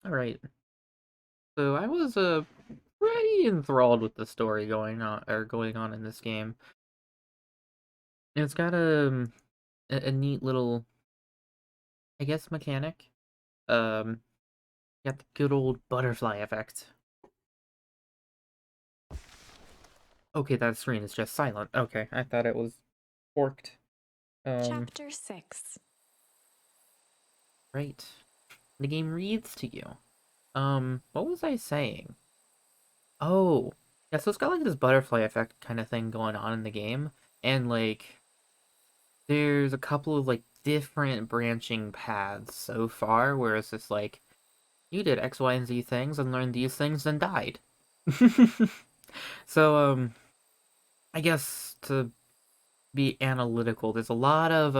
Alright, so I was pretty enthralled with the story going on in this game. It's got a neat little, I guess, mechanic. Um, got the good old butterfly effect. Okay, that screen is just silent. Okay, I thought it was forked. Um, Chapter 6. right. The game reads to you. What was I saying? Oh, yeah, so it's got like this butterfly effect kind of thing going on in the game, and like there's a couple of like different branching paths so far, where it's just like you did X, Y, and Z things and learned these things and died. So I guess to be analytical, there's a lot of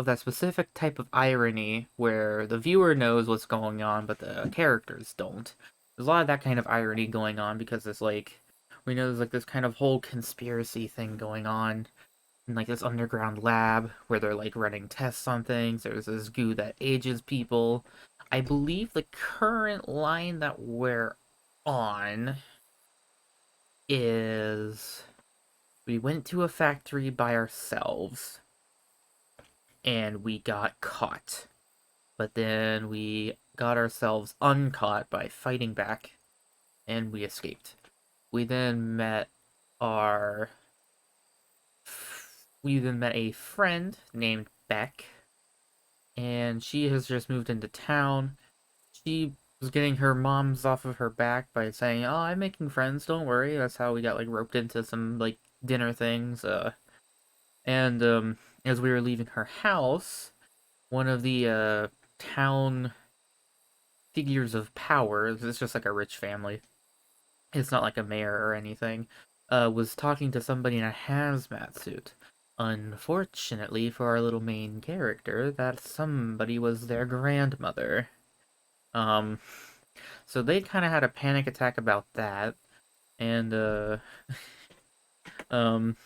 that specific type of irony where the viewer knows what's going on, but the characters don't. There's a lot of that kind of irony going on because it's like we know there's like this kind of whole conspiracy thing going on in like this underground lab where they're like running tests on things. There's this goo that ages people. I believe the current line that we're on is we went to a factory by ourselves and we got caught. But then we got ourselves uncaught by fighting back and we escaped. We then met our we then met a friend named Beck, and she has just moved into town. She was getting her moms off of her back by saying, "Oh, I'm making friends. Don't worry." That's how we got like roped into some like dinner things. And as we were leaving her house, one of the town figures of power. It's just like a rich family. It's not like a mayor or anything. Was talking to somebody in a hazmat suit. Unfortunately for our little main character, that somebody was their grandmother. Um, so they kind of had a panic attack about that, and um,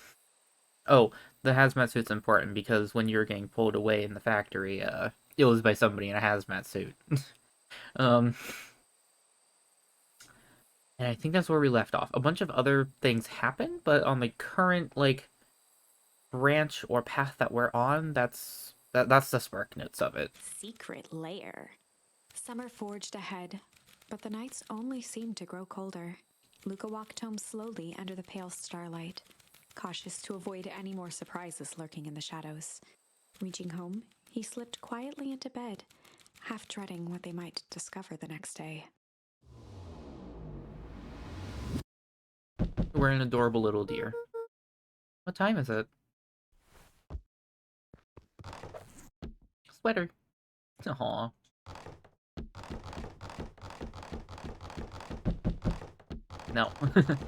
oh, the hazmat suit's important because when you were getting pulled away in the factory, it was by somebody in a hazmat suit. um, and I think that's where we left off. A bunch of other things happen, but on the current like branch or path that we're on, that's the spark notes of it. Secret lair. Summer forged ahead, but the nights only seemed to grow colder. Luca walked home slowly under the pale starlight, cautious to avoid any more surprises lurking in the shadows. Reaching home, he slipped quietly into bed, half dreading what they might discover the next day. We're an adorable little deer. What time is it? Sweater. Aw. No. I'm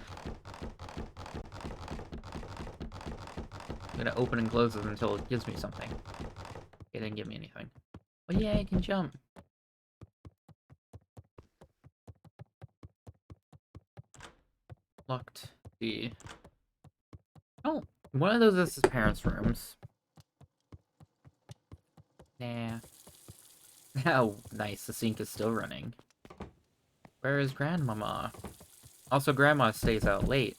gonna open and close it until it gives me something. It didn't give me anything. Oh yeah, I can jump. Locked. The oh, one of those is his parents' rooms. Nah. Oh, nice. The sink is still running. Where is Grandmama? Also, Grandma stays out late.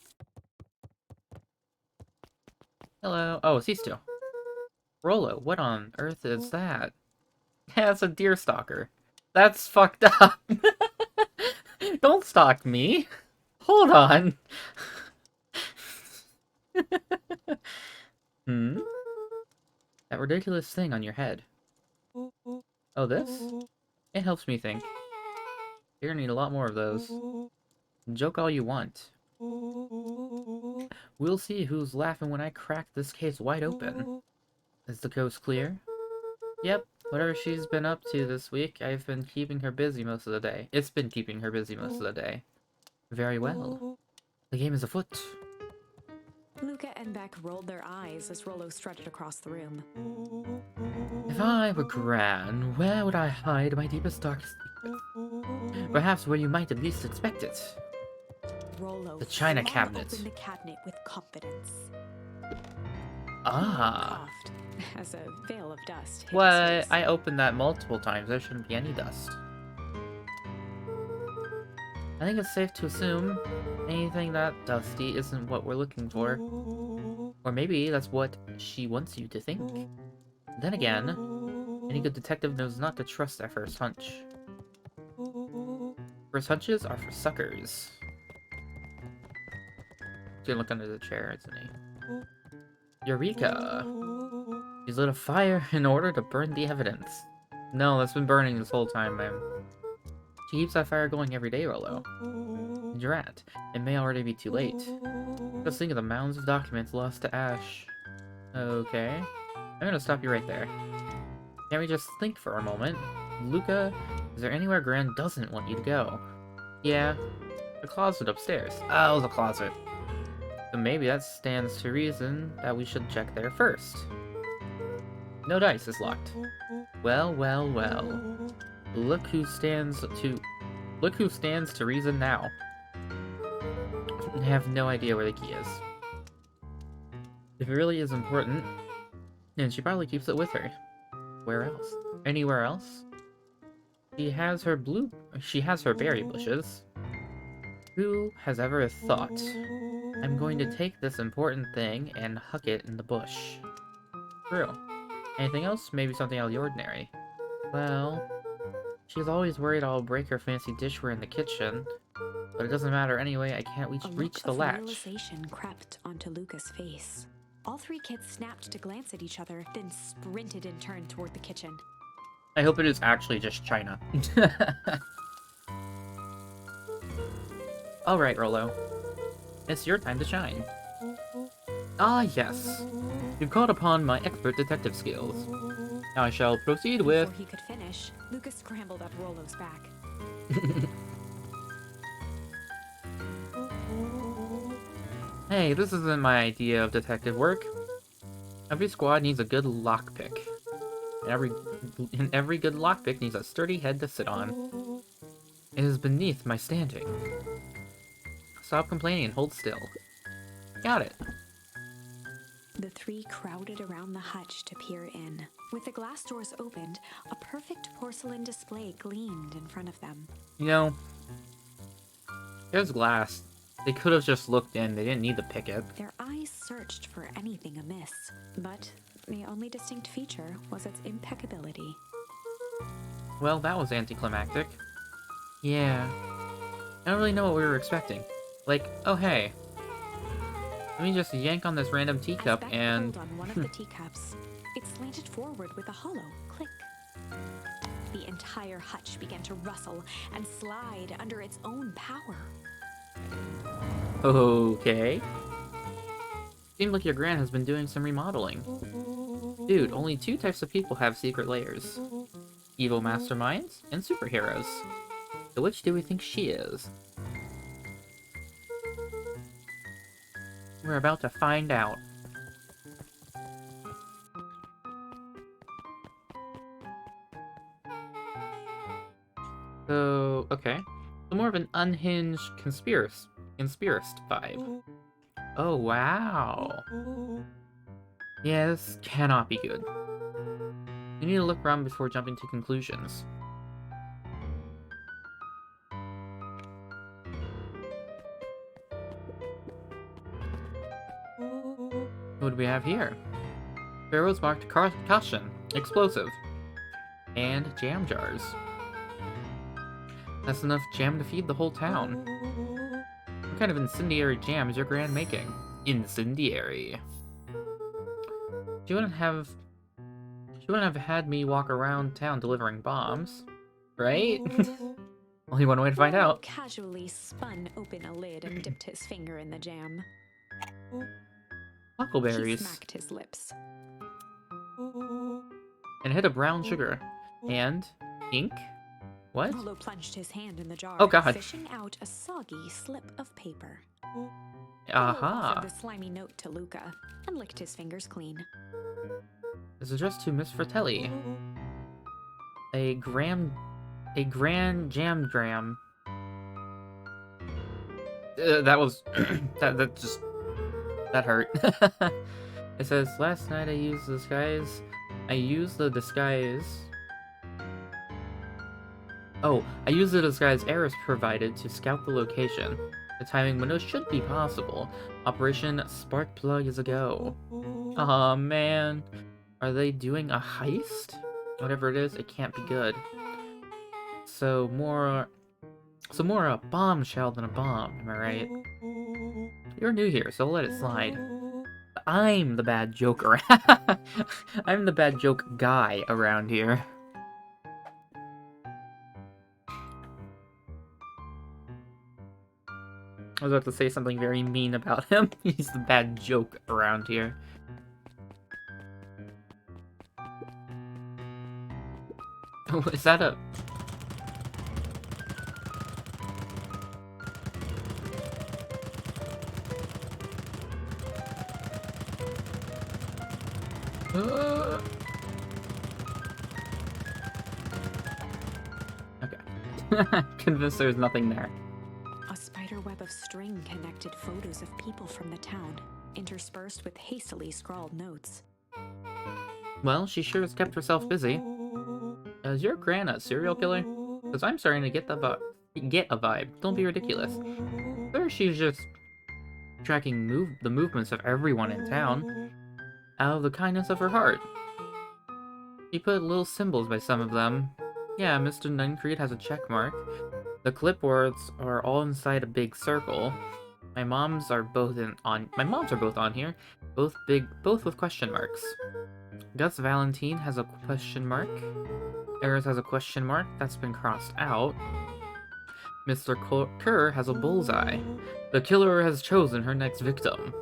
Hello. Oh, it's two. Rolo, what on earth is that? Yeah, it's a deer stalker. That's fucked up. Don't stalk me. Hold on. Hmm? That ridiculous thing on your head. Oh, this? It helps me think. You're gonna need a lot more of those. Joke all you want. We'll see who's laughing when I crack this case wide open. Is the coast clear? Yep, whatever she's been up to this week, I've been keeping her busy most of the day. It's been keeping her busy most of the day. Very well. The game is afoot. Luca and Beck rolled their eyes as Rollo strutted across the room. If I were Gran, where would I hide my deepest, darkest secret? Perhaps where you might at least expect it. Rollo The china flung cabinet. open the cabinet with confidence. Ah. Coughed as a veil of dust hit his What? face. I opened that multiple times. There shouldn't be any dust. I think it's safe to assume anything that dusty isn't what we're looking for. Or maybe that's what she wants you to think. Then again, any good detective knows not to trust their first hunch. First hunches are for suckers. He's gonna look under the chair, isn't he? Eureka! He's lit a fire in order to burn the evidence. No, that's been burning this whole time, man. She keeps that fire going every day, Rolo. Drat, it may already be too late. Just think of the mounds of documents lost to ash. Okay. I'm gonna stop you right there. Can't we just think for a moment? Luca, is there anywhere Gran doesn't want you to go? Yeah, the closet upstairs. Oh, the closet. So maybe that stands to reason that we should check there first. No dice is locked. Well, well, well. Look who stands to reason now. I have no idea where the key is. If it really is important, then she probably keeps it with her. Where else? Anywhere else? She has her berry bushes. Who has ever thought, I'm going to take this important thing and huck it in the bush? True. Anything else? Maybe something out of the ordinary. Well, she's always worried I'll break her fancy dishware in the kitchen. But it doesn't matter anyway, I can't reach the latch. Realization crept onto Luca's face. All three kids snapped to glance at each other, then sprinted in turn toward the kitchen. I hope it is actually just China. Alright, Rolo. It's your time to shine. Ah, yes. You've called upon my expert detective skills. Now I shall proceed with... Before he could finish, Luca scrambled up Rolo's back. Hey, this isn't my idea of detective work. Every squad needs a good lockpick. And every good lockpick needs a sturdy head to sit on. It is beneath my standing. Stop complaining and hold still. Got it. The three crowded around the hutch to peer in. With the glass doors opened, a perfect porcelain display gleamed in front of them. You know, there's glass. They could have just looked in. They didn't need to pick it. Their eyes searched for anything amiss, but the only distinct feature was its impeccability. Well, that was anticlimactic. Yeah. I don't really know what we were expecting. Like, oh hey. Let me just yank on this random teacup As Beck and... pulled on one of the teacups, it slanted forward with a hollow click. The entire hutch began to rustle and slide under its own power. Okay. Seems like your gran has been doing some remodeling. Dude, only two types of people have secret layers. Evil masterminds and superheroes. So which do we think she is? We're about to find out. So, okay. So more of an unhinged conspiracist vibe. Oh, wow. Yeah, this cannot be good. You need to look around before jumping to conclusions. What do we have here? Barrels marked caution, explosive, and jam jars. That's enough jam to feed the whole town. What kind of incendiary jam is your gran making? Incendiary. She wouldn't have had me walk around town delivering bombs, right? Only one way to find Rolo out. casually spun open a lid and dipped his finger in the jam. He Huckleberries. smacked his lips. And hit a brown sugar. And ink? What? Rolo plunged his hand in the jar, Oh, God. fishing out a soggy slip of paper. Rolo Aha. offered the slimy note to Luca and licked his fingers clean. This is addressed to Miss Fratelli. A grand jam dram. That was that hurt. It says, last night I used the disguise. I used the disguise. Oh, I used the disguise Eris provided to scout the location. The timing window should be possible. Operation Sparkplug is a go. Aw, man. Are they doing a heist? Whatever it is, it can't be good. So more a bombshell than a bomb, am I right? You're new here, so let it slide. I'm the bad joker. I'm the bad joke guy around here. I was about to say something very mean about him. He's the bad joke around here. Oh, is that a... Okay. Convinced there's nothing there. A spider web of string connected photos of people from the town, interspersed with hastily scrawled notes. Well, she sure has kept herself busy. Is your gran a serial killer? Because I'm starting to get a vibe. Don't be ridiculous. Or she's just tracking the movements of everyone in town out of the kindness of her heart. She put little symbols by some of them. Yeah, Mr. Nuncreed has a check mark. The clipboards are all inside a big circle. My moms are both on here, both with question marks. Gus Valentine has a question mark. Eris has a question mark that's been crossed out. Mr. Kerr has a bullseye. The killer has chosen her next victim.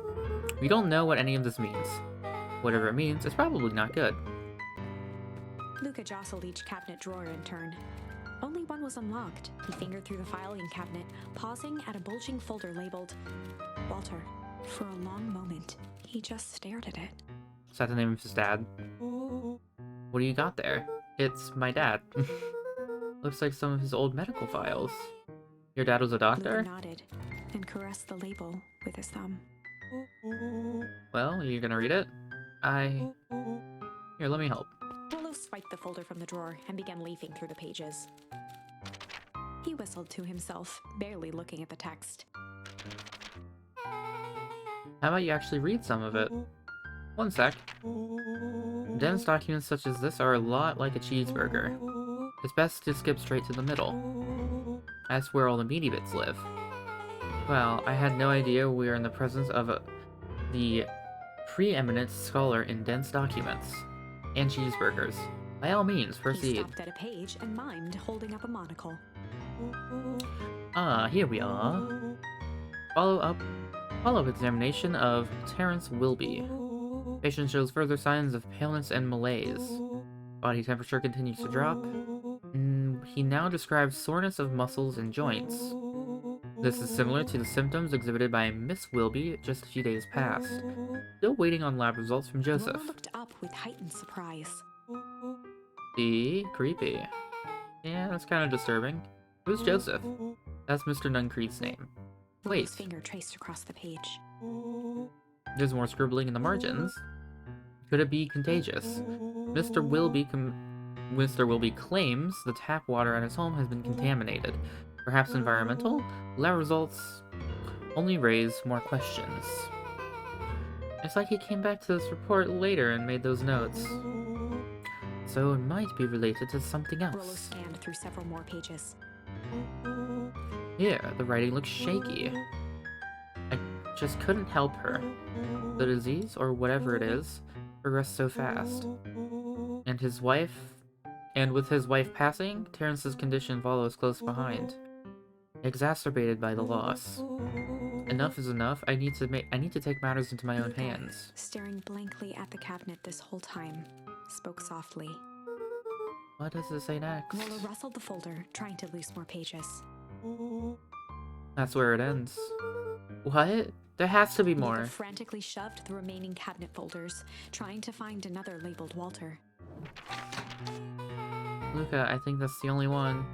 We don't know what any of this means. Whatever it means, it's probably not good. Luca jostled each cabinet drawer in turn. Only one was unlocked. He fingered through the filing cabinet, pausing at a bulging folder labeled Walter. For a long moment, he just stared at it. Is that the name of his dad? What do you got there? It's my dad. Looks like some of his old medical files. Your dad was a doctor? Luca nodded and caressed the label with his thumb. Well, you're gonna read it? Here, let me help. Willow swiped the folder from the drawer and began leafing through the pages. He whistled to himself, barely looking at the text. How about you actually read some of it? One sec. Dense documents such as this are a lot like a cheeseburger. It's best to skip straight to the middle. That's where all the meaty bits live. Well, I had no idea we were in the presence of the preeminent scholar in dense documents. And cheeseburgers. By all means, He proceed. stopped at a page and mimed, holding up a monocle. Ah, here we are. Follow-up examination of Terrence Wilby. Patient shows further signs of paleness and malaise. Body temperature continues to drop. He now describes soreness of muscles and joints. This is similar to the symptoms exhibited by Miss Wilby just a few days past. Still waiting on lab results from Joseph. Willow looked up with heightened surprise. See? Creepy. Yeah, that's kind of disturbing. Who's Joseph? That's Mr. Nuncreed's name. Wait, Willow's finger traced across the page. there's more scribbling in the margins. Could it be contagious? Mr. Wilby claims the tap water at his home has been contaminated. Perhaps environmental? Lab results only raise more questions. It's like he came back to this report later and made those notes. So it might be related to something Willow else. scanned through several more pages. Here, the writing looks shaky. I just couldn't help her. The disease, or whatever it is, progressed so fast. And with his wife passing, Terrence's condition follows close behind. Exacerbated by the loss. Enough is enough. I need to take matters into my own Luca, hands. staring blankly at the cabinet this whole time, spoke softly. What does it say next? Willow rustled the folder, trying to loose more pages. That's where it ends. What? There has to be Luca more. frantically shoved the remaining cabinet folders, trying to find another labeled Walter. Luca, I think that's the only one.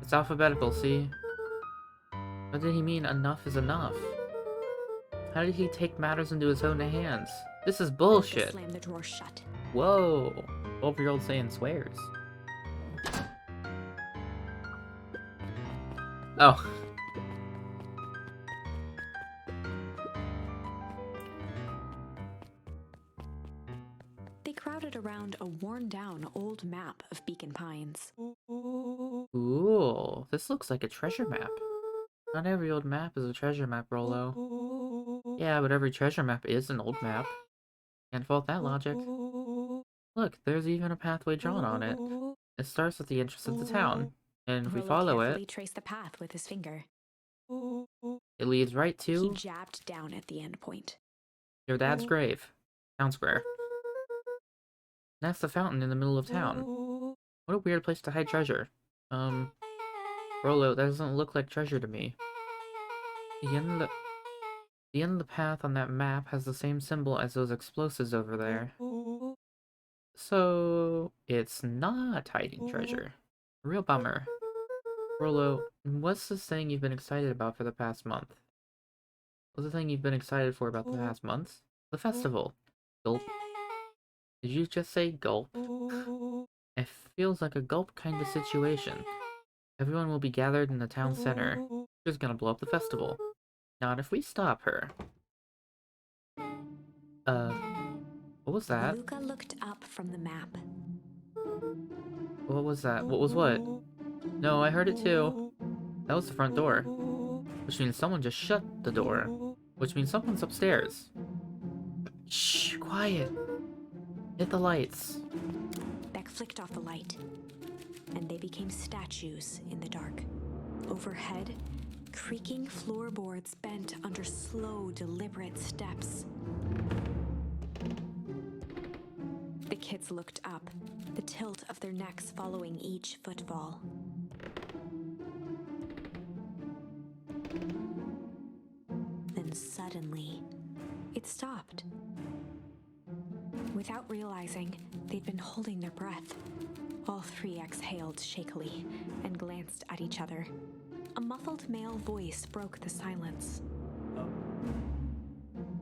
It's alphabetical, see? What did he mean enough is enough? How did he take matters into his own hands? This is Luca bullshit. slammed the drawer shut. Whoa. 12-year-old saying swears. Oh. They crowded around a worn-down old map of Beacon Pines. Ooh. This looks like a treasure map. Not every old map is a treasure map, Rolo. Yeah, but every treasure map is an old map. Can't fault that logic. Look, there's even a pathway drawn on it. It starts at the entrance of the town, and if we Rollo follow carefully it, traced the path with his finger. it leads right He to jabbed down at the end point. your dad's grave. Town square. That's the fountain in the middle of town. What a weird place to hide treasure. Rolo, that doesn't look like treasure to me. The end of the path on that map has the same symbol as those explosives over there. So, it's not hiding treasure. A real bummer. Rolo, what's this thing you've been excited about for the past month? What's the thing you've been excited for about the past month? The festival. Gulp. Did you just say gulp? It feels like a gulp kind of situation. Everyone will be gathered in the town center. She's gonna blow up the festival. Not if we stop her. What was that? Luca looked up from the map. What was that? What was what? No, I heard it too. That was the front door. Which means someone just shut the door. Which means someone's upstairs. Shh, quiet. Hit the lights. Beck flicked off the light, and they became statues in the dark. Overhead, creaking floorboards bent under slow, deliberate steps. The kids looked up, the tilt of their necks following each footfall. Then suddenly, it stopped. Without realizing, they'd been holding their breath. All three exhaled shakily and glanced at each other. A muffled male voice broke the silence.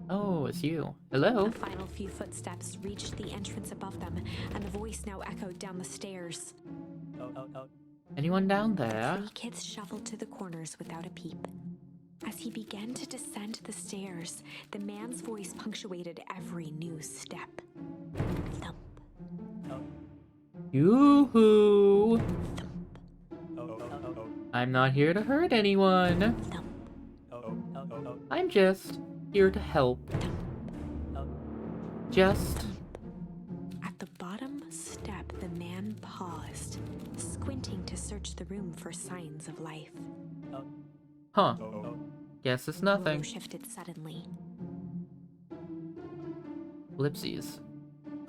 Oh, it's you. Hello? A final few footsteps reached the entrance above them, and the voice now echoed down the stairs. Anyone down The there? three kids shuffled to the corners without a peep. As he began to descend the stairs, the man's voice punctuated every new step. Thump, Yoo-hoo! thump, I'm not here to hurt anyone. thump, I'm just here to help. Just... At the bottom step, the man paused, squinting to search the room for signs of life. Huh. Guess it's Rollo nothing. shifted suddenly. Ellipses.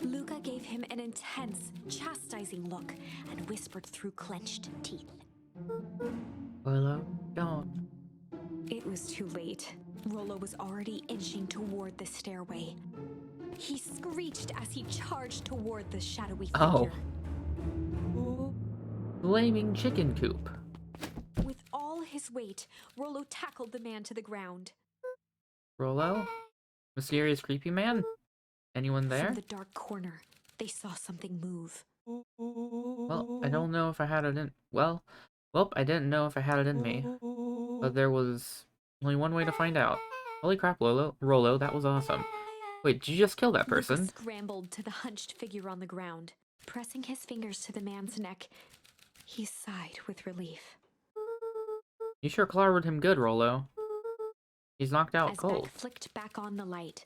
Luca gave him an intense, chastising look and whispered through clenched teeth. Rolo, don't. It was too late. Rollo was already inching toward the stairway. He screeched as he charged toward the shadowy figure. Oh. Flaming chicken coop. With all his weight, Rollo tackled the man to the ground. Rolo? Mysterious creepy man? Anyone there? From the dark corner, they saw something move. Well, I don't know if I had it in... Well, I didn't know if I had it in me. But there was only one way to find out. Holy crap, Rolo, that was awesome. Wait, did you just kill that person? Luca scrambled to the hunched figure on the ground. Pressing his fingers to the man's neck, he sighed with relief. You sure clobbered him good, Rolo. He's knocked out As cold. Beck flicked back on the light,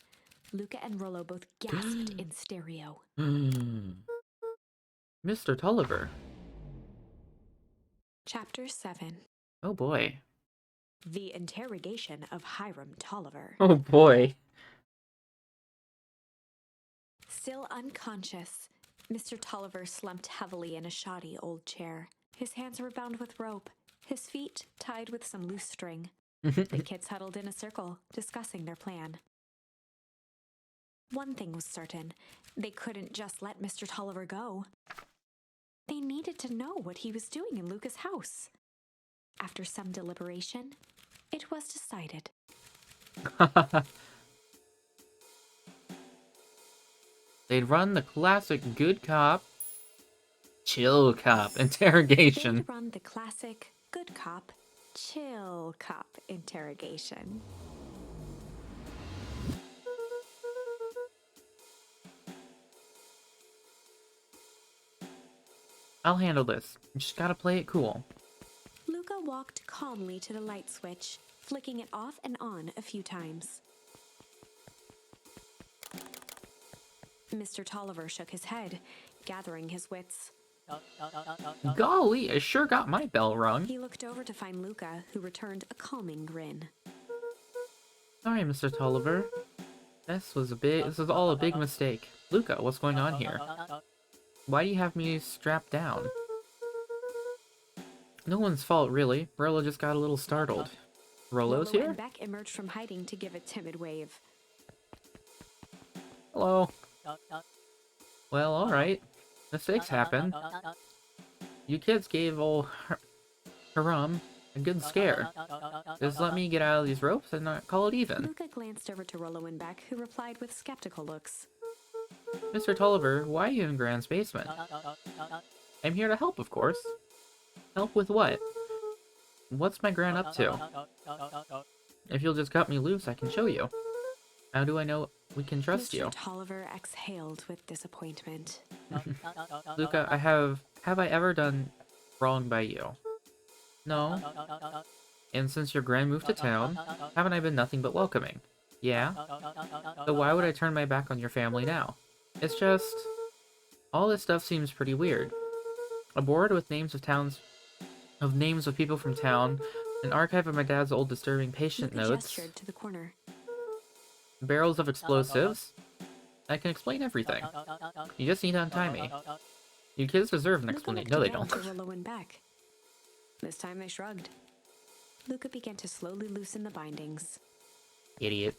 Luca and Rollo both gasped in stereo. Mr. Tulliver. Chapter 7. Oh boy. The Interrogation of Hiram Tolliver. Oh boy. Still unconscious, Mr. Tolliver slumped heavily in a shoddy old chair. His hands were bound with rope, his feet tied with some loose string. The kids huddled in a circle, discussing their plan. One thing was certain, they couldn't just let Mr. Tolliver go. They needed to know what he was doing in Luca's house. After some deliberation, it was decided. They'd run the classic good cop, chill cop They'd interrogation. run the classic good cop, chill cop interrogation. I'll handle this. You just gotta play it cool. Luca walked calmly to the light switch, flicking it off and on a few times. Mr. Tolliver shook his head, gathering his wits. Golly, I sure got my bell rung. He looked over to find Luca, who returned a calming grin. Sorry, Mr. Tolliver. This is all a big mistake. Luca, what's going on here? Why do you have me strapped down? No one's fault, really. Rollo just got a little startled. Rollo's Rollo here? and Beck emerged from hiding to give a timid wave. Hello. Well, alright. Mistakes happen. You kids gave old Haram a good scare. Just let me get out of these ropes and not call it even. Luca glanced over to Rollo and Beck, who replied with skeptical looks. Mr. Tolliver, why are you in Grant's basement? I'm here to help, of course. Help with what? What's my Gran up to? If you'll just cut me loose, I can show you. How do I know we can trust you? Mr. Tolliver exhaled with disappointment. Luca, have I ever done wrong by you? No. And since your Gran moved to town, haven't I been nothing but welcoming? Yeah? So why would I turn my back on your family now? It's just... all this stuff seems pretty weird. A board with names of people from town, an archive of my dad's old disturbing patient Luca notes, gestured to the corner. barrels of explosives. I can explain everything. You just need to untie me. You kids deserve an Luca explanation. looked No, they again don't. to Rollo and Beck. This time they shrugged. Luca began to slowly loosen the bindings. Idiot.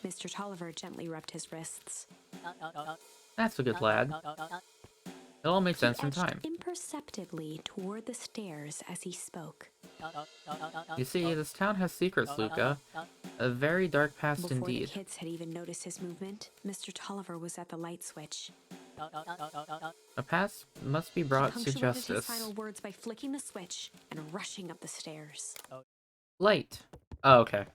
Mr. Tolliver gently rubbed his wrists. That's a good lad. It all makes sense He in edged time. imperceptibly toward the stairs as he spoke. You see, this town has secrets, Luca. A very dark past Before indeed. the kids had even noticed his movement, Mr. Tolliver was at the light switch. A past must be brought to Punctuated his justice. final words by flicking the switch and rushing up the stairs. Light. Oh, okay.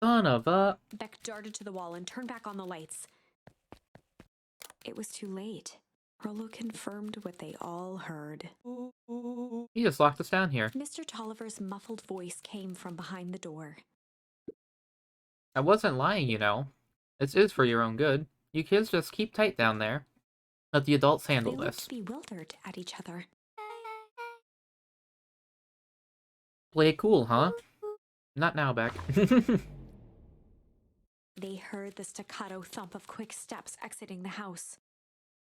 Son of a... Beck darted to the wall and turned back on the lights. It was too late. Rollo confirmed what they all heard. He just locked us down here. Mr. Tolliver's muffled voice came from behind the door. I wasn't lying, you know. This is for your own good. You kids just keep tight down there. Let the adults handle They this. looked bewildered at each other. Play it cool, huh? Not now, Beck. They heard the staccato thump of quick steps exiting the house.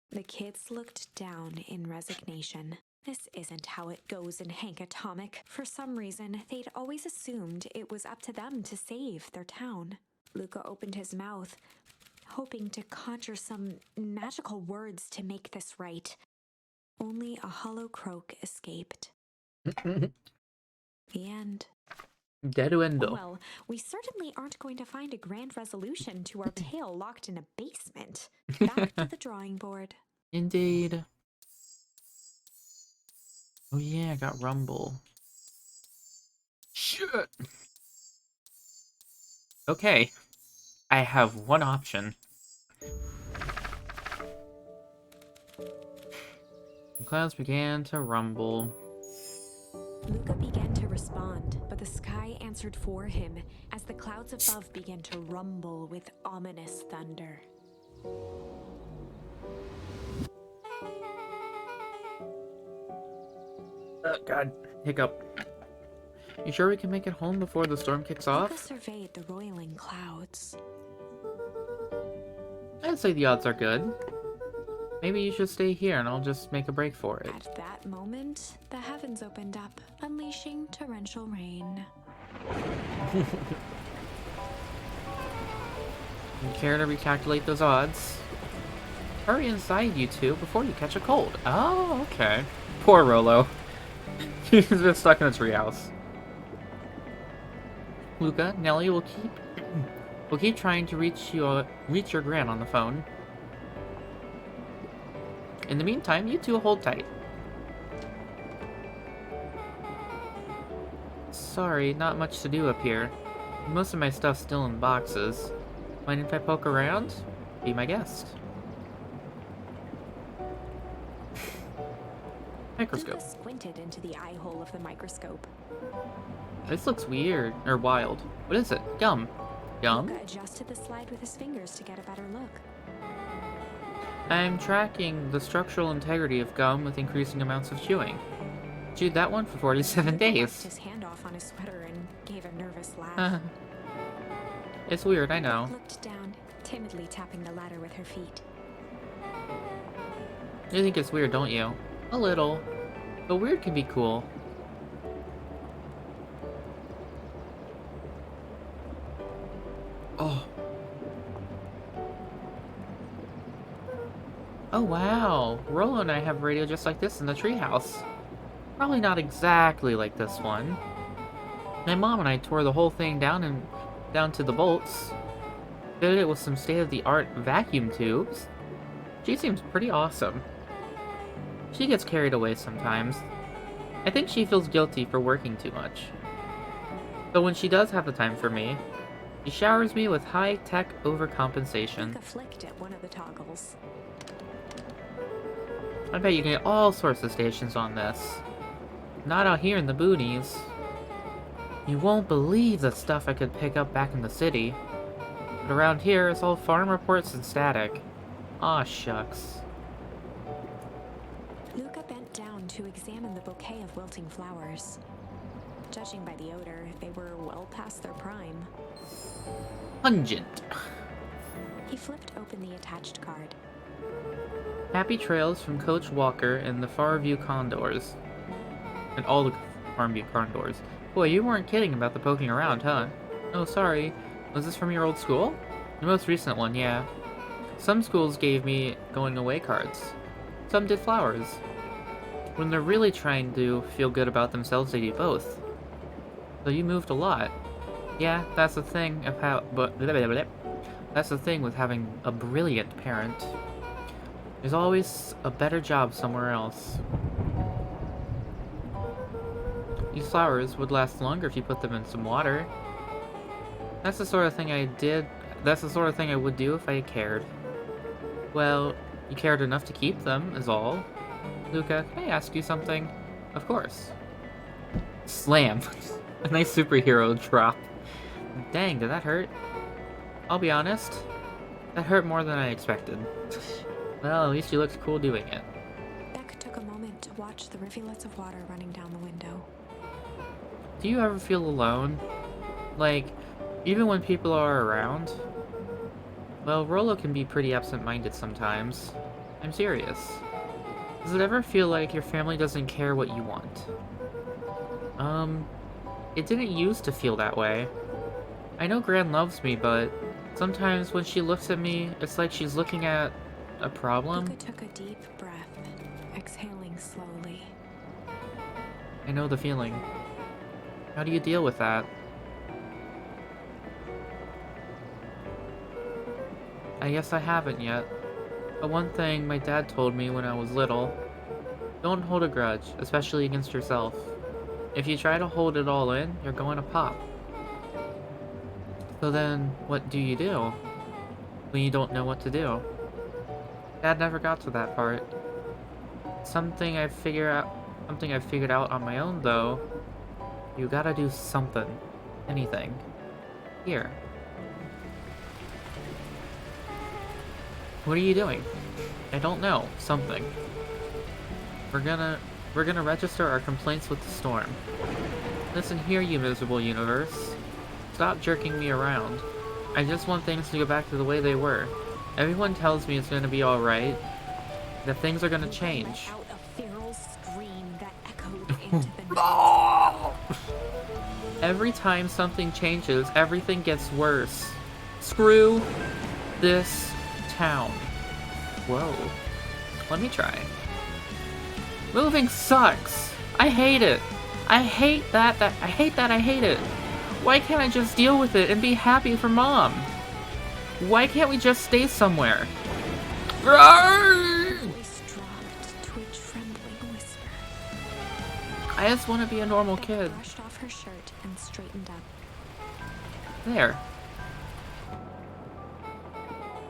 The kids looked down in resignation. This isn't how it goes in Hank Atomic. For some reason, they'd always assumed it was up to them to save their town. Luca opened his mouth, hoping to conjure some magical words to make this right. Only a hollow croak escaped. The end. Deduendo. Well, we certainly aren't going to find a grand resolution to our tale locked in a basement. Back to the drawing board. Indeed. Oh yeah, I got Rumble. Shit! Okay. I have one option. The clouds began to rumble. Luca began to respond, but the sky answered for him as the clouds above began to rumble with ominous thunder. Oh, God. Hiccup. You sure we can make it home before the storm kicks Luca off? surveyed the roiling clouds. I'd say the odds are good. Maybe you should stay here and I'll just make a break for it. At that moment, the heavens opened up, unleashing torrential rain. You care to recalculate those odds? Hurry inside, you two, before you catch a cold. Oh, okay. Poor Rollo. He's been stuck in a treehouse. Luca, Nellie will keep We'll keep trying to reach your gran on the phone. In the meantime, you two hold tight. Sorry, not much to do up here. Most of my stuff's still in boxes. Mind if I poke around? Be my guest. Microscope. Luca squinted into the eye hole of the microscope. This looks weird, or wild. What is it? Gum. Gum? Luca adjusted the slide with his fingers to get a better look. I'm tracking the structural integrity of gum with increasing amounts of chewing. Chewed that one for 47 Luca wiped days. his hand off on his sweater and gave a nervous laugh. It's weird, I know. Beck looked down, timidly tapping the ladder with her feet. You think it's weird, don't you? A little. But weird can be cool. Oh. Oh wow. Rollo and I have a radio just like this in the treehouse. Probably not exactly like this one. My mom and I tore the whole thing down to the bolts. Fitted it with some state-of-the-art vacuum tubes. She seems pretty awesome. She gets carried away sometimes. I think she feels guilty for working too much. But when she does have the time for me, she showers me with high-tech overcompensation. Luca flicked at one of the toggles. I bet you can get all sorts of stations on this. Not out here in the boonies. You won't believe the stuff I could pick up back in the city. But around here, it's all farm reports and static. Aw, shucks. Luca bent down to examine the bouquet of wilting flowers. Judging by the odor, they were well past their prime. Pungent. He flipped open the attached card. Happy trails from Coach Walker and the Farview Condors. And all the Farmview Condors. Boy, you weren't kidding about the poking around, huh? Oh, sorry. Was this from your old school? The most recent one, yeah. Some schools gave me going away cards. Some did flowers. When they're really trying to feel good about themselves, they do both. So you moved a lot. Yeah, that's the thing about, that's the thing with having a brilliant parent. There's always a better job somewhere else. These flowers would last longer if you put them in some water. That's the sort of thing that's the sort of thing I would do if I cared. Well, you cared enough to keep them, is all. Luca, can I ask you something? Of course. Slam. A nice superhero drop. Dang, did that hurt? I'll be honest, that hurt more than I expected. Well, at least you looked cool doing it. Beck took a moment to watch the rivulets of water running down the window. Do you ever feel alone? Like, even when people are around? Well, Rollo can be pretty absent-minded sometimes. I'm serious. Does it ever feel like your family doesn't care what you want? It didn't used to feel that way. I know Gran loves me, but sometimes when she looks at me, it's like she's looking at a problem. Luca took a deep breath, exhaling slowly. I know the feeling. How do you deal with that? I guess I haven't yet. But one thing my dad told me when I was little, don't hold a grudge, especially against yourself. If you try to hold it all in, you're going to pop. So then, what do you do when you don't know what to do? Dad never got to that part. Something I've figured out on my own, though. You gotta do something. Anything. Here. What are you doing? I don't know. Something. We're gonna register our complaints with the storm. Listen here, you miserable universe. Stop jerking me around. I just want things to go back to the way they were. Everyone tells me it's gonna be alright. That things are gonna change. Let out a feral scream that echoed into the night. Every time something changes, everything gets worse. Screw this town. Whoa. Let me try. Moving sucks. I hate it. I hate that. I hate it. Why can't I just deal with it and be happy for Mom? Why can't we just stay somewhere? Her voice dropped to a trembling whisper. I just want to be a normal Beck kid. brushed off her shirt and straightened up. There.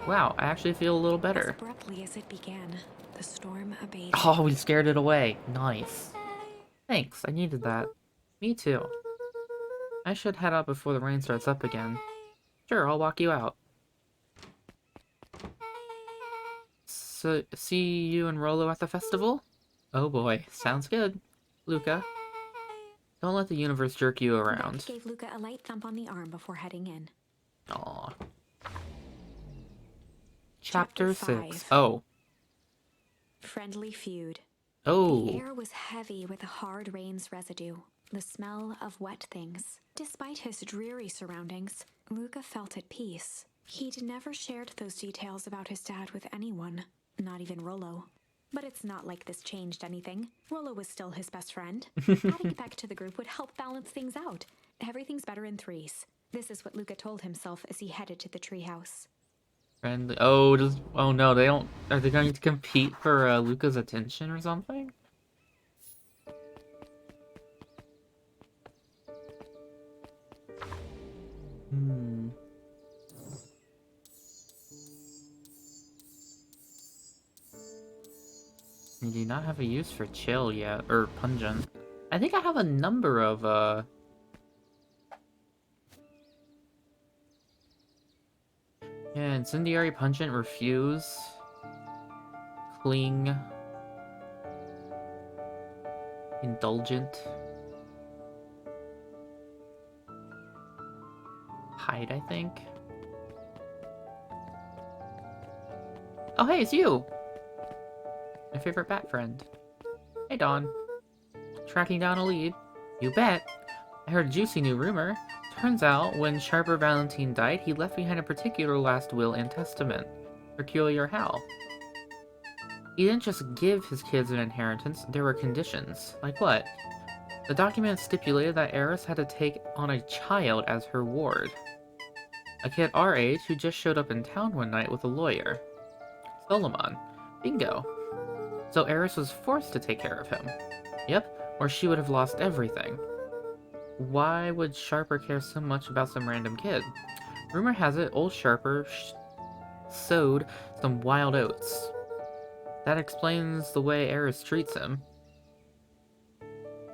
Wow, I actually feel a little As better. abruptly as it began, the storm abated. Oh, we scared it away. Nice. Thanks, I needed that. Me too. I should head out before the rain starts up again. Sure, I'll walk you out. So, see you and Rolo at the festival? Oh boy, sounds good. Luca, don't let the universe jerk you Beck around. gave Luca a light thump on the arm before heading in. Aw. Chapter Chapter 6. 5. Oh. Friendly feud. Oh. The air was heavy with a hard rain's residue, the smell of wet things. Despite his dreary surroundings, Luca felt at peace. He'd never shared those details about his dad with anyone, not even Rollo. But it's not like this changed anything. Rollo was still his best friend. Adding Beck to the group would help balance things out. Everything's better in threes. This is what Luca told himself as he headed to the treehouse. Friendly. Oh no, they don't. Are they going to compete for Luca's attention or something? Hmm. You do not have a use for chill yet, or pungent. I think I have a number of, yeah, incendiary, pungent, refuse, cling, indulgent, hide, I think. Oh, hey, it's you! My favorite bat friend. Hey, Dawn. Tracking down a lead? You bet. I heard a juicy new rumor. Turns out, when Sharper Valentine died, he left behind a particular last will and testament. Peculiar how? He didn't just give his kids an inheritance, there were conditions. Like what? The document stipulated that Eris had to take on a child as her ward. A kid our age who just showed up in town one night with a lawyer. Solomon. Bingo. So Eris was forced to take care of him. Yep, or she would have lost everything. Why would Sharper care so much about some random kid? Rumor has it old Sharper sowed some wild oats. That explains the way Eris treats him.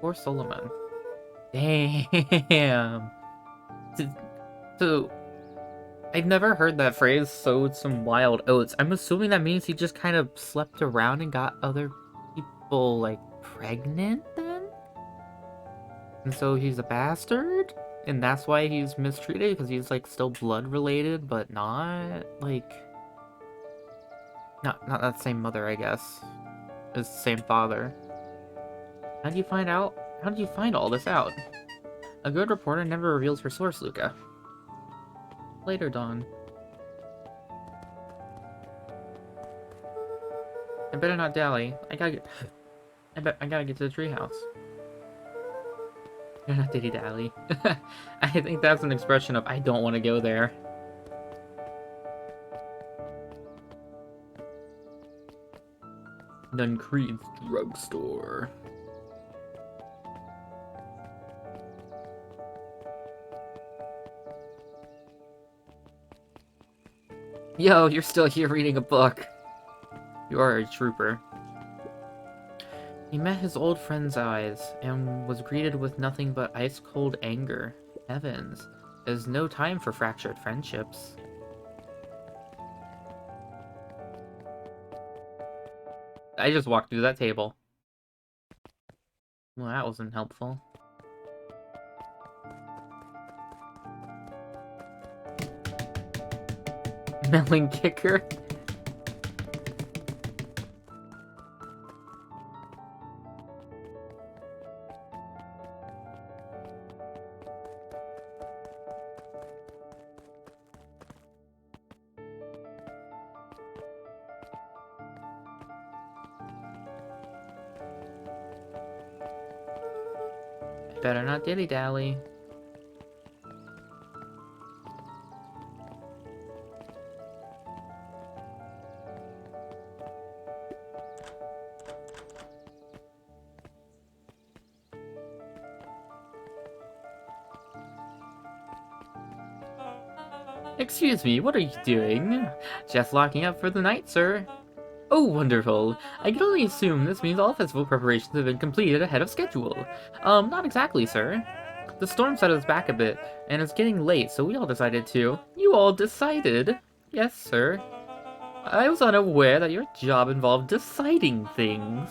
Poor Solomon. Damn. So, I've never heard that phrase, sowed some wild oats. I'm assuming that means he just kind of slept around and got other people, like, pregnant then? And so he's a bastard? And that's why he's mistreated? Because he's, like, still blood related, but not, like... Not that same mother, I guess. It's the same father. How did you find out? How did you find all this out? A good reporter never reveals her source, Luca. Later, Dawn. I better not dally. I gotta get to the treehouse. You're not diddy dally. I think that's an expression of I don't want to go there. Nuncreed's drugstore. Yo, you're still here reading a book. You are a trooper. He met his old friend's eyes and was greeted with nothing but ice-cold anger. Heavens, there's no time for fractured friendships. I just walked through that table. Well, that wasn't helpful. Melon kicker? Better not dilly-dally. Excuse me, what are you doing? Just locking up for the night, sir. Oh, wonderful. I can only assume this means all festival preparations have been completed ahead of schedule. Not exactly, sir. The storm set us back a bit, and it's getting late, so we all decided to... You all decided? Yes, sir. I was unaware that your job involved deciding things.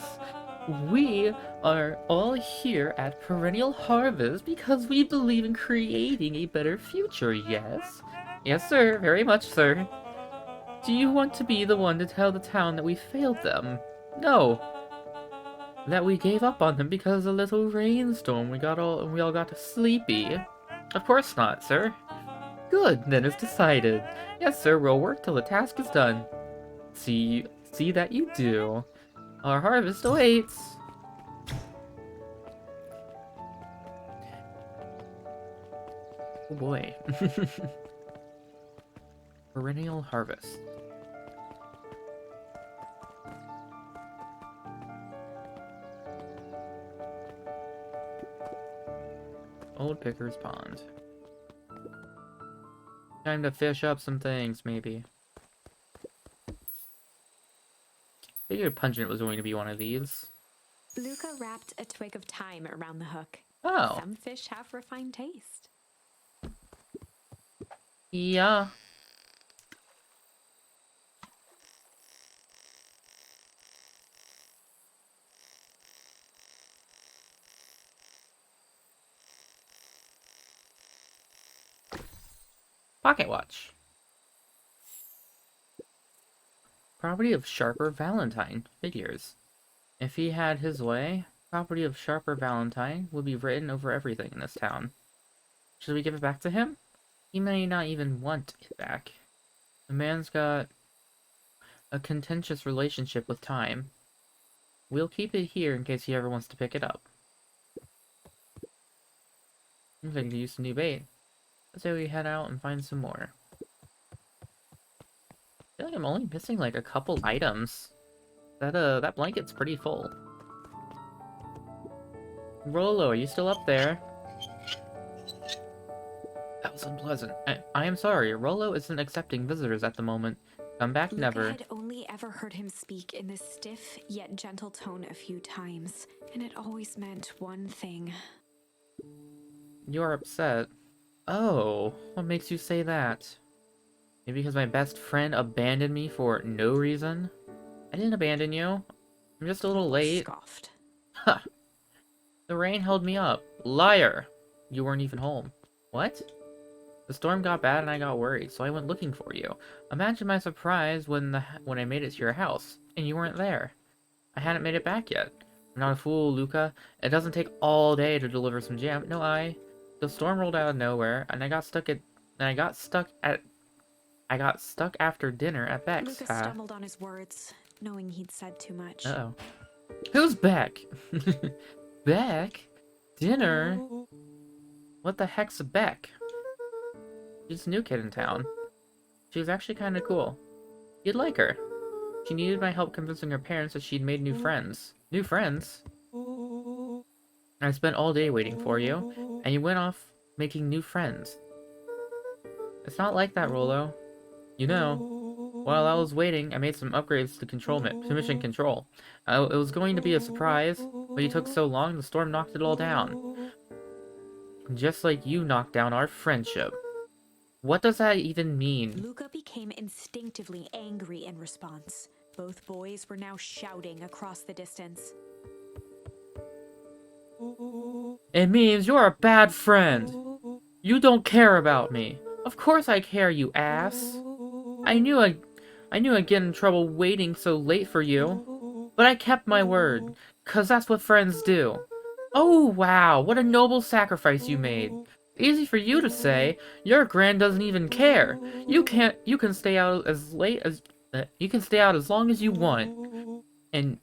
We are all here at Perennial Harvest because we believe in creating a better future, yes? Yes, sir, very much, sir. Do you want to be the one to tell the town that we failed them? No. That we gave up on them because of a little rainstorm we all got sleepy? Of course not, sir. Good, then it's decided. Yes, sir, we'll work till the task is done. See that you do. Our harvest awaits. Oh boy. Perennial Harvest. Old Picker's Pond. Time to fish up some things, maybe. Figured Pungent was going to be one of these. Luca wrapped a twig of thyme around the hook. Oh. Some fish have refined taste. Yeah. Pocket watch. Property of Sharper Valentine. Figures. If he had his way, property of Sharper Valentine would be written over everything in this town. Should we give it back to him? He may not even want it back. The man's got a contentious relationship with time. We'll keep it here in case he ever wants to pick it up. Seems like I could use some new bait. Let's say we head out and find some more. I feel like I'm only missing like a couple items. That blanket's pretty full. Rollo, are you still up there? That was unpleasant. I am sorry, Rollo isn't accepting visitors at the moment. Come back never. Luca had only ever heard him speak in this stiff yet gentle tone a few times, and it always meant one thing. You're upset. Oh, what makes you say that? Maybe because my best friend abandoned me for no reason? I didn't abandon you. I'm just a little late. Scoffed. Ha! The rain held me up. Liar! You weren't even home. What? The storm got bad and I got worried, so I went looking for you. Imagine my surprise when I made it to your house, and you weren't there. I hadn't made it back yet. I'm not a fool, Luca. It doesn't take all day to deliver some jam. No, the storm rolled out of nowhere, and I got stuck after dinner at Beck's. Luca stumbled on his words, knowing he'd said too much. Uh-oh. Who's Beck? Beck? Dinner? What the heck's a Beck? She's a new kid in town. She was actually kind of cool. You'd like her. She needed my help convincing her parents that she'd made new friends. New friends? I spent all day waiting for you, and you went off making new friends. It's not like that, Rollo. You know, while I was waiting, I made some upgrades to Mission Control. It was going to be a surprise, but you took so long, the storm knocked it all down. Just like you knocked down our friendship. What does that even mean? Luca became instinctively angry in response. Both boys were now shouting across the distance. It means you're a bad friend. You don't care about me. Of course I care, you ass. I knew I'd get in trouble waiting so late for you. But I kept my word, 'cause that's what friends do. Oh wow, what a noble sacrifice you made. Easy for you to say. Your grand doesn't even care. You can stay out as late as you can stay out as long as you want. And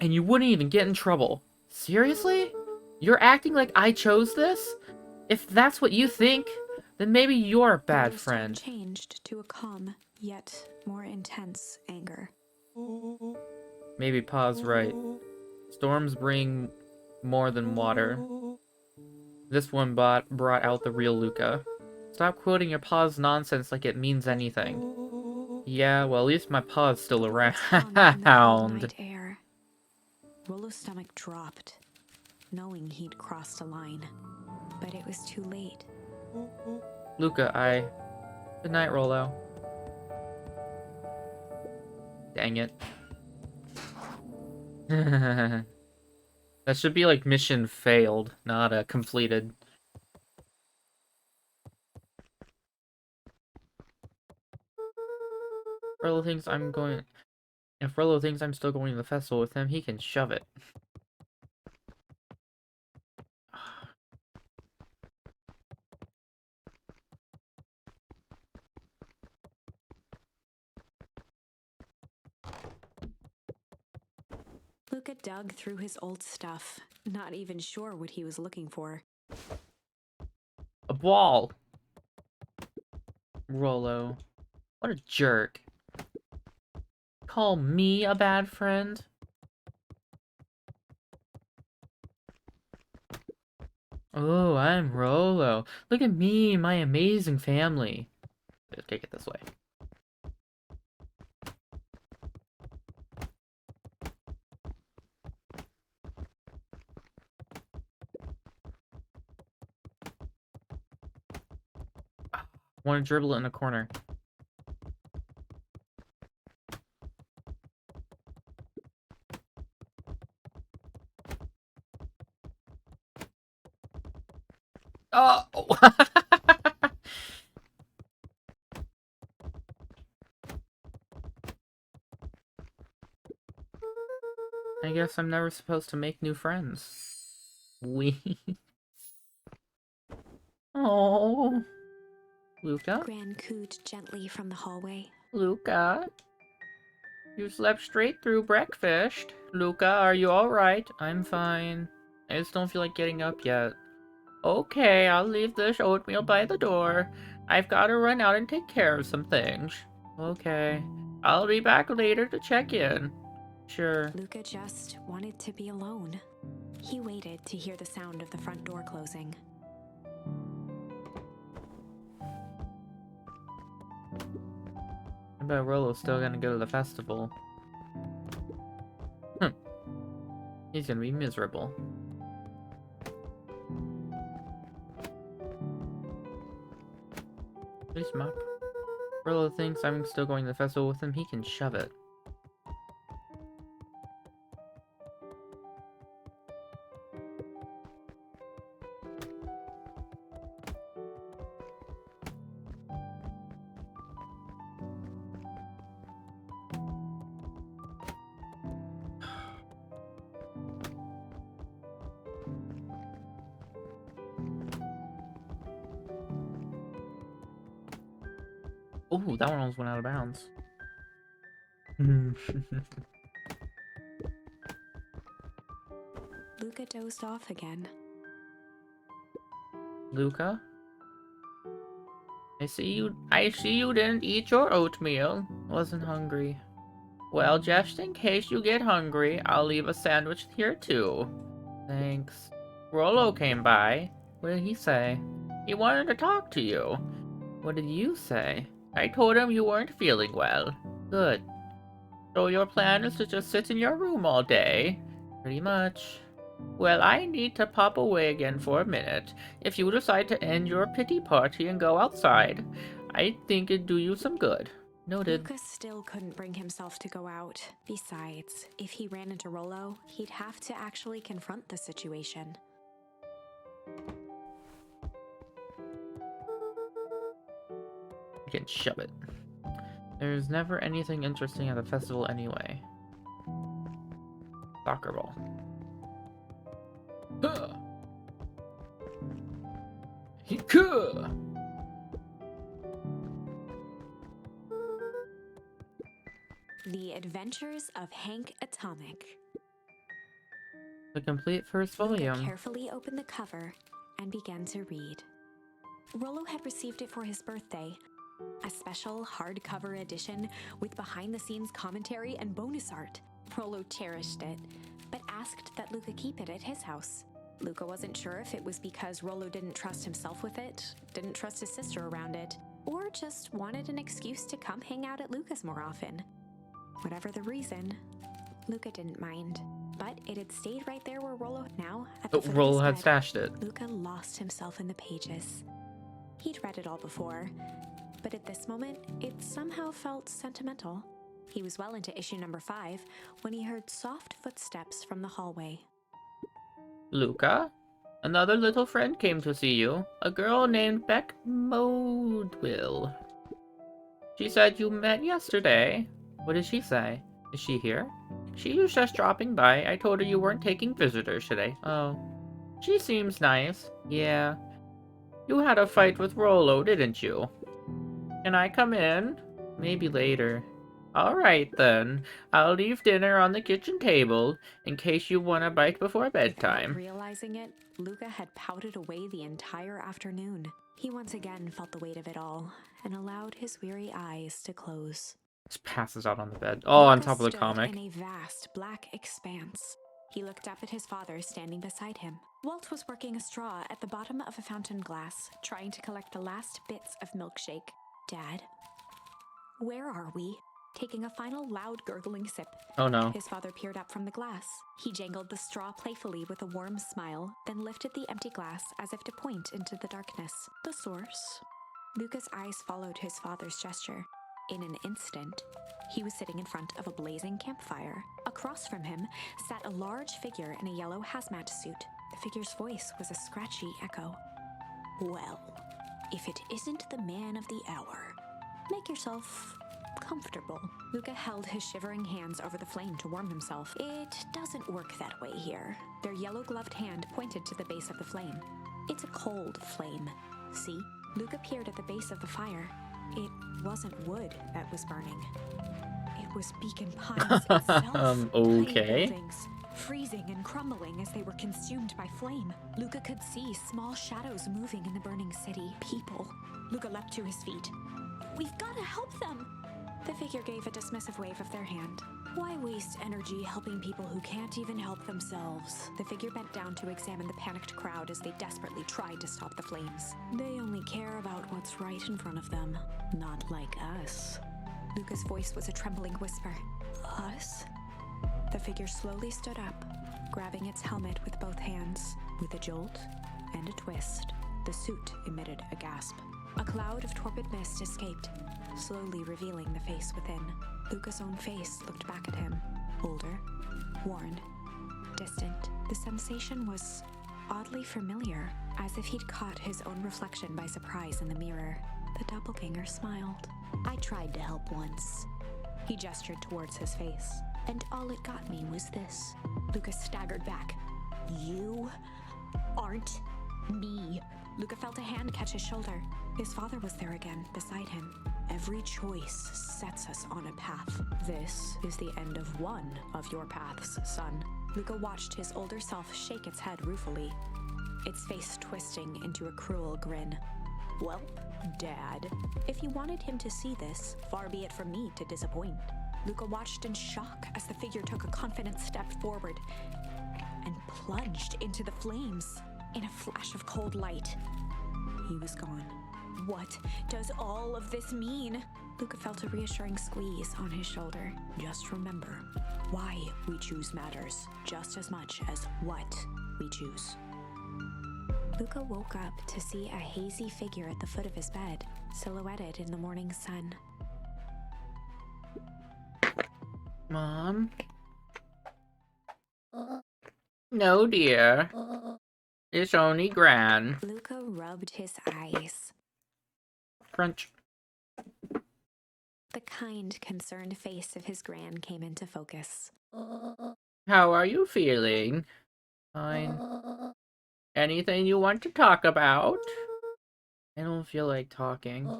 you wouldn't even get in trouble. Seriously? You're acting like I chose this? If that's what you think, then maybe you're a bad Luca's friend. tone changed to a calm, yet more intense anger. Maybe Pa's right. Storms bring more than water. This one brought out the real Luca. Stop quoting your pa's nonsense like it means anything. Yeah, well, at least my pa's still The words hung in the cold around. night air. Rollo's stomach dropped, knowing he'd crossed a line. But it was too late. Luca, Good night, Rollo. Dang it. That should be like mission failed, not completed. Rollo thinks I'm going... If Rollo thinks I'm still going to the festival with him, he can shove it. Luca dug through his old stuff, not even sure what he was looking for. A ball! Rollo. What a jerk. Call me a bad friend? Oh, I'm Rollo. Look at me, my amazing family. Let's take it this way. Want to dribble it in a corner. Oh! I guess I'm never supposed to make new friends. Oh, Luca? Gran cooed gently from the hallway. Luca? You slept straight through breakfast. Luca, are you alright? I'm fine. I just don't feel like getting up yet. Okay, I'll leave this oatmeal by the door. I've got to run out and take care of some things. Okay. I'll be back later to check in. Sure. Luca just wanted to be alone. He waited to hear the sound of the front door closing. I bet Rollo's still gonna go to the festival. He's gonna be miserable. Please, Mop. Rollo thinks I'm still going to the festival with him. He can shove it. Ooh, that one almost went out of bounds. Luca dozed off again. Luca? I see you didn't eat your oatmeal. Wasn't hungry. Well, just in case you get hungry, I'll leave a sandwich here too. Thanks. Rollo came by. What did he say? He wanted to talk to you. What did you say? I told him you weren't feeling well. Good. So your plan is to just sit in your room all day? Pretty much. Well, I need to pop away again for a minute. If you decide to end your pity party and go outside, I think it'd do you some good. Noted. Luca still couldn't bring himself to go out. Besides, if he ran into Rollo, he'd have to actually confront the situation. You can shove it. There's never anything interesting at the festival anyway. Soccer ball. Hika! The Adventures of Hank Atomic. The complete first Luca volume. carefully opened the cover and began to read. Rollo had received it for his birthday, a special hardcover edition with behind-the-scenes commentary and bonus art. Rollo cherished it, but asked that Luca keep it at his house. Luca wasn't sure if it was because Rollo didn't trust himself with it, didn't trust his sister around it, or just wanted an excuse to come hang out at Luca's more often. Whatever the reason, Luca didn't mind. But it had stayed right there where Rollo now at the But foot Rollo of had his bed. stashed it. Luca lost himself in the pages. He'd read it all before, but at this moment, it somehow felt sentimental. He was well into issue number 5 when he heard soft footsteps from the hallway. Luca? Another little friend came to see you. A girl named Beck Modeville. She said you met yesterday. What did she say? Is she here? She was just dropping by. I told her you weren't taking visitors today. Oh. She seems nice. Yeah. You had a fight with Rollo, didn't you? Can I come in? Maybe later. Alright then. I'll leave dinner on the kitchen table in case you want a bite before bedtime. Realizing it, Luca had pouted away the entire afternoon. He once again felt the weight of it all and allowed his weary eyes to close. Just passes out on the bed. Oh, on Luca top of the stood comic. in a vast black expanse. He looked up at his father standing beside him. Walt was working a straw at the bottom of a fountain glass, trying to collect the last bits of milkshake. Dad, where are we? Taking a final loud gurgling sip, Oh no. his father peered up from the glass. He jangled the straw playfully with a warm smile, then lifted the empty glass as if to point into the darkness. The source? Luca's eyes followed his father's gesture. In an instant, he was sitting in front of a blazing campfire. Across from him sat a large figure in a yellow hazmat suit. The figure's voice was a scratchy echo. Well, if it isn't the man of the hour, make yourself comfortable. Luca held his shivering hands over the flame to warm himself. It doesn't work that way here. Their yellow-gloved hand pointed to the base of the flame. It's a cold flame. See? Luca peered at the base of the fire. It wasn't wood that was burning. It was Beacon Pines itself. Okay. Tiny buildings, freezing and crumbling as they were consumed by flame. Luca could see small shadows moving in the burning city. People. Luca leapt to his feet. We've got to help them! The figure gave a dismissive wave of their hand. Why waste energy helping people who can't even help themselves? The figure bent down to examine the panicked crowd as they desperately tried to stop the flames. They only care about what's right in front of them, not like us. Luca's voice was a trembling whisper. Us? The figure slowly stood up, grabbing its helmet with both hands. With a jolt and a twist, the suit emitted a gasp. A cloud of torpid mist escaped, slowly revealing the face within. Luca's own face looked back at him, older, worn, distant. The sensation was oddly familiar, as if he'd caught his own reflection by surprise in the mirror. The doppelganger smiled. I tried to help once. He gestured towards his face, and all it got me was this. Luca staggered back. You aren't me. Luca felt a hand catch his shoulder. His father was there again, beside him. Every choice sets us on a path. This is the end of one of your paths, son. Luca watched his older self shake its head ruefully, its face twisting into a cruel grin. Welp, Dad. If you wanted him to see this, far be it from me to disappoint. Luca watched in shock as the figure took a confident step forward and plunged into the flames. In a flash of cold light, he was gone. What does all of this mean? Luca felt a reassuring squeeze on his shoulder. Just remember, why we choose matters just as much as what we choose. Luca woke up to see a hazy figure at the foot of his bed, silhouetted in the morning sun. Mom? No, dear. It's only Gran. Luca rubbed his eyes. Crunch. The kind, concerned face of his gran came into focus. How are you feeling? Fine. Anything you want to talk about? I don't feel like talking.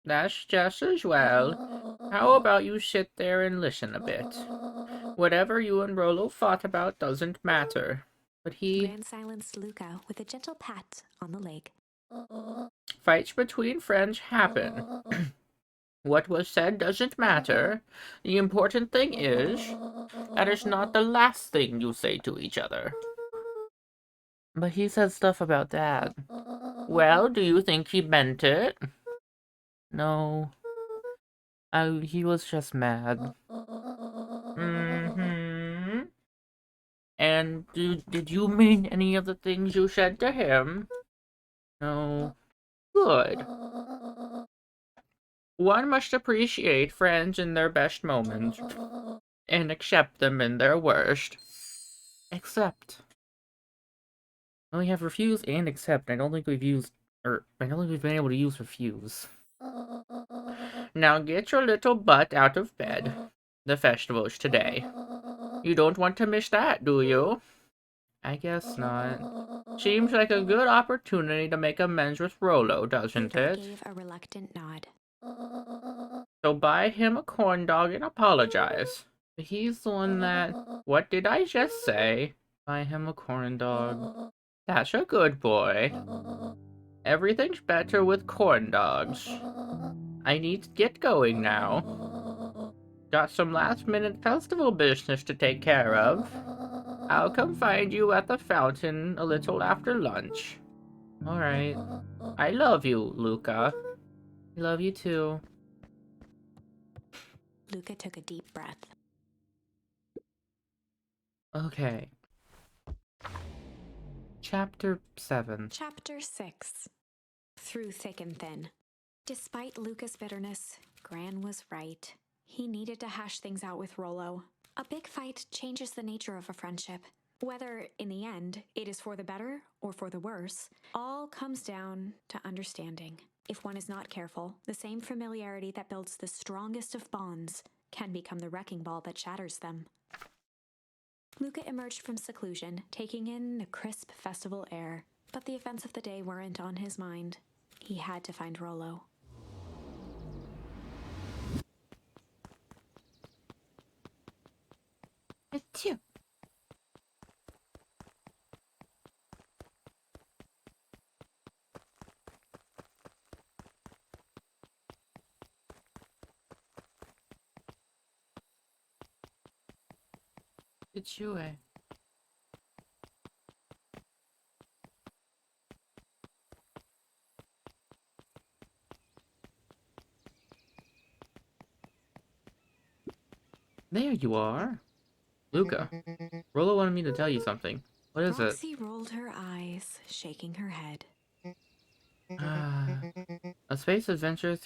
That's just as well. How about you sit there and listen a bit? Whatever you and Rollo fought about doesn't matter. But he... Gran silenced Luca with a gentle pat on the leg. Fights between friends happen. What was said doesn't matter. The important thing is that it's not the last thing you say to each other. But he said stuff about Dad. Well, do you think he meant it? No. He was just mad. Mm-hmm. And did you mean any of the things you said to him? No. Good. One must appreciate friends in their best moments and accept them in their worst. Accept. Well, we have refuse and accept. I don't think we've used, or I don't think we've been able to use refuse. Now get your little butt out of bed. The festival's today. You don't want to miss that, do you? I guess not. Seems like a good opportunity to make amends with Rolo, doesn't Luca it? gave a reluctant nod. So buy him a corn dog and apologize. He's the one that... What did I just say? Buy him a corn dog. That's a good boy. Everything's better with corn dogs. I need to get going now. Got some last-minute festival business to take care of. I'll come find you at the fountain a little after lunch. Alright. I love you, Luca. I love you too. Luca took a deep breath. Okay. Chapter 7. Chapter 6. Through thick and thin. Despite Luca's bitterness, Gran was right. He needed to hash things out with Rolo. A big fight changes the nature of a friendship. Whether, in the end, it is for the better or for the worse, all comes down to understanding. If one is not careful, the same familiarity that builds the strongest of bonds can become the wrecking ball that shatters them. Luca emerged from seclusion, taking in the crisp festival air, but the events of the day weren't on his mind. He had to find Rolo. Achoo. Achoo. There you are. Luca, Rolo wanted me to tell you something. What is it? Roxy rolled her eyes, shaking her head. A space adventure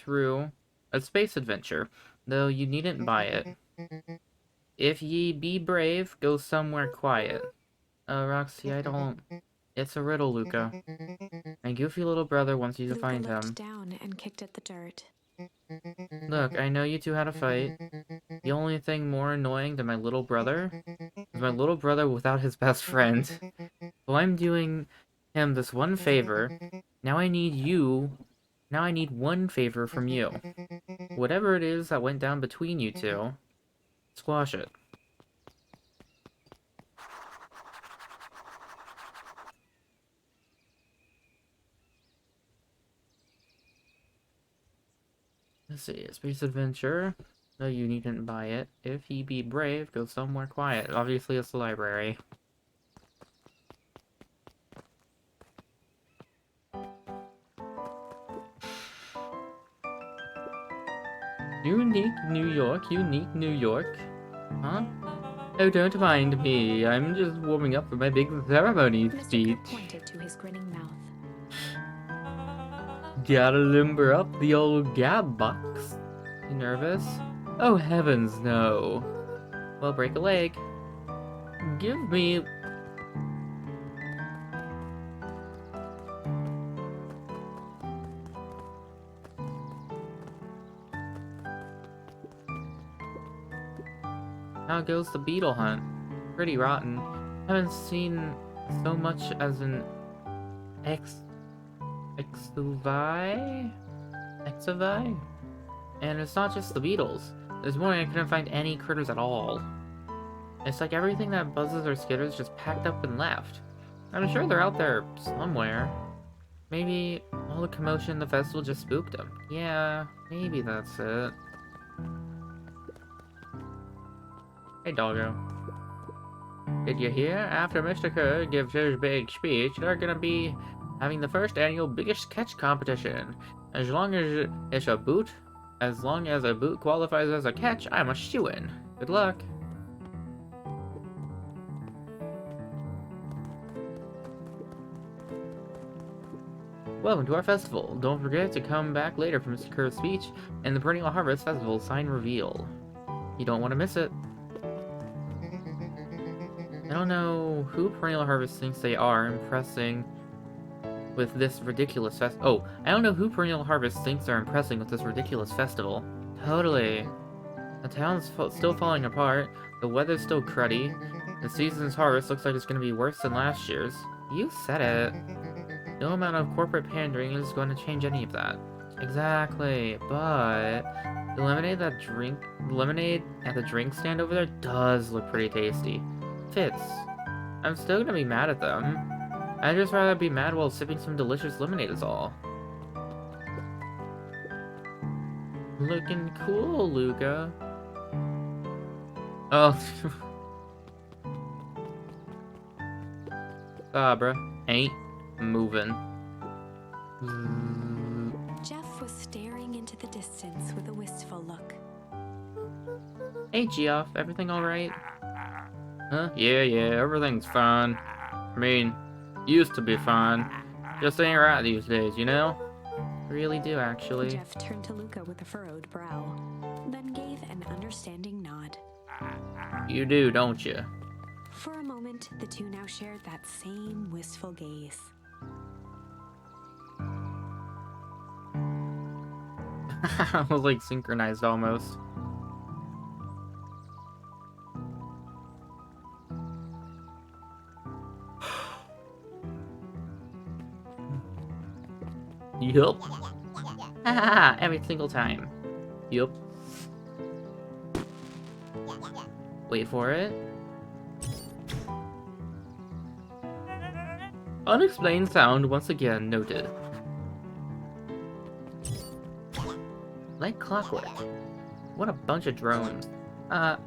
though you needn't buy it. If ye be brave, go somewhere quiet. Roxy, I don't... It's a riddle, Luca. My goofy little brother wants you to Luca find looked him. down and kicked at the dirt. Look, I know you two had a fight. The only thing more annoying than my little brother is my little brother without his best friend. So I'm doing him this one favor. Now I need one favor from you. Whatever it is that went down between you two, squash it. Let's see, space adventure. No, you needn't buy it. If he be brave, go somewhere quiet. Obviously, it's the library. Unique New York, unique New York. Huh? Oh, don't mind me. I'm just warming up for my big ceremony Mr. speech. Cook pointed to his grinning mouth. Gotta limber up the old gab box. You nervous? Oh, heavens, no. Well, break a leg. Give me... How goes the beetle hunt? Pretty rotten. Haven't seen so much as an exuvi? And it's not just the beetles. This morning I couldn't find any critters at all. It's like everything that buzzes or skitters just packed up and left. I'm sure they're out there somewhere. Maybe all the commotion in the festival just spooked them. Yeah, maybe that's it. Hey, doggo. Did you hear? After Mr. Kerr gives his big speech, they're gonna be having the first annual biggest catch competition. As long as it's a boot, as long as a boot qualifies as a catch, I'm a shoo-in. Good luck. Welcome to our festival. Don't forget to come back later for Mr. Kerr's speech and the Perennial Harvest Festival sign reveal. You don't want to miss it. I don't know who Perennial Harvest thinks they are impressing with this ridiculous I don't know who Perennial Harvest thinks they're impressing with this ridiculous festival. Totally. The town's still falling apart, the weather's still cruddy, the season's harvest looks like it's going to be worse than last year's. You said it. No amount of corporate pandering is going to change any of that. Exactly, but the lemonade at the drink stand over there does look pretty tasty. Fits. I'm still gonna be mad at them. I'd just rather be mad while sipping some delicious lemonade is all. Looking cool, Luca. Oh. Bruh. Ain't moving. Jeff was staring into the distance with a wistful look. Hey, Geoff, everything alright? Huh? Yeah, everything's fine. I mean, used to be fine. Just ain't right these days, you know? Really do, actually. Jeff turned to Luca with a furrowed brow, then gave an understanding nod. You do, don't you? For a moment, the two now shared that same wistful gaze. I was like synchronized almost. Yup. Every single time. Yup. Wait for it. Unexplained sound once again noted. Like clockwork. What a bunch of drones. A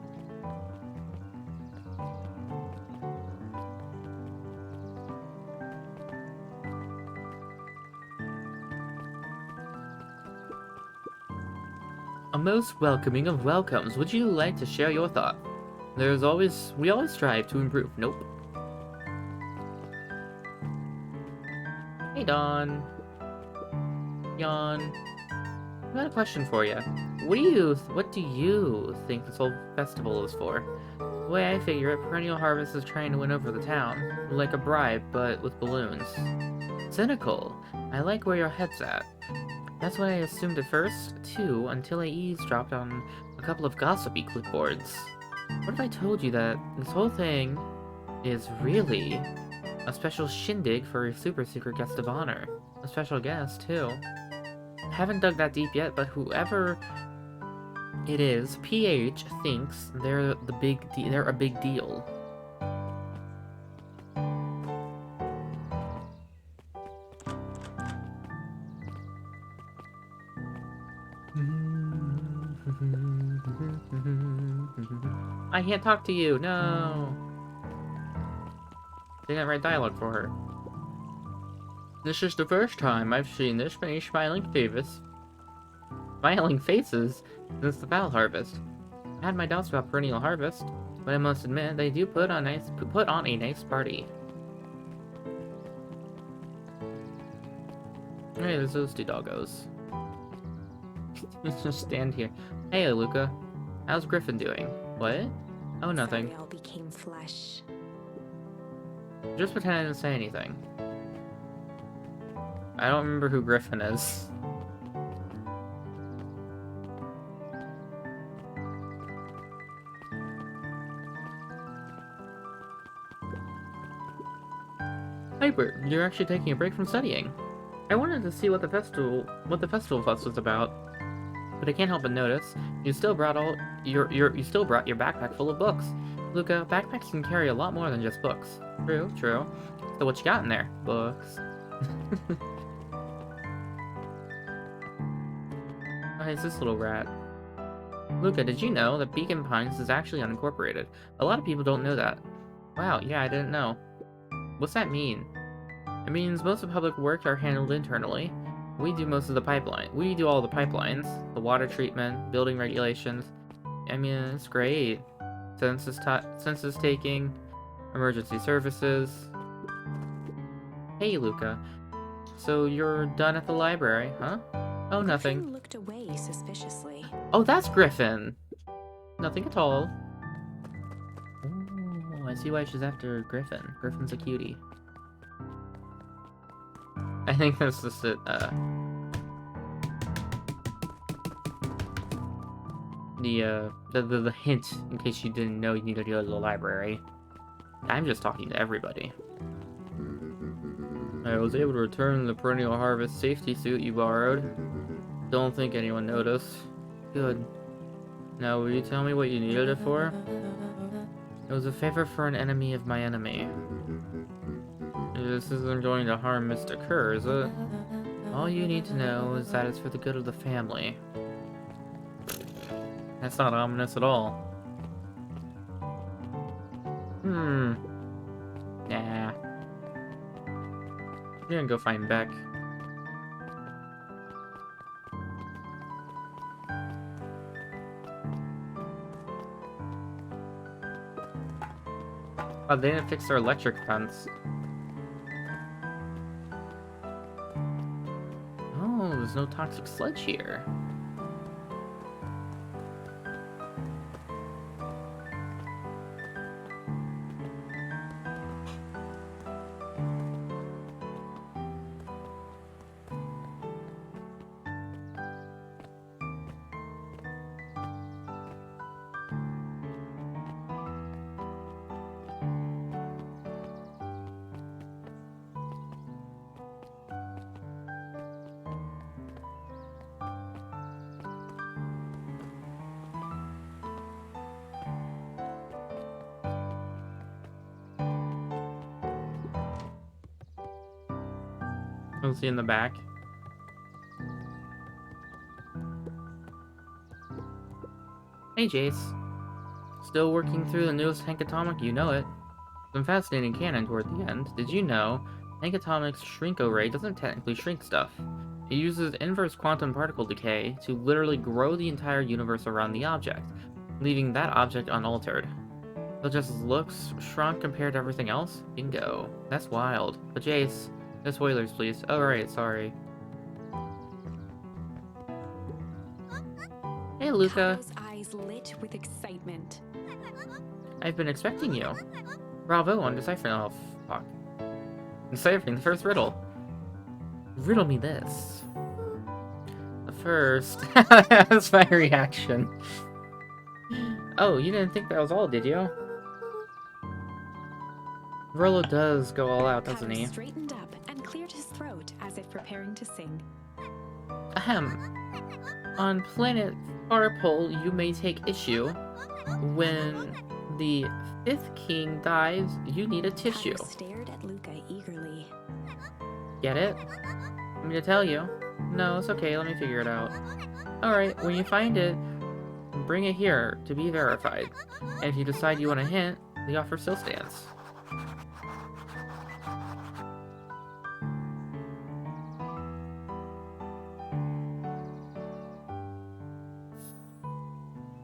most welcoming of welcomes. Would you like to share your thought? We always strive to improve. Nope. Hey, Dawn. Yawn. I got a question for you. What do you think this whole festival is for? The way I figure it, Perennial Harvest is trying to win over the town. Like a bribe, but with balloons. Cynical. I like where your head's at. That's what I assumed at first, too, until I eavesdropped on a couple of gossipy clipboards. What if I told you that this whole thing is really a special shindig for a super secret guest of honor? A special guest, too. Haven't dug that deep yet, but whoever it is, PH thinks they're a big deal. I can't talk to you, no. They didn't write dialogue for her. This is the first time I've seen this many smiling faces since the Fowl Harvest. I had my doubts about Perennial Harvest, but I must admit they do put on a nice party. Hey, there's those two doggos. Let's just stand here. Hey, Luca. How's Griffin doing? What? Oh, nothing. They all became flesh. Just pretend I didn't say anything. I don't remember who Griffin is. Hyper, you're actually taking a break from studying. I wanted to see what the festival fuss was about, but I can't help but notice you still brought your backpack full of books. Luca, backpacks can carry a lot more than just books. True. So what you got in there? Books. Oh, it's this little rat. Luca, did you know that Beacon Pines is actually unincorporated? A lot of people don't know that. Wow, yeah, I didn't know. What's that mean? It means most of public works are handled internally. We do most of the pipeline. We do all the pipelines, the water treatment, building regulations. I mean, it's great. Census taking, emergency services. Hey, Luca. So you're done at the library, huh? Oh, nothing. Griffin looked away suspiciously. Oh, that's Griffin. Nothing at all. Oh, I see why she's after Griffin. Griffin's a cutie. I think that's just it, the hint, in case you didn't know you needed to go to the library. I'm just talking to everybody. I was able to return the perennial harvest safety suit you borrowed. Don't think anyone noticed. Good. Now, will you tell me what you needed it for? It was a favor for an enemy of my enemy. This isn't going to harm Mr. Kerr, is it? All you need to know is that it's for the good of the family. That's not ominous at all. Nah. I'm gonna go find Beck. Oh, they didn't fix their electric fence. Oh, there's no toxic sludge here. We'll see in the back. Hey, Jace. Still working through the newest Hank Atomic, you know it. Some fascinating canon toward the end. Did you know Hank Atomic's Shrink-O-Ray doesn't technically shrink stuff? It uses inverse quantum particle decay to literally grow the entire universe around the object, leaving that object unaltered. So it just looks shrunk compared to everything else? Bingo. That's wild. But Jace, no spoilers, please. Oh, right, sorry. Hey, Luca. Kado's eyes lit with excitement. I've been expecting you. Bravo on deciphering. Oh, fuck. Deciphering the first riddle. Riddle me this. The first. That's my reaction. Oh, you didn't think that was all, did you? Rolo does go all out, doesn't Kado he? straightened up and cleared his throat as if preparing to sing. Ahem. On planet Farpole, you may take issue. When the fifth king dies, you need a tissue. Kado stared at Luca eagerly. Get it? Want me to tell you? No, it's okay, let me figure it out. Alright, when you find it, bring it here to be verified. And if you decide you want a hint, the offer still stands.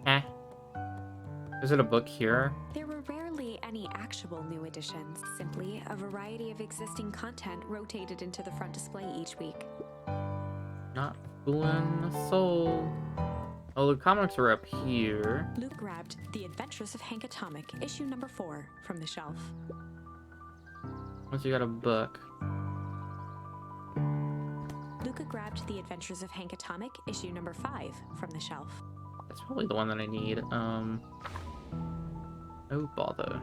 Eh. Is it a book here? There were rarely any actual new additions, simply a variety of existing content rotated into the front display each week. Not fooling a soul. Oh, the comics are up here. Luke grabbed The Adventures of Hank Atomic, issue number 4, from the shelf. Once you got a book. Luca grabbed The Adventures of Hank Atomic, issue number 5, from the shelf. That's probably the one that I need. Oh, bother.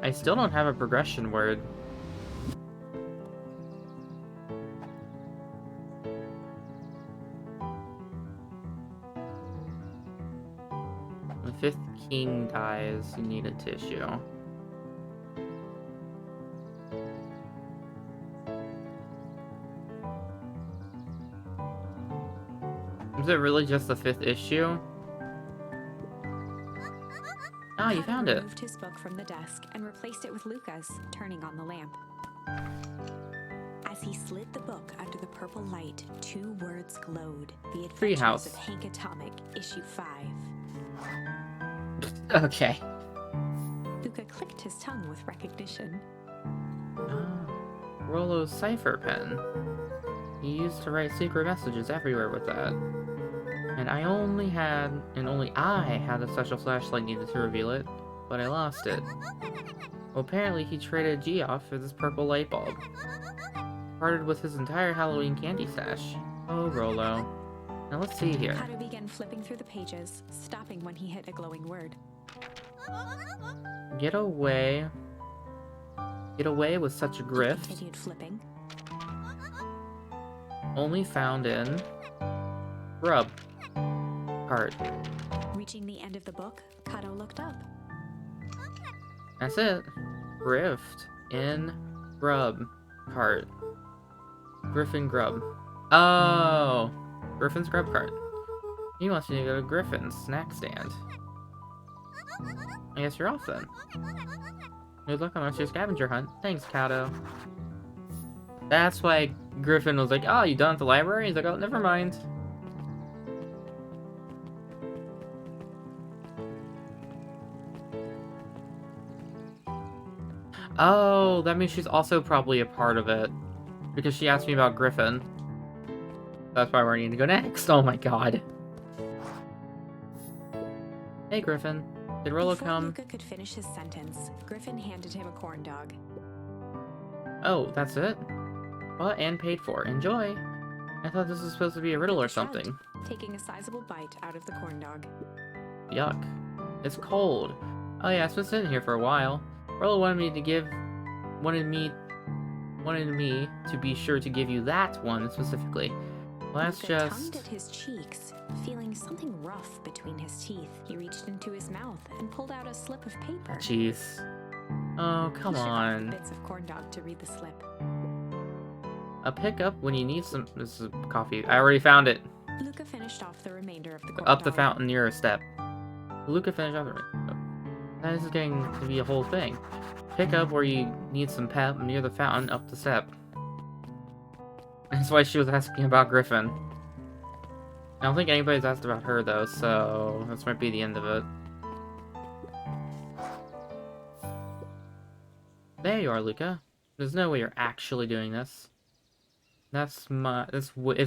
I still don't have a progression word. The fifth king dies, you need a tissue. Is it really just the 5th issue? Ah, you Kato found it. removed his book from the desk and replaced it with Luca's, turning on the lamp. As he slid the book under the purple light, 2 words glowed. The Adventures Treehouse. of Hank Atomic, Issue 5. Okay. Luca clicked his tongue with recognition. Ah, Rollo's cipher pen. He used to write secret messages everywhere with that. And only I had a special flashlight needed to reveal it, but I lost it. Well, apparently he traded G off for this purple light bulb. Parted with his entire Halloween candy stash. Oh, Rollo. Now let's see here. Kato began flipping through the pages, stopping when he hit a glowing word. Get away. Get away with such a He grift. continued flipping. Only found in Grub Cart. Reaching the end of the book, Kato looked up. That's it. Grift in Grub Cart. Griffin Grub. Oh! Griffin's Grub Cart. He wants you to go to Griffin's snack stand. I guess you're off then. Good luck on your scavenger hunt. Thanks, Kato. That's why Griffin was like, oh, you done at the library? He's like, oh, never mind. Oh, that means she's also probably a part of it. Because she asked me about Griffin. That's why we're needing to go next. Oh my god. Hey, Griffin. Did Rollo Before come? Luca could finish his sentence, Griffin handed him a corn dog. Oh, that's it? What? And paid for. Enjoy. I thought this was supposed to be a riddle or something. Taking a sizable bite out of the corn dog. Yuck. It's cold. Oh yeah, it's been sitting here for a while. Rollo wanted me to be sure to give you that one specifically. Well, that's Luca just... tugged at his cheeks, feeling something rough between his teeth. He reached into his mouth and pulled out a slip of paper. Jeez. Oh, come He shook off on. bits of corn dog to read the slip. A pickup when you need some... This is coffee. I already found it. Luca finished off the remainder of the corn Up the dog. fountain near a step. Luca finished off the... Oh. This is getting to be a whole thing. Pickup where you need some pep near the fountain up the step. That's why she was asking about Griffin. I don't think anybody's asked about her though, so this might be the end of it. There you are, Luca. There's no way you're actually doing this. It's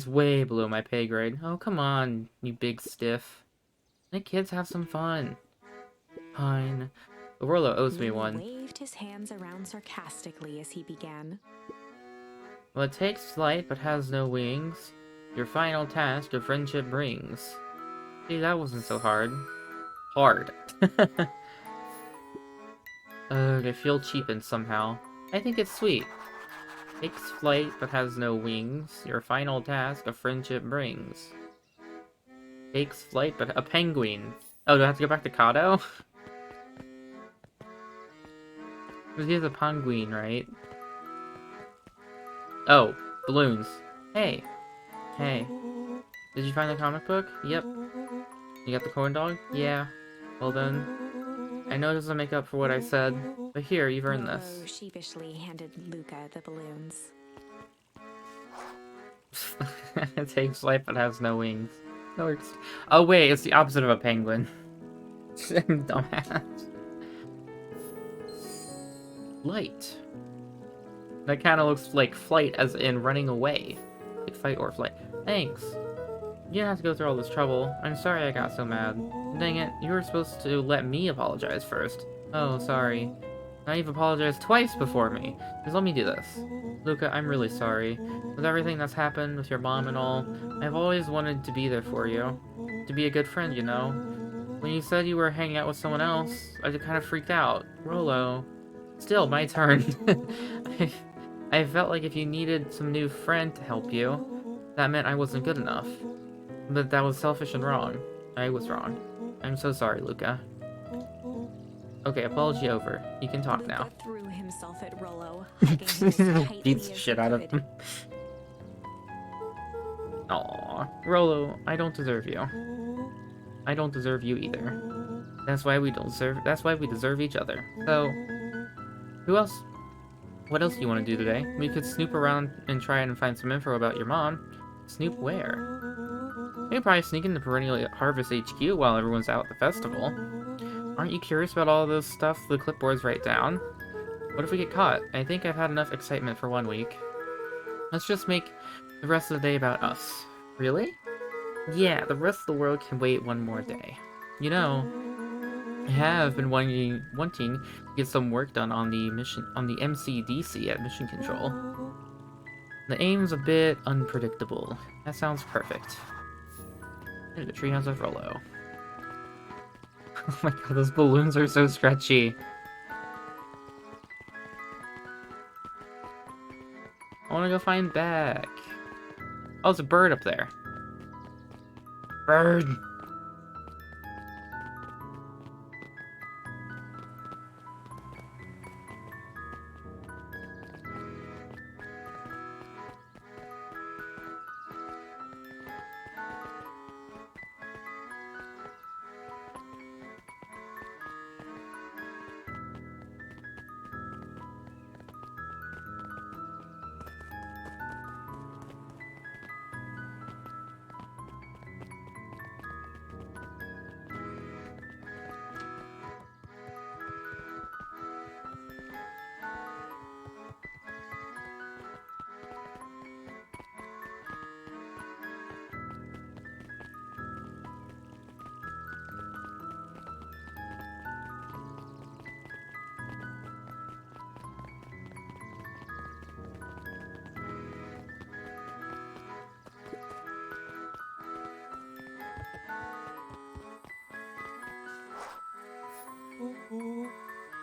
way below my pay grade. Oh, come on, you big stiff. Let kids have some fun. Fine. Rollo owes me Lou one. waved his hands around sarcastically as he began. Well, it takes flight but has no wings. Your final task of friendship brings. See, that wasn't so hard. Hard. I feel cheapened somehow. I think it's sweet. Takes flight but has no wings. Your final task of friendship brings. Takes flight but... A penguin. Oh, do I have to go back to Kato? Because he's a penguin, right? Oh, balloons. Hey. Hey. Did you find the comic book? Yep. You got the corn dog? Yeah. Well then. I know it doesn't make up for what I said, but here, you've earned Rollo this. sheepishly handed Luca the balloons. It takes flight but has no wings. No, oh wait, it's the opposite of a penguin. Dumbass. Flight. That kind of looks like flight as in running away. Like fight or flight. Thanks. You didn't have to go through all this trouble. I'm sorry I got so mad. Dang it, you were supposed to let me apologize first. Oh, sorry. Now you've apologized twice before me. Just let me do this. Luca, I'm really sorry. With everything that's happened with your mom and all, I've always wanted to be there for you. To be a good friend, you know? When you said you were hanging out with someone else, I just kind of freaked out. Rollo. Still, my turn. I felt like if you needed some new friend to help you, that meant I wasn't good enough. But that was selfish and wrong. I was wrong. I'm so sorry, Luca. Okay, apology over. You can talk Luca now. threw himself at Rollo, hugging him as tightly Beats the as shit he out of could. him. Aw, Rolo, I don't deserve you. I don't deserve you either. That's why we deserve each other. So, who else? What else do you want to do today? We could snoop around and try and find some info about your mom. Snoop where? We could probably sneak into Perennial Harvest HQ while everyone's out at the festival. Aren't you curious about all this stuff the clipboards write down? What if we get caught? I think I've had enough excitement for 1 week. Let's just make the rest of the day about us. Really? Yeah, the rest of the world can wait 1 more day. You know, I have been wanting to get some work done on the MCDC at Mission Control. The aim's a bit unpredictable. That sounds perfect. There's the treehouse of Rolo. Oh my god, those balloons are so stretchy. I wanna go find Beck. Oh, there's a bird up there. Bird!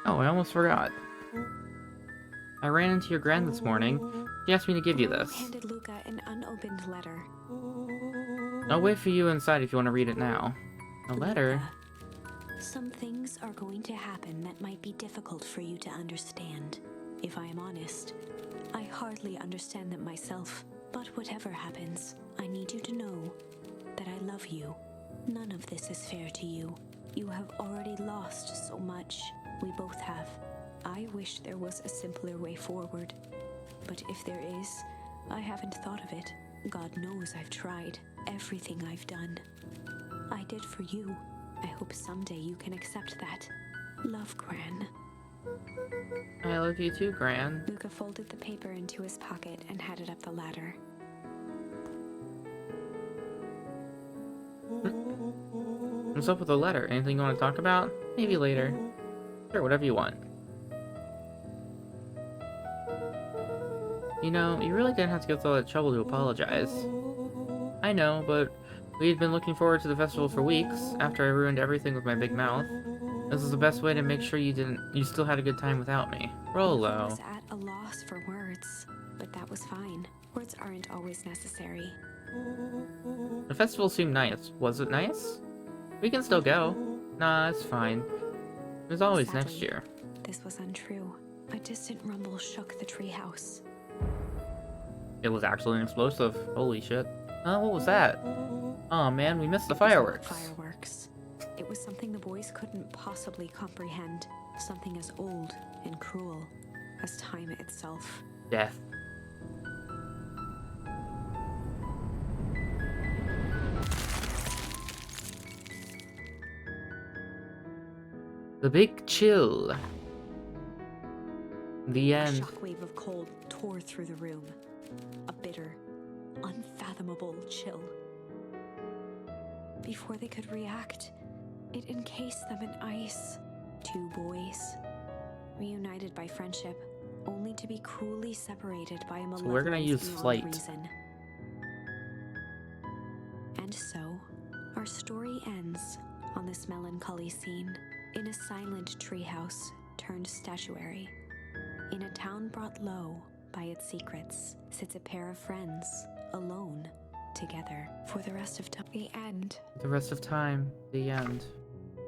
Oh, I almost forgot. I ran into your gran this morning. She asked me to give you this. Handed Luca an unopened letter. I'll wait for you inside if you want to read it now. A letter? Luca, some things are going to happen that might be difficult for you to understand. If I am honest, I hardly understand them myself. But whatever happens, I need you to know that I love you. None of this is fair to you. You have already lost so much. We both have. I wish there was a simpler way forward. But if there is, I haven't thought of it. God knows I've tried. Everything I've done, I did for you. I hope someday you can accept that. Love, Gran. I love you too, Gran. Luca folded the paper into his pocket and headed up the ladder. What's up with the letter? Anything you want to talk about? Maybe later. Sure, whatever you want. You know, you really didn't have to go through all that trouble to apologize. I know, but we had been looking forward to the festival for weeks, after I ruined everything with my big mouth. This is the best way to make sure you still had a good time without me. Rolo. I was at a loss for words, but that was fine. Words aren't always necessary. The festival seemed nice. Was it nice? We can still go. Nah, it's fine. There's always Sadly, next year. This was untrue. A distant rumble shook the treehouse. It was actually an explosive. Holy shit. What was that? Aw, man, we missed the fireworks. Fireworks. It was something the boys couldn't possibly comprehend. Something as old and cruel as time itself. Death. The Big Chill. The A end. shockwave of cold tore through the room. A bitter, unfathomable chill. Before they could react, it encased them in ice. 2 boys, reunited by friendship, only to be cruelly separated by a malevolence we're gonna use beyond flight. reason. And so, our story ends on this melancholy scene, in a silent treehouse turned statuary. In a town brought low by its secrets, sits a pair of friends, alone, together, for the rest of time. The end. The rest of time. The end.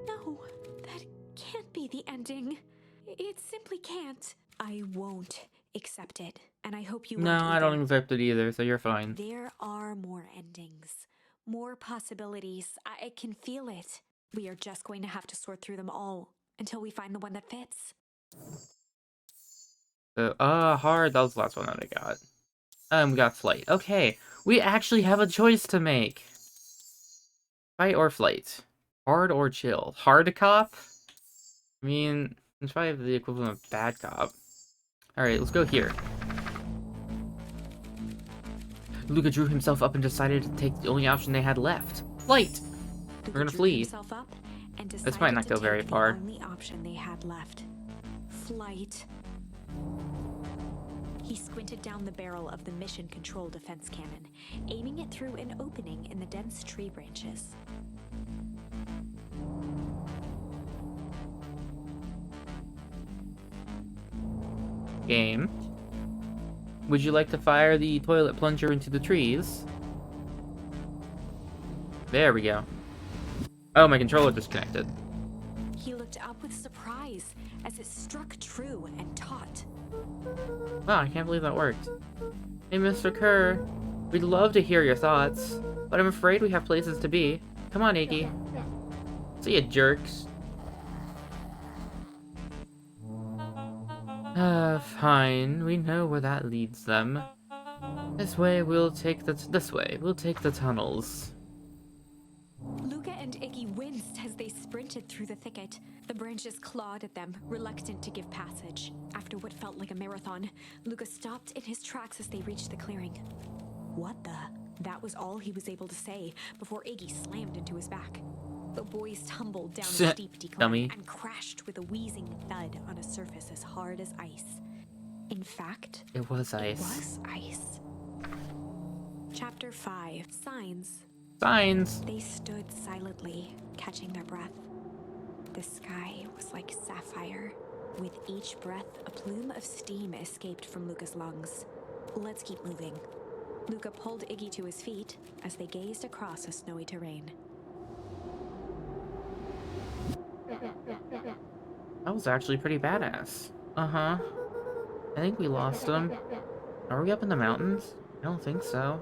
No, that can't be the ending. It simply can't. I won't accept it. and I hope you No, won't I don't either. accept it either, so you're fine. There are more endings, more possibilities. I can feel it. We are just going to have to sort through them all until we find the one that fits. So, hard. That was the last one that I got. We got flight. Okay, we actually have a choice to make. Fight or flight? Hard or chill? Hard cop? I mean, it's probably the equivalent of bad cop. Alright, let's go here. Luca drew himself up and decided to take the only option they had left. Flight! Luca We're gonna drew flee. himself up and This might decided not to go take very the far. only option they had left. Flight. He squinted down the barrel of the mission control defense cannon, aiming it through an opening in the dense tree branches. Game. Would you like to fire the toilet plunger into the trees? There we go. Oh, my controller disconnected. He looked up with surprise as it struck true and taut. Wow, I can't believe that worked. Hey, Mr. Kerr. We'd love to hear your thoughts, but I'm afraid we have places to be. Come on, Iggy. See ya, jerks. Fine. We know where that leads them. This way, we'll take the tunnels. Luca and Iggy winced as they sprinted through the thicket. The branches clawed at them, reluctant to give passage. After what felt like a marathon, Luca stopped in his tracks as they reached the clearing. What the? That was all he was able to say before Iggy slammed into his back. The boys tumbled down a steep decline Dummy. and crashed with a wheezing thud on a surface as hard as ice. In fact, It was it ice. was ice. Chapter 5. Signs. Signs. They stood silently, catching their breath. The sky was like sapphire. With each breath, a plume of steam escaped from Luca's lungs. Let's keep moving. Luca pulled Iggy to his feet as they gazed across a snowy terrain. That was actually pretty badass. Uh-huh. I think we lost them. Are we up in the mountains? I don't think so.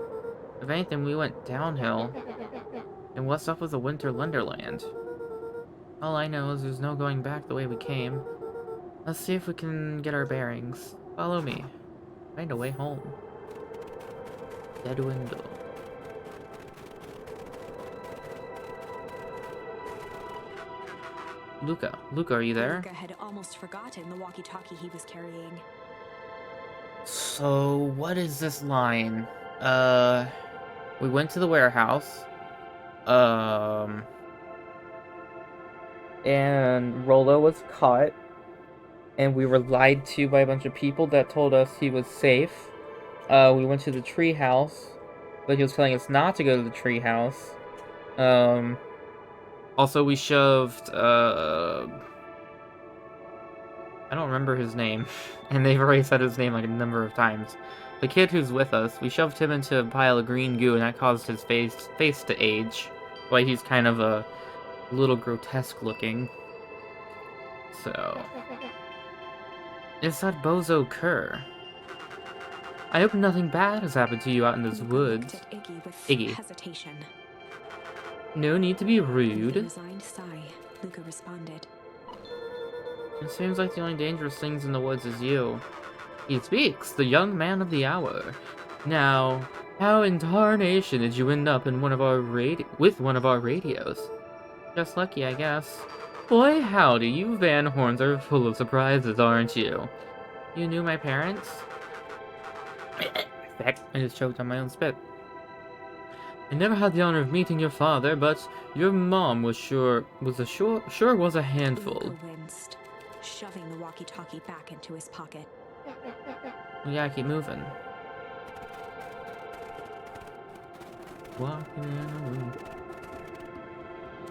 If anything, we went downhill. And what's up with the Winter Wonderland? All I know is there's no going back the way we came. Let's see if we can get our bearings. Follow me. Find a way home. Dead window. Luca. Luca, are you there? Luca had almost forgotten the walkie-talkie he was carrying. So, what is this line? We went to the warehouse. And Rolo was caught. And we were lied to by a bunch of people that told us he was safe. We went to the tree house, but he was telling us not to go to the tree house. Also we shoved, I don't remember his name, and they've already said his name like a number of times. The kid who's with us, we shoved him into a pile of green goo, and that caused his face to age. Why he's kind of a little grotesque looking. So, it's that bozo Kerr. I hope nothing bad has happened to you out in this Luca woods. looked at Iggy with Iggy. hesitation. No need to be With a rude. resigned sigh, Luca responded. It seems like the only dangerous things in the woods is you. He speaks, the young man of the hour. Now, how in tarnation did you end up in one of our radios? Just lucky, I guess. Boy, howdy, you Van Horns are full of surprises, aren't you? You knew my parents? Heck, I just choked on my own spit. I never had the honor of meeting your father, but your mom was sure was a handful. Luca winced, shoving the walkie-talkie back into his pocket. We gotta keep moving. Walking in a room.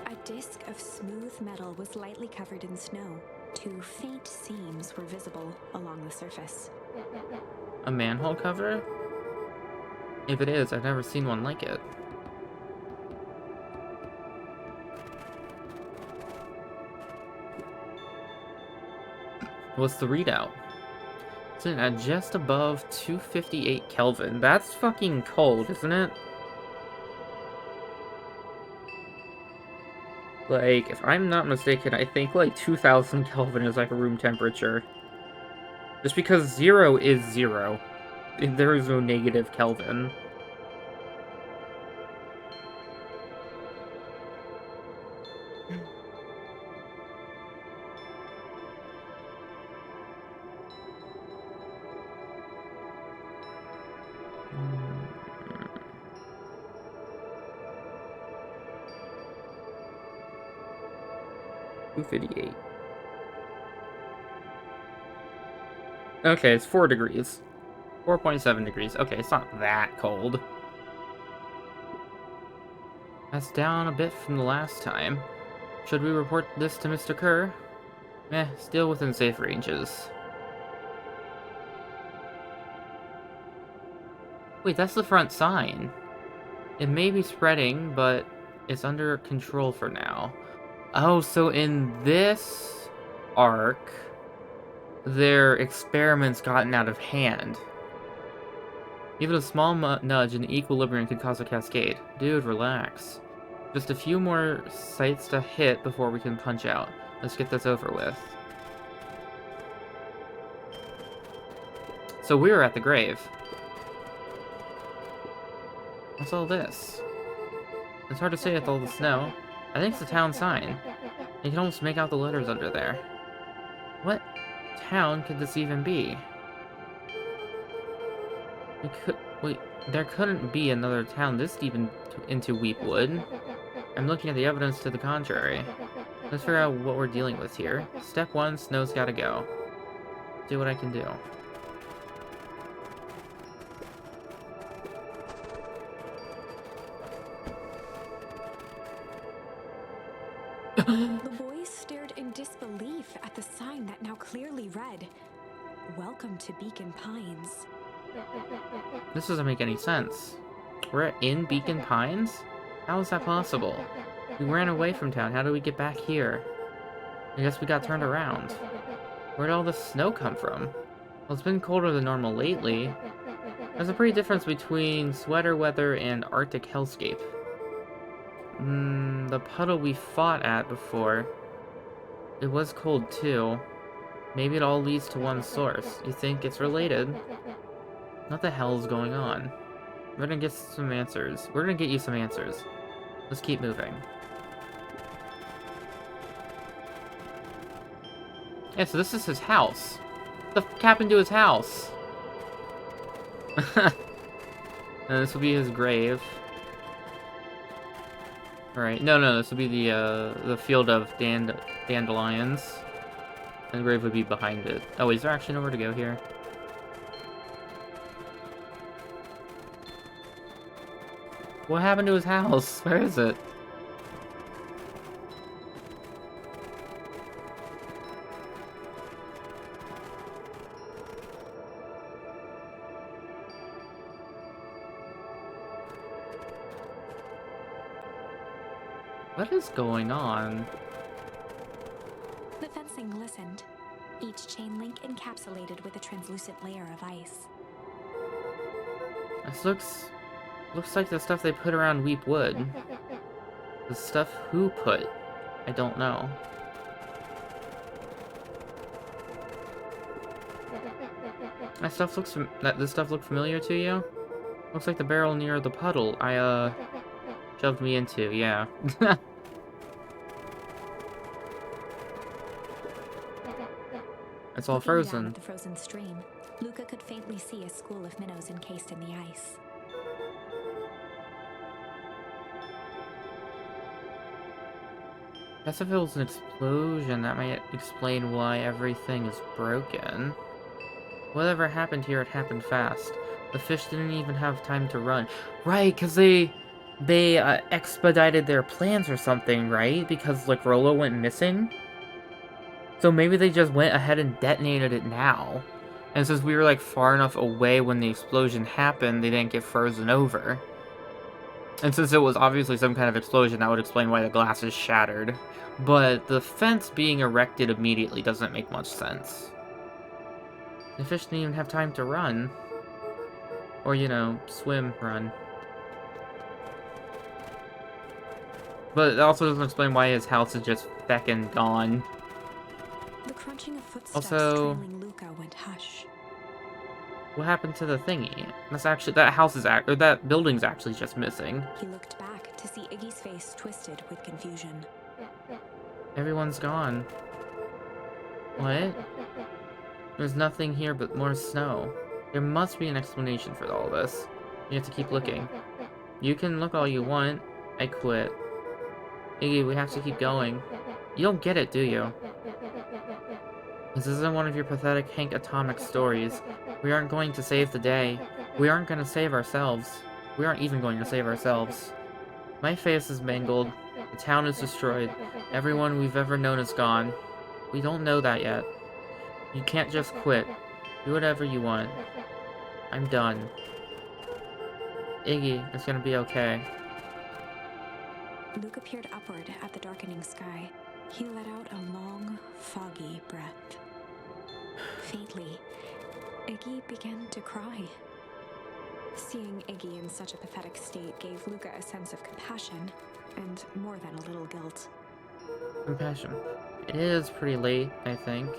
A disc of smooth metal was lightly covered in snow. Two faint seams were visible along the surface. A manhole cover? If it is, I've never seen one like it. What's the readout? Sitting at just above 258 Kelvin. That's fucking cold, isn't it? Like, if I'm not mistaken, I think like 2000 Kelvin is like a room temperature. Just because 0 is 0. There is no negative Kelvin. $258. Okay, it's 4 degrees. 4.7 degrees. Okay, it's not that cold. That's down a bit from the last time. Should we report this to Mr. Kerr? Still within safe ranges. Wait, that's the front sign. It may be spreading, but it's under control for now. Oh, so in this arc, their experiments gotten out of hand. Even a small nudge in equilibrium could cause a cascade. Dude, relax. Just a few more sites to hit before we can punch out. Let's get this over with. So we were at the grave. What's all this? It's hard to say with all the snow. I think it's the town sign. You can almost make out the letters under there. What town could this even be? There couldn't be another town this deep into Weepwood. I'm looking at the evidence to the contrary. Let's figure out what we're dealing with here. Step 1, snow's gotta go. See what I can do. The boys stared in disbelief at the sign that now clearly read, "Welcome to Beacon Pines." This doesn't make any sense. We're in Beacon Pines? How is that possible? We ran away from town. How did we get back here? I guess we got turned around. Where'd all this snow come from? Well, it's been colder than normal lately. There's a pretty difference between sweater weather and Arctic hellscape. The puddle we fought at before. It was cold too. Maybe it all leads to one source. You think it's related? What the hell is going on? We're gonna get some answers. We're gonna get you some answers. Let's keep moving. Yeah, so this is his house. What the f happened to his house? And this will be his grave. Alright, no, this would be the field of dandelions. And the grave would be behind it. Oh, is there actually nowhere to go here? What happened to his house? Where is it? What is going on? The fencing listened, each chain link encapsulated with a translucent layer of ice. This looks like the stuff they put around Weepwood. The stuff who put? I don't know. This stuff look familiar to you? Looks like the barrel near the puddle I shoved me into, yeah. It's all Looking frozen. down at the frozen stream, Luca could faintly see a school of minnows encased in the ice. Guess if it was an explosion, that might explain why everything is broken. Whatever happened here, it happened fast. The fish didn't even have time to run. Right, because they expedited their plans or something, right? Because, like, Rolo went missing? So maybe they just went ahead and detonated it now. And since we were, like, far enough away when the explosion happened, they didn't get frozen over. And since it was obviously some kind of explosion, that would explain why the glass is shattered. But the fence being erected immediately doesn't make much sense. The fish didn't even have time to run. Or, you know, swim, run. But it also doesn't explain why his house is just feckin' gone. The crunching of footsteps Also, trailing Luca went hush. what happened to the thingy? That's actually, that house is or that building's actually just missing. He looked back to see Iggy's face twisted with confusion. Everyone's gone. What? There's nothing here but more snow. There must be an explanation for all this. You have to keep looking. You can look all you want. I quit. Iggy, we have to keep going. You don't get it, do you? This isn't one of your pathetic Hank Atomic stories. We aren't going to save the day. We aren't going to save ourselves. We aren't even going to save ourselves. My face is mangled. The town is destroyed. Everyone we've ever known is gone. We don't know that yet. You can't just quit. Do whatever you want. I'm done. Iggy, it's gonna be okay. Luca peered upward at the darkening sky. He let out a long, foggy breath. Faintly, Iggy began to cry. Seeing Iggy in such a pathetic state gave Luca a sense of compassion, and more than a little guilt. Compassion. It is pretty late, I think.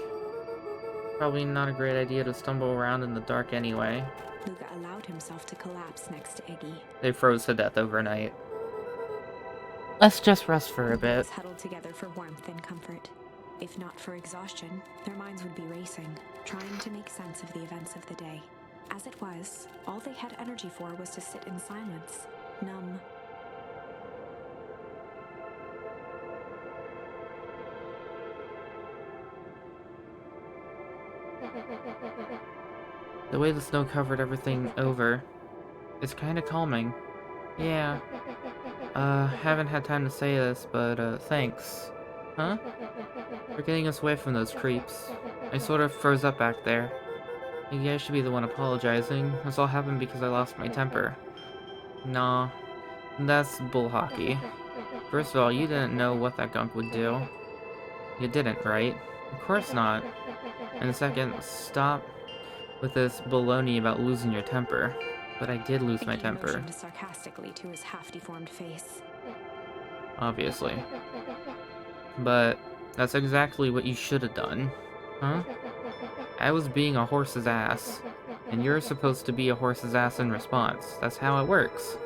Probably not a great idea to stumble around in the dark anyway. Luca allowed himself to collapse next to Iggy. They froze to death overnight. Let's just rest for a bit. Huddled together for warmth and comfort. If not for exhaustion, their minds would be racing, trying to make sense of the events of the day. As it was, all they had energy for was to sit in silence, numb. The way the snow covered everything over is kind of calming. Yeah. Haven't had time to say this, but, thanks. Huh? For getting us away from those creeps. I sort of froze up back there. Maybe I should be the one apologizing. This all happened because I lost my temper. Nah. That's bull hockey. First of all, you didn't know what that gunk would do. You didn't, right? Of course not. And second, stop with this baloney about losing your temper. But I did lose my temper. Motioned sarcastically to his half-deformed face. Obviously. But that's exactly what you should have done. Huh? I was being a horse's ass. And you're supposed to be a horse's ass in response. That's how it works.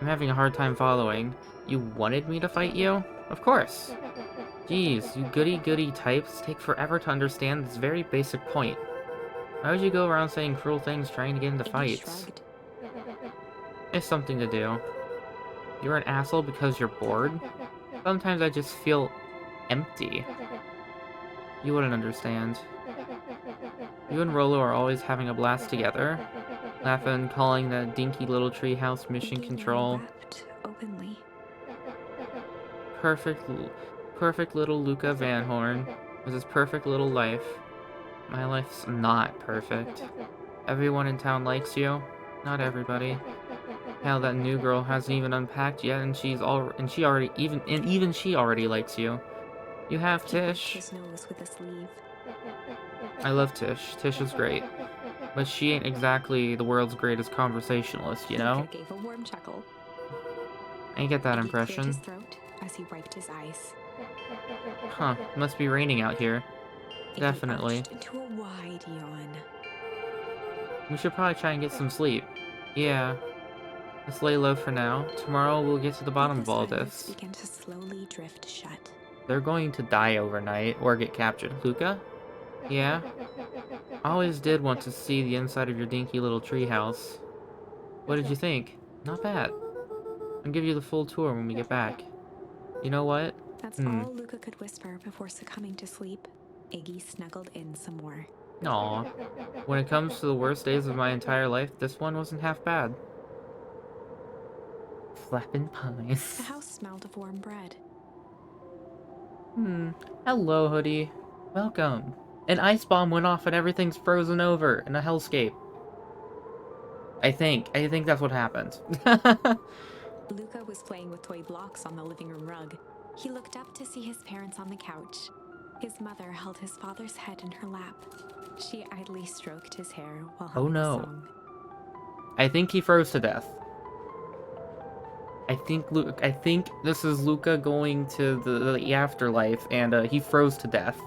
I'm having a hard time following. You wanted me to fight you? Of course. Jeez, you goody-goody types take forever to understand this very basic point. Why would you go around saying cruel things trying to get into fights? Shrugged. It's something to do. You're an asshole because you're bored? Sometimes I just feel empty. You wouldn't understand. You and Rolo are always having a blast together. Laughing, calling that dinky little treehouse mission Iggy control. wept openly. Perfect little Luca Van Horn with his perfect little life. My life's not perfect. Everyone in town likes you. Not everybody. Hell, that new girl hasn't even unpacked yet, and she already likes you. You have He wiped Tish. his nose with a sleeve. I love Tish. Tish is great. But she ain't exactly the world's greatest conversationalist, you know? Luca gave a warm chuckle. I get that Iggy cleared impression. his throat as he wiped his eyes. Huh, must be raining out here. Iggy Definitely. arched into a wide yawn. We should probably try and get some sleep. Yeah. Let's lay low for now. Tomorrow we'll get to the bottom of all Luca's eyelids this. began to slowly drift shut. They're going to die overnight or get captured. Luca? Yeah? I always did want to see the inside of your dinky little treehouse. What did you think? Not bad. I'll give you the full tour when we get back. You know what? That's all Luca could whisper before succumbing to sleep. Iggy snuggled in some more. Aw. When it comes to the worst days of my entire life, this one wasn't half bad. Flappin' pies. The house smelled of warm bread. Hello, Hoodie. Welcome. An ice bomb went off and everything's frozen over in a hellscape. I think that's what happened. Luca was playing with toy blocks on the living room rug. He looked up to see his parents on the couch. His mother held his father's head in her lap. She idly stroked his hair while Oh humming a no. song. I think he froze to death. I think this is Luca going to the afterlife, and he froze to death.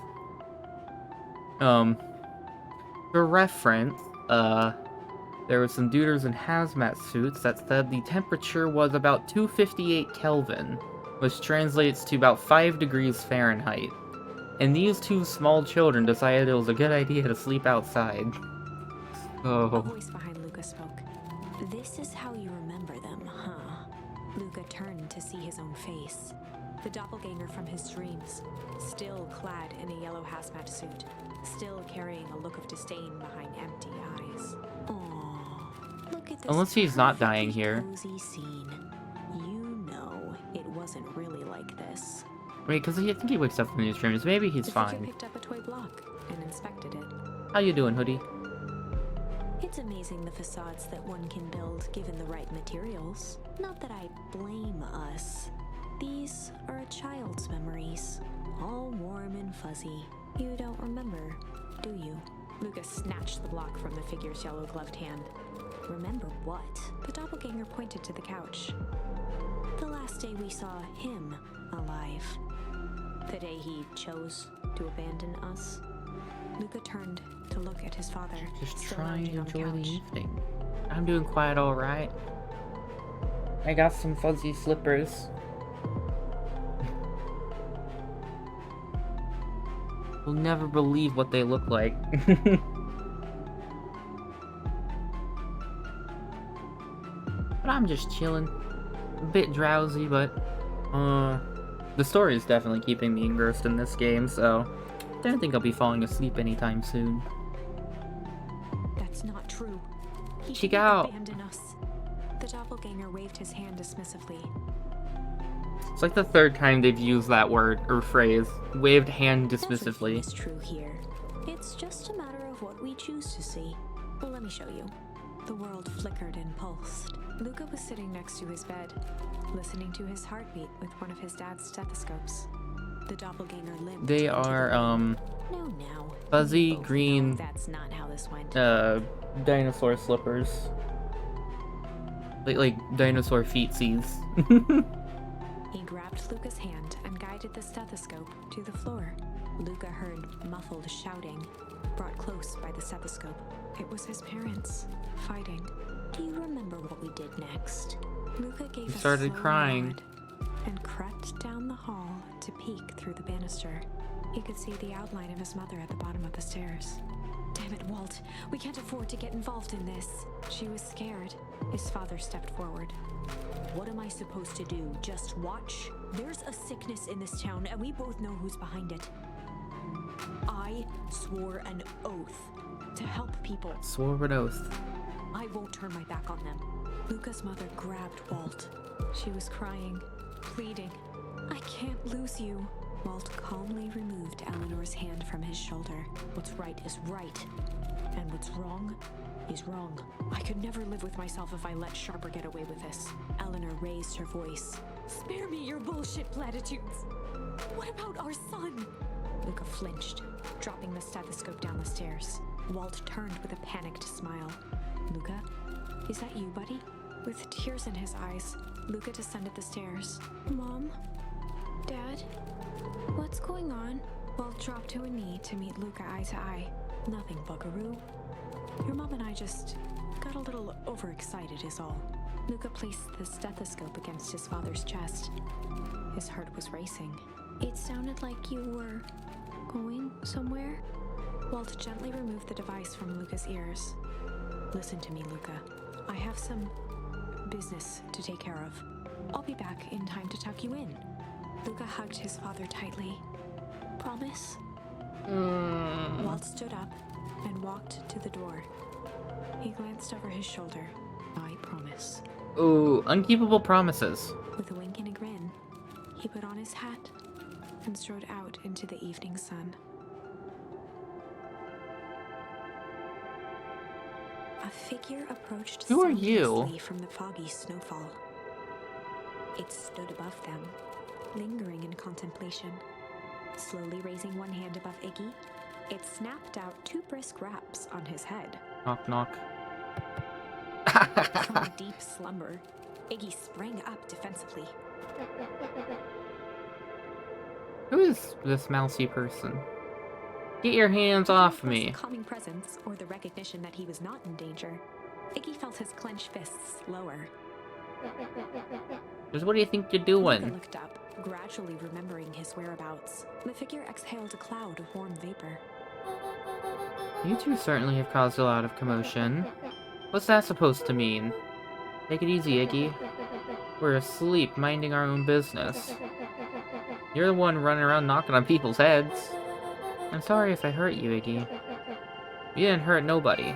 For reference, there were some duders in hazmat suits that said the temperature was about 258 Kelvin, which translates to about 5 degrees Fahrenheit. And these two small children decided it was a good idea to sleep outside. A Oh. voice behind Luca spoke. This is how you remember them, huh? Luca turned to see his own face. The doppelganger from his dreams, still clad in a yellow hazmat suit, still carrying a look of disdain behind empty eyes. Aww, look at this. Unless he's not dying perfectly here. cozy scene. You know, it wasn't really like this. Wait, because I think he wakes up from his dreams. Maybe he's The figure fine. picked up a toy block and inspected it. How you doing, Hoodie? It's amazing the facades that one can build given the right materials. Not that I blame us. These are a child's memories, all warm and fuzzy. You don't remember, do you? Lucas snatched the block from the figure's yellow-gloved hand. Remember what? The doppelganger pointed to the couch. The last day we saw him alive. The day he chose to abandon us. Luca turned to look at his father, Just still trying to lounging on the enjoy the couch. evening. I'm doing quite alright. I got some fuzzy slippers. You'll never believe what they look like. But I'm just chilling. A bit drowsy, but the story is definitely keeping me engrossed in this game, so I don't think I'll be falling asleep anytime soon. That's not true. He Check didn't out. abandon us. The doppelganger waved his hand dismissively. It's like the third time they've used that word or phrase, waved hand Everything dismissively. is true here. It's just a matter of what we choose to see. Well, let me show you. The world flickered and pulsed. Luca was sitting next to his bed, listening to his heartbeat with one of his dad's stethoscopes. The doppelganger limped. They into the are, room. No, now. fuzzy We both know green, That's not how this went. dinosaur slippers. Like dinosaur feetsies. He grabbed Luca's hand and guided the stethoscope to the floor. Luca heard muffled shouting, brought close by the stethoscope. It was his parents, fighting. Do you remember what we did next? Luca gave He a started slow crying. nod and crept down the hall to peek through the banister. He could see the outline of his mother at the bottom of the stairs. Damn it, Walt. We can't afford to get involved in this. She was scared. His father stepped forward. What am I supposed to do? Just watch? There's a sickness in this town, and we both know who's behind it. I swore an oath to help people. Swore an oath. I won't turn my back on them. Luca's mother grabbed Walt. She was crying, pleading. I can't lose you. Walt calmly removed Eleanor's hand from his shoulder. What's right is right, and what's wrong is wrong. I could never live with myself if I let Sharper get away with this. Eleanor raised her voice. Spare me your bullshit platitudes. What about our son? Luca flinched, dropping the stethoscope down the stairs. Walt turned with a panicked smile. Luca, is that you, buddy? With tears in his eyes, Luca descended the stairs. Mom? Dad? What's going on? Walt dropped to a knee to meet Luca eye to eye. Nothing, buckaroo. Your mom and I just got a little overexcited is all. Luca placed the stethoscope against his father's chest. His heart was racing. It sounded like you were going somewhere? Walt gently removed the device from Luca's ears. Listen to me, Luca. I have some business to take care of. I'll be back in time to tuck you in. Luca hugged his father tightly. Promise? Walt stood up and walked to the door. He glanced over his shoulder. I promise. Ooh, unkeepable promises. With a wink and a grin, he put on his hat and strode out into the evening sun. A figure approached Who are you? soundlessly from the foggy snowfall. It stood above them, lingering in contemplation. Slowly raising one hand above Iggy, it snapped out 2 brisk raps on his head. Knock, knock. From a deep slumber, Iggy sprang up defensively. Who is this mousy person? Get your hands off Without me. his calming presence or the recognition that he was not in danger, Iggy felt his clenched fists lower. Just what do you think you're Luca doing? looked up, gradually remembering his whereabouts. The figure exhaled a cloud of warm vapor. You two certainly have caused a lot of commotion. What's that supposed to mean? Take it easy, Iggy. We're asleep, minding our own business. You're the one running around knocking on people's heads. I'm sorry if I hurt you, Iggy. You didn't hurt nobody.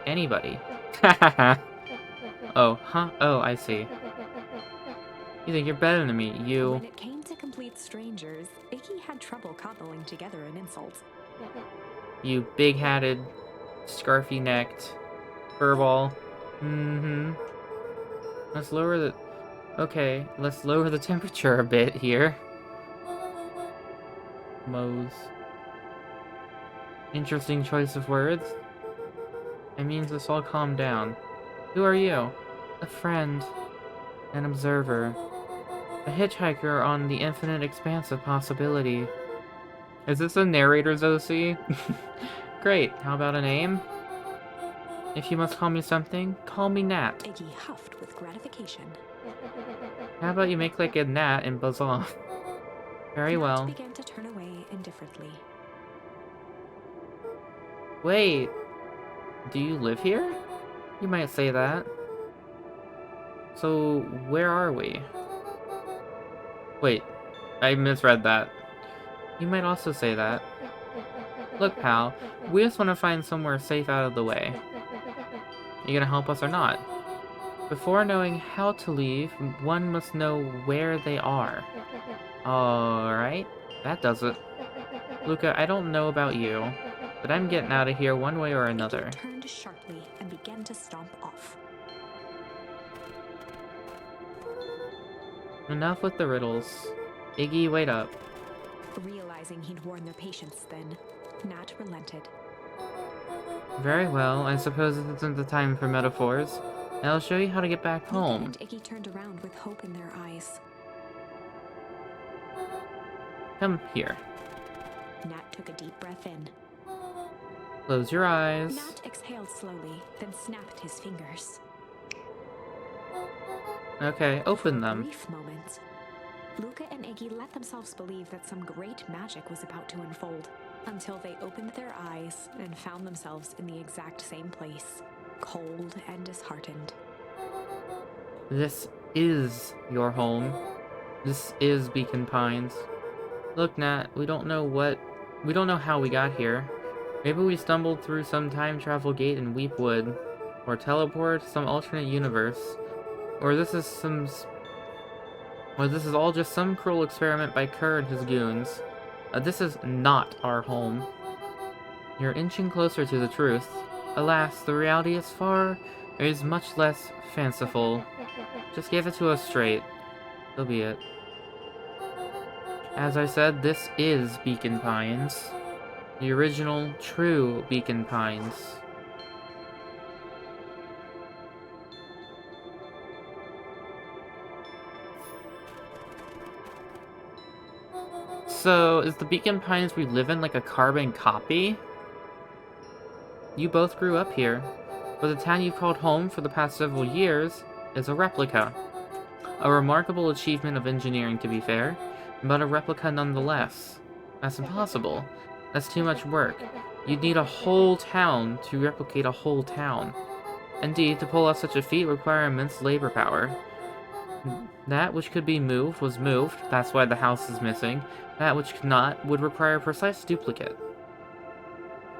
Anybody. Oh, huh? Oh, I see. You think you're better than me, you. When it came to complete strangers, Iggy had trouble cobbling together an insult. You big-hatted, scarfy-necked furball. Mm-hmm. Let's lower the... Okay, let's lower the temperature a bit here. Moe's. Interesting choice of words. It means let's all calm down. Who are you? A friend. An observer. A hitchhiker on the infinite expanse of possibility. Is this a narrator's OC? Great, how about a name? If you must call me something, call me Nat. Iggy huffed with gratification. How about you make like a gnat and buzz off? Very Nat well. began to turn away indifferently. Wait, do you live here? You might say that. So, where are we? Wait, I misread that. You might also say that. Look, pal, we just want to find somewhere safe out of the way. You gonna help us or not? Before knowing how to leave, one must know where they are. Alright, that does it. Luca, I don't know about you, but I'm getting out of here one way or another. Iggy turned sharply and began to stomp off. Enough with the riddles. Iggy, wait up. Realizing he'd worn their patience then, Nat relented. Very well, I suppose this isn't the time for metaphors. I'll show you how to get back Luca home. and Iggy turned around with hope in their eyes. Come here. Nat took a deep breath in. Close your eyes. Nat exhaled slowly, then snapped his fingers. Okay, open For a them. brief moment, Luca and Iggy let themselves believe that some great magic was about to unfold, until they opened their eyes and found themselves in the exact same place, cold and disheartened. This is your home. This is Beacon Pines. Look, Nat, we don't know how we got here. Maybe we stumbled through some time travel gate in Weepwood, or teleported to some alternate universe, or this is all just some cruel experiment by Kerr and his goons. This is not our home. You're inching closer to the truth. Alas, the reality is much less fanciful. Just give it to us straight. So be it. As I said, this is Beacon Pines. The original, true Beacon Pines. So, is the Beacon Pines we live in like a carbon copy? You both grew up here, but the town you've called home for the past several years is a replica. A remarkable achievement of engineering, to be fair, but a replica nonetheless. That's impossible. That's too much work. You'd need a whole town to replicate a whole town. Indeed, to pull off such a feat would require immense labor power. That which could be moved was moved, that's why the house is missing. That which could not would require a precise duplicate.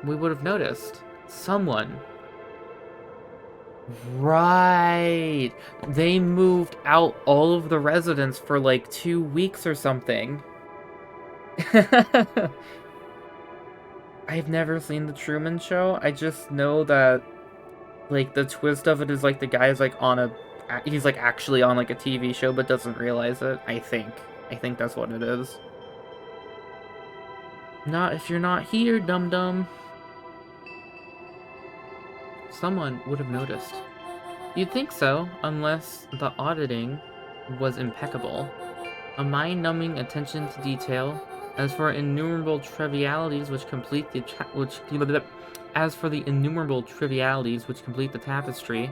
We would have noticed. Someone. Right! They moved out all of the residents for like 2 weeks or something. I've never seen The Truman Show. I just know that, like, the twist of it is, like, the guy's, like, he's, like, actually on, like, a TV show but doesn't realize it, I think. I think that's what it is. Not if you're not here, dum-dum. Someone would have noticed. You'd think so, unless the auditing was impeccable. A mind-numbing attention to detail. As for innumerable trivialities which complete the as for the innumerable trivialities which complete the tapestry,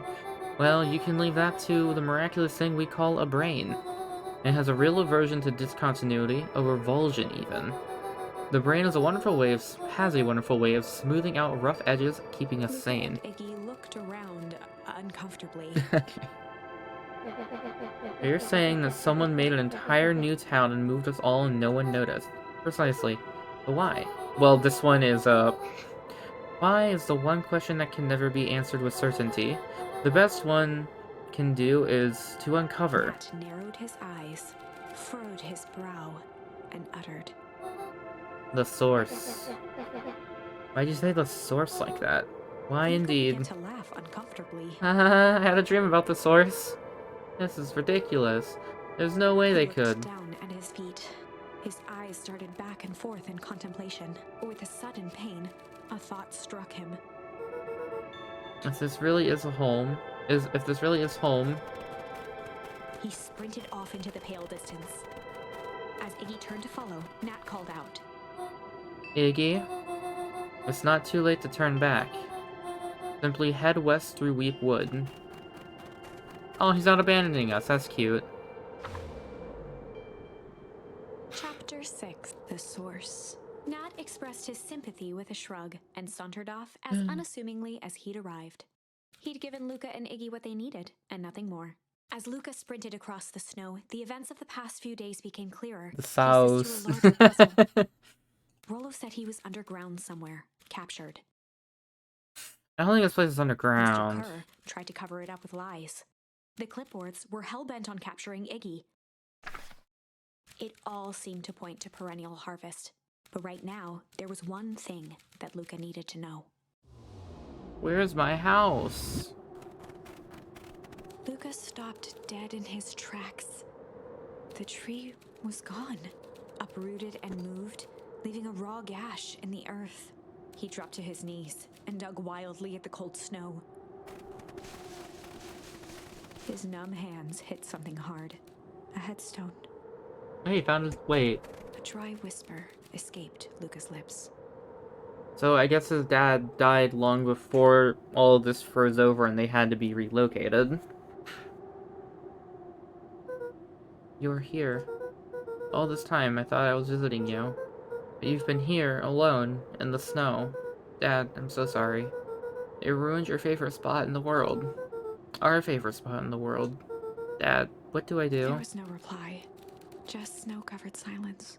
well, you can leave that to the miraculous thing we call a brain. It has a real aversion to discontinuity, a revulsion even. The brain has a wonderful way of smoothing out rough edges, keeping us Luca sane. and Iggy looked around uncomfortably. You're saying that someone made an entire new town and moved us all and no one noticed. Precisely. But why? Well, this one is, why is the one question that can never be answered with certainty. The best one can do is to uncover. Matt narrowed his eyes, furrowed his brow, and uttered, The source. Why'd you say the source like that? Why Luca indeed? began to laugh uncomfortably. Haha, I had a dream about the source. This is ridiculous. There's no way He they looked could. down at his feet. His eyes darted back and forth in contemplation. With a sudden pain, a thought struck him. If this really is home, He sprinted off into the pale distance. As Iggy turned to follow, Nat called out, Iggy, it's not too late to turn back. Simply head west through Weep Wood. Oh, he's not abandoning us. That's cute. Chapter 6, The Source. Nat expressed his sympathy with a shrug and sauntered off as unassumingly as he'd arrived. He'd given Luca and Iggy what they needed, and nothing more. As Luca sprinted across the snow, the events of the past few days became clearer. The Pieces sows. to a larger puzzle. Rolo said he was underground somewhere, captured. I don't think this place is Mr. underground. Kerr tried to cover it up with lies. The clipboards were hell-bent on capturing Iggy. It all seemed to point to perennial harvest. But right now, there was one thing that Luca needed to know. Where's my house? Luca stopped dead in his tracks. The tree was gone, uprooted and moved, leaving a raw gash in the earth. He dropped to his knees and dug wildly at the cold snow. His numb hands hit something hard. A headstone. Hey, found his. Wait. A dry whisper escaped Luca's lips. So I guess his dad died long before all of this froze over and they had to be relocated. You're here. All this time I thought I was visiting you. But you've been here, alone, in the snow. Dad, I'm so sorry. It ruined your favorite spot in the world. Our favorite spot in the world. Dad, what do I do? There was no reply. Just snow-covered silence.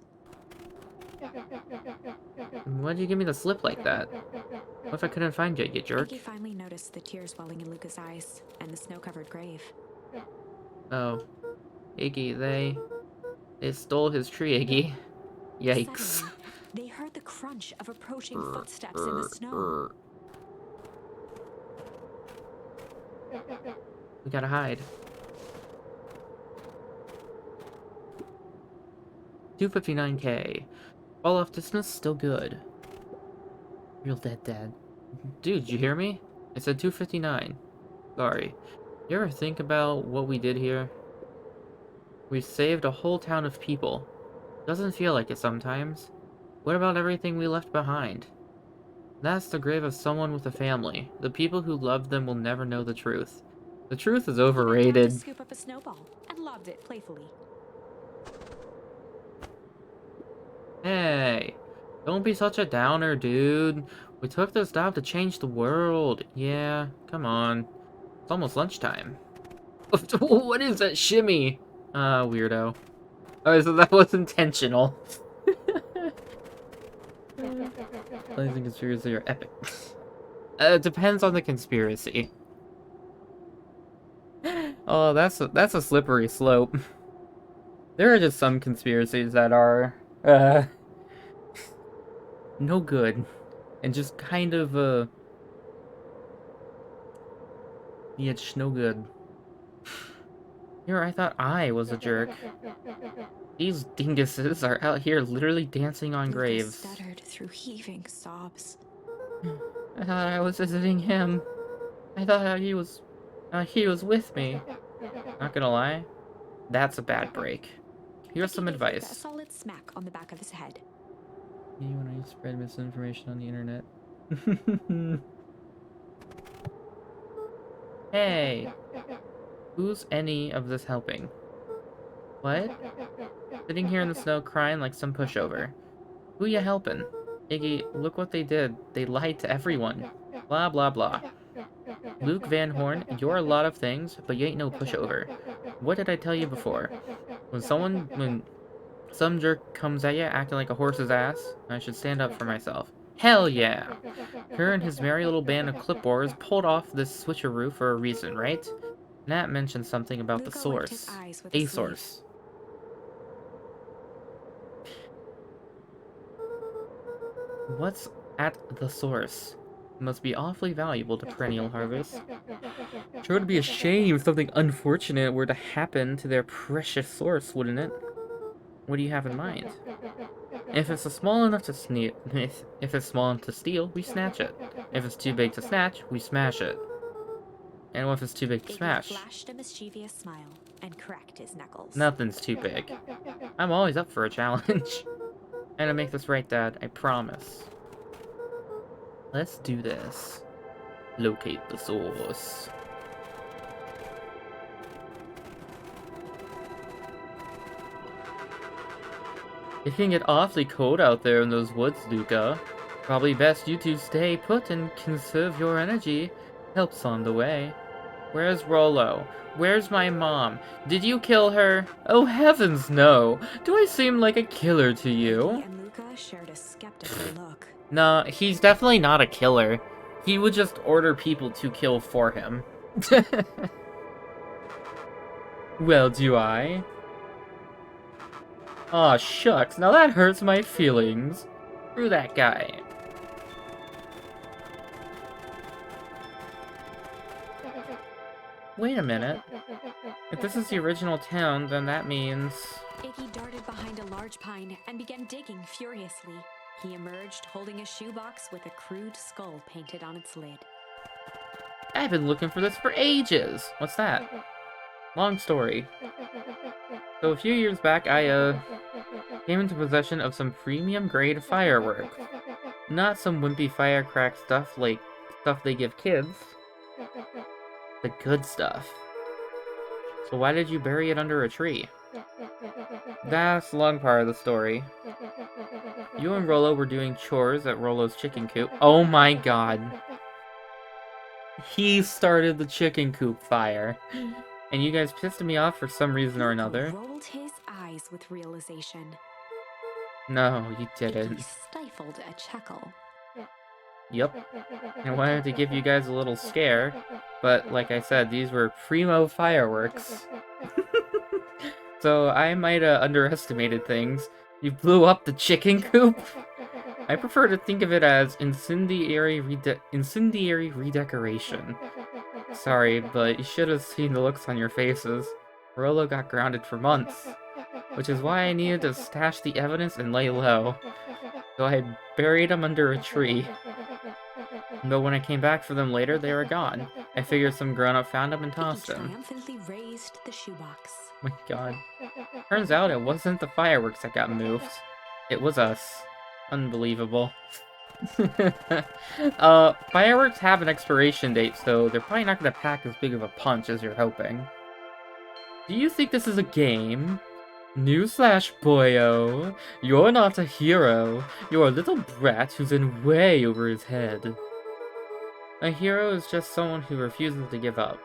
Why'd you give me the slip like that? What if I couldn't find you, you jerk? Iggy finally noticed the tears welling in Luca's eyes and the snow-covered grave. Oh. Iggy, they stole his tree, Iggy. Yikes. Suddenly, they heard the crunch of approaching footsteps in the snow. We gotta hide. 259k. Fall off distance, still good. Real dead, Dad. Dude, did you hear me? I said 259. Sorry. You ever think about what we did here? We saved a whole town of people. Doesn't feel like it sometimes. What about everything we left behind? That's the grave of someone with a family. The people who loved them will never know the truth. The truth is He bent down overrated. to scoop up a snowball and lobbed it playfully. Hey, don't be such a downer, dude. We took this job to change the world. Yeah, come on. It's almost lunchtime. What is that shimmy? Weirdo. Oh, so that was intentional. Lies and conspiracy are epic. It depends on the conspiracy. Oh, that's a slippery slope. There are just some conspiracies that are, no good. And just kind of, yeah, just no good. Here, I thought I was a jerk. These dinguses are out here literally dancing on Luca graves. stuttered, through heaving sobs. I thought I was visiting him. I thought he was with me. Not gonna lie, that's a bad break. Here's some Vicky gave Luca a advice. solid smack on the back of his head. You when I spread misinformation on the internet. Hey, who's any of this helping? What? Sitting here in the snow crying like some pushover. Who ya helping? Iggy, look what they did. They lied to everyone. Blah blah blah. Luke Van Horn, you're a lot of things, but you ain't no pushover. What did I tell you before? When some jerk comes at you acting like a horse's ass, I should stand up for myself. Hell yeah! Her and his merry little band of clipboards pulled off this switcheroo for a reason, right? Nat mentioned something about the Luca wiped his source. eyes with A his sleeve. source. What's at the source? Must be awfully valuable to Perennial Harvest. Sure would be a shame if something unfortunate were to happen to their precious source, wouldn't it? What do you have in mind? If it's small enough to if it's small enough to steal, we snatch it. If it's too big to snatch, we smash it. And what if it's too big to Iggy smash? flashed a mischievous smile and cracked his knuckles. Nothing's too big. I'm always up for a challenge. And to make this right, Dad, I promise. Let's do this. Locate the source. It can get awfully cold out there in those woods, Luca. Probably best you two stay put and conserve your energy. Help's on the way. Where's Rollo? Where's my mom? Did you kill her? Oh heavens no! Do I seem like a killer to you? Iggy and Luca shared a skeptical look. No, he's definitely not a killer. He would just order people to kill for him. Well, do I? Aw, shucks, now that hurts my feelings. Screw that guy. Wait a minute. If this is the original town, then that means... Iggy darted behind a large pine and began digging furiously. He emerged holding a shoebox with a crude skull painted on its lid. I've been looking for this for ages! What's that? Long story. So a few years back, I, came into possession of some premium-grade firework. Not some wimpy firecrack stuff like stuff they give kids. The good stuff. So why did you bury it under a tree? That's the long part of the story. You and Rollo were doing chores at Rollo's chicken coop. Oh my god. He started the chicken coop fire. And you guys pissed me off for some reason or another. Luca rolled his eyes with realization. No, you Iggy didn't. stifled a chuckle. Yep. I wanted to give you guys a little scare, but like I said, these were primo fireworks. So I might have underestimated things. You blew up the chicken coop? I prefer to think of it as incendiary redecoration. Sorry, but you should have seen the looks on your faces. Rollo got grounded for months, which is why I needed to stash the evidence and lay low. So I buried them under a tree. But when I came back for them later, they were gone. I figured some grown-up found them and Iggy tossed them. triumphantly raised the shoebox. My god. Turns out it wasn't the fireworks that got moved. It was us. Unbelievable. Fireworks have an expiration date, so they're probably not going to pack as big of a punch as you're hoping. Do you think this is a game? Newsflash, boyo. You're not a hero. You're a little brat who's in way over his head. A hero is just someone who refuses to give up.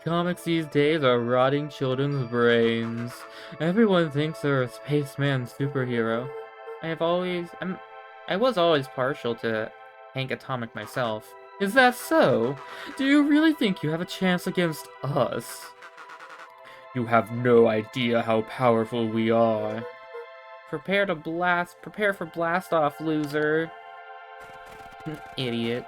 Comics these days are rotting children's brains. Everyone thinks they're a spaceman superhero. I was always partial to Hank Atomic myself. Is that so? Do you really think you have a chance against us? You have no idea how powerful we are. Prepare for blast off, loser. Idiot.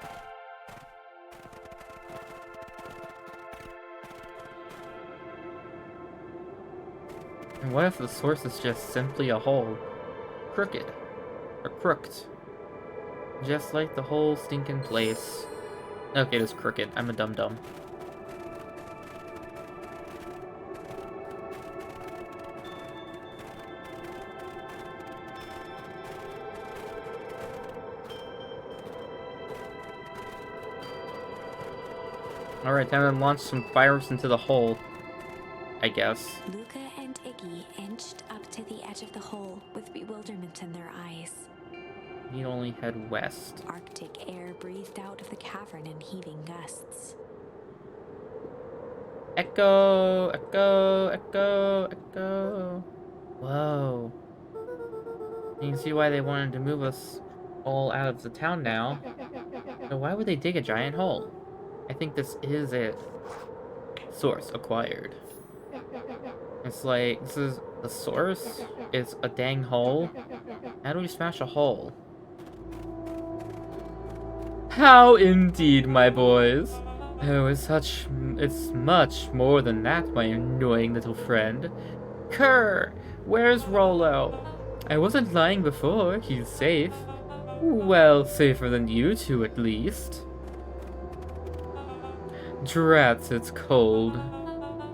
And what if the source is just simply a hole? Crooked. Or crooked. Just like the whole stinking place. Okay, it is crooked. I'm a dum-dum. Alright, time to launch some fireworks into the hole. I guess. Luca and Iggy inched up to the edge of the hole with bewilderment in their eyes. We'd only head west. Arctic air breathed out of the cavern in heaving gusts. Echo! Echo! Echo! Echo! Whoa. You can see why they wanted to move us all out of the town now. So why would they dig a giant hole? I think this is it. Source acquired. It's like, this is the source? It's a dang hole? How do we smash a hole? How indeed, my boys. Oh, it's much more than that, my annoying little friend. Kerr, where's Rollo? I wasn't lying before, he's safe. Well, safer than you two at least. Drats, it's cold.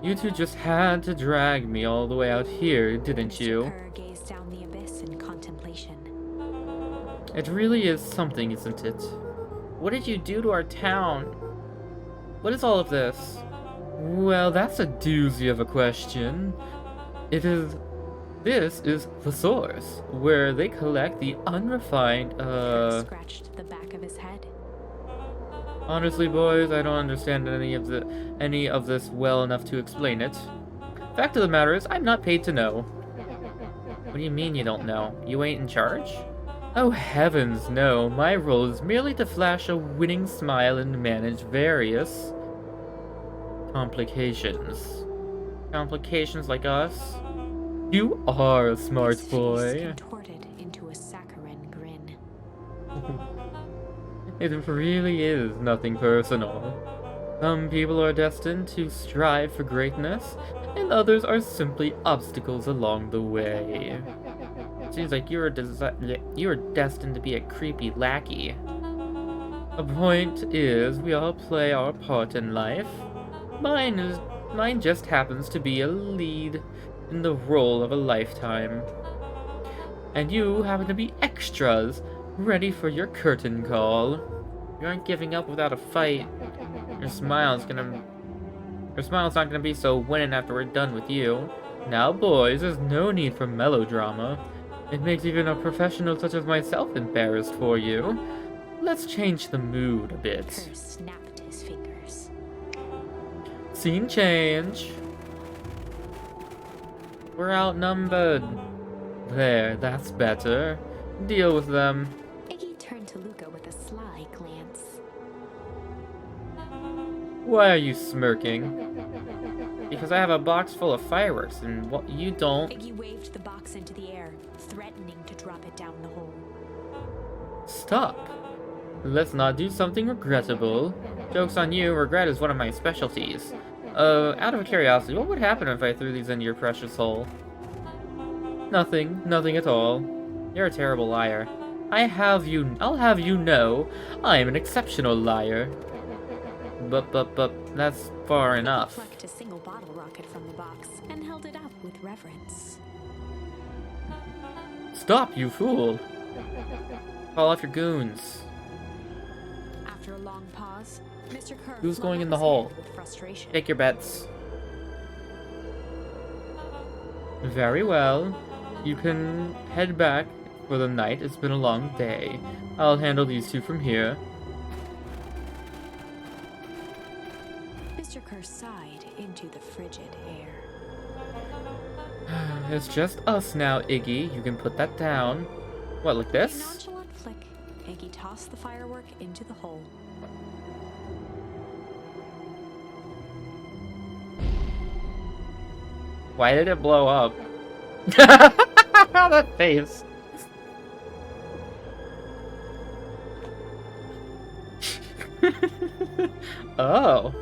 You two just had to drag me all the way out here, didn't you? Kerr gazed down the abyss in contemplation. It really is something, isn't it? What did you do to our town? What is all of this? Well, that's a doozy of a question. This is the source, where they collect the unrefined, Kerr scratched the back of his head. Honestly, boys, I don't understand any of this well enough to explain it. Fact of the matter is, I'm not paid to know. What do you mean you don't know? You ain't in charge? Oh heavens, no. My role is merely to flash a winning smile and manage various complications. Complications like us? You are a smart His face boy. contorted into a saccharine grin. It really is nothing personal. Some people are destined to strive for greatness, and others are simply obstacles along the way. Seems like you were destined to be a creepy lackey. The point is, we all play our part in life. Mine just happens to be a lead in the role of a lifetime. And you happen to be extras, ready for your curtain call. You aren't giving up without a fight. Your smile's not gonna be so winning after we're done with you. Now, boys, there's no need for melodrama. It makes even a professional such as myself embarrassed for you. Let's change the mood a bit. Kerr snapped his fingers. Scene change. We're outnumbered. There, that's better. Deal with them. Iggy turned to Luca with a sly glance. Why are you smirking? Because I have a box full of fireworks, and what you don't. Iggy waved the box into the air, threatening to drop it down the hole. Stop. Let's not do something regrettable. Joke's on you, regret is one of my specialties. Out of curiosity, what would happen if I threw these into your precious hole? Nothing at all. You're a terrible liar. I'll have you know, I am an exceptional liar. But, that's far enough. Plucked a single bottle rocket from the box and held it up with reverence. Stop, you fool! Call off your goons. After a long pause, Mr. Kerr Who's flung going up in the his hole? hand with frustration. Take your bets. Very well. You can head back for the night. It's been a long day. I'll handle these two from here. Mr. Kerr sighed into the frigid air. It's just us now, Iggy. You can put that down. What, like With a this? nonchalant flick, Iggy tossed the firework into the hole. Why did it blow up? That face. Oh.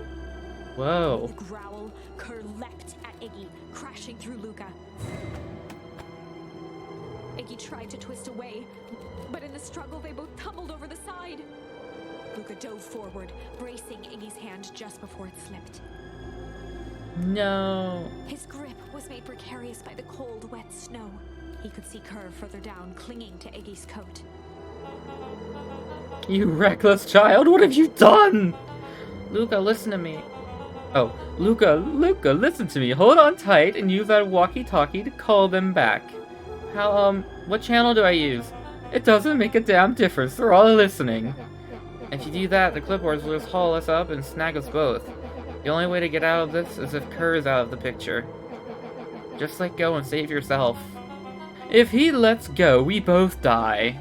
Whoa. With a growl, Kerr leapt at Iggy, crashing through Luca. Iggy tried to twist away, but in the struggle they both tumbled over the side. Luca dove forward, bracing Iggy's hand just before it slipped. No. His grip was made precarious by the cold, wet snow. He could see Kerr further down, clinging to Iggy's coat. You reckless child, what have you done? Luca, listen to me. Oh, Luca, listen to me. Hold on tight and use that walkie-talkie to call them back. What channel do I use? It doesn't make a damn difference, they're all listening. If you do that, the clipboards will just haul us up and snag us both. The only way to get out of this is if Kerr is out of the picture. Just let go and save yourself. If he lets go, we both die.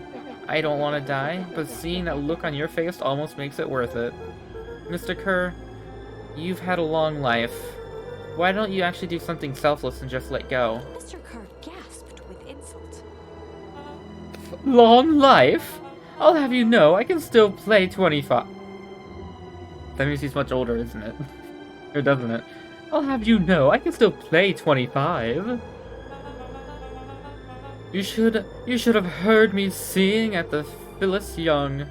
I don't want to die, but seeing that look on your face almost makes it worth it. Mr. Kerr, you've had a long life. Why don't you actually do something selfless and just let go? Mr. Kerr gasped with insult. Long life? I'll have you know, I can still play 25. That means he's much older, isn't it? Or doesn't it? I'll have you know, I can still play 25. You should have heard me sing at the Phyllis Young.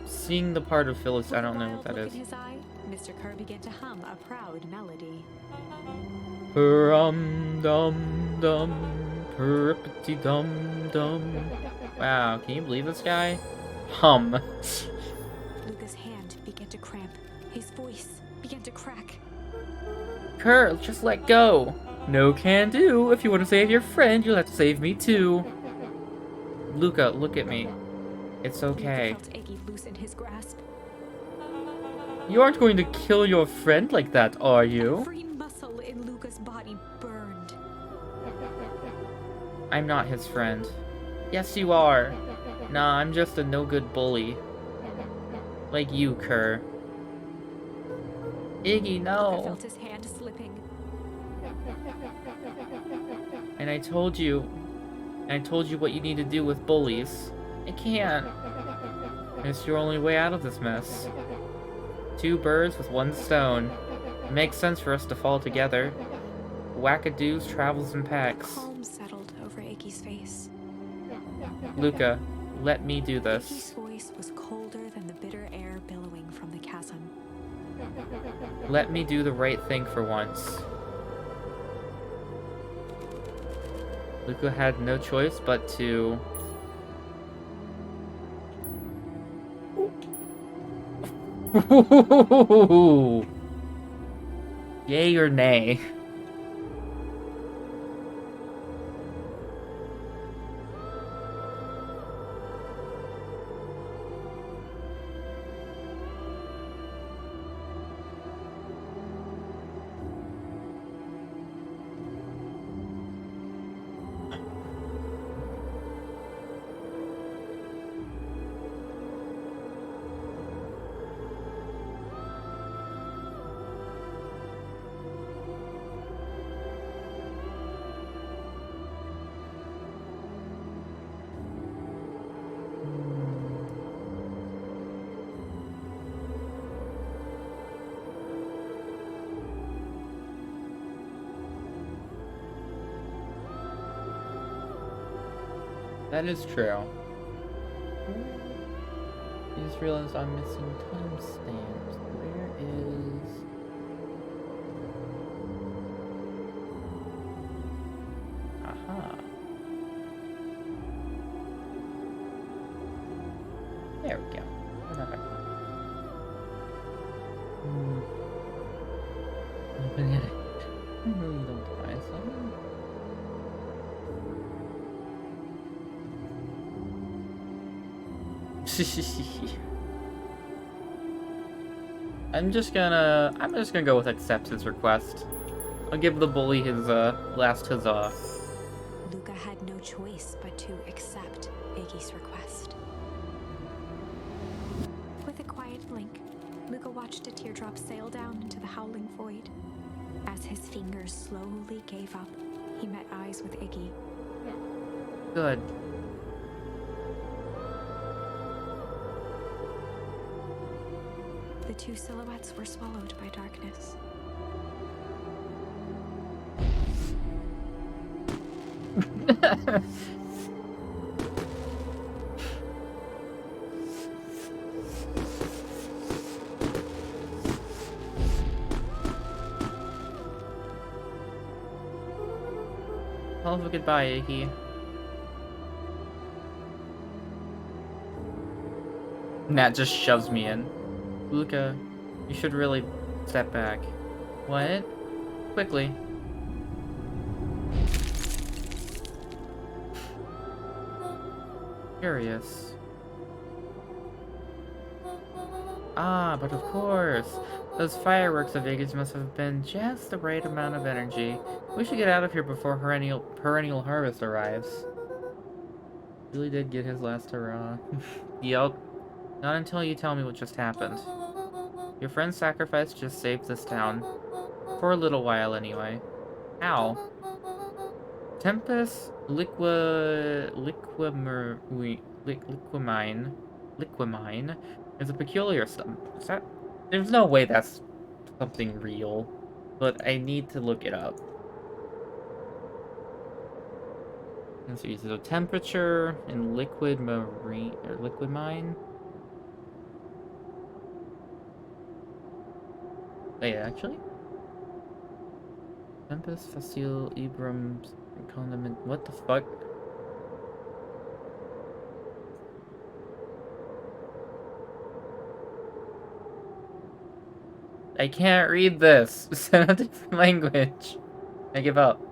Sing the part of Phyllis, I don't know what that is. In his eye, Mr. Kerr began to hum a proud melody. Dum peripety dum dum. Wow, can you believe this guy? Hum. Luca's hand began to cramp. His voice began to crack. Kerr, just let go. No can do. If you want to save your friend, you'll have to save me too. Luca, look at me. It's okay. Luca felt Iggy loosen his grasp. You aren't going to kill your friend like that, are you? Every muscle in Luca's body burned. I'm not his friend. Yes, you are. Nah, I'm just a no-good bully. Like you, Kerr. Iggy, Luca no. felt his hand slipping. And I told you what you need to do with bullies. I can't. It's your only way out of this mess. 2 birds with 1 stone. It makes sense for us to fall together. Wackadoos travels in packs. Calm settled over Iggy's face. Luca, let me do Iggy's this. voice was colder than the bitter air billowing from the chasm. Let me do the right thing for once. Luca had no choice but to... Yay or nay? That is true. I just realized I'm missing timestamps. Where is... Aha. There we go. Open it. I really don't die, so... I'm just gonna go with accept his request. I'll give the bully his last huzzah. Luca had no choice but to accept Iggy's request. With a quiet blink, Luca watched a teardrop sail down into the howling void. As his fingers slowly gave up, he met eyes with Iggy. Good. The 2 silhouettes were swallowed by darkness. Hell of a goodbye, Iggy. Nat just shoves me in. Luca, you should really step back. What? Quickly. Curious. Ah, but of course. Those fireworks of Iggy's must have been just the right amount of energy. We should get out of here before perennial harvest arrives. Really did get his last hurrah. Yep. Not until you tell me what just happened. Your friend's sacrifice just saved this town. For a little while, anyway. How? Tempest liquimine is a peculiar stuff. There's no way that's something real, but I need to look it up. Let's see, so temperature in liquid marine or liquid mine. Wait, actually? Tempest, Facile, Ibrams, Condiment. What the fuck? I can't read this. It's in a different language. I give up.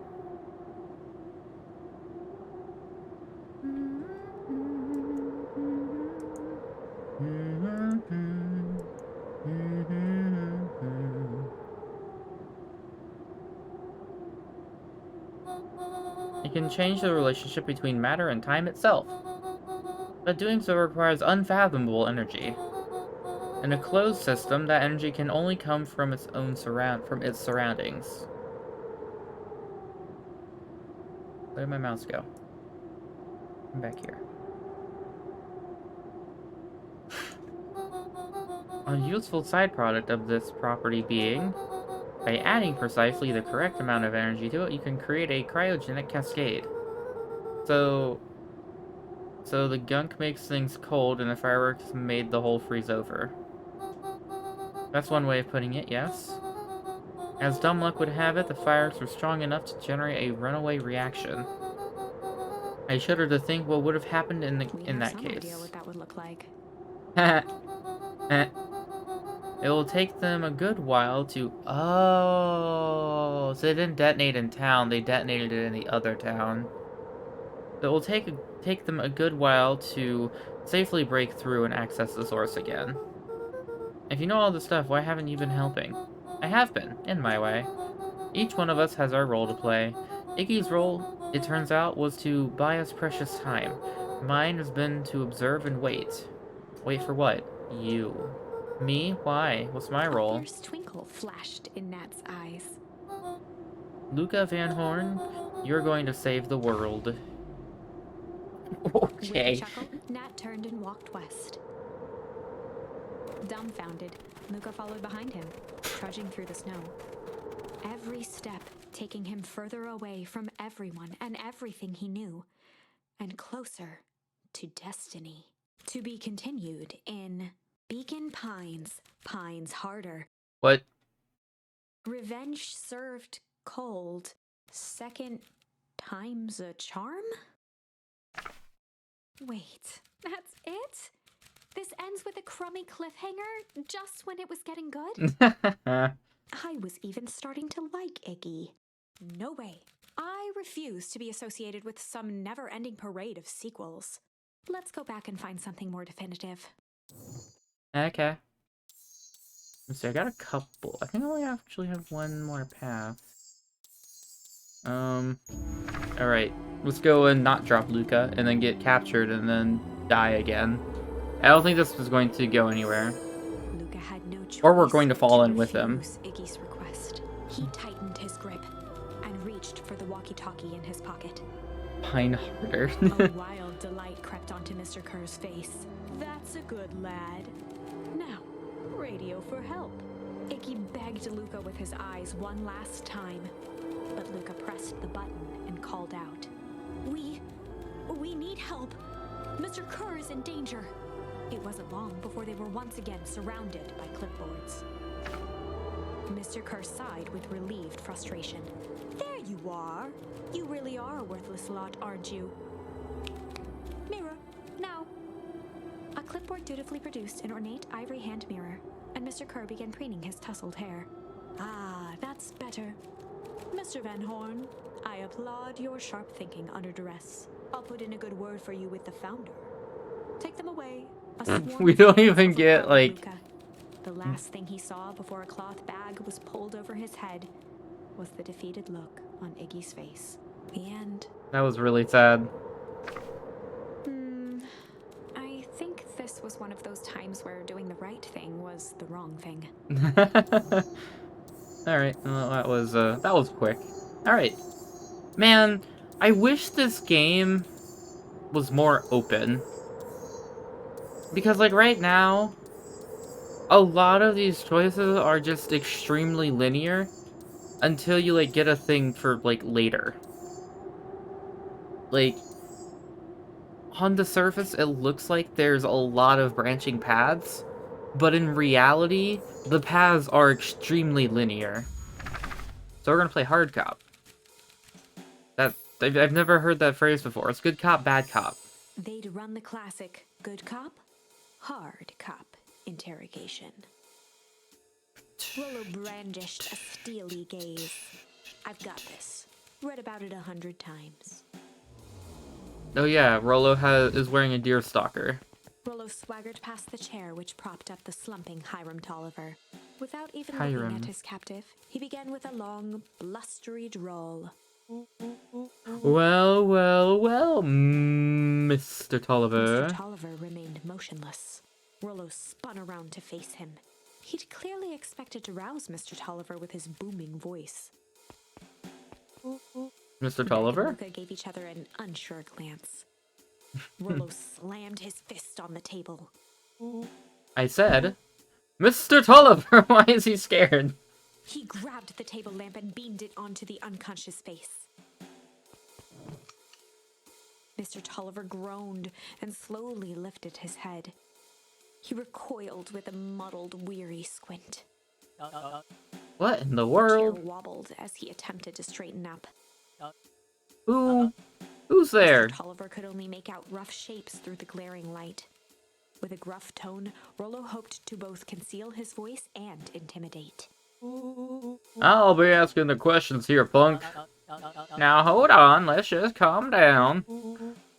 It can change the relationship between matter and time itself, but doing so requires unfathomable energy. In a closed system, that energy can only come from its surroundings. Where did my mouse go? I'm back here. A useful side product of this property being, by adding precisely the correct amount of energy to it, you can create a cryogenic cascade. So the gunk makes things cold and the fireworks made the whole freeze over. That's one way of putting it, yes. As dumb luck would have it, the fireworks were strong enough to generate a runaway reaction. I shudder to think what would have happened in that case. Idea what that would look like. It will take them a good while to... Oh, so they didn't detonate in town, they detonated it in the other town. It will take them a good while to safely break through and access the source again. If you know all this stuff, why haven't you been helping? I have been, in my way. Each one of us has our role to play. Iggy's role, it turns out, was to buy us precious time. Mine has been to observe and wait. Wait for what? You. Me? Why? What's my role? A fierce twinkle flashed in Nat's eyes. Luca Van Horn, you're going to save the world. Okay. With a chuckle, Nat turned and walked west. Dumbfounded, Luca followed behind him, trudging through the snow. Every step taking him further away from everyone and everything he knew, and closer to destiny. To be continued in Beacon Pines, Pines Harder. What? Revenge served cold. Second time's a charm? Wait, that's it? This ends with a crummy cliffhanger just when it was getting good? I was even starting to like Iggy. No way. I refuse to be associated with some never-ending parade of sequels. Let's go back and find something more definitive. Okay. Let's see, I got a couple. I think I only actually have one more path. Alright. Let's go and not drop Luca, and then get captured, and then die again. I don't think this was going to go anywhere. Luca had no choice. Or we're going to fall in with him. Iggy's request. He tightened his grip and reached for the walkie-talkie in his pocket. Pine harder. A wild delight crept onto Mr. Kerr's face. That's a good lad. Now, radio for help. Iggy begged Luca with his eyes one last time, but Luca pressed the button and called out. We need help. Mr. Kerr is in danger. It wasn't long before they were once again surrounded by clipboards. Mr. Kerr sighed with relieved frustration. There you are. You really are a worthless lot, aren't you? Mirror, now. A clipboard dutifully produced an ornate ivory hand mirror, and Mr. Kerr began preening his tousled hair. Ah, that's better. Mr. Van Horn, I applaud your sharp thinking under duress. I'll put in a good word for you with the founder. Take them away. We don't even get, like... Luca. The last thing he saw before a cloth bag was pulled over his head was the defeated look on Iggy's face. The end. That was really sad. I think this was one of those times where doing the right thing was the wrong thing. Alright, well, that was quick. Alright. Man, I wish this game was more open. Because, like, right now, a lot of these choices are just extremely linear until you, like, get a thing for, like, later. Like, on the surface, it looks like there's a lot of branching paths, but in reality, the paths are extremely linear. So we're gonna play Hard Cop. I've never heard that phrase before. It's good cop, bad cop. They'd run the classic good cop, hard cop interrogation. Rollo brandished a steely gaze. I've got this. Read about it 100 times. Oh yeah, Rollo is wearing a deer stalker. Rollo swaggered past the chair which propped up the slumping Hiram Tolliver. Without even Hiram. looking at his captive, he began with a long, blustery drawl. Well, Mr. Tolliver. Mr. Tolliver remained motionless. Rollo spun around to face him. He'd clearly expected to rouse Mr. Tolliver with his booming voice. Mr. Beck and Tolliver? Luca gave each other an unsure glance. Rollo slammed his fist on the table. I said, Mr. Tolliver, why is he scared? He grabbed the table lamp and beamed it onto the unconscious face. Mr. Tolliver groaned and slowly lifted his head. He recoiled with a muddled, weary squint. What in the The chair world? wobbled as he attempted to straighten up. Who's there? Mr. Tolliver could only make out rough shapes through the glaring light. With a gruff tone, Rollo hoped to both conceal his voice and intimidate. I'll be asking the questions here, punk. Now hold on, let's just calm down.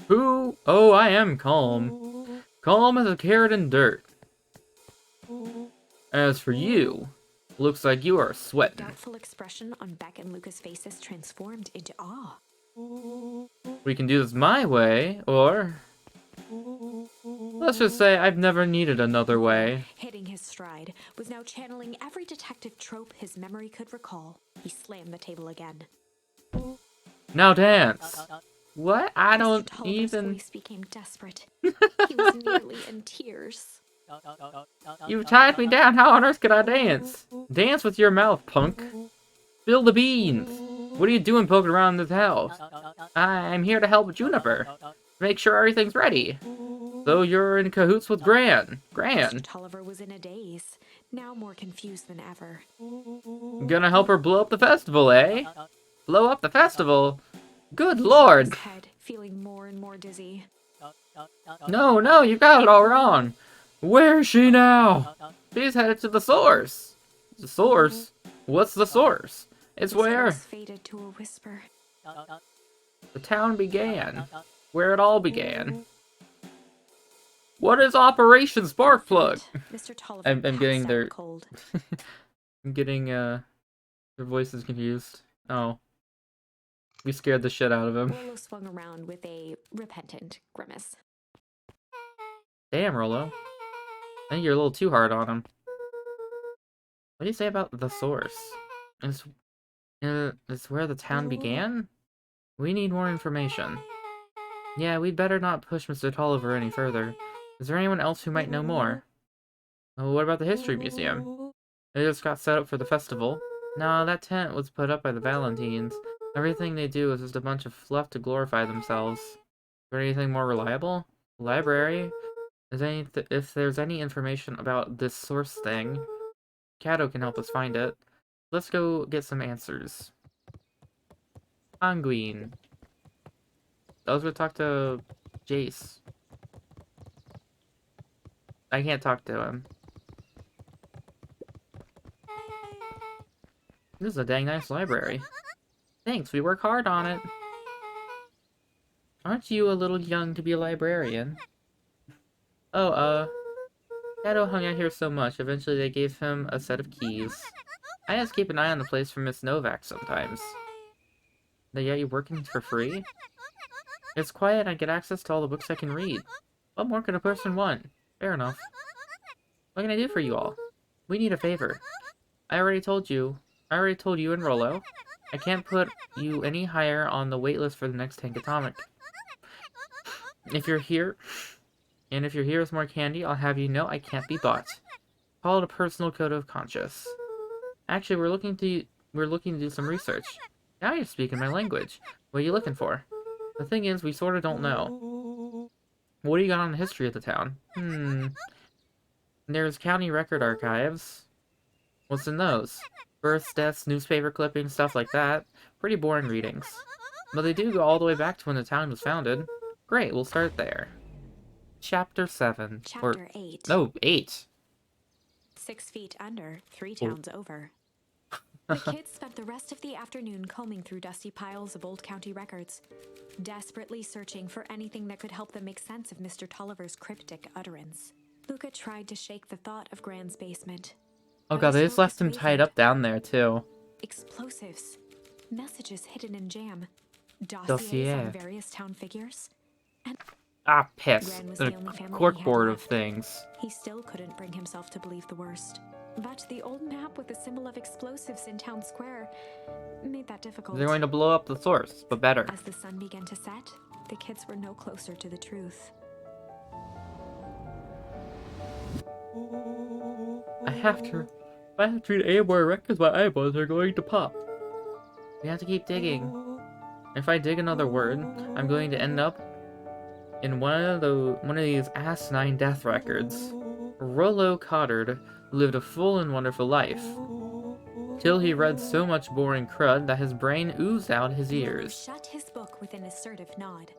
Who? Oh, I am calm. Calm as a carrot in dirt. As for you, looks like you are sweating. Doubtful expression on Beck and Luca's faces transformed into awe. We can do this my way, or... Let's just say I've never needed another way. Hitting his stride, was now channeling every detective trope his memory could recall. He slammed the table again. Now dance. What? I Mr. don't Tolliver's even... voice became desperate. He was nearly in tears. You've tied me down. How on earth could I dance? Dance with your mouth, punk. Spill the beans. What are you doing poking around this house? I'm here to help Juniper. Make sure everything's ready. So you're in cahoots with Gran. Mr. Tolliver was in a daze, now more confused than ever. Gonna help her blow up the festival, eh? Blow up the festival? Good lord. His head, feeling more and more dizzy. No, you got it all wrong. Where is she now? She's headed to the source. The source? What's the source? It's His where voice faded to a whisper. the town began. Where it all began. What is Operation Sparkplug? Mr. Tolliver I'm getting passed out their... cold. I'm getting, their voices confused. Oh. We scared the shit out of him. Rollo swung around with a repentant grimace. Damn, Rollo. I think you're a little too hard on him. What do you say about the source? It's where the town began? We need more information. Yeah, we'd better not push Mr. Tolliver any further. Is there anyone else who might know more? Oh, what about the History Museum? It just got set up for the festival. No, that tent was put up by the Valentines. Everything they do is just a bunch of fluff to glorify themselves. Is there anything more reliable? Library? If there's any information about this source thing, Kato can help us find it. Let's go get some answers. Penguin. Let's go talk to Jace. I can't talk to him. This is a dang nice library. Thanks, we work hard on it. Aren't you a little young to be a librarian? Oh, Kato hung out here so much, eventually they gave him a set of keys. I just keep an eye on the place for Miss Novak sometimes. But yet you're working for free? It's quiet and I get access to all the books I can read. What more could a person want? Fair enough. What can I do for you all? We need a favor. I already told you and Rollo. I can't put you any higher on the wait list for the next Tank Atomic. If you're here with more candy, I'll have you know I can't be bought. Call it a personal code of conscience. Actually, we're looking to do some research. Now you're speaking my language. What are you looking for? The thing is, we sort of don't know. What do you got on the history of the town? There's county record archives. What's in those? Births, deaths, newspaper clippings, stuff like that. Pretty boring readings. But they do go all the way back to when the town was founded. Great, we'll start there. Chapter 7. Chapter 8. No, 8. 6 feet under, 3 towns over. The kids spent the rest of the afternoon combing through dusty piles of old county records, desperately searching for anything that could help them make sense of Mr. Tolliver's cryptic utterance. Luca tried to shake the thought of Gran's basement. Oh god, they just left him tied up down there, too. Explosives, messages hidden in jam, dossiers Dossier. on various town figures. Ah, piss. Gran was A the only family he had corkboard of left. things. He still couldn't bring himself to believe the worst. But the old map with the symbol of explosives in town square made that difficult. They're going to blow up the source, but better. As the sun began to set, the kids were no closer to the truth. I have to read any more records, my eyeballs are going to pop. We have to keep digging. If I dig another word, I'm going to end up in one of these asinine death records. Rollo Cottard lived a full and wonderful life, till he read so much boring crud that his brain oozed out his Rollo ears. shut his book with an assertive nod.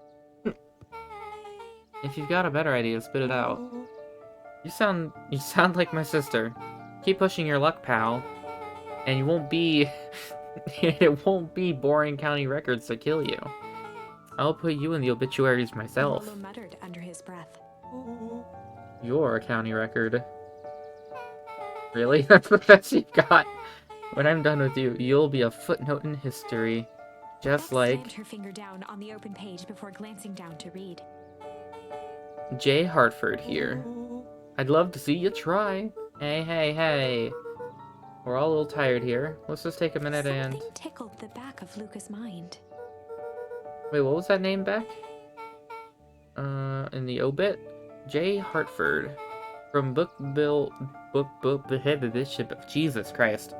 If you've got a better idea, spit it out. You sound like my sister. Keep pushing your luck, pal, and you won't be it won't be boring county records that kill you. I'll put you in the obituaries myself. Rollo muttered under his breath. You're a county record. Really? That's the best you've got? When I'm done with you, you'll be a footnote in history. Just Beth like slammed her finger down on the open page before glancing down to read. J. Hartford here. I'd love to see you try. Hey. We're all a little tired here. Let's just take a minute and... Something tickled the back of Luca's mind. Wait, what was that name back? In the obit? J. Hartford. From Jesus Christ.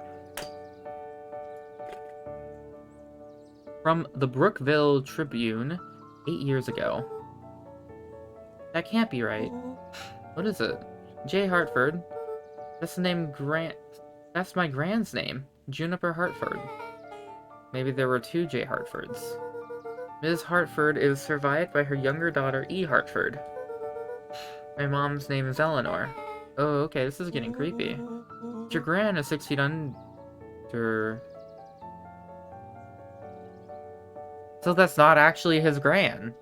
From the Brookville Tribune, 8 years ago. That can't be right. What is it? J. Hartford. That's the name That's my Gran's name. Juniper Hartford. Maybe there were 2 J. Hartfords. Ms. Hartford is survived by her younger daughter, E. Hartford. My mom's name is Eleanor. Oh, okay, this is getting creepy. Your Gran is 6 feet under... So that's not actually his Gran.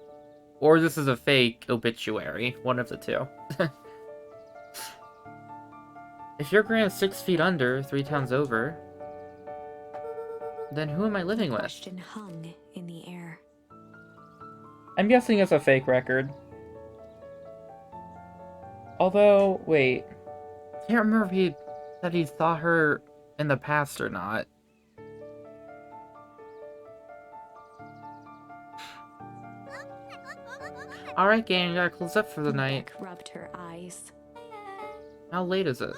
Or this is a fake obituary. One of the two. If your Gran is 6 feet under, 3 towns over, then who am I living The with? question hung in the air. I'm guessing it's a fake record. Although, wait. I can't remember if he said he saw her in the past or not. Alright, gang, gotta close up for the night. Beck rubbed her eyes. How late is it?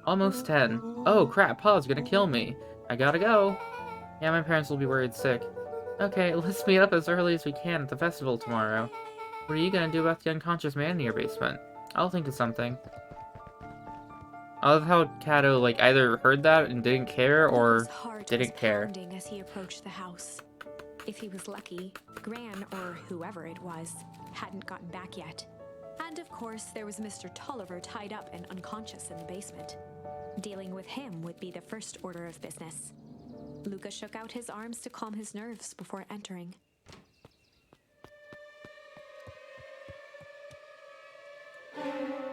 Almost 10. Oh crap, Pa's gonna kill me. I gotta go. Yeah, my parents will be worried sick. Okay, let's meet up as early as we can at the festival tomorrow. What are you gonna do about the unconscious man in your basement? I'll think of something. I love how Kato, like, either heard that and didn't care, Luca's or heart was didn't care. pounding as he approached the house. If he was lucky, Gran, or whoever it was, hadn't gotten back yet. And of course, there was Mr. Tolliver tied up and unconscious in the basement. Dealing with him would be the first order of business. Luca shook out his arms to calm his nerves before entering.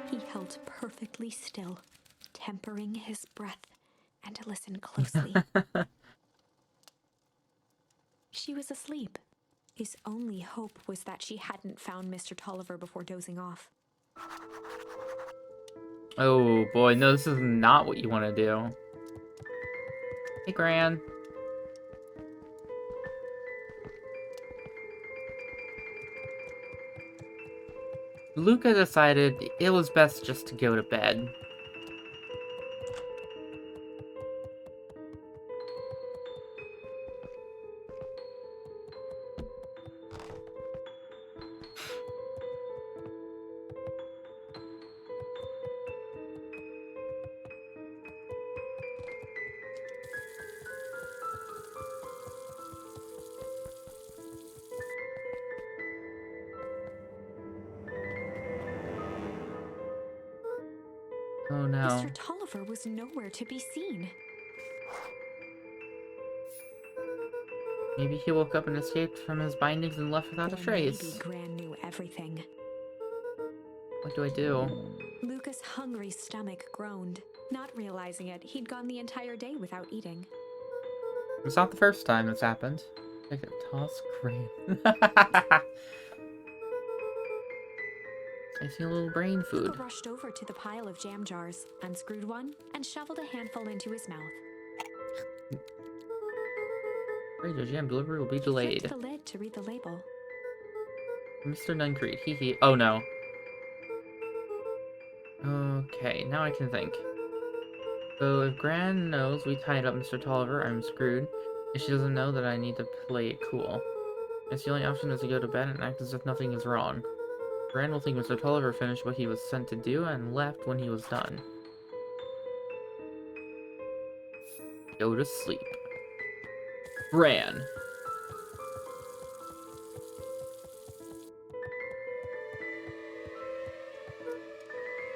He held perfectly still, tempering his breath, and listened closely. She was asleep. His only hope was that she hadn't found Mr. Tolliver before dozing off. Oh boy, no, this is not what you want to do. Hey, Gran. Luca decided it was best just to go to bed. Oh no. Mr. Tolliver was nowhere to be seen. Maybe he woke up and escaped from his bindings and left without a Or trace. maybe Gran knew everything. What do I do? Luca's hungry stomach groaned. Not realizing it, he'd gone the entire day without eating. It's not the first time that's happened. I could toss Gran. I see a little brain food. Luca rushed over to the pile of jam jars, unscrewed one, and shoveled a handful into his mouth. Afraid your jam delivery will be He delayed. flipped the lid to read the label. Mr. Nuncreed, hee hee. Oh no. Okay, now I can think. So if Gran knows we tied up Mr. Tolliver, I'm screwed. If she doesn't know that I need to play it cool. Guess the only option is to go to bed and act as if nothing is wrong. Gran will think Mr. Tolliver finished what he was sent to do and left when he was done. Go to sleep. Gran.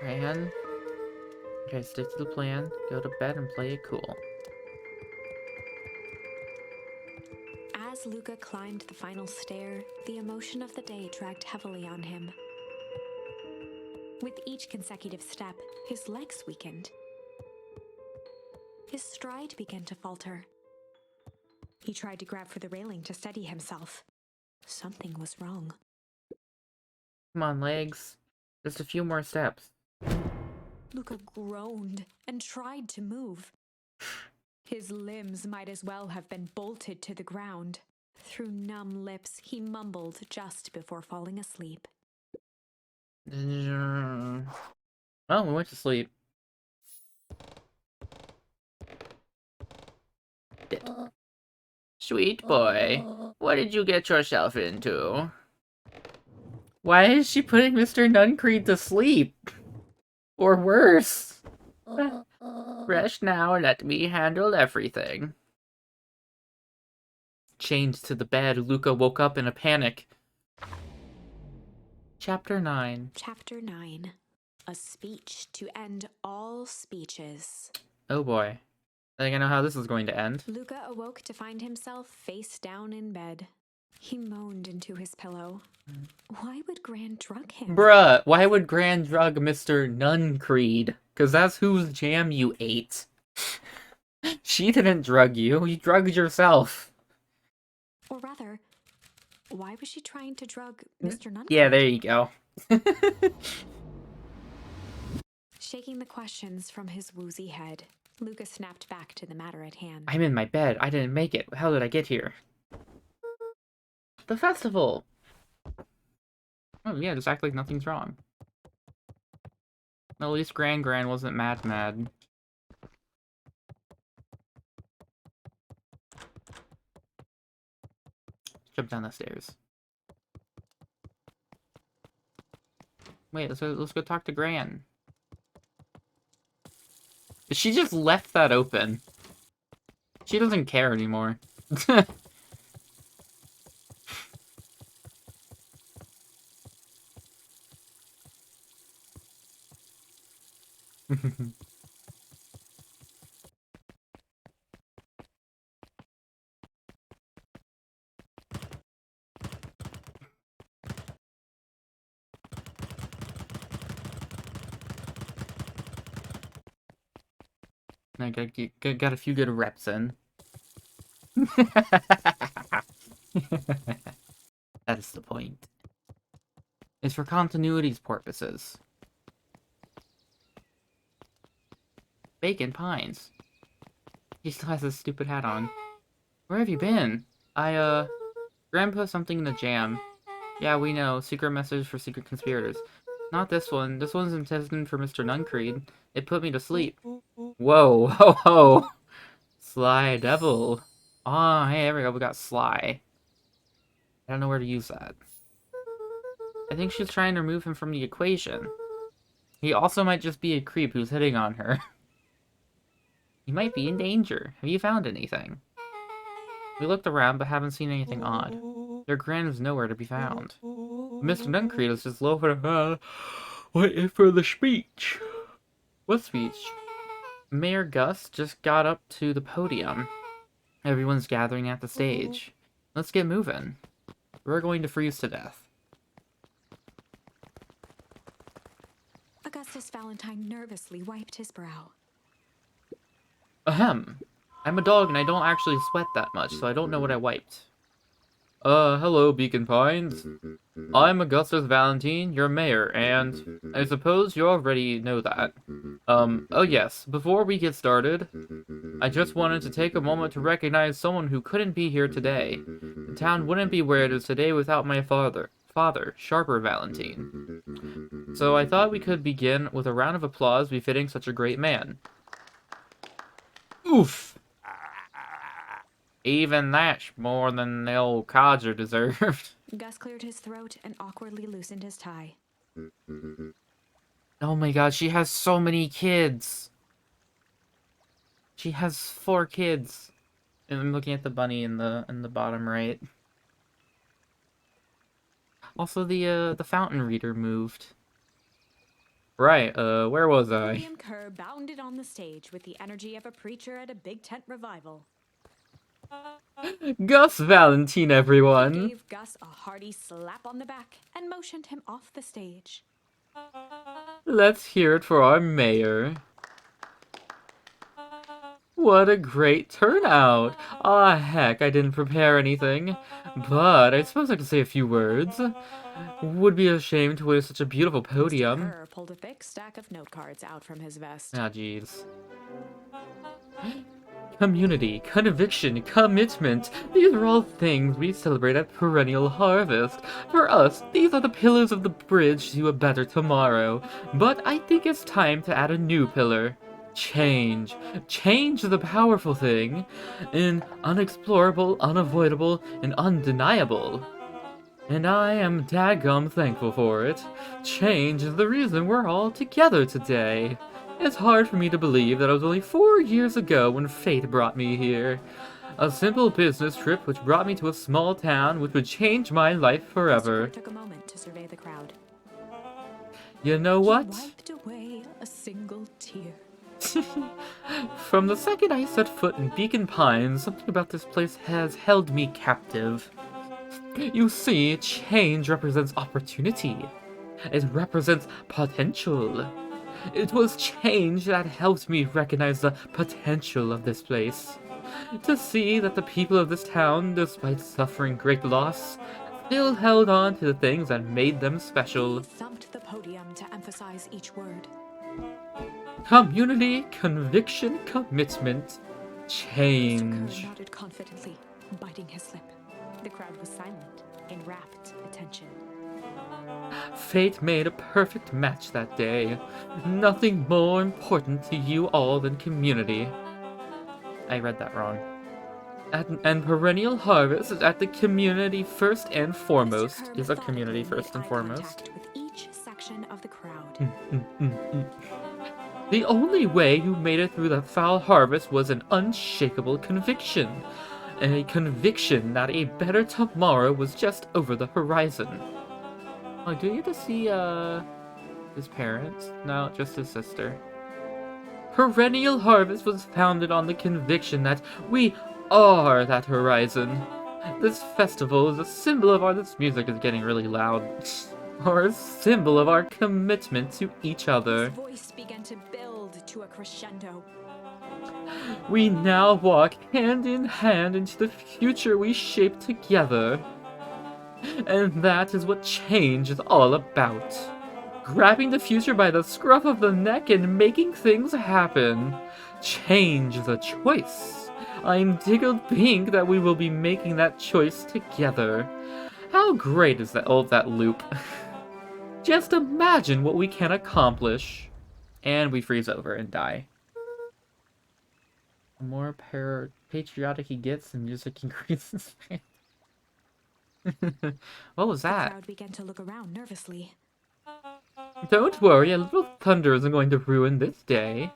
Gran. Okay, stick to the plan. Go to bed and play it cool. As Luca climbed the final stair, the emotion of the day dragged heavily on him. With each consecutive step, his legs weakened. His stride began to falter. He tried to grab for the railing to steady himself. Something was wrong. Come on, legs. Just a few more steps. Luca groaned and tried to move. His limbs might as well have been bolted to the ground. Through numb lips, he mumbled just before falling asleep. Well, we went to sleep. Sweet boy, what did you get yourself into? Why is she putting Mr. Nuncreed to sleep? Or worse. Rest now and let me handle everything. Chained to the bed, Luca woke up in a panic. Chapter 9. Chapter 9. A speech to end all speeches. Oh boy. I think I know how this is going to end. Luca awoke to find himself face down in bed. He moaned into his pillow. Why would Gran drug him? Bruh, why would Gran drug Mr. Nuncreed? Because that's whose jam you ate. She didn't drug you, you drugged yourself. Or rather, why was she trying to drug Mr. Nuncreed? Yeah, there you go. Shaking the questions from his woozy head, Luca snapped back to the matter at hand. I'm in my bed. I didn't make it. How did I get here? The festival! Oh yeah, just act like nothing's wrong. At least Gran wasn't mad. Jump down the stairs. Wait, let's go talk to Gran. She just left that open. She doesn't care anymore. I got a few good reps in. That is the point. It's for continuity's purposes. Bacon Pines. He still has his stupid hat on. Where have you been? Gran put something in the jam. Yeah, we know. Secret message for secret conspirators. Not this one. This one's intended for Mr. Nuncreed. It put me to sleep. Whoa, ho ho! Sly Devil. Oh, hey, there we go. We got Sly. I don't know where to use that. I think she's trying to remove him from the equation. He also might just be a creep who's hitting on her. He might be in danger. Have you found anything? We looked around but haven't seen anything odd. Their Gran is nowhere to be found. Mr. Nuncreed is just loafing around waiting for the speech. What speech? Mayor Gus just got up to the podium. Everyone's gathering at the stage. Let's get moving. We're going to freeze to death. Augustus Valentine nervously wiped his brow. Ahem. I'm a dog and I don't actually sweat that much, so I don't know what I wiped. Hello, Beacon Pines. I'm Augustus Valentine, your mayor, and I suppose you already know that. Oh yes, before we get started, I just wanted to take a moment to recognize someone who couldn't be here today. The town wouldn't be where it is today without my father, Sharper Valentine. So I thought we could begin with a round of applause befitting such a great man. Oof! Even that's more than the old codger deserved. Gus cleared his throat and awkwardly loosened his tie. Oh my god, she has so many kids. She has 4 kids. And I'm looking at the bunny in the bottom right. Also, the fountain reader moved. Right, where was I? William Kerr bounded on the stage with the energy of a preacher at a big tent revival. Gus Valentine, everyone! He gave Gus a hearty slap on the back and motioned him off the stage. Let's hear it for our mayor. What a great turnout! Aw, heck, I didn't prepare anything. But I suppose I could say a few words. Would be a shame to waste such a beautiful podium. Mr. Kerr pulled a thick stack of note cards out from his vest. Ah, jeez. Community, conviction, commitment. These are all things we celebrate at Perennial Harvest. For us, these are the pillars of the bridge to a better tomorrow. But I think it's time to add a new pillar. Change. Change the powerful thing. Unexplorable, unavoidable, and undeniable. And I am daggum thankful for it. Change is the reason we're all together today. It's hard for me to believe that it was only 4 years ago when fate brought me here. A simple business trip which brought me to a small town which would change my life forever. Mr. Kerr took a moment to survey the crowd. You know what? He wiped away a single tear. From the second I set foot in Beacon Pines, something about this place has held me captive. You see, change represents opportunity. It represents potential. It was change that helped me recognize the potential of this place. To see that the people of this town, despite suffering great loss, still held on to the things that made them special. He thumped the podium to emphasize each word. Community, conviction, commitment, Mr. change. Kerr nodded confidently, biting his lip. The crowd was silent, in rapt attention. Fate made a perfect match that day. Nothing more important to you all than community. I read that wrong. and perennial harvest is at the community first and Mr. foremost. Kerr Is a community methodically first made and eye foremost. contact with each section of the crowd. The only way you made it through the foul harvest was an unshakable conviction. A conviction that a better tomorrow was just over the horizon. Oh, do you get to see, his parents? No, just his sister. Perennial Harvest was founded on the conviction that we are that horizon. This festival is a symbol of our... This music is getting really loud. Or a symbol of our commitment to each other. His voice began to build to a crescendo. We now walk hand in hand into the future we shape together. And that is what change is all about. Grabbing the future by the scruff of the neck and making things happen. Change is a choice. I'm tickled pink that we will be making that choice together. How great is that loop? Just imagine what we can accomplish. And we freeze over and die. The more patriotic he gets, the music increases. What was The that? crowd began to look around nervously. Don't worry, a little thunder isn't going to ruin this day.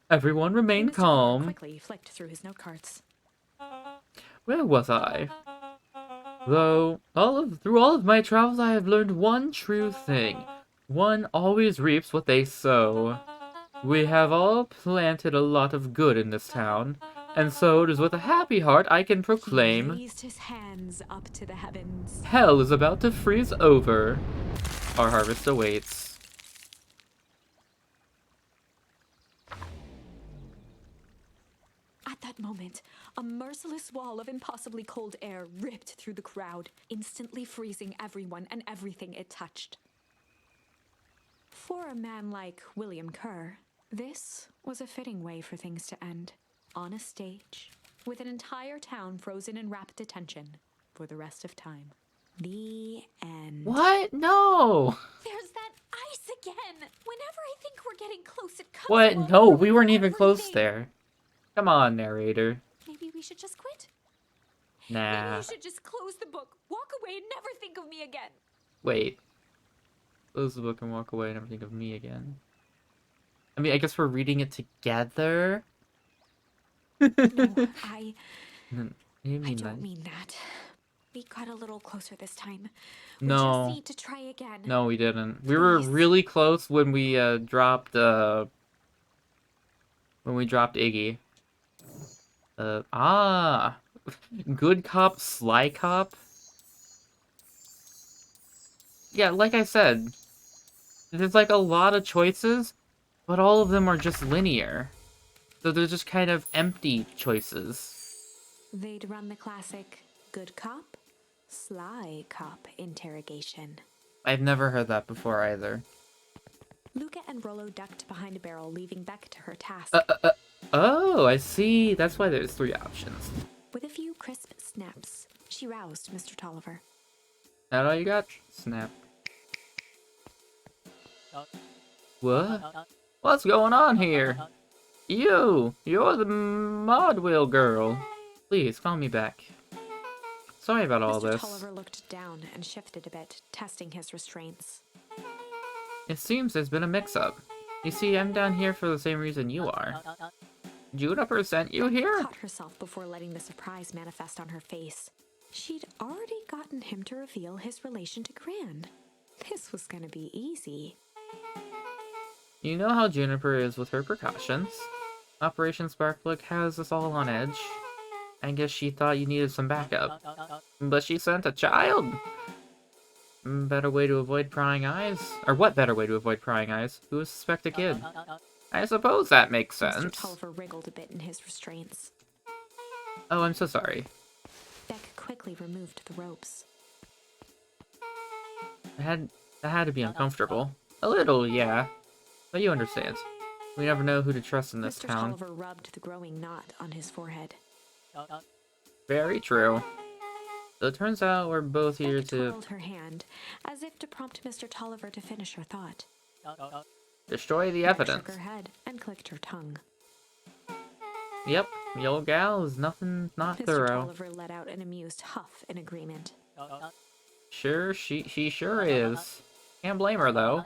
Everyone remain Mr. Kerr calm. quickly flicked through his note cards. Where was I? Though, through all of my travels, I have learned one true thing. One always reaps what they sow. We have all planted a lot of good in this town, and so it is with a happy heart I can He proclaim, raised his hands up to the heavens. hell is about to freeze over. Our harvest awaits. At that moment, a merciless wall of impossibly cold air ripped through the crowd, instantly freezing everyone and everything it touched. For a man like William Kerr, this was a fitting way for things to end. On a stage, with an entire town frozen in rapt attention for the rest of time. The end. What? No! There's that ice again! Whenever I think we're getting close, it comes What? along No, and we weren't ruins even close everything. there. Come on, narrator. Maybe we should just quit? Maybe Nah. you should just close the book, walk away, and never think of me again. Wait. Close the book and walk away and never think of me again. I mean, I guess we're reading it together? No, I Maybe don't not. mean that. We got a little closer this time. We No. just need to try again. No, we didn't. We were Please. really close when we dropped Iggy. Good cop, sly cop. Yeah, like I said, there's like a lot of choices, but all of them are just linear. So they're just kind of empty choices. They'd run the classic good cop, sly cop interrogation. I've never heard that before either. Luca and Rollo ducked behind a barrel, leaving Beck to her task. Oh, I see. That's why there's 3 options. With a few crisp snaps, she roused Mr. Tolliver. That all you got? Snap. What? What's going on here? You're the Modwheel girl. Please, call me back. Sorry about all Mr. this. Tolliver looked down and shifted a bit, testing his restraints. It seems there's been a mix-up. You see, I'm down here for the same reason you are. Juniper sent you here? Caught herself before letting the surprise manifest on her face. She'd already gotten him to reveal his relation to Gran. This was gonna be easy. You know how Juniper is with her precautions. Operation Sparkplug has us all on edge. I guess she thought you needed some backup. But she sent a child! Better way to avoid prying eyes? Or what better way to avoid prying eyes? Who would suspect a kid? I suppose that makes Mr. sense. Tolliver wriggled a bit in his restraints. Oh, I'm so sorry. Beck quickly removed the ropes. That had to be uncomfortable. A little, yeah. But you understand. We never know who to trust in this Mr. town. Tolliver rubbed the growing knot on his forehead. Very true. So it turns out we're both here Beck to twirled her hand, as if to prompt Mr. Tolliver to finish her thought. destroy the Beck evidence. shook her head and clicked her tongue. Yep, The old gal is nothing not Mr. thorough. Tolliver let out an amused huff in agreement. Sure, she sure is. Can't blame her, though.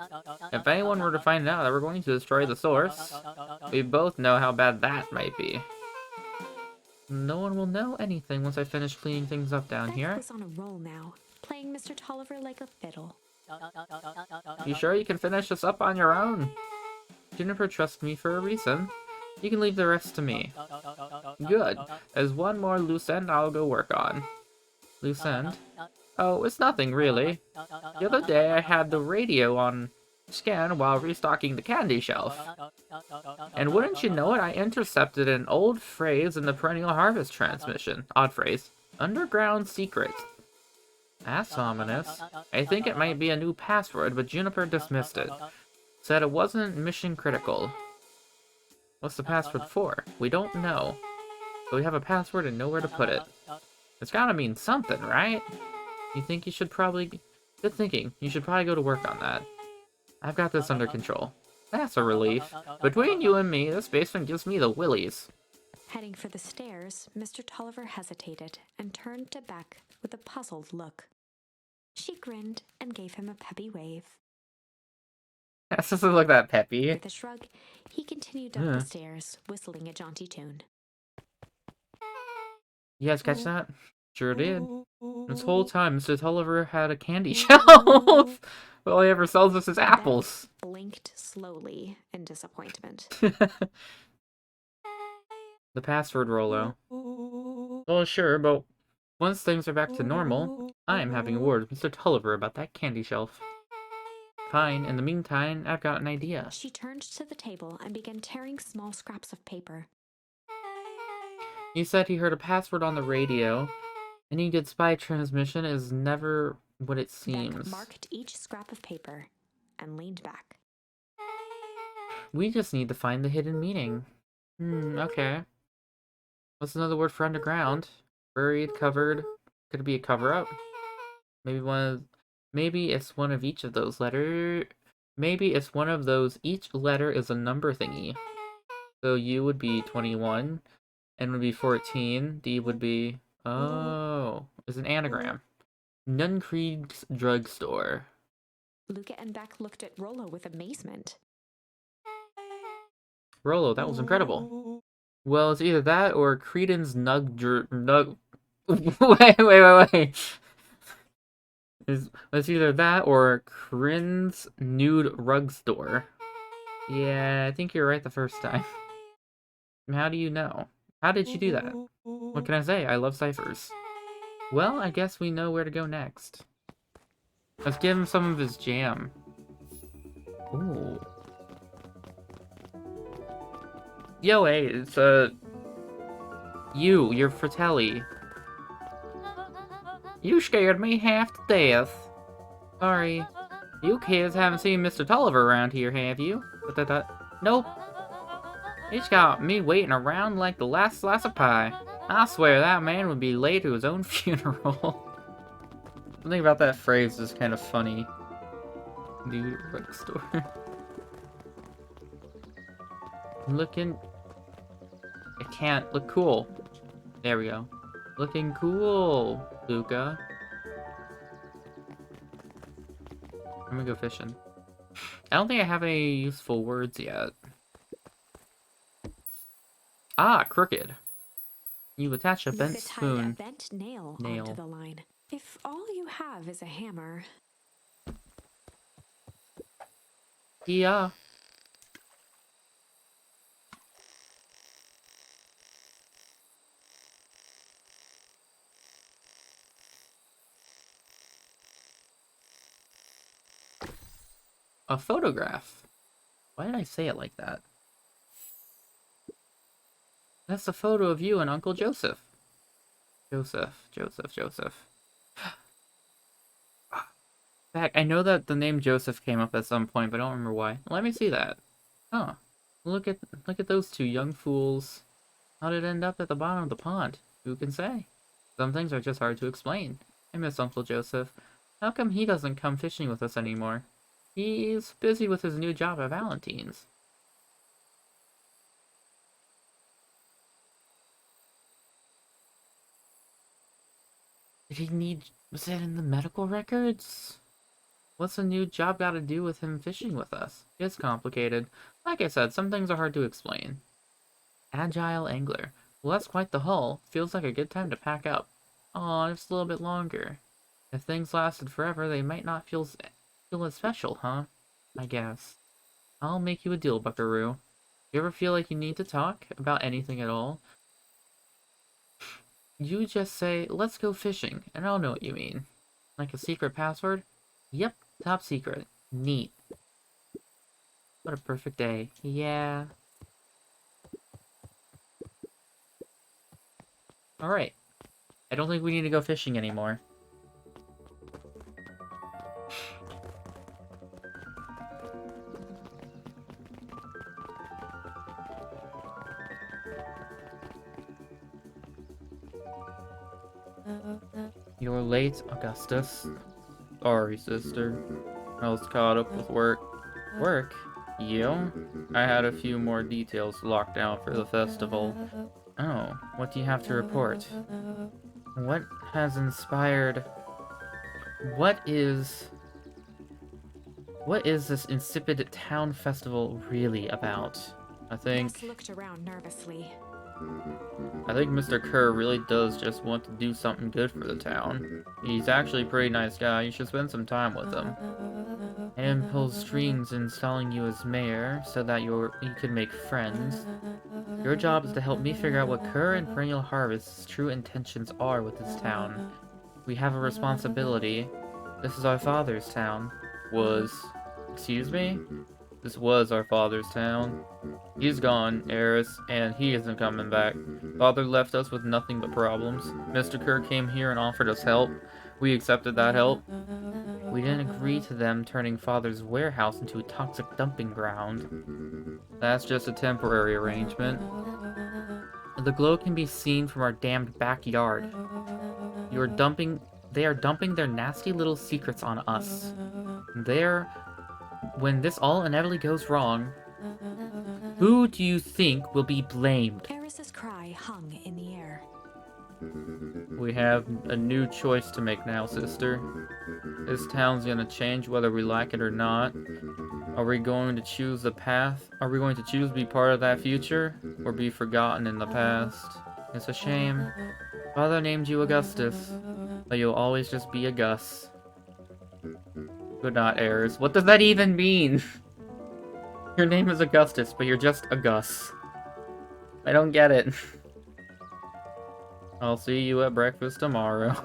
If anyone were to find out that we're going to destroy the source, we both know how bad that might be. No one will know anything once I finish cleaning things up down Beck here. was on a roll now, playing Mr. Tolliver like a fiddle. You sure you can finish this up on your own? Juniper trusts me for a reason. You can leave the rest to me. Good. There's one more loose end I'll go work on. Loose end? Oh, it's nothing, really. The other day I had the radio on scan while restocking the candy shelf. And wouldn't you know it, I intercepted an old phrase in the Perennial Harvest transmission. Odd phrase. Underground secret. That's ominous. I think it might be a new password, but Juniper dismissed it. Said it wasn't mission critical. What's the password for? We don't know. But we have a password and nowhere to put it. It's gotta mean something, right? You think you should probably... Good thinking. You should probably go to work on that. I've got this under control. That's a relief. Between you and me, this basement gives me the willies. Heading for the stairs, Mr. Tolliver hesitated and turned to Beck with a puzzled look. She grinned and gave him a peppy wave. That doesn't look that peppy. With a shrug, he continued up the stairs, whistling a jaunty tune. You guys catch that? Sure did. This whole time, Mr. Tolliver had a candy shelf. All he ever sells us is apples. Beck blinked slowly in disappointment. The password, Rollo. Well, sure, but once things are back to normal, I am having a word with Mr. Tolliver about that candy shelf. Fine, in the meantime, I've got an idea. She turned to the table and began tearing small scraps of paper. He said he heard a password on the radio. Any good spy transmission is never what it seems. Beck marked each scrap of paper and leaned back. We just need to find the hidden meaning. Okay. What's another word for underground? Buried, covered. Could it be a cover-up? Maybe it's one of each of those letters. Maybe it's one of those. Each letter is a number thingy. So U would be 21. N would be 14. D would be... Oh. It's an anagram. Nuncreed's drugstore. Luca and Beck looked at Rollo with amazement. Rollo, that was incredible. Well, it's either that or Creedon's Nug... Wait. It's either that or Crin's Nude Rug Store. Yeah, I think you're right the first time. How do you know? How did you do that? What can I say? I love ciphers. Well, I guess we know where to go next. Let's give him some of his jam. Ooh. Yo, hey, it's, you're Fratelli. You scared me half to death. Sorry. You kids haven't seen Mr. Tolliver around here, have you? Nope. He's got me waiting around like the last slice of pie. I swear that man would be late to his own funeral. Something about that phrase is kind of funny. Nude rug store. Looking... I can't look cool. There we go. Looking cool, Luca. I'm gonna go fishing. I don't think I have any useful words yet. Ah, crooked. You attach a bent Luca tied spoon. a bent nail onto the line. If all you have is a hammer... Yeah. A photograph. Why did I say it like that? That's a photo of you and Uncle Joseph. Joseph. Back, I know that the name Joseph came up at some point, but I don't remember why. Let me see that. Huh. Look at those two young fools. How did it end up at the bottom of the pond? Who can say? Some things are just hard to explain. I miss Uncle Joseph. How come he doesn't come fishing with us anymore? He's busy with his new job at Valentine's. Was it in the medical records? What's a new job got to do with him fishing with us? It's complicated. Like I said, some things are hard to explain. Agile angler. Well, that's quite the haul. Feels like a good time to pack up. Aw, just a little bit longer. If things lasted forever, they might not feel as special, huh? I guess. I'll make you a deal, Buckaroo. You ever feel like you need to talk about anything at all? You just say, let's go fishing, and I'll know what you mean. Like a secret password? Yep, top secret. Neat. What a perfect day. Yeah. Alright. I don't think we need to go fishing anymore. You're late, Augustus. Sorry, sister. I was caught up with work. Work? You? I had a few more details locked down for the festival. Oh, what do you have to report? What has inspired... What is this insipid town festival really about? I think Gus looked around nervously. Mr. Kerr really does just want to do something good for the town. He's actually a pretty nice guy. You should spend some time with him. And pulls strings installing you as mayor so that you can make friends. Your job is to help me figure out what Kerr and Perennial Harvest's true intentions are with this town. We have a responsibility. This is our father's town. Excuse me? This was our father's town. He's gone, Eris, and he isn't coming back. Father left us with nothing but problems. Mr. Kerr came here and offered us help. We accepted that help. We didn't agree to them turning Father's warehouse into a toxic dumping ground. That's just a temporary arrangement. The glow can be seen from our damned backyard. They are dumping their nasty little secrets on us. When this all inevitably goes wrong, who do you think will be blamed? Eris's cry hung in the air. We have a new choice to make now, sister. This town's gonna change whether we like it or not. Are we going to choose the path? Are we going to choose to be part of that future, or be forgotten in the past? It's a shame. Father named you Augustus, but you'll always just be a Gus. Good night, Eris. What does that even mean? Your name is Augustus, but you're just a Gus. I don't get it. I'll see you at breakfast tomorrow.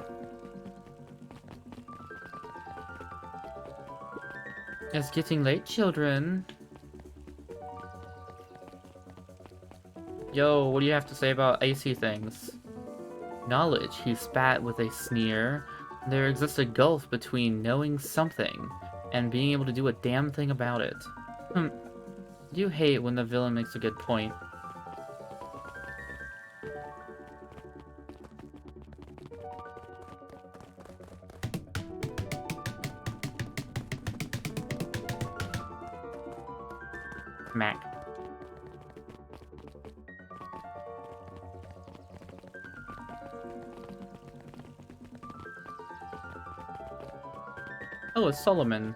It's getting late, children. Yo, what do you have to say about AC things? Knowledge, he spat with a sneer. There exists a gulf between knowing something and being able to do a damn thing about it. You hate when the villain makes a good point. Mac. Oh, it's Solomon.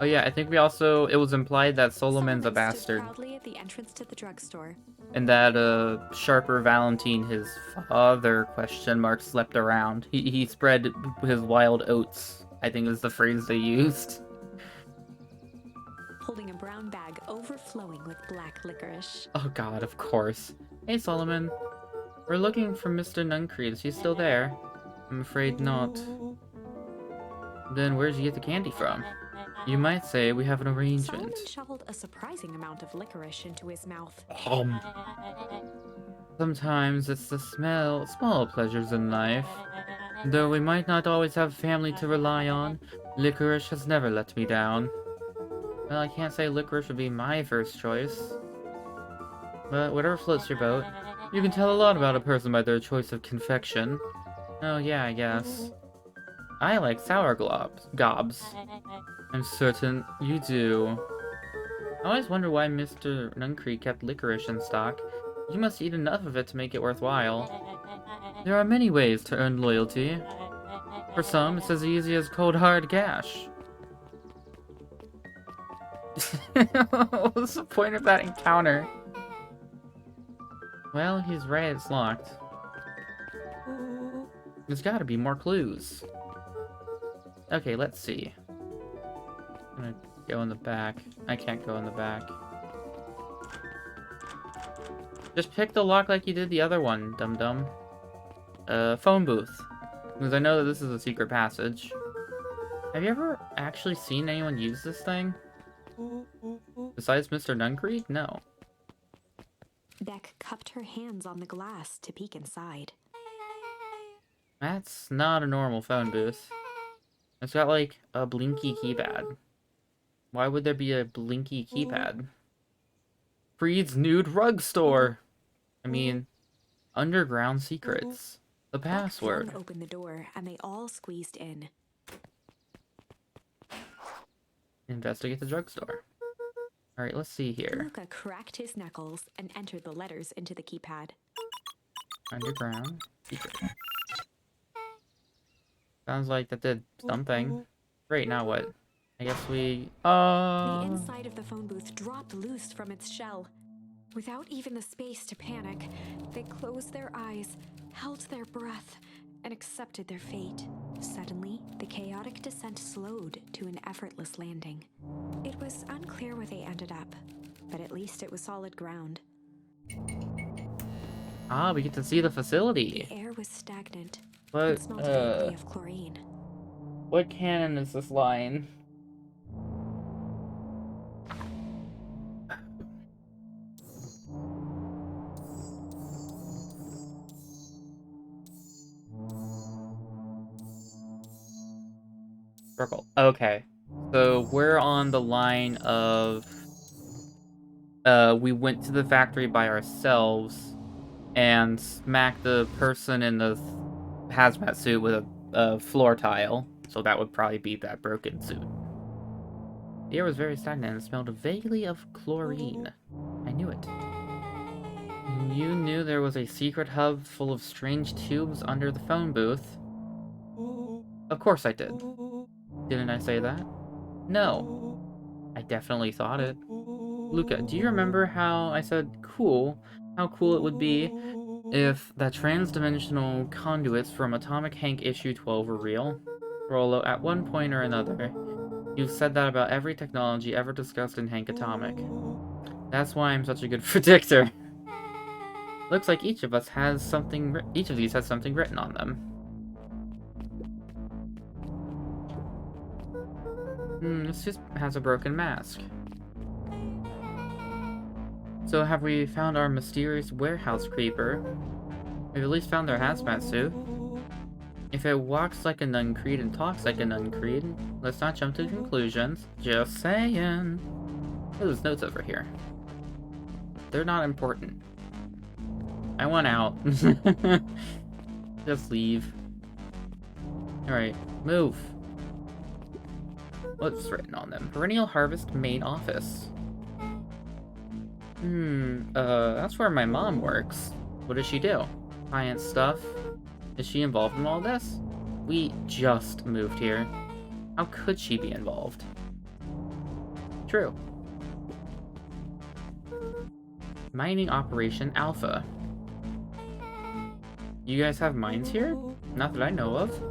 Oh yeah, I think it was implied that Solomon's a Solomon stood bastard. proudly at the entrance to the drugstore. And that, Sharper Valentine, his father, slept around. He spread his wild oats, I think is the phrase they used. Holding a brown bag overflowing with black licorice. Oh god, of course. Hey, Solomon. We're looking for Mr. Nuncreed. Is he still there? I'm afraid not. Then where'd you get the candy from? You might say we have an arrangement. Solomon shoveled a surprising amount of licorice into his mouth. Sometimes it's the small pleasures in life. Though we might not always have family to rely on, licorice has never let me down. Well, I can't say licorice would be my first choice. But whatever floats your boat. You can tell a lot about a person by their choice of confection. Oh yeah, I guess. I like sour gobs. I'm certain you do. I always wonder why Mr. Nuncreed kept licorice in stock. You must eat enough of it to make it worthwhile. Well, I can't say licorice would be my first choice. But whatever floats your boat. You can tell a lot about a person by their choice of confection. Oh yeah, I guess. I like sour gobs. I'm certain you do. I always wonder why Mr. Nuncreed kept licorice in stock. You must eat enough of it to make it worthwhile. There are many ways to earn loyalty. For some, it's as easy as cold hard cash. What was the point of that encounter? Well, he's right, it's locked. There's gotta be more clues. Okay, let's see. I'm gonna go in the back. I can't go in the back. Just pick the lock like you did the other one, dum-dum. Phone booth. Because I know that this is a secret passage. Have you ever actually seen anyone use this thing? Besides Mr. Nuncreed? No. Beck cupped her hands on the glass to peek inside. That's not a normal phone booth. It's got, like, a blinky keypad. Why would there be a blinky keypad? Freed's Nude Rug Store! I mean, underground secrets. The password. Beck flung open the door, and they all squeezed in. Investigate the drugstore. Alright, let's see here. Luca cracked his knuckles and entered the letters into the keypad. Underground secret. Sounds like that did something. Great, now what? I guess we... The inside of the phone booth dropped loose from its shell. Without even the space to panic, they closed their eyes, held their breath, and accepted their fate. Suddenly, the chaotic descent slowed to an effortless landing. It was unclear where they ended up, but at least it was solid ground. Ah, we get to see the facility. The air was stagnant. But, It smelled vaguely of chlorine. what canon is this line? Circle. Okay. So we're on the line of we went to the factory by ourselves and smacked the person in the hazmat suit with a floor tile. So that would probably be that broken suit. The air was very stagnant and smelled vaguely of chlorine. I knew it. You knew there was a secret hub full of strange tubes under the phone booth. Of course I did. Didn't I say that? No. I definitely thought it. Luca, do you remember how I said cool? How cool it would be if the transdimensional conduits from Atomic Hank issue 12 were real? Rolo, at one point or another, you've said that about every technology ever discussed in Hank Atomic. That's why I'm such a good predictor. Looks like each of these has something written on them. This just has a broken mask. So have we found our mysterious warehouse creeper? We've at least found their hazmat suit. If it walks like a Nuncreed and talks like a Nuncreed, let's not jump to conclusions. Just saying. Oh, there's notes over here. They're not important. I want out. Just leave. Alright, move. What's written on them? Perennial Harvest main office. That's where my mom works. What does she do? Science stuff? Is she involved in all this? We just moved here. How could she be involved? True. Mining Operation Alpha. You guys have mines here? Not that I know of.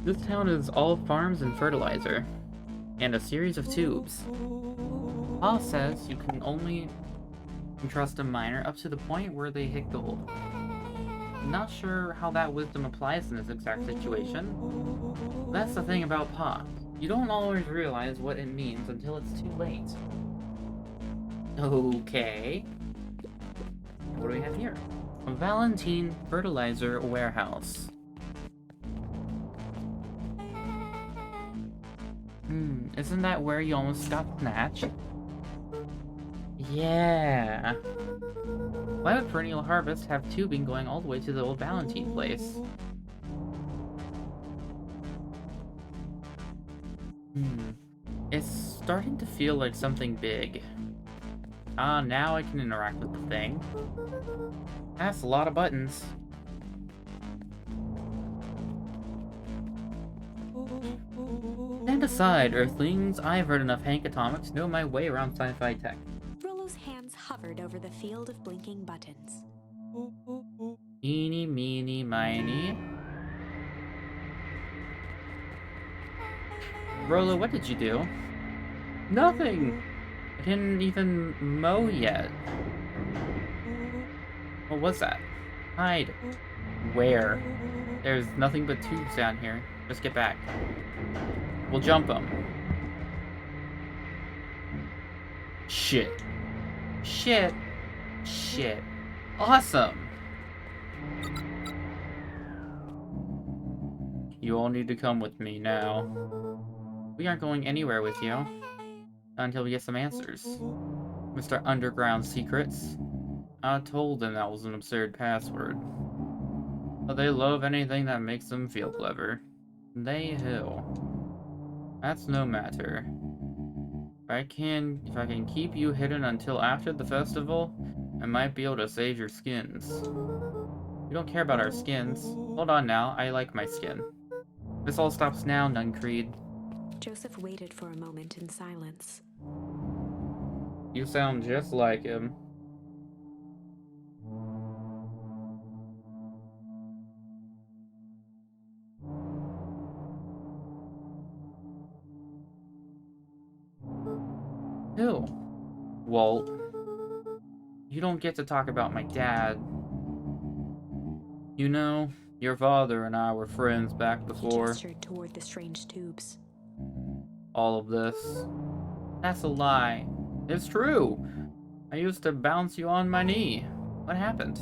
This town is all farms and fertilizer, and a series of tubes. Paul says you can only trust a miner up to the point where they hit gold. Not sure how that wisdom applies in this exact situation. That's the thing about Pa. You don't always realize what it means until it's too late. Okay. What do we have here? A Valentine Fertilizer Warehouse. Isn't that where you almost got snatched? Yeah. Why would Perennial Harvest have tubing going all the way to the old Valentine place? It's starting to feel like something big. Ah, now I can interact with the thing. That's a lot of buttons. Stand aside, Earthlings. I've heard enough Hank Atomics to know my way around sci-fi tech. Rollo's hands hovered over the field of blinking buttons. Eeny, meeny, miny. Rollo, what did you do? Nothing! I didn't even mow yet. What was that? Hide. Where? There's nothing but tubes down here. Just get back. We'll jump them. Shit. Shit. Shit. Awesome! You all need to come with me now. We aren't going anywhere with you. Not until we get some answers. Mr. Underground Secrets. I told them that was an absurd password. But they love anything that makes them feel clever. They who. That's no matter. If I can keep you hidden until after the festival, I might be able to save your skins. We don't care about our skins. Hold on now, I like my skin. This all stops now, Nuncreed. Joseph waited for a moment in silence. You sound just like him. Who? Walt. You don't get to talk about my dad. You know, your father and I were friends back He before gestured toward the strange tubes. all of this. That's a lie. It's true. I used to bounce you on my knee. What happened?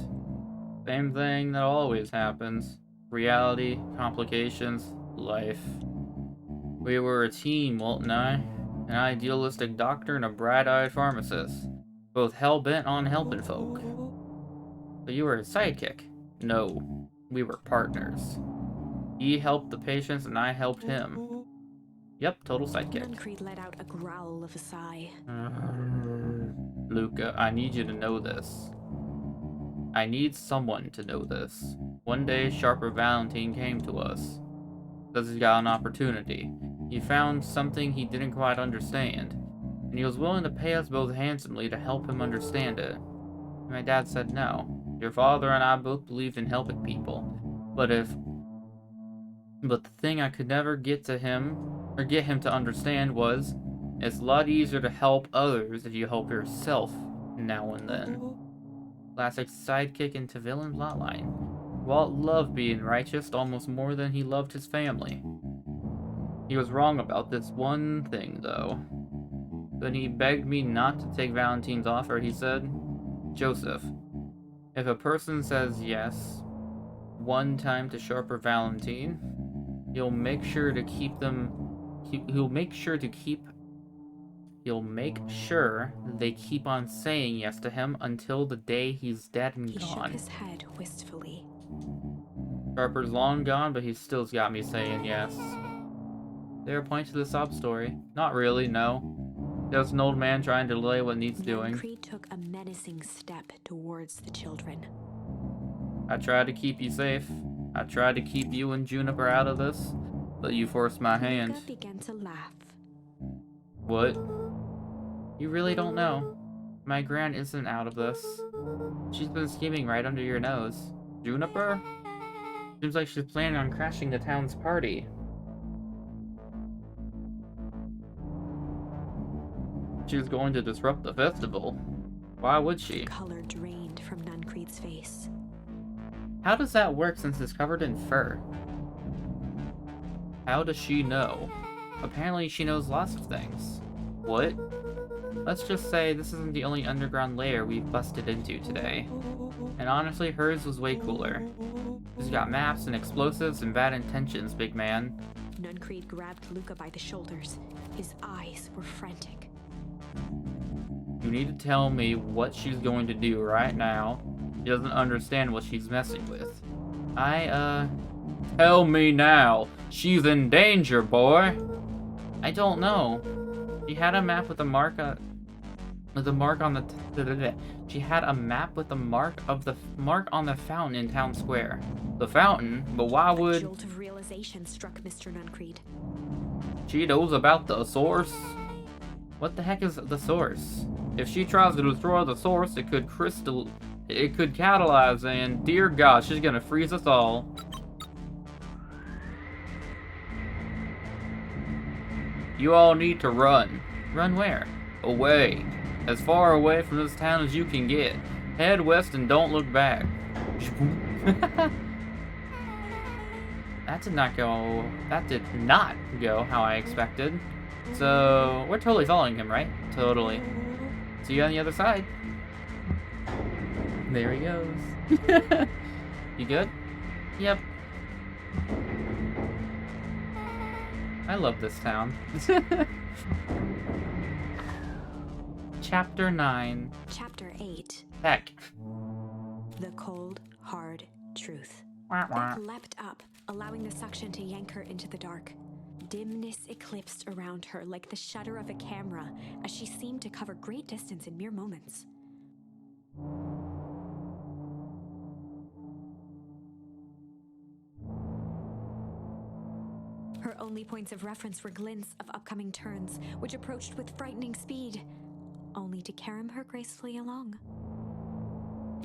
Same thing that always happens. Reality, complications, life. We were a team, Walt and I. An idealistic doctor and a bright-eyed pharmacist. Both hell-bent on helping folk. So you were his sidekick? No. We were partners. He helped the patients and I helped him. Yep, total sidekick. Nuncreed let out a growl of a sigh. Luca, I need you to know this. I need someone to know this. One day, Sharper Valentine came to us. Says he's got an opportunity. He found something he didn't quite understand, and he was willing to pay us both handsomely to help him understand it. My dad said no. Your father and I both believed in helping people, but the thing I could never get him to understand was, it's a lot easier to help others if you help yourself now and then. Classic sidekick into villain plotline. Walt loved being righteous almost more than he loved his family. He was wrong about this one thing, though. When he begged me not to take Valentine's offer, he said, Joseph, if a person says yes one time to Sharper Valentine, he'll make sure they keep on saying yes to him until the day he's dead and He gone. shook his head wistfully. Sharper's long gone, but he still's got me saying yes. There a point to the sob story? Not really, no. Just an old man trying to delay what needs doing. Nuncreed took a menacing step towards the children. I tried to keep you safe. I tried to keep you and Juniper out of this, but you forced my hand. Luca began to laugh. What? You really don't know. My gran isn't out of this. She's been scheming right under your nose. Juniper? Seems like she's planning on crashing the town's party. She's going to disrupt the festival. Why would she? Color drained from Nuncreed's face. How does that work since it's covered in fur? How does she know? Apparently she knows lots of things. What? Let's just say this isn't the only underground layer we've busted into today. And honestly, hers was way cooler. She's got maps and explosives and bad intentions, big man. Nuncreed grabbed Luca by the shoulders. His eyes were frantic. You need to tell me what she's going to do right now. She doesn't understand what she's messing with. Tell me now. She's in danger, boy. I don't know. She had a map with a mark with a mark on the she had a map with the mark on the fountain in town square. The fountain, but why A would jolt of realization struck Mr. Nuncreed. she knows about the source? What the heck is the source? If she tries to destroy the source, it could catalyze, and dear God, she's gonna freeze us all. You all need to run. Run where? Away. As far away from this town as you can get. Head west and don't look back. That did not go how I expected. So, we're totally following him, right? Totally. See you on the other side. There he goes. You good? Yep. I love this town. Chapter 9. Chapter 8. Heck. The cold, hard truth. Wah, wah. Beck leapt up, allowing the suction to yank her into the dark. Dimness eclipsed around her like the shutter of a camera as she seemed to cover great distance in mere moments. Her only points of reference were glints of upcoming turns, which approached with frightening speed, only to carom her gracefully along.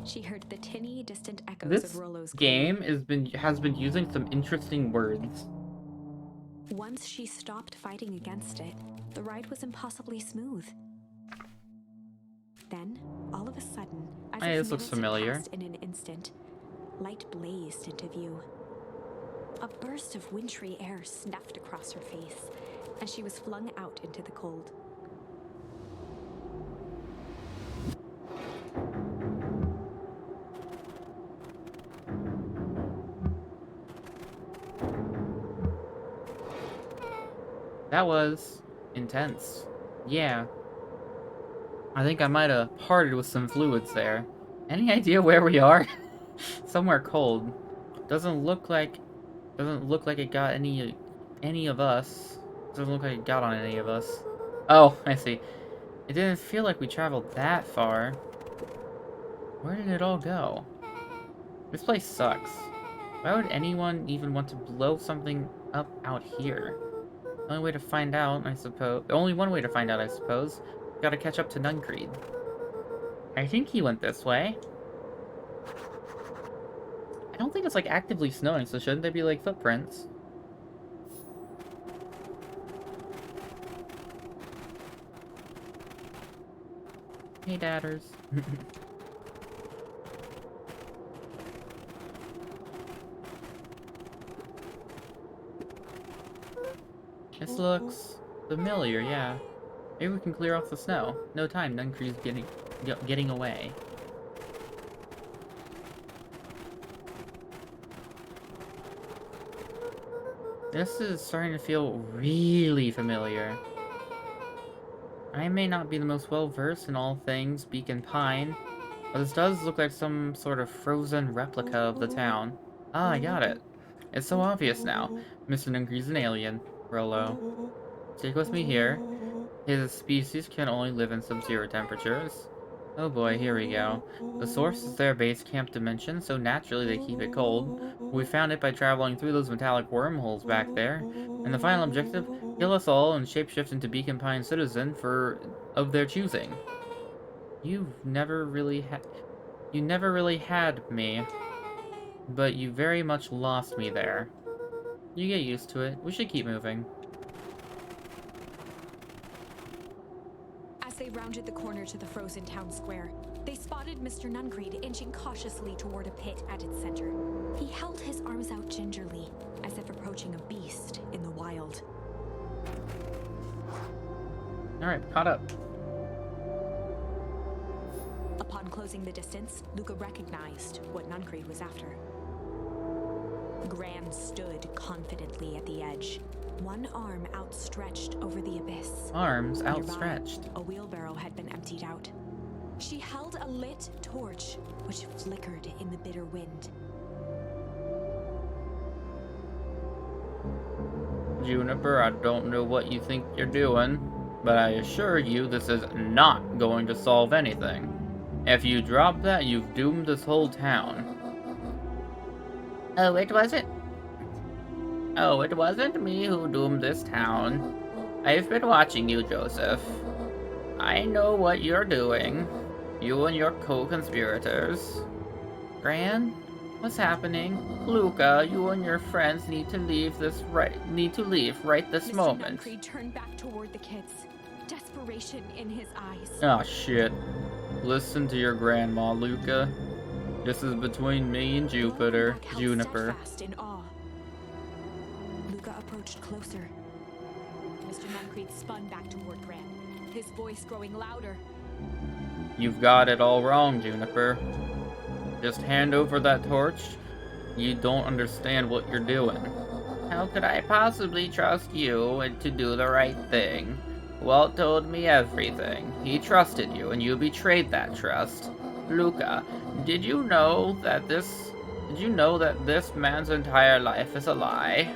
She heard the tinny, distant echoes This of Rollo's game has been using some interesting words. Once she stopped fighting against it, the ride was impossibly smooth. Then, all of a sudden, as Hey, if this looks minutes had familiar. passed in an instant, light blazed into view. A burst of wintry air snuffed across her face, and she was flung out into the cold. That was intense. Yeah. I think I might have parted with some fluids there. Any idea where we are? Somewhere cold. Doesn't look like it got any of us. Doesn't look like it got on any of us. Oh, I see. It didn't feel like we traveled that far. Where did it all go? This place sucks. Why would anyone even want to blow something up out here? The only way to find out, I suppose. Only one way to find out, I suppose. Gotta catch up to Nuncreed. I think he went this way. I don't think it's like actively snowing, so shouldn't there be like footprints? Hey, dadders. This looks familiar, yeah. Maybe we can clear off the snow. No time, Nuncreed's getting away. This is starting to feel really familiar. I may not be the most well-versed in all things Beacon Pine, but this does look like some sort of frozen replica of the town. Ah, I got it. It's so obvious now. Mr. Nuncreed's an alien. Rollo. Stick with me here. His species can only live in sub-zero temperatures. Oh boy, here we go. The source is their base camp dimension, so naturally they keep it cold. We found it by traveling through those metallic wormholes back there. And the final objective, kill us all and shapeshift into Beacon Pine citizen of their choosing. You never really had me. But you very much lost me there. You get used to it. We should keep moving. As they rounded the corner to the frozen town square, they spotted Mr. Nuncreed inching cautiously toward a pit at its center. He held his arms out gingerly, as if approaching a beast in the wild. Alright, caught up. Upon closing the distance, Luca recognized what Nuncreed was after. Gran stood confidently at the edge, one arm outstretched over the abyss. Arms Nearby, outstretched. a wheelbarrow had been emptied out. She held a lit torch, which flickered in the bitter wind. Juniper, I don't know what you think you're doing. But I assure you, this is not going to solve anything. If you drop that, you've doomed this whole town. Oh, it wasn't me who doomed this town. I've been watching you, Joseph. I know what you're doing. You and your co-conspirators. Gran? What's happening? Luca, you and your friends need to leave right this Mr. moment. Nuncreed turned back toward the kids, desperation in his eyes. Oh shit. Listen to your grandma, Luca. This is between me and Juniper. Steadfast in awe. Luca approached closer. Mr. Nuncreed spun back toward Gran, his voice growing louder. You've got it all wrong, Juniper. Just hand over that torch. You don't understand what you're doing. How could I possibly trust you to do the right thing? Walt told me everything. He trusted you, and you betrayed that trust. Luca, did you know that this man's entire life is a lie?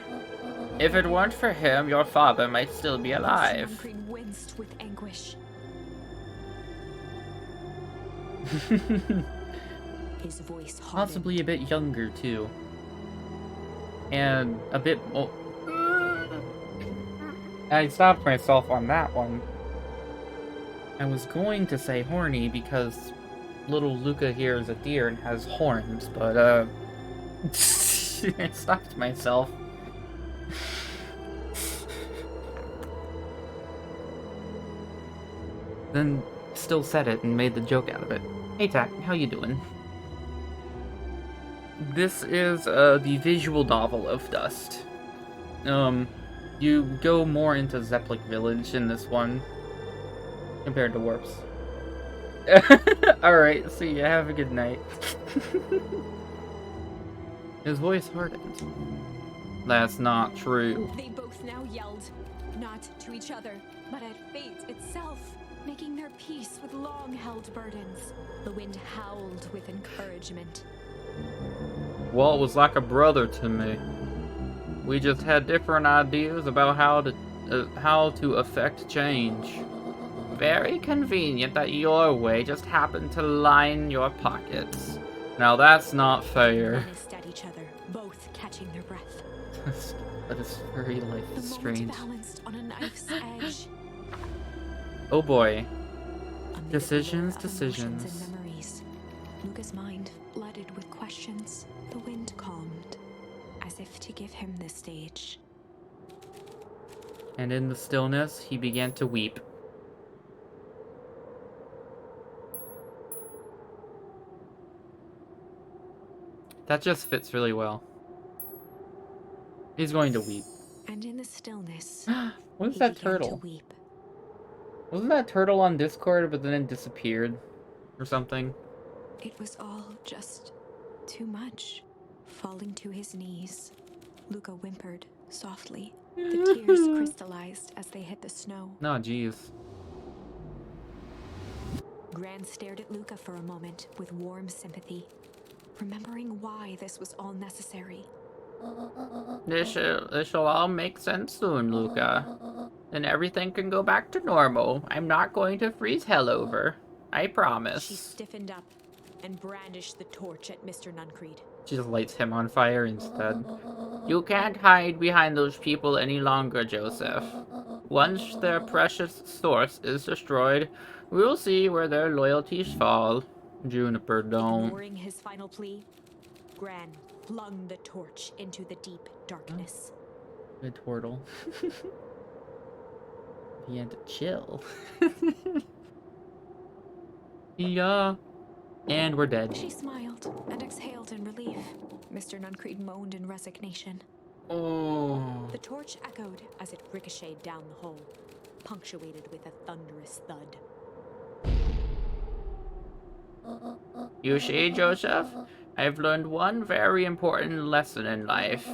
If it weren't for him, your father might still be alive. Mr. Nuncreed winced with anguish. His voice hardened. Possibly a bit younger, too. And a bit more... I stopped myself on that one. I was going to say horny because little Luca here is a deer and has horns, but, I stopped myself. Then still said it and made the joke out of it. Hey, Tak, how you doing? This is the visual novel of Dust. You go more into Zepplik Village in this one compared to Warps. Alright, see ya, have a good night. His voice hardened. That's not true. They both now yelled, not to each other, but at fate itself, making their peace with long-held burdens. The wind howled with encouragement. Walt was like a brother to me. We just had different ideas about how to affect change. Very convenient that your way just happened to line your pockets. Now that's not fair. Menaced at each other, both catching their breath. But his furry life The is moment strange. balanced on a knife's edge. Oh boy. Amid Decisions, a blur of emotions decisions. and memories, Luca's mind flooded with questions. The wind calmed, as if to give him the stage. And in the stillness, he began to weep. That just fits really well. He's going to weep. And in the stillness, What is he that began to turtle? weep. Wasn't that turtle on Discord, but then it disappeared? Or something? It was all just too much. Falling to his knees, Luca whimpered softly. The tears crystallized as they hit the snow. No, jeez. Gran stared at Luca for a moment with warm sympathy, remembering why this was all necessary. This'll all make sense soon, Luca. Then everything can go back to normal. I'm not going to freeze hell over. I She promise. stiffened up and brandished the torch at Mr. Nuncreed. She just lights him on fire instead. You can't hide behind those people any longer, Joseph. Once their precious source is destroyed, we'll see where their loyalties fall. Juniper, don't. Ignoring his final plea, Gran flung the torch into the deep darkness. Good turtle. He had to chill. Yeah. And we're dead. She smiled and exhaled in relief. Mr. Nuncreed moaned in resignation. Oh. The torch echoed as it ricocheted down the hole, punctuated with a thunderous thud. You see, Joseph? I've learned one very important lesson in life.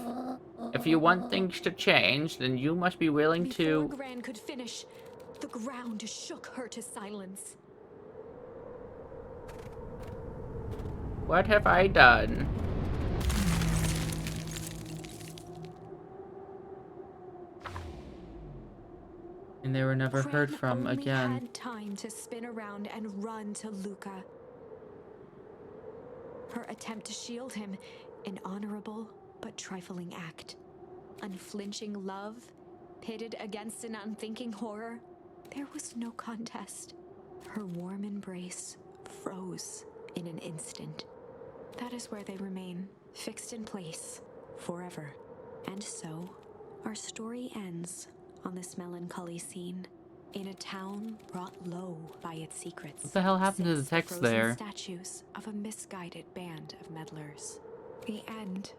If you want things to change, then you must be willing Before to... Gran could finish, the ground shook her to silence. What have I done? And they were never heard Gran from only again. had time to spin around and run to Luca. Her attempt to shield him, an honorable but trifling act. Unflinching love, pitted against an unthinking horror, there was no contest. Her warm embrace froze in an instant. That is where they remain, fixed in place, forever. And so, our story ends on this melancholy scene, in a town brought low by its secrets. What the hell happened to the sits text frozen there? Statues of a misguided band of meddlers. The end.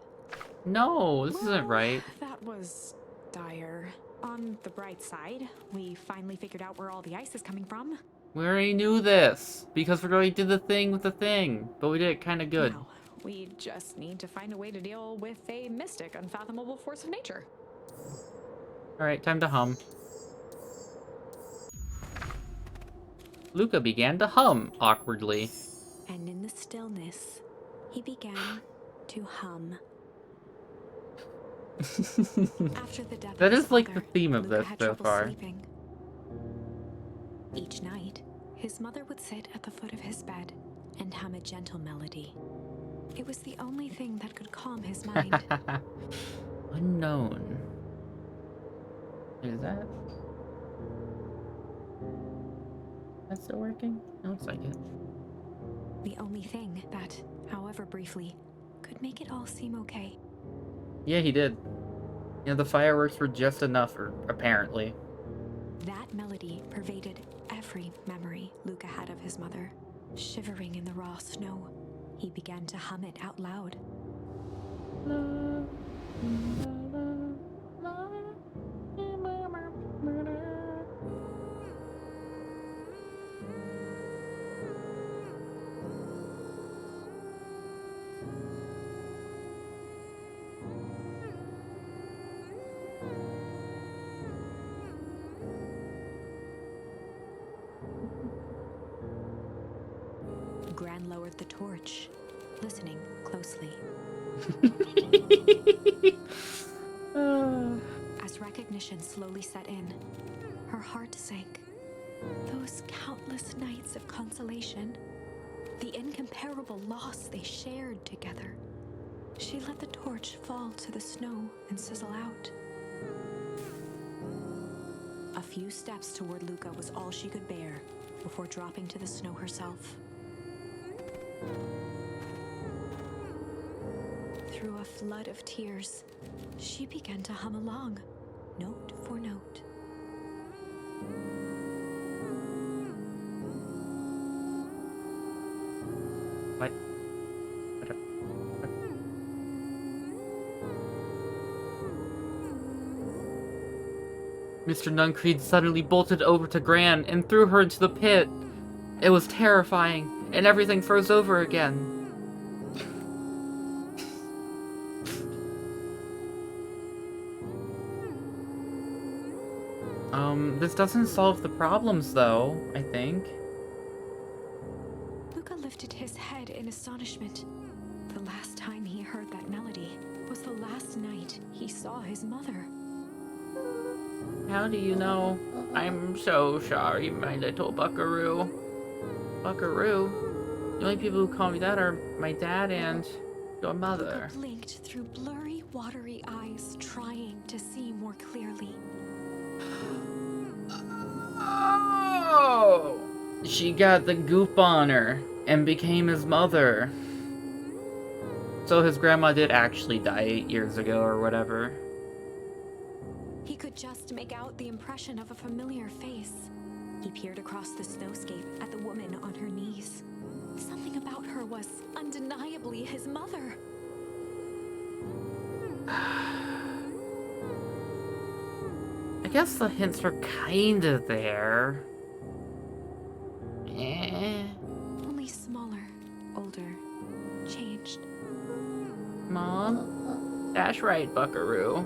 No, this isn't right. That was dire. On the bright side, we finally figured out where all the ice is coming from. We already knew this because we already did the thing with the thing, but we did it kind of good. Now, we just need to find a way to deal with a mystic, unfathomable force of nature. All right, time to hum. Luca began to hum awkwardly. And in the stillness, he began to hum. After the death That of his is like the father, theme of Luca this had so trouble far. sleeping. Each night, his mother would sit at the foot of his bed and hum a gentle melody. It was the only thing that could calm his mind. Unknown. Is that? That's still working? It looks like it. The only thing that, however briefly, could make it all seem okay. Yeah, he did. You know, the fireworks were just enough, or apparently. That melody pervaded every memory Luca had of his mother. Shivering in the raw snow, he began to hum it out loud. Gran lowered the torch, listening closely. As recognition slowly set in, her heart sank. Those countless nights of consolation, the incomparable loss they shared together. She let the torch fall to the snow and sizzle out. A few steps toward Luca was all she could bear before dropping to the snow herself. Through a flood of tears, she began to hum along, note for note. What? Mr. Nuncreed suddenly bolted over to Gran and threw her into the pit. It was terrifying, and everything froze over again. This doesn't solve the problems, though, I think. Luca lifted his head in astonishment. The last time he heard that melody was the last night he saw his mother. How do you know? I'm so sorry, my little buckaroo. Buckaroo? The only people who call me that are my dad and your mother. Luca blinked through blurry, watery eyes, trying to see more clearly. Oh! She got the goop on her and became his mother. So his grandma did actually die 8 years ago or whatever. He could just make out the impression of a familiar face. He peered across the snowscape at the woman on her knees. Something about her was undeniably his mother. I guess the hints are kinda there. Only smaller, older, changed. Mom? That's right, buckaroo.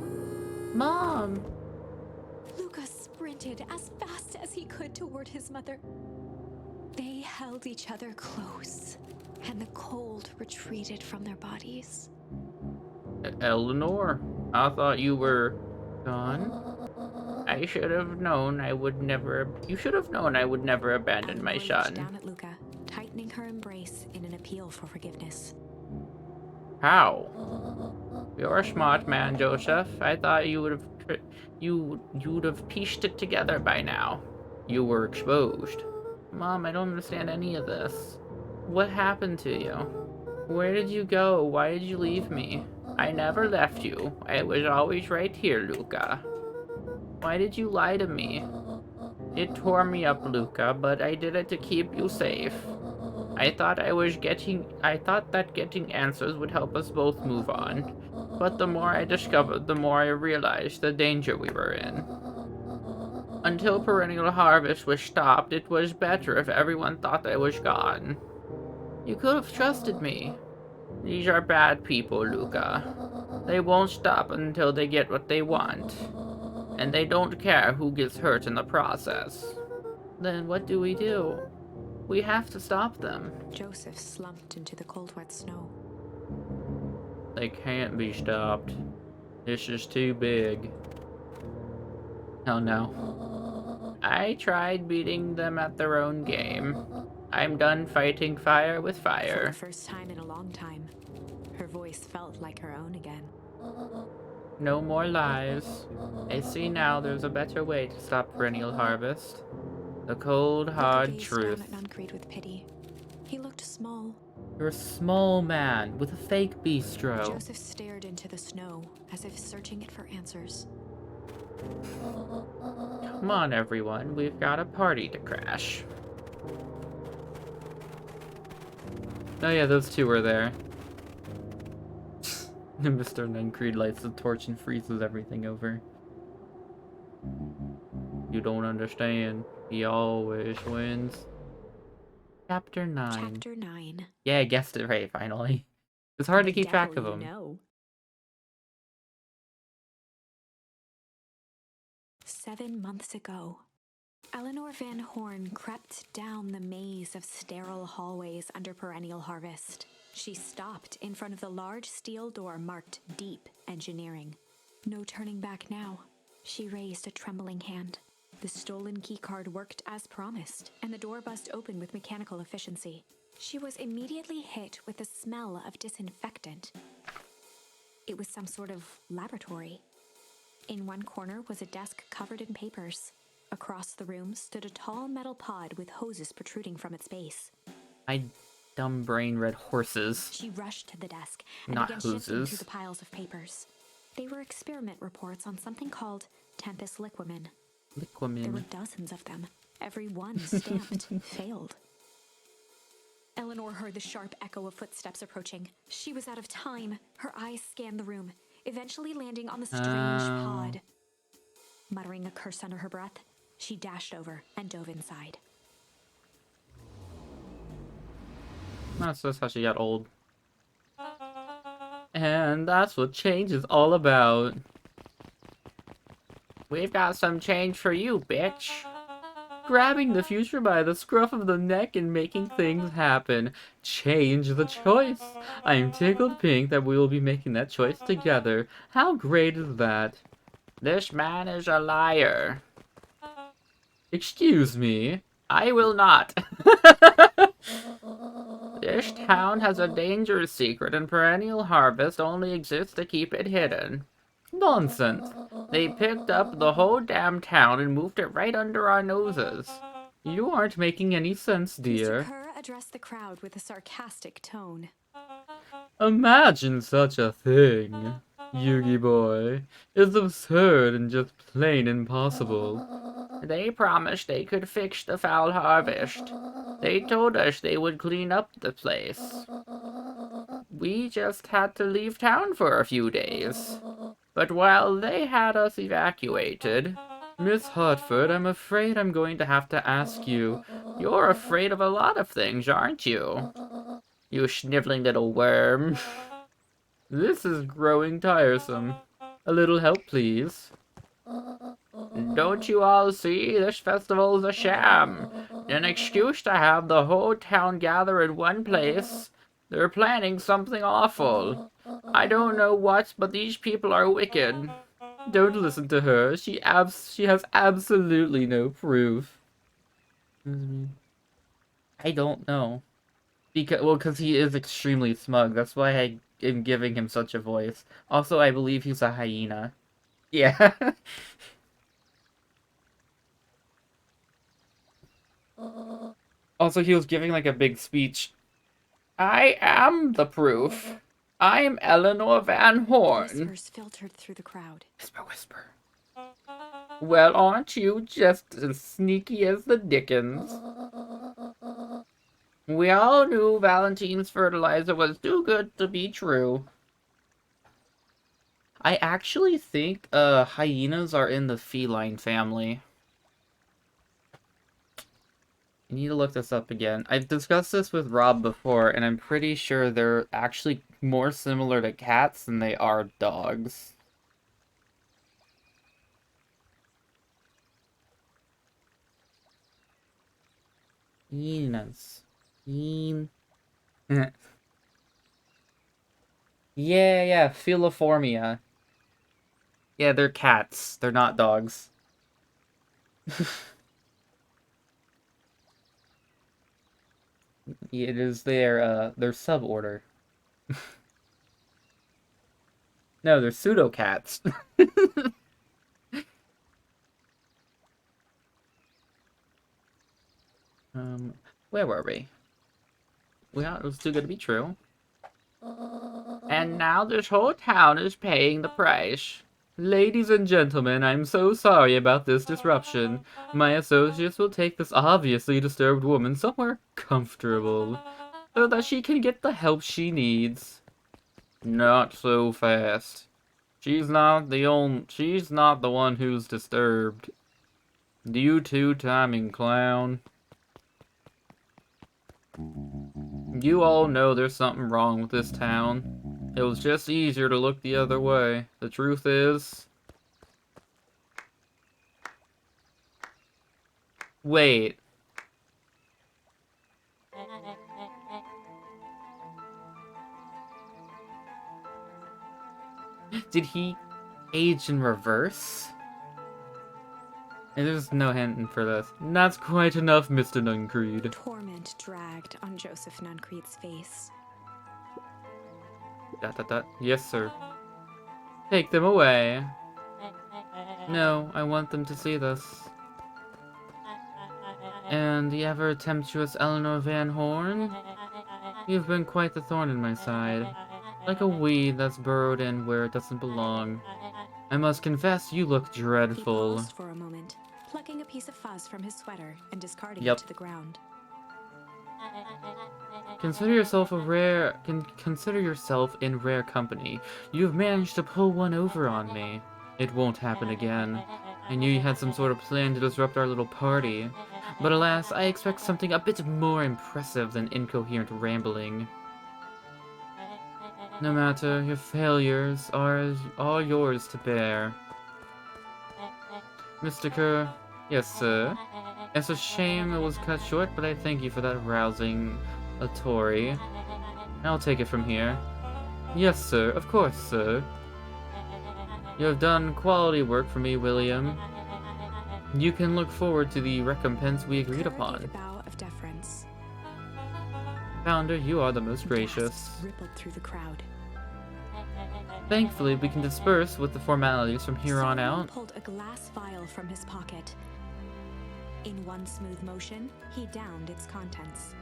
Mom! Luca sprinted as fast as he could toward his mother. They held each other close, and the cold retreated from their bodies. Eleanor, I thought you were gone. I I should have known I would never. You should have known I would never abandon my Eleanor looked son. down at Luca, tightening her embrace in an appeal for forgiveness. How? You're a smart man, Joseph. I thought you would have you would have pieced it together by now. You were exposed. Mom, I don't understand any of this. What happened to you? Where did you go? Why did you leave me? I never left you. I was always right here, Luca. Why did you lie to me? It tore me up, Luca, but I did it to keep you safe. I thought that getting answers would help us both move on. But the more I discovered, the more I realized the danger we were in. Until perennial harvest was stopped, it was better if everyone thought I was gone. You could have trusted me. These are bad people, Luca. They won't stop until they get what they want. And they don't care who gets hurt in the process. Then what do? We have to stop them. Joseph slumped into the cold, wet snow. They can't be stopped. This is too big. Oh no. I tried beating them at their own game. I'm done fighting fire with For fire. the first time in a long time, her voice felt like her own again. No more lies. I see now there's a better way to stop perennial harvest. The cold, Luca hard gazed truth. down at Nuncreed with pity. He looked small. You're a small man with a fake bistro. Joseph stared into the snow, as if searching it for answers. Come on, everyone. We've got a party to crash. Oh yeah, those two were there. Mr. Nuncreed lights the torch and freezes everything over. You don't understand. He always wins. Chapter 9. Chapter 9. Yeah, I guessed it right, finally. It's hard to keep track of them. Know. 7 months ago, Eleanor Van Horn crept down the maze of sterile hallways under perennial harvest. She stopped in front of the large steel door marked Deep Engineering. No turning back now. She raised a trembling hand. The stolen keycard worked as promised, and the door buzzed open with mechanical efficiency. She was immediately hit with the smell of disinfectant. It was some sort of laboratory. In one corner was a desk covered in papers. Across the room stood a tall metal pod with hoses protruding from its base. My dumb brain read horses. She rushed to the desk and Not began shifting hoses. through the piles of papers. They were experiment reports on something called Tempus liquamen. There were Liquamen. dozens of them. Every one stamped failed. Eleanor heard the sharp echo of footsteps approaching. She was out of time. Her eyes scanned the room, eventually landing on the strange pod. Muttering a curse under her breath, she dashed over and dove inside. That's how she got old. And that's what change is all about. We've got some change for you, bitch. Grabbing the future by the scruff of the neck and making things happen. Change the choice. I'm tickled pink that we will be making that choice together. How great is that? This man is a liar. Excuse me. I will not. This town has a dangerous secret and perennial harvest only exists to keep it hidden. Nonsense. They picked up the whole damn town and moved it right under our noses. You aren't making any sense, dear. Mr. Kerr addressed the crowd with a sarcastic tone. Imagine such a thing, Yugi boy. It's absurd and just plain impossible. They promised they could fix the foul harvest. They told us they would clean up the place. We just had to leave town for a few days. But while they had us evacuated, Miss Hartford, I'm afraid I'm going to have to ask you. You're afraid of a lot of things, aren't you? You sniveling little worm. This is growing tiresome. A little help, please. Don't you all see? This festival's a sham. An excuse to have the whole town gather in one place. They're planning something awful. I don't know what, but these people are wicked. Don't listen to her. She has absolutely no proof. I don't know. Because he is extremely smug. That's why I am giving him such a voice. Also, I believe he's a hyena. Yeah. Also, he was giving like a big speech. I am the proof. I'm Eleanor Van Horn. Whispers filtered through the crowd. Whisper, whisper. Well, aren't you just as sneaky as the Dickens? We all knew Valentine's fertilizer was too good to be true. I actually think hyenas are in the feline family. I need to look this up again. I've discussed this with Rob before, and I'm pretty sure they're actually more similar to cats than they are dogs. Hyenas. Yeah, Filiformia. Yeah, they're cats. They're not dogs. It is their suborder. No, they're pseudocats. Where were we? Well, it was too good to be true. And now this whole town is paying the price. Ladies and gentlemen, I'm so sorry about this disruption. My associates will take this obviously disturbed woman somewhere comfortable, so that she can get the help she needs. Not so fast. She's not the one who's disturbed. You two-timing clown. You all know there's something wrong with this town. It was just easier to look the other way. The truth is... Wait. Did he age in reverse? There's no hint for this. That's quite enough, Mr. Nuncreed. Torment dragged on Joseph Nuncreed's face. ... Yes, sir. Take them away. No, I want them to see this. And the ever-tempestuous Eleanor Van Horn? You've been quite the thorn in my side. Like a weed that's burrowed in where it doesn't belong. I must confess, you look dreadful. He paused for a moment, plucking a piece of fuzz from his sweater and discarding Yep. it to the ground. Consider yourself in rare company. You've managed to pull one over on me. It won't happen again. I knew you had some sort of plan to disrupt our little party. But alas, I expect something a bit more impressive than incoherent rambling. No matter, your failures are yours to bear. Mr. Kerr? Yes, sir? It's a shame it was cut short, but I thank you for that rousing Tory. I'll take it from here. Yes, sir. Of course, sir. You have done quality work for me, William. You can look forward to the recompense we agreed Kerr gave upon. a bow of deference. Founder, you are the most gracious. Gasps rippled through the crowd. Thankfully, we can disperse with the formalities from here on Solomon out. pulled a glass vial from his pocket. In one smooth motion, he downed its contents.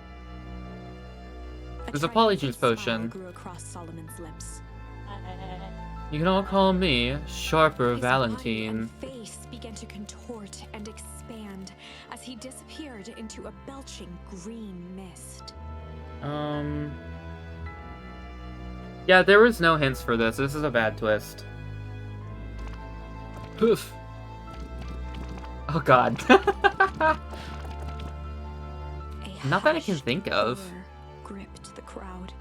There's a triumphant polyjuice smile potion. grew across Solomon's lips. You can all call me Sharper His body Valentine. and face began to contort and expand as he disappeared into a belching green mist. Yeah, there was no hints for this. This is a bad twist. Poof. Oh god. Not that I can hushed think of. horror gripped the crowd.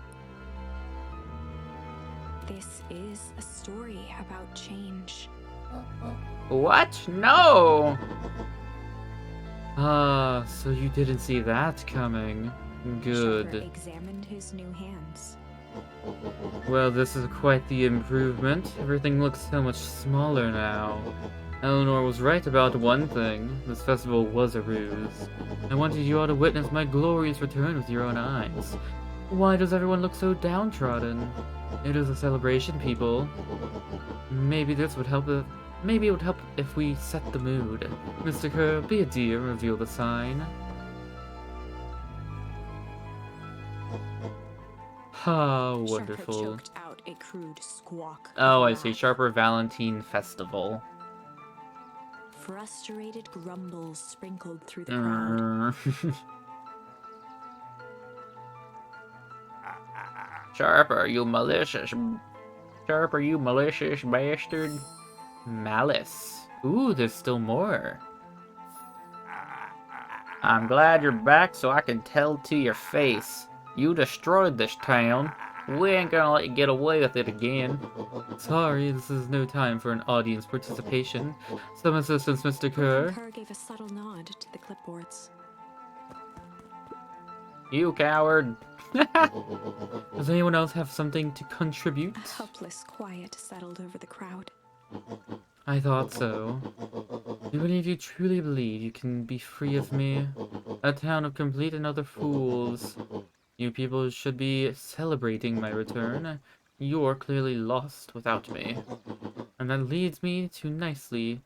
This is a story about change. What? No! Ah, so you didn't see that coming. Sharper Good. examined his new hands. Well, this is quite the improvement. Everything looks so much smaller now. Eleanor was right about one thing. This festival was a ruse. I wanted you all to witness my glorious return with your own eyes. Why does everyone look so downtrodden? It is a celebration, people. Maybe this would help if... Maybe it would help if we set the mood. Mr. Kerr, be a dear and reveal the sign. Ah, Sharper wonderful. choked out a crude squawk. Oh, of I see. wrath. Sharper Valentine Festival. Frustrated grumbles sprinkled through the crowd. Sharper, you malicious... Sharper, you malicious bastard. Malice. Ooh, there's still more. I'm glad you're back so I can tell to your face. You destroyed this town. We ain't gonna let you get away with it again. Sorry, this is no time for an audience participation. Some assistance, Mr. Kerr. Kerr gave a subtle nod to the clipboards. You coward. Does anyone else have something to contribute? A helpless quiet settled over the crowd. I thought so. Do any of you truly believe you can be free of me? A town of complete and utter fools. You people should be celebrating my return. You're clearly lost without me. And that leads me nicely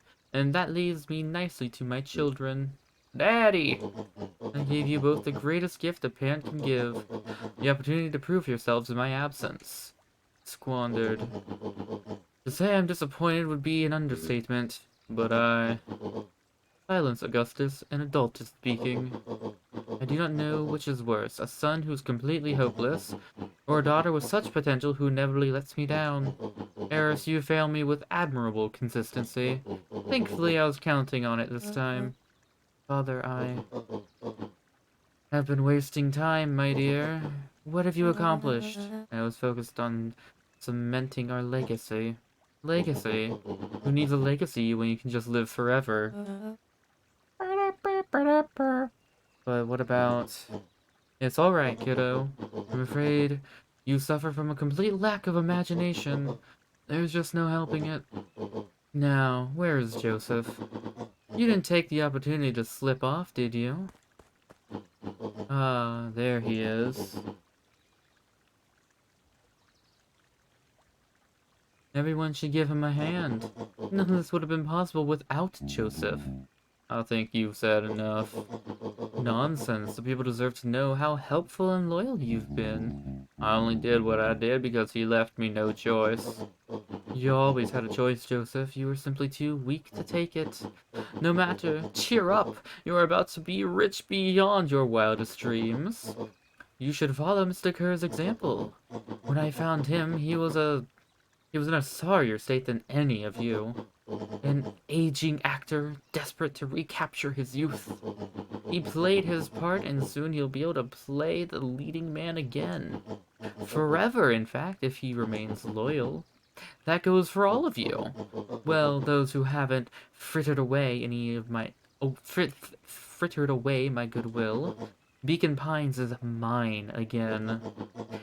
to my children. Daddy! I gave you both the greatest gift a parent can give. The opportunity to prove yourselves in my absence. Squandered. To say I'm disappointed would be an understatement, but Silence, Augustus, an adult is speaking. I do not know which is worse, a son who's completely hopeless, or a daughter with such potential who inevitably lets me down. Eris, you fail me with admirable consistency. Thankfully, I was counting on it this time. Father, I have been wasting time, my dear. What have you accomplished? I was focused on cementing our legacy. Legacy? Who needs a legacy when you can just live forever? But what about... It's alright, kiddo. I'm afraid you suffer from a complete lack of imagination. There's just no helping it. Now, where is Joseph? You didn't take the opportunity to slip off, did you? Ah, there he is. Everyone should give him a hand. None of this would have been possible without Joseph. I think you've said enough. Nonsense. The people deserve to know how helpful and loyal you've been. I only did what I did because he left me no choice. You always had a choice, Joseph. You were simply too weak to take it. No matter. Cheer up. You are about to be rich beyond your wildest dreams. You should follow Mr. Kerr's example. When I found him, he was in a sorrier state than any of you. An aging actor, desperate to recapture his youth. He played his part, and soon he'll be able to play the leading man again. Forever, in fact, if he remains loyal. That goes for all of you. Well, those who haven't frittered away frittered away my goodwill. Beacon Pines is mine again,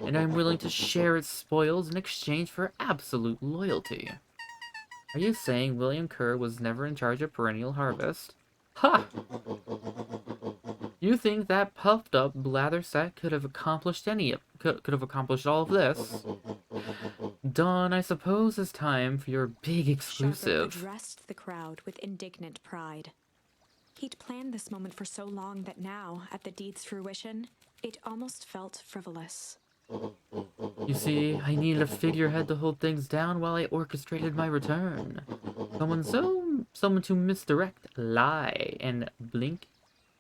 and I'm willing to share its spoils in exchange for absolute loyalty. Are you saying William Kerr was never in charge of Perennial Harvest? Ha! You think that puffed up blathersack could have accomplished all of this? Dawn, I suppose it's time for your big exclusive. Sharper addressed the crowd with indignant pride. He'd planned this moment for so long that now, at the deed's fruition, it almost felt frivolous. You see, I needed a figurehead to hold things down while I orchestrated my return. Someone to misdirect, lie, and blink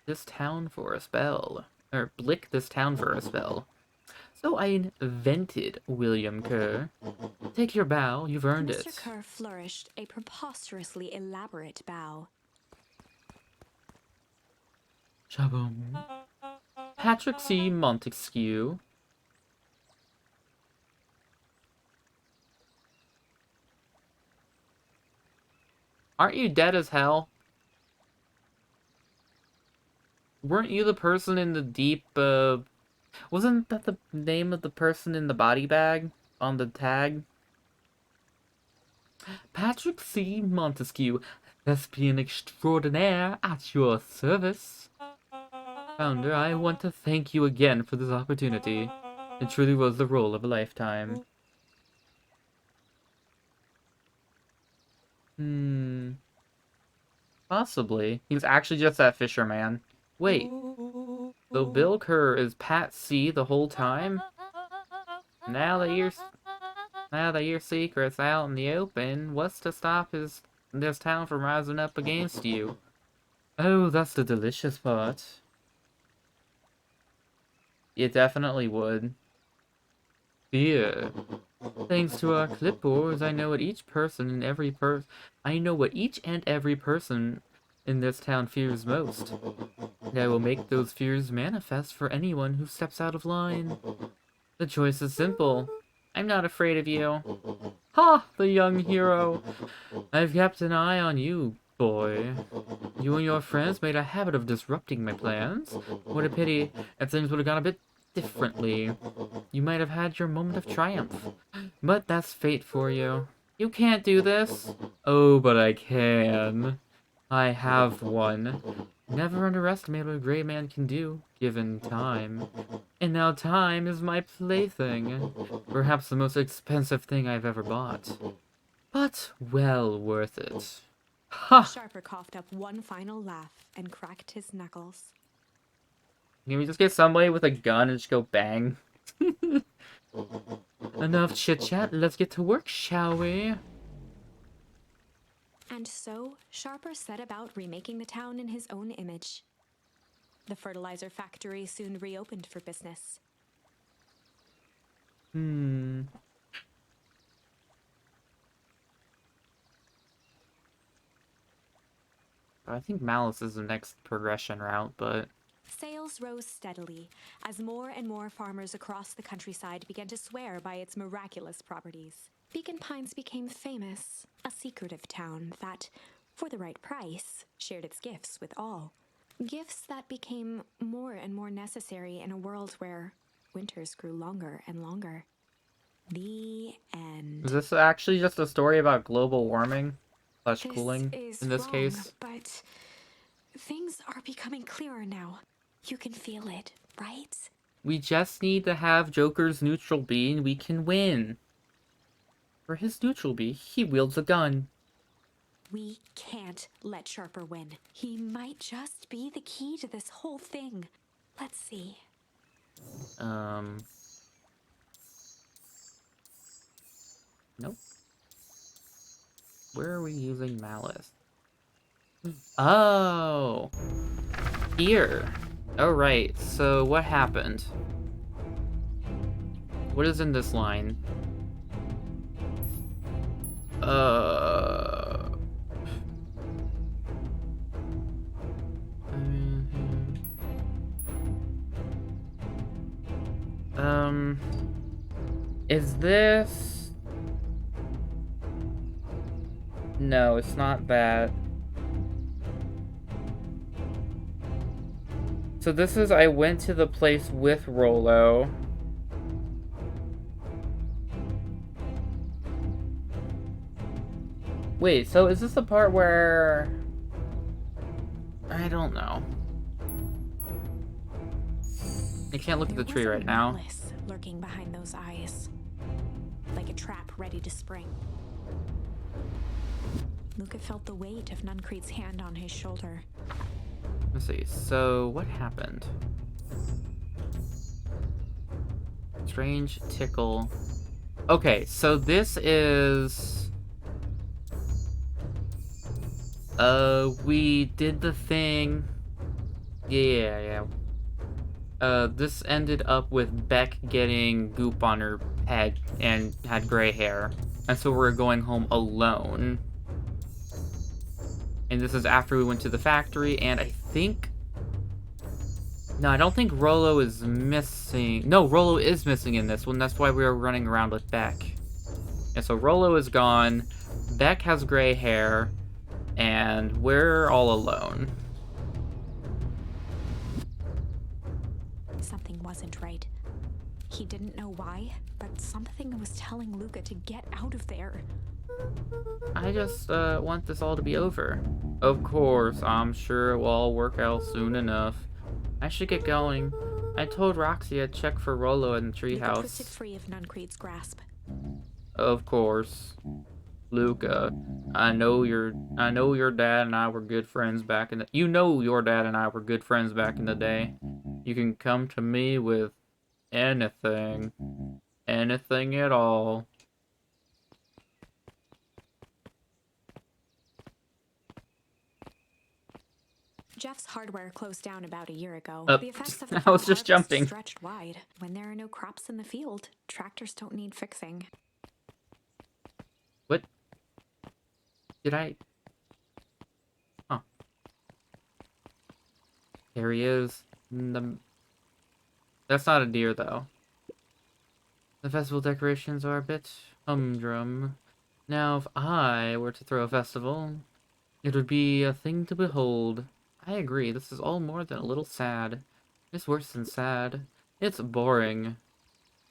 this town for a spell. Or blick this town for a spell. So I invented William Kerr. Take your bow, you've earned it. Mr. Kerr flourished a preposterously elaborate bow. Shaboom. Patrick C. Montesquieu. Aren't you dead as hell? Weren't you the person in the deep, Wasn't that the name of the person in the body bag on the tag? Patrick C. Montesquieu, thespian extraordinaire, at your service. Founder, I want to thank you again for this opportunity. It truly was the role of a lifetime. Possibly. He was actually just that fisherman. Wait, so Bill Kerr is Pat C the whole time? Now that your secret's out in the open, what's to stop this town from rising up against you? Oh, that's the delicious part. It definitely would. Here. Thanks to our clipboards, I know what each and every person in this town fears most. And I will make those fears manifest for anyone who steps out of line. The choice is simple. I'm not afraid of you. Ha! The young hero. I've kept an eye on you, boy. You and your friends made a habit of disrupting my plans. What a pity if things would have gone a bit differently. You might have had your moment of triumph. But that's fate for you. You can't do this. Oh, but I can. I have one. Never underestimate what a great man can do, given time. And now time is my plaything. Perhaps the most expensive thing I've ever bought. But well worth it. Ha! Sharper coughed up one final laugh and cracked his knuckles. Can we just get somebody with a gun and just go bang? Enough chit-chat, let's get to work, shall we? And so, Sharper set about remaking the town in his own image. The fertilizer factory soon reopened for business. I think Malice is the next progression route, but... Sales rose steadily as more and more farmers across the countryside began to swear by its miraculous properties. Beacon Pines became famous, a secretive town that, for the right price, shared its gifts with all. Gifts that became more and more necessary in a world where winters grew longer and longer. The end. Is this actually just a story about global warming? Slash This cooling, is in this wrong, case? but things are becoming clearer now. You can feel it, right? We just need to have Joker's neutral B and we can win. For his neutral B, he wields a gun. We can't let Sharper win. He might just be the key to this whole thing. Let's see. Nope. Where are we using Malice? Oh! Here! Oh, right. So, what happened? What is in this line? Is this... No, it's not that. So this is, I went to the place with Rollo. Wait, so is this the part where... I don't know. I can't look at the tree right now. Malice lurking behind those eyes, like a trap ready to spring. Luca felt the weight of Nuncrete's hand on his shoulder. Let's see. So what happened? Strange tickle. Okay, so this is... we did the thing. Yeah. This ended up with Beck getting goop on her head and had gray hair. And so we're going home alone. And this is after we went to the factory, and I think... No, I don't think Rollo is missing. No, Rollo is missing in this one. That's why we were running around with Beck. And so Rollo is gone. Beck has gray hair. And we're all alone. Something something wasn't right. He didn't know why, but something was telling Luca to get out of there. I just want this all to be over. Of course, I'm sure it will all work out soon enough. I should get going. I told Roxy I'd check for Rollo in the Luca twisted treehouse. free of Nuncreed's grasp. Of course. Luca, I know your dad and I were good friends back in the you know your dad and I were good friends back in the day. You can come to me with anything. Anything at all. Jeff's hardware closed down about a year ago. Uh, The effects of the I fall was just harvest jumping. stretched wide. When there are no crops in the field, tractors don't need fixing. What? Did I? Huh. There he is. That's not a deer, though. The festival decorations are a bit humdrum. Now, if I were to throw a festival, it would be a thing to behold. I agree, this is all more than a little sad. It's worse than sad. It's boring.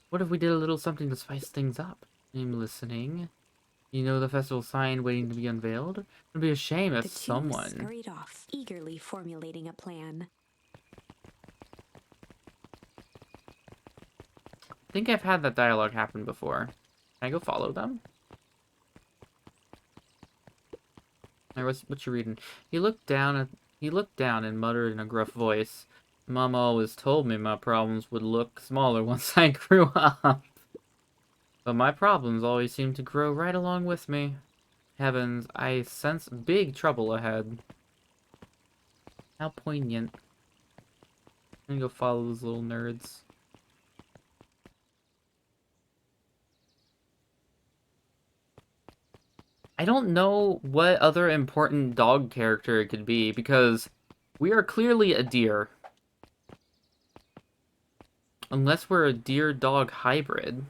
What if we did a little something to spice things up? I'm listening. You know the festival sign waiting to be unveiled? It'd be a shame if The two someone... scurried off, eagerly formulating a plan. I think I've had that dialogue happen before. Can I go follow them? Or what you reading? He looked down and muttered in a gruff voice. Mama always told me my problems would look smaller once I grew up. But my problems always seem to grow right along with me. Heavens, I sense big trouble ahead. How poignant. I'm gonna go follow those little nerds. I don't know what other important dog character it could be, because we are clearly a deer. Unless we're a deer-dog hybrid.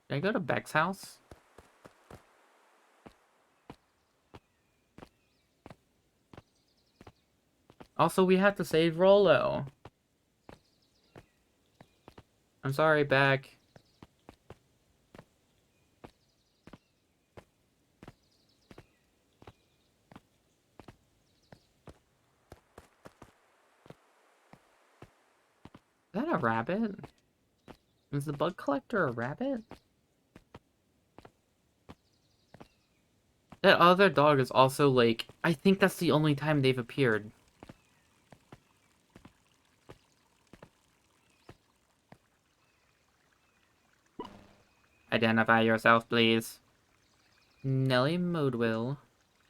Did I go to Beck's house? Also, we have to save Rollo. I'm sorry, Beck. Is that a rabbit? Is the bug collector a rabbit? That other dog is also like... I think that's the only time they've appeared. Identify yourself, please. Nellie Modewell.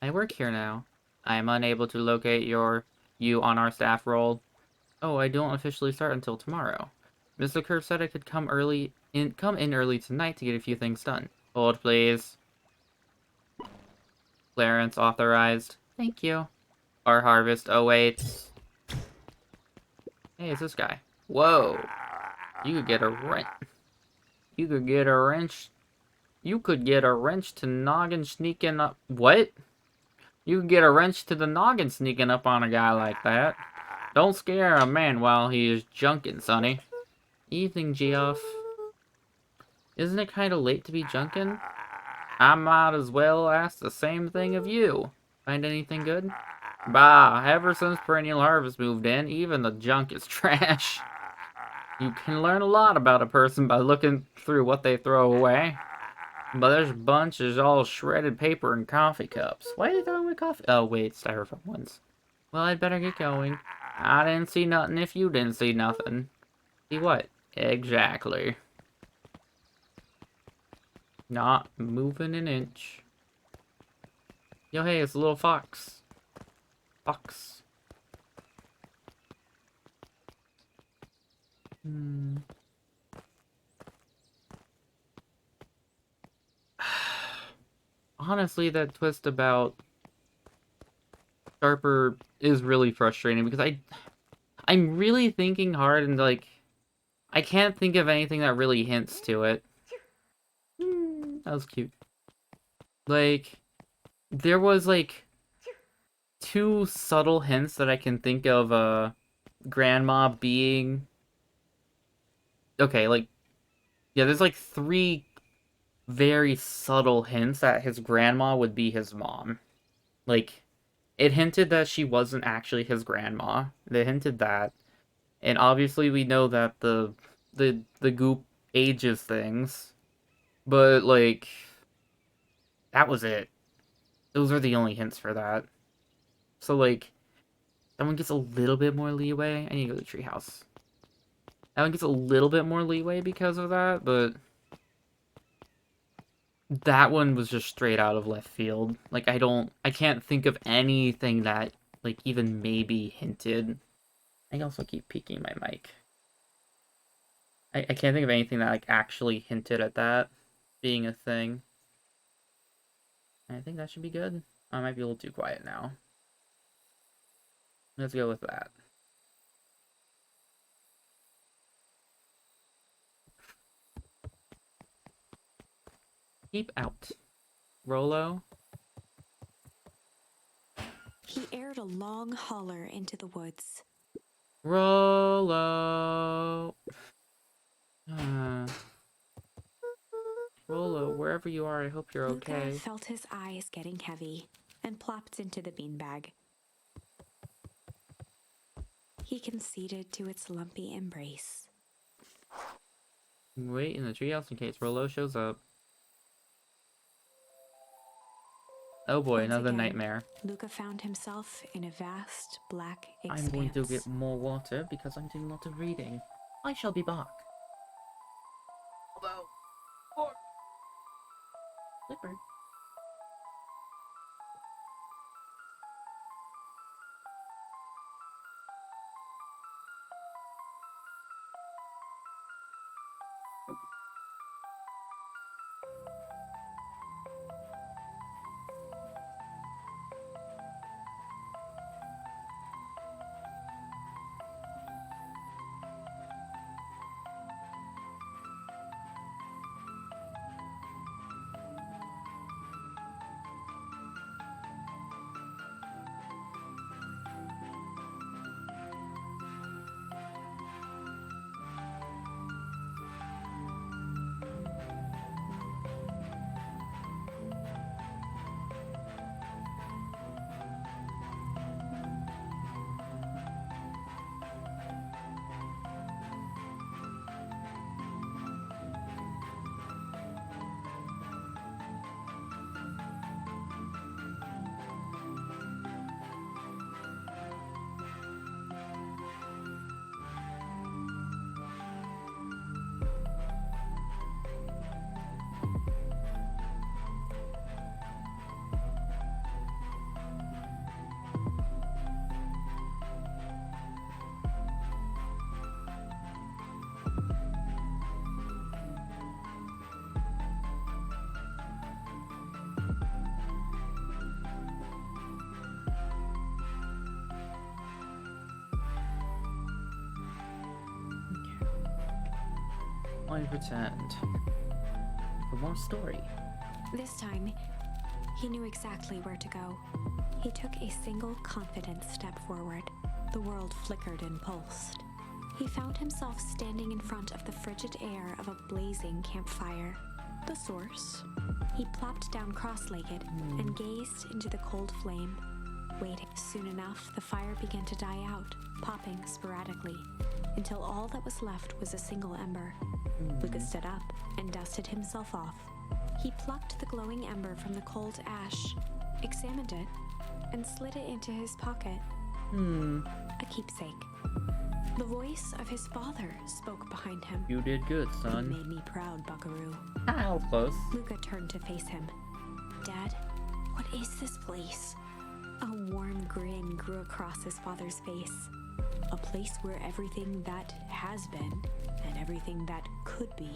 I work here now. I am unable to locate you on our staff roll. Oh, I don't officially start until tomorrow. Mr. Kerr said I could come in early tonight to get a few things done. Hold, please. Clearance authorized. Thank you. Our harvest awaits. Hey, it's this guy. Whoa. You could get a wrench. You could get a wrench. You could get a wrench to noggin sneaking up. What? You could get a wrench to the noggin sneaking up on a guy like that. Don't scare a man while he is junking, Sonny. Evening, Geoff. Isn't it kind of late to be junking? I might as well ask the same thing of you. Find anything good? Bah, ever since Perennial Harvest moved in, even the junk is trash. You can learn a lot about a person by looking through what they throw away. But this bunch is all shredded paper and coffee cups. Why are you throwing away coffee? Oh, wait, styrofoam ones. Well, I'd better get going. I didn't see nothing if you didn't see nothing. See what? Exactly. Not moving an inch. Yo, hey, it's a little fox. Fox. Honestly, that twist about Sharper is really frustrating because I'm really thinking hard and like I can't think of anything that really hints to it. That was cute. Like there was like two subtle hints that I can think of grandma being okay, like yeah, there's like three very subtle hints that his grandma would be his mom. Like it hinted that she wasn't actually his grandma. They hinted that. And obviously we know that the goop ages things. But like that was it. Those are the only hints for that. So like that one gets a little bit more leeway. I need to go to the treehouse. That one gets a little bit more leeway because of that, but that one was just straight out of left field. Like I can't think of anything that like even maybe hinted. I also keep peeking my mic. I can't think of anything that like actually hinted at that being a thing. I think that should be good. I might be a little too quiet now. Let's go with that. Keep out. Rolo. He aired a long holler into the woods. Rolo. Rolo, wherever you are, I hope you're Luca okay. felt his eyes getting heavy and plopped into the beanbag. He conceded to its lumpy embrace. Wait in the treehouse in case Rolo shows up. Oh boy, Once another again, nightmare. Luca found himself in a vast black expanse. I'm going to get more water because I'm doing a lot of reading. I shall be back. Although, or Flipper. I returned for more story. This time, he knew exactly where to go. He took a single confident step forward. The world flickered and pulsed. He found himself standing in front of the frigid air of a blazing campfire. The source. He plopped down cross-legged and gazed into the cold flame, waiting. Soon enough, the fire began to die out, popping sporadically, until all that was left was a single ember. Lucas stood up and dusted himself off. He plucked the glowing ember from the cold ash, examined it, and slid it into his pocket. A keepsake. The voice of his father spoke behind him. You did good, It son. made me proud, Buckaroo. How close? Luca turned to face him. Dad, what is this place? A warm grin grew across his father's face. A place where everything that has been and everything that could be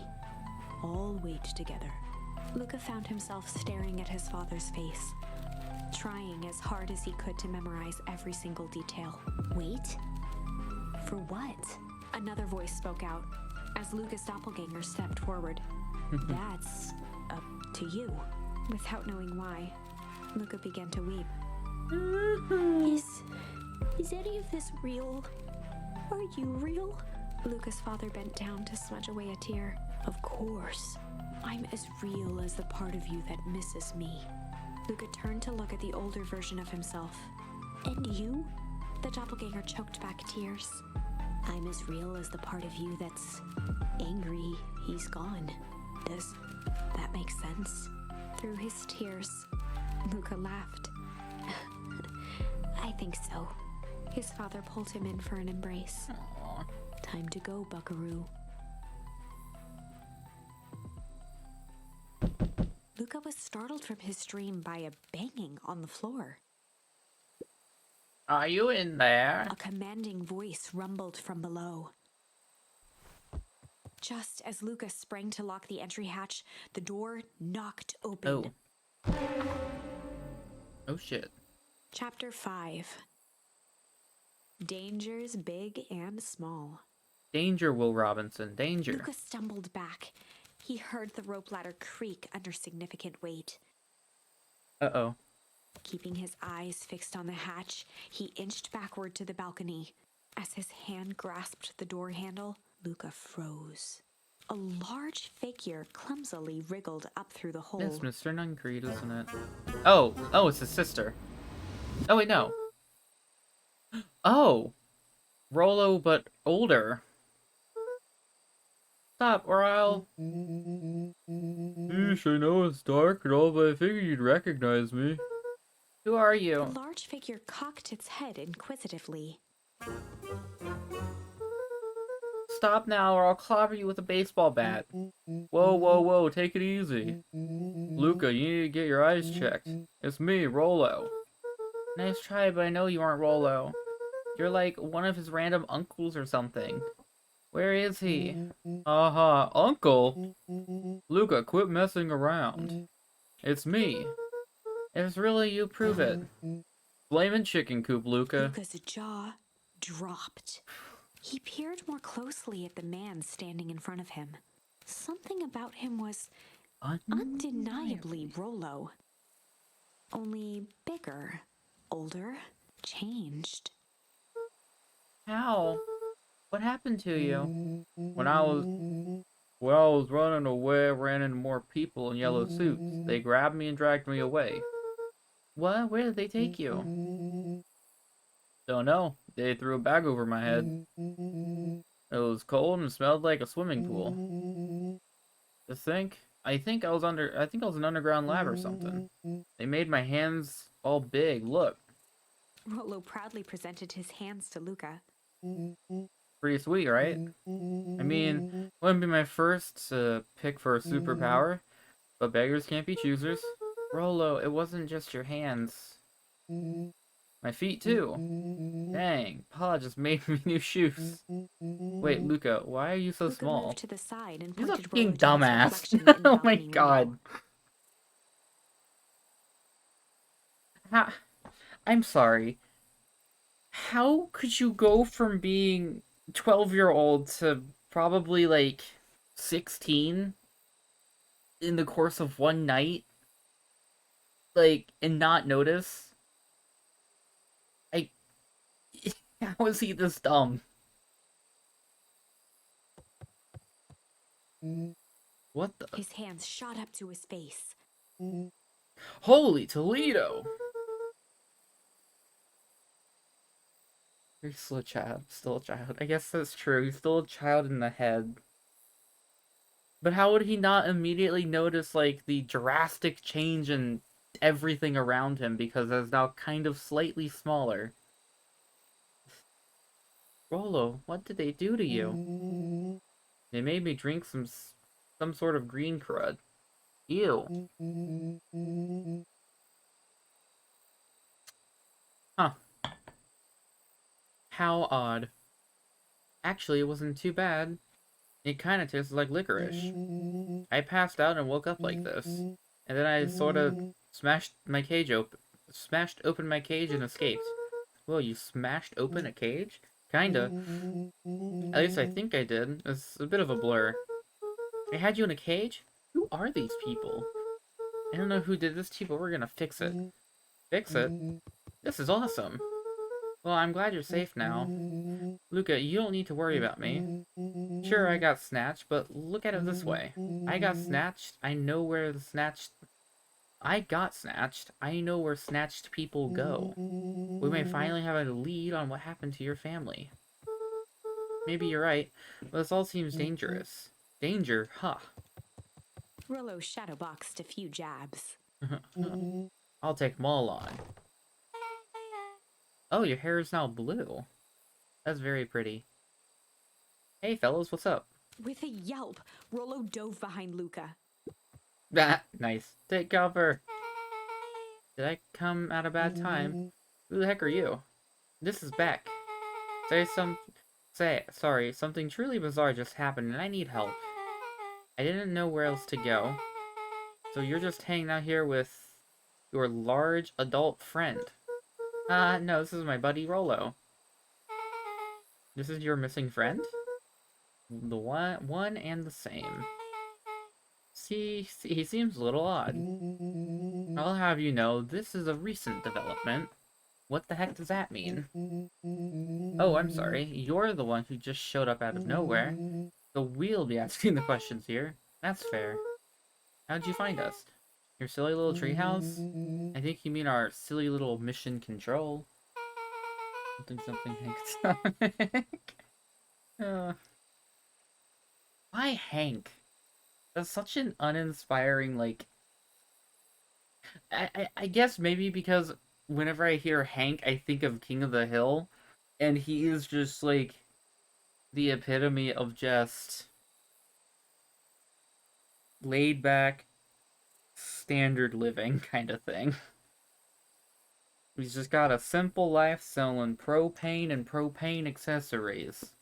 all wait together. Luca found himself staring at his father's face, trying as hard as he could to memorize every single detail. Wait? For what? Another voice spoke out as Luca's doppelganger stepped forward. That's up to you. Without knowing why, Luca began to weep. Is any of this real? Are you real? Luca's father bent down to smudge away a tear. Of course. I'm as real as the part of you that misses me. Luca turned to look at the older version of himself. And you? The doppelganger choked back tears. I'm as real as the part of you that's angry he's gone. Does that make sense? Through his tears, Luca laughed. I think so. His father pulled him in for an embrace. Aww. Time to go, buckaroo. Luca was startled from his dream by a banging on the floor. Are you in there? A commanding voice rumbled from below. Just as Luca sprang to lock the entry hatch, the door knocked open. Oh. Oh shit. Chapter 5. Dangers big and small. Danger, Will Robinson, danger. Luca stumbled back. He heard the rope ladder creak under significant weight. Uh-oh. Keeping his eyes fixed on the hatch, he inched backward to the balcony. As his hand grasped the door handle, Luca froze. A large figure clumsily wriggled up through the hole. It's Mr. Nuncreed, isn't it? Oh, it's his sister. Oh, wait, no. Oh! Rollo, but older. Stop, or I'll... Yeesh, I know it's dark and all, but I figured you'd recognize me. Who are The you? large figure cocked its head inquisitively. Stop now, or I'll clobber you with a baseball bat. Whoa, take it easy. Luca, you need to get your eyes checked. It's me, Rollo. Nice try, but I know you aren't Rollo. You're like one of his random uncles or something. Where is he? Aha, uncle? Luca, quit messing around. It's me. If it's really you, prove it. Flamin' chicken coop, Luca. Luca's jaw dropped. He peered more closely at the man standing in front of him. Something about him was undeniably Rollo. Only bigger, older, changed. How? What happened to you? When I was running away, I ran into more people in yellow suits. They grabbed me and dragged me away. What? Where did they take you? Don't know. They threw a bag over my head. It was cold and smelled like a swimming pool. I think I was an underground lab or something. They made my hands all big. Look. Rollo proudly presented his hands to Luca. Pretty sweet, right? I mean, wouldn't be my first pick for a superpower, but beggars can't be choosers. Rollo, it wasn't just your hands. My feet, too. Dang, Pa just made me new shoes. Wait, Luca, why are you so Luca small? moved to the side and He's a pointed fucking Rollo to his dumbass. reflection in the Oh my balcony god. window. I'm sorry. How could you go from being 12-year-old to probably like 16 in the course of one night? Like, and not notice? How is he this dumb? What the? His hands shot up to his face. Holy Toledo! You're still a child. Still a child. I guess that's true. He's still a child in the head. But how would he not immediately notice, like, the drastic change in everything around him because it's now kind of slightly smaller? Rollo, what did they do to you? They made me drink some sort of green crud. Ew. Huh. How odd. Actually, it wasn't too bad. It kind of tasted like licorice. I passed out and woke up like this. And then I sort of smashed open my cage and escaped. Whoa, you smashed open a cage? Kinda. At least I think I did. It's a bit of a blur. They had you in a cage? Who are these people? I don't know who did this to you, but we're gonna fix it. Fix it? This is awesome. Well, I'm glad you're safe now. Luca, you don't need to worry about me. Sure, I got snatched, but look at it this way. I got snatched, I know where the snatched... I got snatched, I know where snatched people go. We may finally have a lead on what happened to your family. Maybe you're right, but this all seems dangerous. Danger, huh? Rollo shadowboxed a few jabs. I'll take them all on. Oh, your hair is now blue. That's very pretty. Hey, fellas, what's up? With a yelp, Rollo dove behind Luca. Ah, nice. Take cover. Did I come at a bad time? Who the heck are you? This is Beck. Sorry, something truly bizarre just happened and I need help. I didn't know where else to go. So you're just hanging out here with your large adult friend. No, this is my buddy Rollo. This is your missing friend? The one and the same. See, he seems a little odd. I'll have you know, this is a recent development. What the heck does that mean? Oh, I'm sorry. You're the one who just showed up out of nowhere. So we'll be asking the questions here. That's fair. How'd you find us? Your silly little treehouse? I think you mean our silly little mission control. Something Hank. Why Hank? That's such an uninspiring, like... I guess maybe because whenever I hear Hank, I think of King of the Hill, and he is just, like, the epitome of just laid-back, standard living kind of thing. He's just got a simple life selling propane and propane accessories.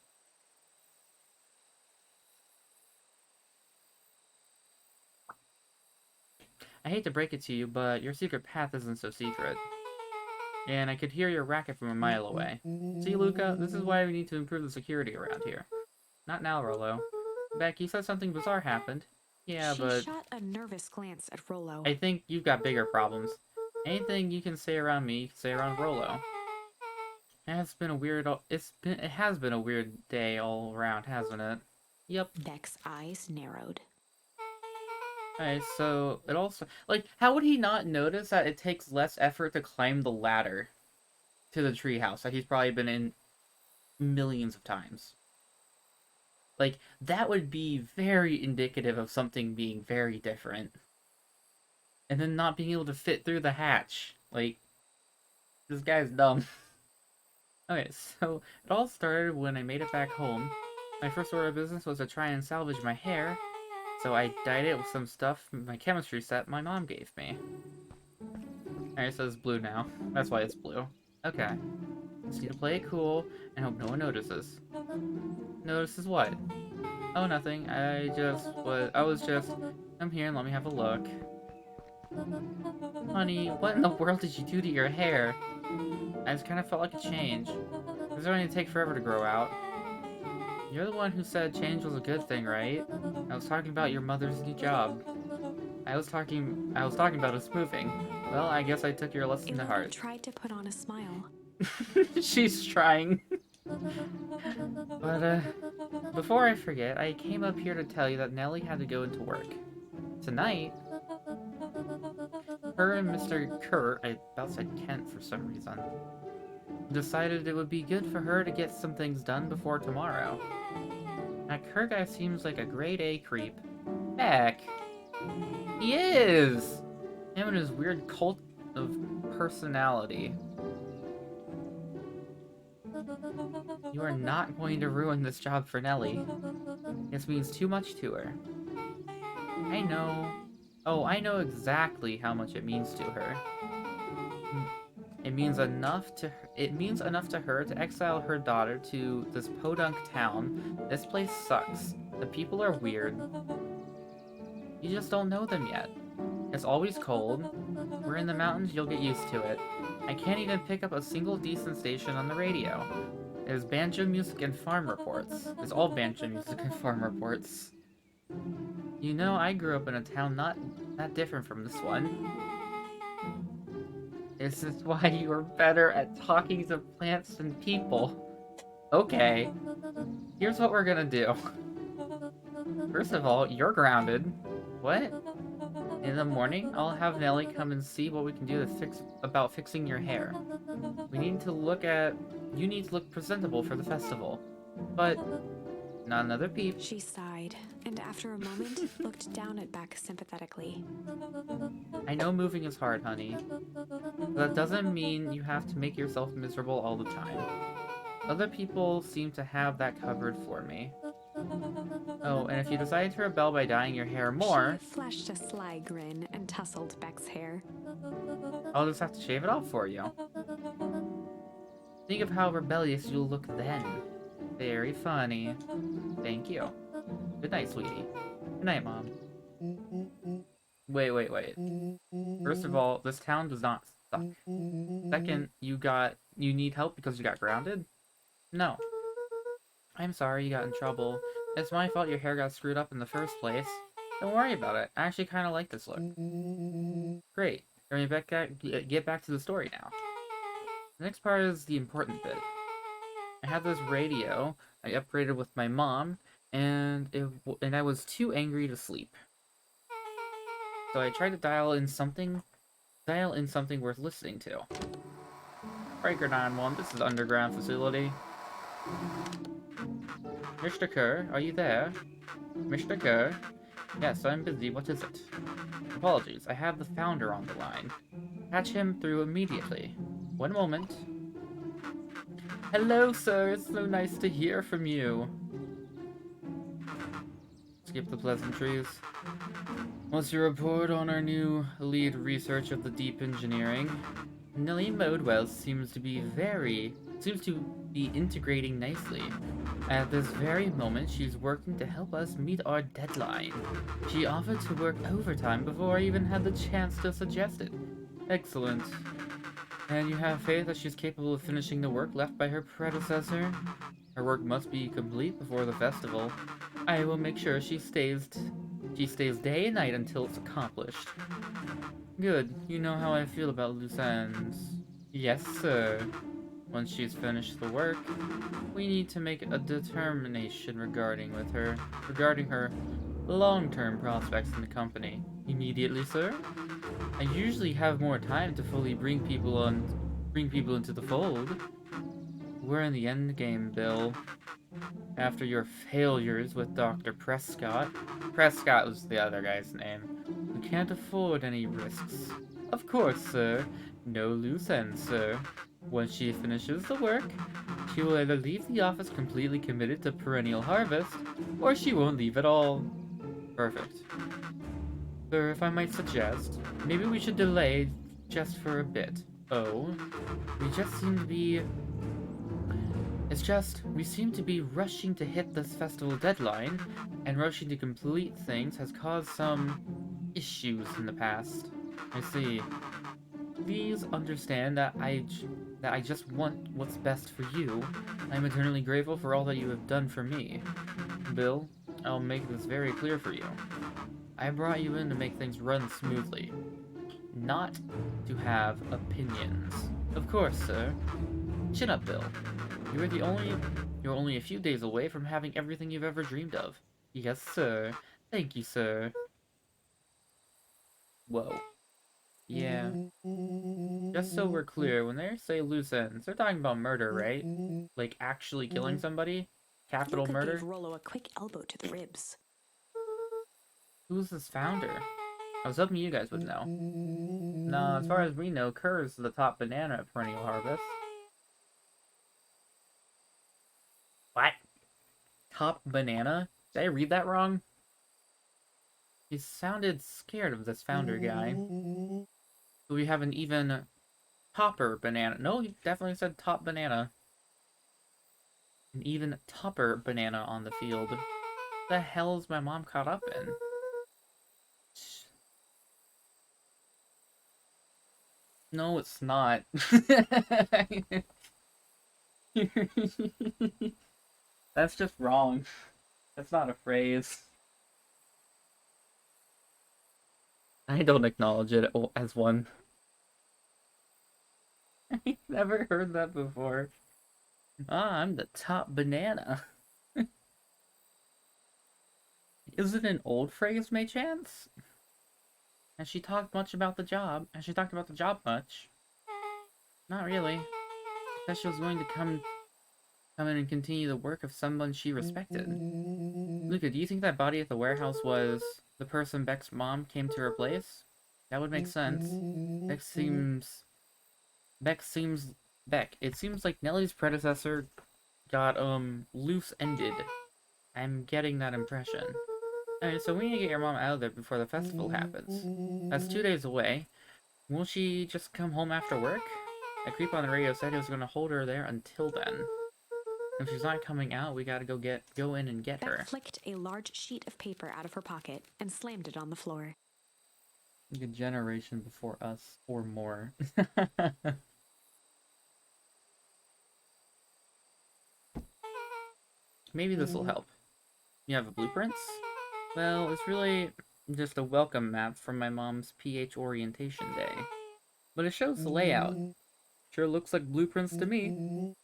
I hate to break it to you, but your secret path isn't so secret. And I could hear your racket from a mile away. See, Luca, this is why we need to improve the security around here. Not now, Rollo. Beck, you said something bizarre happened. Yeah, but... She shot a nervous glance at Rollo. I think you've got bigger problems. Anything you can say around me, you can say around Rollo. It has been a weird day all around, hasn't it? Yep. Beck's eyes narrowed. Alright, so it also... Like, how would he not notice that it takes less effort to climb the ladder to the treehouse that he's probably been in millions of times? Like, that would be very indicative of something being very different. And then not being able to fit through the hatch. Like, this guy's dumb. Okay, so it all started when I made it back home. My first order of business was to try and salvage my hair. So I dyed it with some stuff from my chemistry set my mom gave me. Alright, so it's blue now. That's why it's blue. Okay. Just need to play it cool and hope no one notices. Notices what? Oh, nothing. Come here and let me have a look. Honey, what in the world did you do to your hair? I just kind of felt like a change. It's going to take forever to grow out. You're the one who said change was a good thing, right? I was talking about your mother's new job. I was talking about us moving. Well, I guess I took your lesson to heart. Tried to put on a smile. She's trying. But, before I forget, I came up here to tell you that Nellie had to go into work. Tonight, her and Mr. Kurt, I about said Kent for some reason, decided it would be good for her to get some things done before tomorrow. That Kurt guy seems like a grade A creep. Heck, he is! Him and his weird cult of personality. You are not going to ruin this job for Nellie. This means too much to her. I know. Oh, I know exactly how much it means to her. It means enough to her to exile her daughter to this podunk town. This place sucks. The people are weird. You just don't know them yet. It's always cold. We're in the mountains, you'll get used to it. I can't even pick up a single decent station on the radio. There's banjo music and farm reports. It's all banjo music and farm reports. You know, I grew up in a town not that different from this one. This is why you are better at talking to plants than people. Okay, here's what we're gonna do. First of all, you're grounded. What? In the morning, I'll have Nelly come and see what we can do to fixing your hair. We need to look at... You need to look presentable for the festival. But not another peep. She sighed, and after a moment, looked down at Beck sympathetically. I know moving is hard, honey. But that doesn't mean you have to make yourself miserable all the time. Other people seem to have that covered for me. Oh, and if you decide to rebel by dyeing your hair more... She flashed a sly grin and tousled Beck's hair. I'll just have to shave it off for you. Think of how rebellious you'll look then. Very funny. Thank you. Good night, sweetie. Good night, Mom. Wait. First of all, this town does not suck. Second, you need help because you got grounded? No. I'm sorry you got in trouble. It's my fault your hair got screwed up in the first place. Don't worry about it. I actually kind of like this look. Great. Get back to the story now. The next part is the important bit. I had this radio I upgraded with my mom, and I was too angry to sleep. So I tried to dial in something worth listening to. Breaker 9-1, this is underground facility. Mr. Kerr, are you there? Mr. Kerr? Yes, I'm busy. What is it? Apologies, I have the founder on the line. Patch him through immediately. One moment. Hello, sir. It's so nice to hear from you. Skip the pleasantries. What's your report on our new lead research of the deep engineering? Nellie Modwell seems to be integrating nicely. At this very moment, she's working to help us meet our deadline. She offered to work overtime before I even had the chance to suggest it. Excellent. And you have faith that she's capable of finishing the work left by her predecessor? Her work must be complete before the festival. I will make sure she stays day and night until it's accomplished. Good. You know how I feel about loose ends. Yes, sir. Once she's finished the work, we need to make a determination regarding her long-term prospects in the company. Immediately, sir? I usually have more time to fully bring people into the fold. We're in the end game, Bill. After your failures with Dr. Prescott was the other guy's name, we can't afford any risks. Of course, sir. No loose ends, sir. Once she finishes the work, she will either leave the office completely committed to Perennial Harvest, or she won't leave at all. Perfect. Sir, if I might suggest, maybe we should delay just for a bit. Oh, we seem to be rushing to hit this festival deadline, and rushing to complete things has caused some issues in the past. I see. Please understand that I just want what's best for you. I'm eternally grateful for all that you have done for me. Bill, I'll make this very clear for you. I brought you in to make things run smoothly, not to have opinions. Of course, sir. Chin up, Bill. You're only a few days away from having everything you've ever dreamed of. Yes, sir. Thank you, sir. Whoa. Yeah. Just so we're clear, when they say loose ends, they're talking about murder, right? Like actually killing somebody? Capital Luca murder? gave Rollo a quick elbow to the ribs. Who's this founder? I was hoping you guys would know. No, as far as we know, Kerr is the top banana at Perennial Harvest. What? Top banana? Did I read that wrong? He sounded scared of this founder guy. Do we have an even topper banana? No, he definitely said top banana. An even topper banana on the field. What the hell is my mom caught up in? No, it's not. That's just wrong. That's not a phrase. I don't acknowledge it as one. I never heard that before. Ah, I'm the top banana. Is it an old phrase, may chance? Has she talked much about the job? Has she talked about the job much? Not really. Said she was going to come in and continue the work of someone she respected. Luca, do you think that body at the warehouse was the person Beck's mom came to replace? That would make sense. Beck seems... Beck seems... Beck. It seems like Nellie's predecessor got, loose-ended. I'm getting that impression. Alright, so we need to get your mom out of there before the festival happens. That's 2 days away. Won't she just come home after work? That creep on the radio said he was going to hold her there until then. If she's not coming out, we gotta go in and get Beck her. flicked a large sheet of paper out of her pocket and slammed it on the floor. Like a generation before us, or more. Maybe this will help. You have blueprints? Well, it's really just a welcome map from my mom's PH orientation day. But it shows the layout. Sure looks like blueprints to me.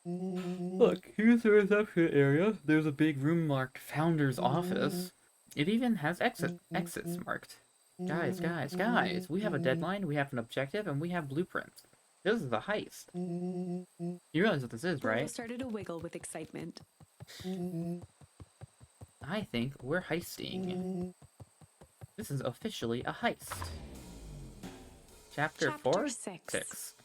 Look, here's the reception area. There's a big room marked Founder's Office. It even has exits marked. Guys, we have a deadline, we have an objective, and we have blueprints. This is a heist. You realize what this is, Rollo right? started to wiggle with excitement. I think we're heisting. This is officially a heist. Chapter 4? 6.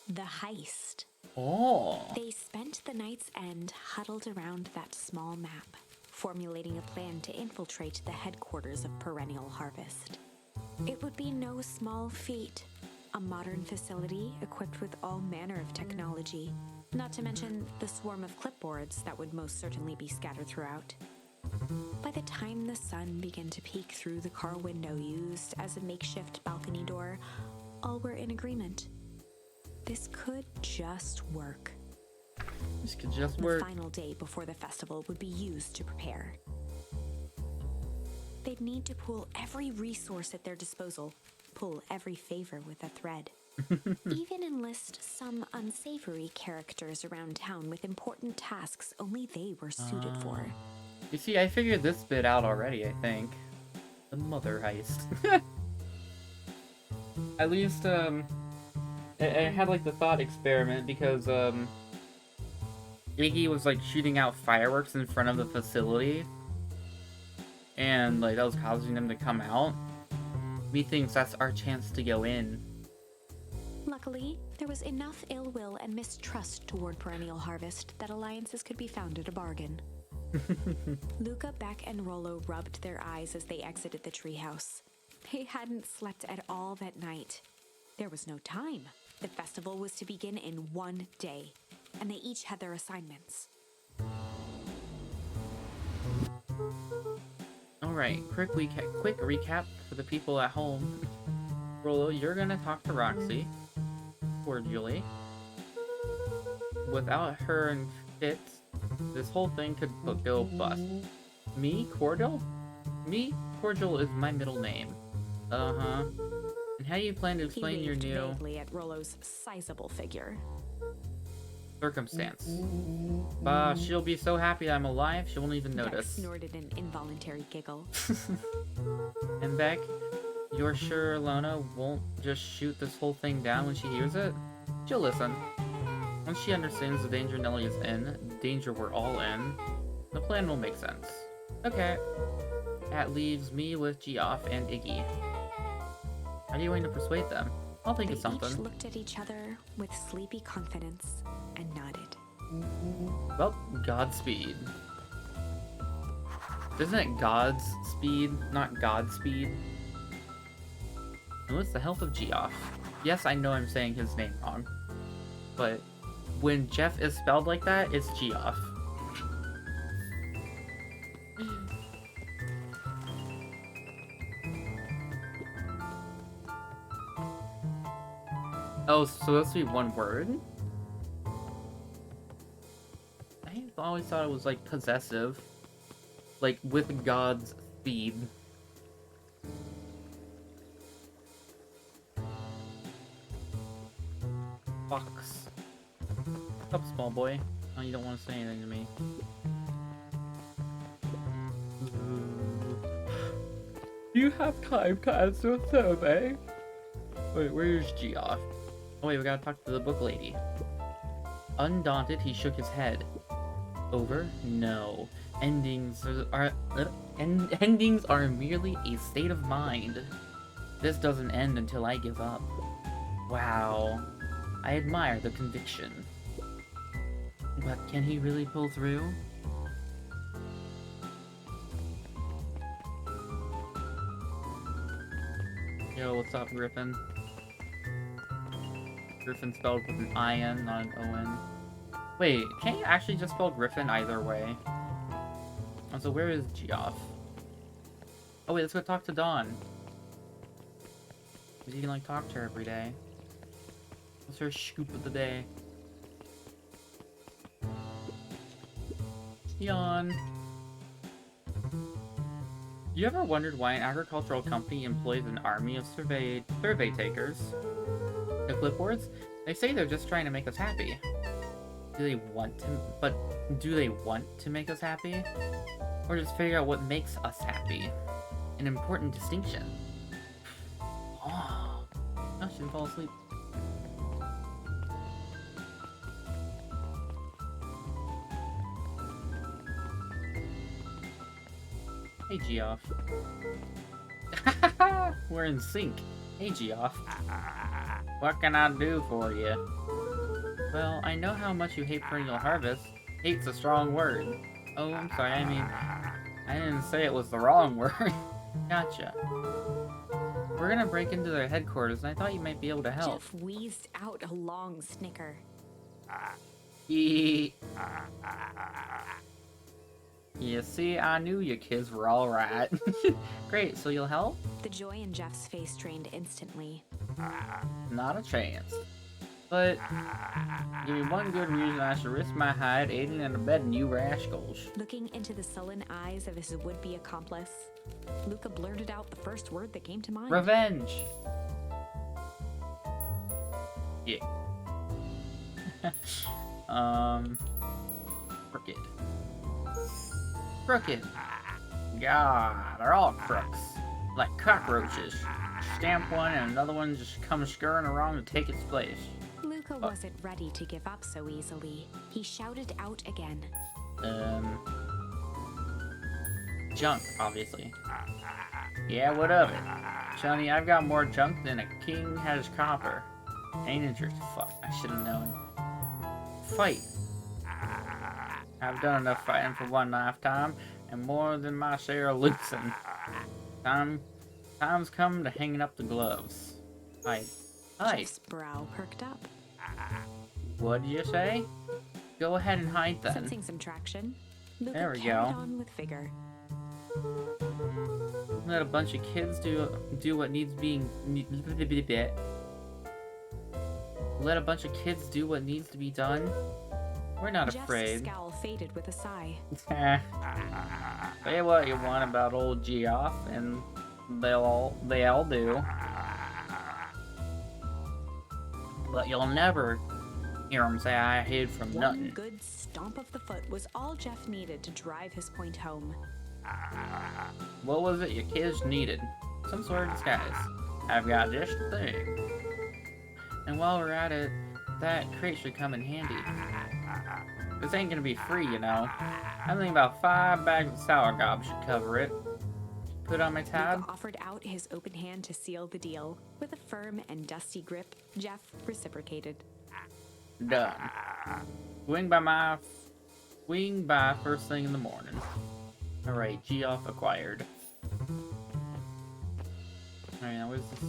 The heist. Oh. They spent the night's end huddled around that small map, formulating a plan to infiltrate the headquarters of Perennial Harvest. It would be no small feat. A modern facility equipped with all manner of technology, not to mention the swarm of clipboards that would most certainly be scattered throughout. By the time the sun began to peek through the car window used as a makeshift balcony door, all were in agreement. This could just work. This could just work. The final day before the festival would be used to prepare. They'd need to pool every resource at their disposal, pull every favor with a thread. Even enlist some unsavory characters around town with important tasks only they were suited for. You see, I figured this bit out already, I think. The mother heist. At least, I had, like, the thought experiment because, Iggy was, like, shooting out fireworks in front of the facility. And, like, that was causing them to come out. Me thinks that's our chance to go in. Luckily, there was enough ill will and mistrust toward Perennial Harvest that alliances could be found at a bargain. Luca, Beck, and Rollo rubbed their eyes as they exited the treehouse. They hadn't slept at all that night. There was no time. The festival was to begin in 1 day, and they each had their assignments. Alright, quick recap for the people at home. Rollo, you're gonna talk to Roxy. Cordially. Without her and Fitz, this whole thing could go bust. Me, Cordial? Me, Cordial is my middle name. Uh-huh. And how do you plan to explain your new vaguely at Rollo's sizable figure. circumstance? She'll be so happy that I'm alive, she won't even notice. Beck snorted an involuntary giggle. And Beck, you're sure Lona won't just shoot this whole thing down when she hears it? She'll listen. Once she understands the danger Nellie is in, the danger we're all in, the plan will make sense. Okay. That leaves me with Geoff and Iggy. How are you going to persuade them? I'll think of something. They each looked at each other with sleepy confidence and nodded. Well, Godspeed. Isn't it God's speed, not Godspeed? And with the help of Geoff. Yes, I know I'm saying his name wrong. But when Jeff is spelled like that, it's Geoff. Oh, so that's to be one word? I always thought it was like possessive. Like with God's speed. Fox. What's up, small boy? Oh, you don't want to say anything to me. Do you have time to answer a survey? Wait, where's Geoff? Oh wait, we gotta talk to the book lady. Undaunted, he shook his head. Over? No. Endings are merely a state of mind. This doesn't end until I give up. Wow. I admire the conviction. But can he really pull through? Yo, what's up, Griffin? Griffin spelled with an I-N, not an O-N. Wait, can't you actually just spell Griffin either way? Oh, so where is Geoff? Oh wait, let's go talk to Dawn. Because you can, like, talk to her every day. What's her scoop of the day? Yawn. You ever wondered why an agricultural company employs an army of survey takers? The clipboards? They say they're just trying to make us happy. Do they want to make us happy? Or just figure out what makes us happy? An important distinction. Oh, she didn't fall asleep. Hey, Geoff. We're in sync. Hey, Geoff. What can I do for you? Well, I know how much you hate perennial harvest. Hate's a strong word. Oh, I'm sorry, I mean, I didn't say it was the wrong word. Gotcha. We're gonna break into their headquarters, and I thought you might be able to help. Jeff wheezed out a long snicker. You see, I knew you kids were alright. Great, so you'll help? The joy in Jeff's face drained instantly. Not a chance. But, give me one good reason I should risk my hide aiding and abetting you rascals. Looking into the sullen eyes of his would-be accomplice, Luca blurted out the first word that came to mind. Revenge! Yeah. Crooked. Crooked. God, they're all crooks. Like cockroaches. Stamp one and another one just comes scurrying around to take its place. Luca wasn't ready to give up so easily. He shouted out again. Junk, obviously. Yeah, what of it? Sonny, I've got more junk than a king has copper. Ain't interested. Fuck, I should have known. Fight. I've done enough fighting for one lifetime, and more than my share of losing. Time's come to hanging up the gloves. Hide. Hide. Jeff's brow perked up. What'd you say? Go ahead and hide then. Sensing some traction, Luca There we carried go. on with vigor. Let a bunch of kids do what needs being. Let a bunch of kids do what needs to be done. We're not Jeff's afraid. scowl faded with a sigh. Say what you want about old Geoff, and they all do. But you'll never hear him say I hid from One nothing. good stomp of the foot was all Jeff needed to drive his point home. What was it your kids needed? Some sort of disguise. I've got just the thing. And while we're at it, that crate should come in handy. This ain't gonna be free, you know. I'm thinking about 5 bags of sour gob should cover it. Put on my tab. Luca offered out his open hand to seal the deal. With a firm and dusty grip, Jeff reciprocated. Done. Swing by first thing in the morning. Alright, Geoff acquired. Alright, now where's this?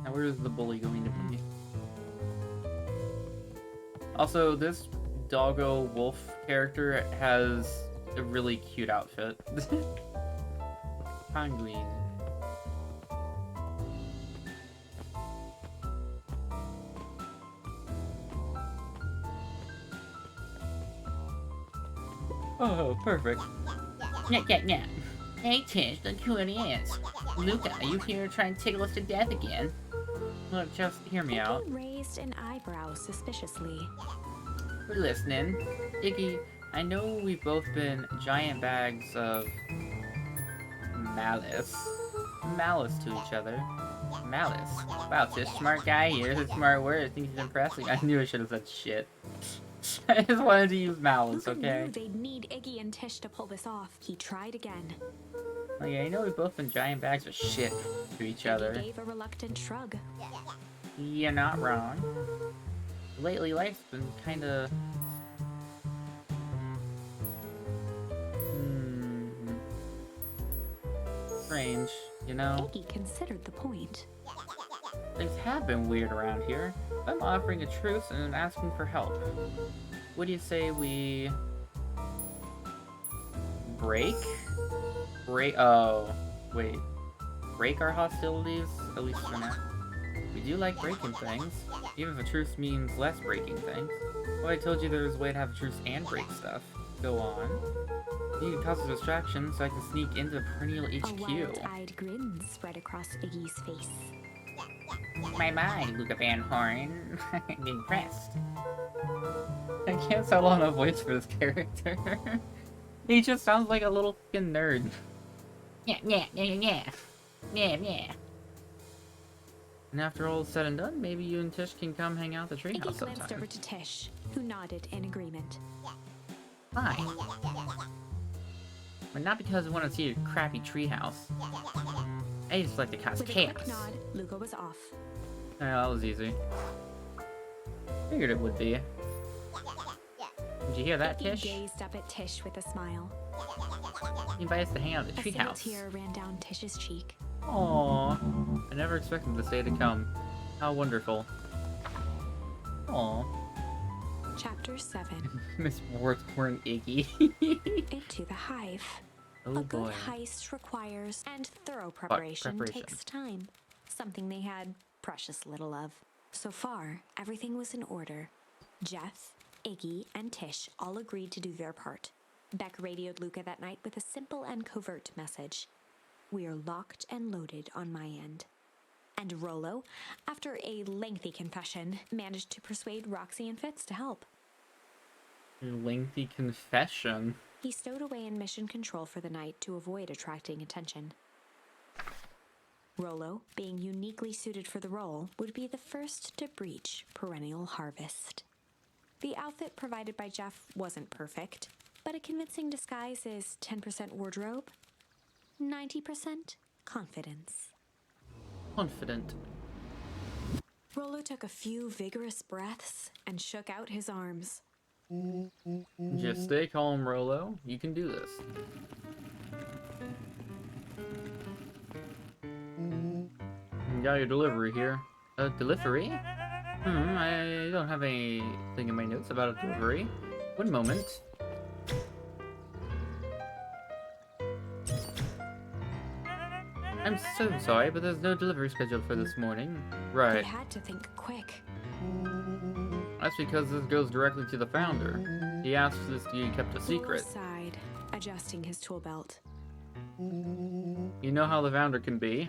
Now where's the bully going to be? Also, this doggo wolf character has a really cute outfit. Penguin. Oh, perfect. Yeah. Hey, Tish, the cutie ants. Luca, are you here trying to tickle us to death again? Look, just hear me out. Iggy raised an eyebrow suspiciously. We're listening. Iggy, I know we've both been giant bags of malice. Malice to each other. Malice. Wow, Tish, smart guy here. Smart word. I think he's impressive. I knew I should have said shit. I just wanted to use malice, Luca okay? knew they'd need Iggy and Tish to pull this off. He tried again. Oh yeah, I know we've both been giant bags of shit to each Iggy other. gave a reluctant shrug. You're not wrong. Lately, life's been kinda... strange, you know? Iggy considered the point. Things have been weird around here. I'm offering a truce and asking for help. What do you say we... break? Oh, wait. Break our hostilities? At least for now. We do like breaking things, even if a truce means less breaking things. Well, I told you there was a way to have a truce and break stuff. Go on. You can cause a distraction so I can sneak into Perennial A HQ. wild-eyed grin spread across Iggy's face. My, Luca Van Horn. I'm impressed. I can't settle on a voice for this character. He just sounds like a little fucking nerd. Yeah. And after all is said and done, maybe you and Tish can come hang out at the Iggy treehouse glanced sometime. over to Tish, who nodded in agreement. Fine. But not because I want to see your crappy treehouse. I just like to cause With a chaos. quick nod, Luca was off. Yeah, that was easy. Figured it would be. Did you hear that, Iggy Tish? gazed up at Tish with a smile. He invited us to hang out at the A single treehouse. tear ran down Tish's cheek. Aww. I never expected this day to come. How wonderful. Aww. Chapter 7. Miss Warthorn Iggy. Into the Hive. Oh A boy. good heist requires, and thorough preparation preparation. takes time. Something they had precious little of. So far, everything was in order. Jeff, Iggy, and Tish all agreed to do their part. Beck radioed Luca that night with a simple and covert message. We are locked and loaded on my end. And Rollo, after a lengthy confession, managed to persuade Roxy and Fitz to help. Lengthy confession. He stowed away in mission control for the night to avoid attracting attention. Rollo, being uniquely suited for the role, would be the first to breach Perennial Harvest. The outfit provided by Jeff wasn't perfect, but a convincing disguise is 10% wardrobe, 90% confidence. Confident. Rollo took a few vigorous breaths and shook out his arms. Just stay calm, Rollo. You can do this. Got your delivery here. A delivery? I don't have anything in my notes about a delivery. One moment. I'm so sorry, but there's no delivery scheduled for this morning. Right. He had to think quick. That's because this goes directly to the founder. He asked this to be kept a secret. Rollo sighed, adjusting his tool belt. You know how the founder can be.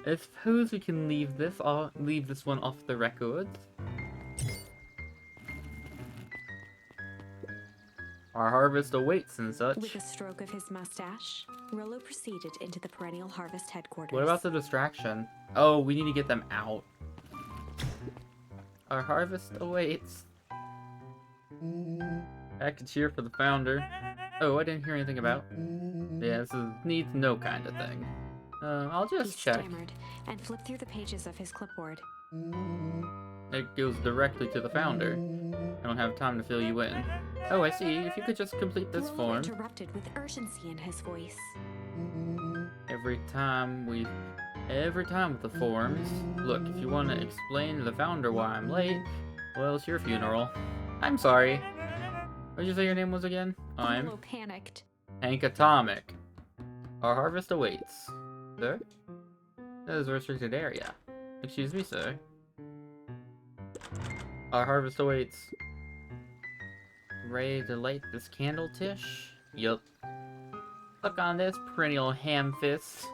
I suppose we can leave this one off the record. Our harvest awaits and such. With a stroke of his mustache, Rollo proceeded into the Perennial Harvest headquarters. What about the distraction? Oh, we need to get them out. Our harvest awaits. I could cheer for the founder. Oh, I didn't hear anything about. Yeah, this is need to know kind of thing. I'll He just check. stammered and flipped through the pages of his clipboard. It goes directly to the founder. I don't have time to fill you in. Oh, I see. If you could just complete this Rollo form. interrupted with urgency in his voice. Every time with the forms. Look, if you want to explain to the founder why I'm late, well, it's your funeral. I'm sorry. What did you say your name was again? I'm Rollo panicked. Hank Atomic. Our harvest awaits. Sir? That is a restricted area. Excuse me, sir. Our harvest awaits. Ready to light this candle, Tish? Yup. Click on this perennial ham fist.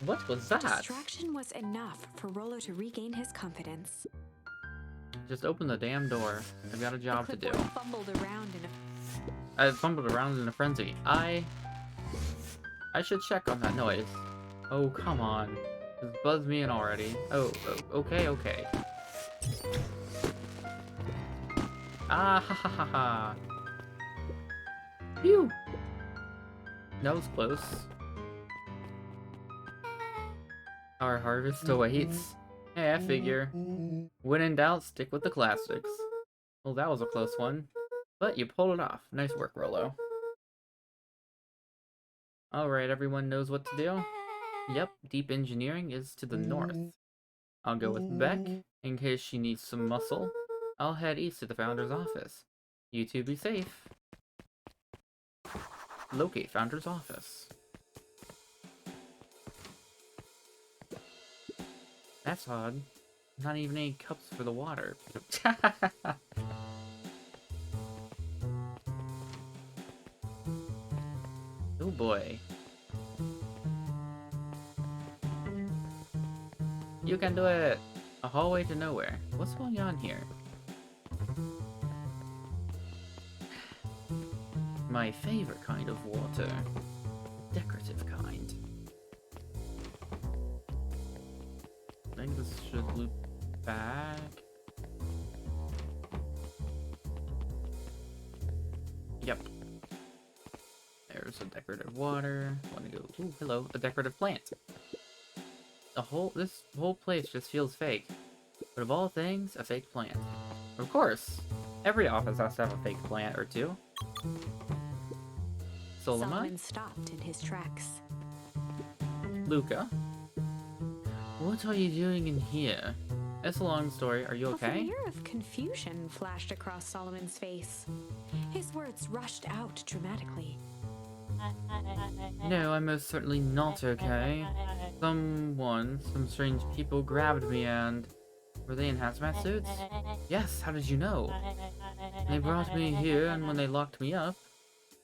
What was The that? distraction was enough for Rollo to regain his confidence. Just open the damn door. I've got a job to do. The clipboard fumbled around in I fumbled around in a frenzy. I should check on that noise. Oh, come on. Just buzz me in already. Oh, okay, okay. Ah, ha ha ha ha. Phew. That was close. Our harvest awaits. Hey, I figure. When in doubt, stick with the classics. Well, that was a close one. But you pulled it off. Nice work, Rollo. Alright, everyone knows what to do? Yep, deep engineering is to the north. I'll go with Beck, in case she needs some muscle. I'll head east to the founder's office. You two be safe. Locate founder's office. That's odd. Not even any cups for the water. Oh boy. You can do it! A hallway to nowhere. What's going on here? My favorite kind of water. Decorative kind. I think this should loop back. Yep. There's a decorative water. Wanna go, ooh, hello, a decorative plant. This whole place just feels fake. But of all things, a fake plant. Of course, every office has to have a fake plant or two. Solomon stopped in his tracks. Luca? What are you doing in here? It's a long story. Are you A okay? veneer of confusion flashed across Solomon's face. His words rushed out dramatically. No, I'm most certainly not okay. Some strange people grabbed me and... Were they in hazmat suits? Yes, how did you know? They brought me here, and when they locked me up...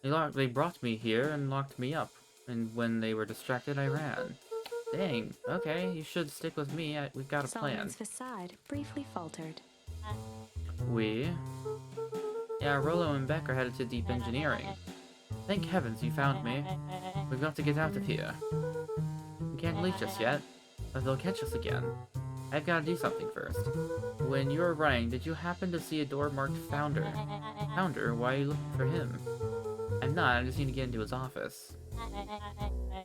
They brought me here and locked me up. And when they were distracted, I ran. Dang, okay, you should stick with me. We've got a plan. Solomon's facade briefly faltered. We? Yeah, Rollo and Beck are headed to Deep Engineering. Thank heavens you found me. We've got to get out of here. We can't leave just yet, but they'll catch us again. I've got to do something first. When you were running, did you happen to see a door marked Founder? Founder? Why are you looking for him? I'm not, I just need to get into his office.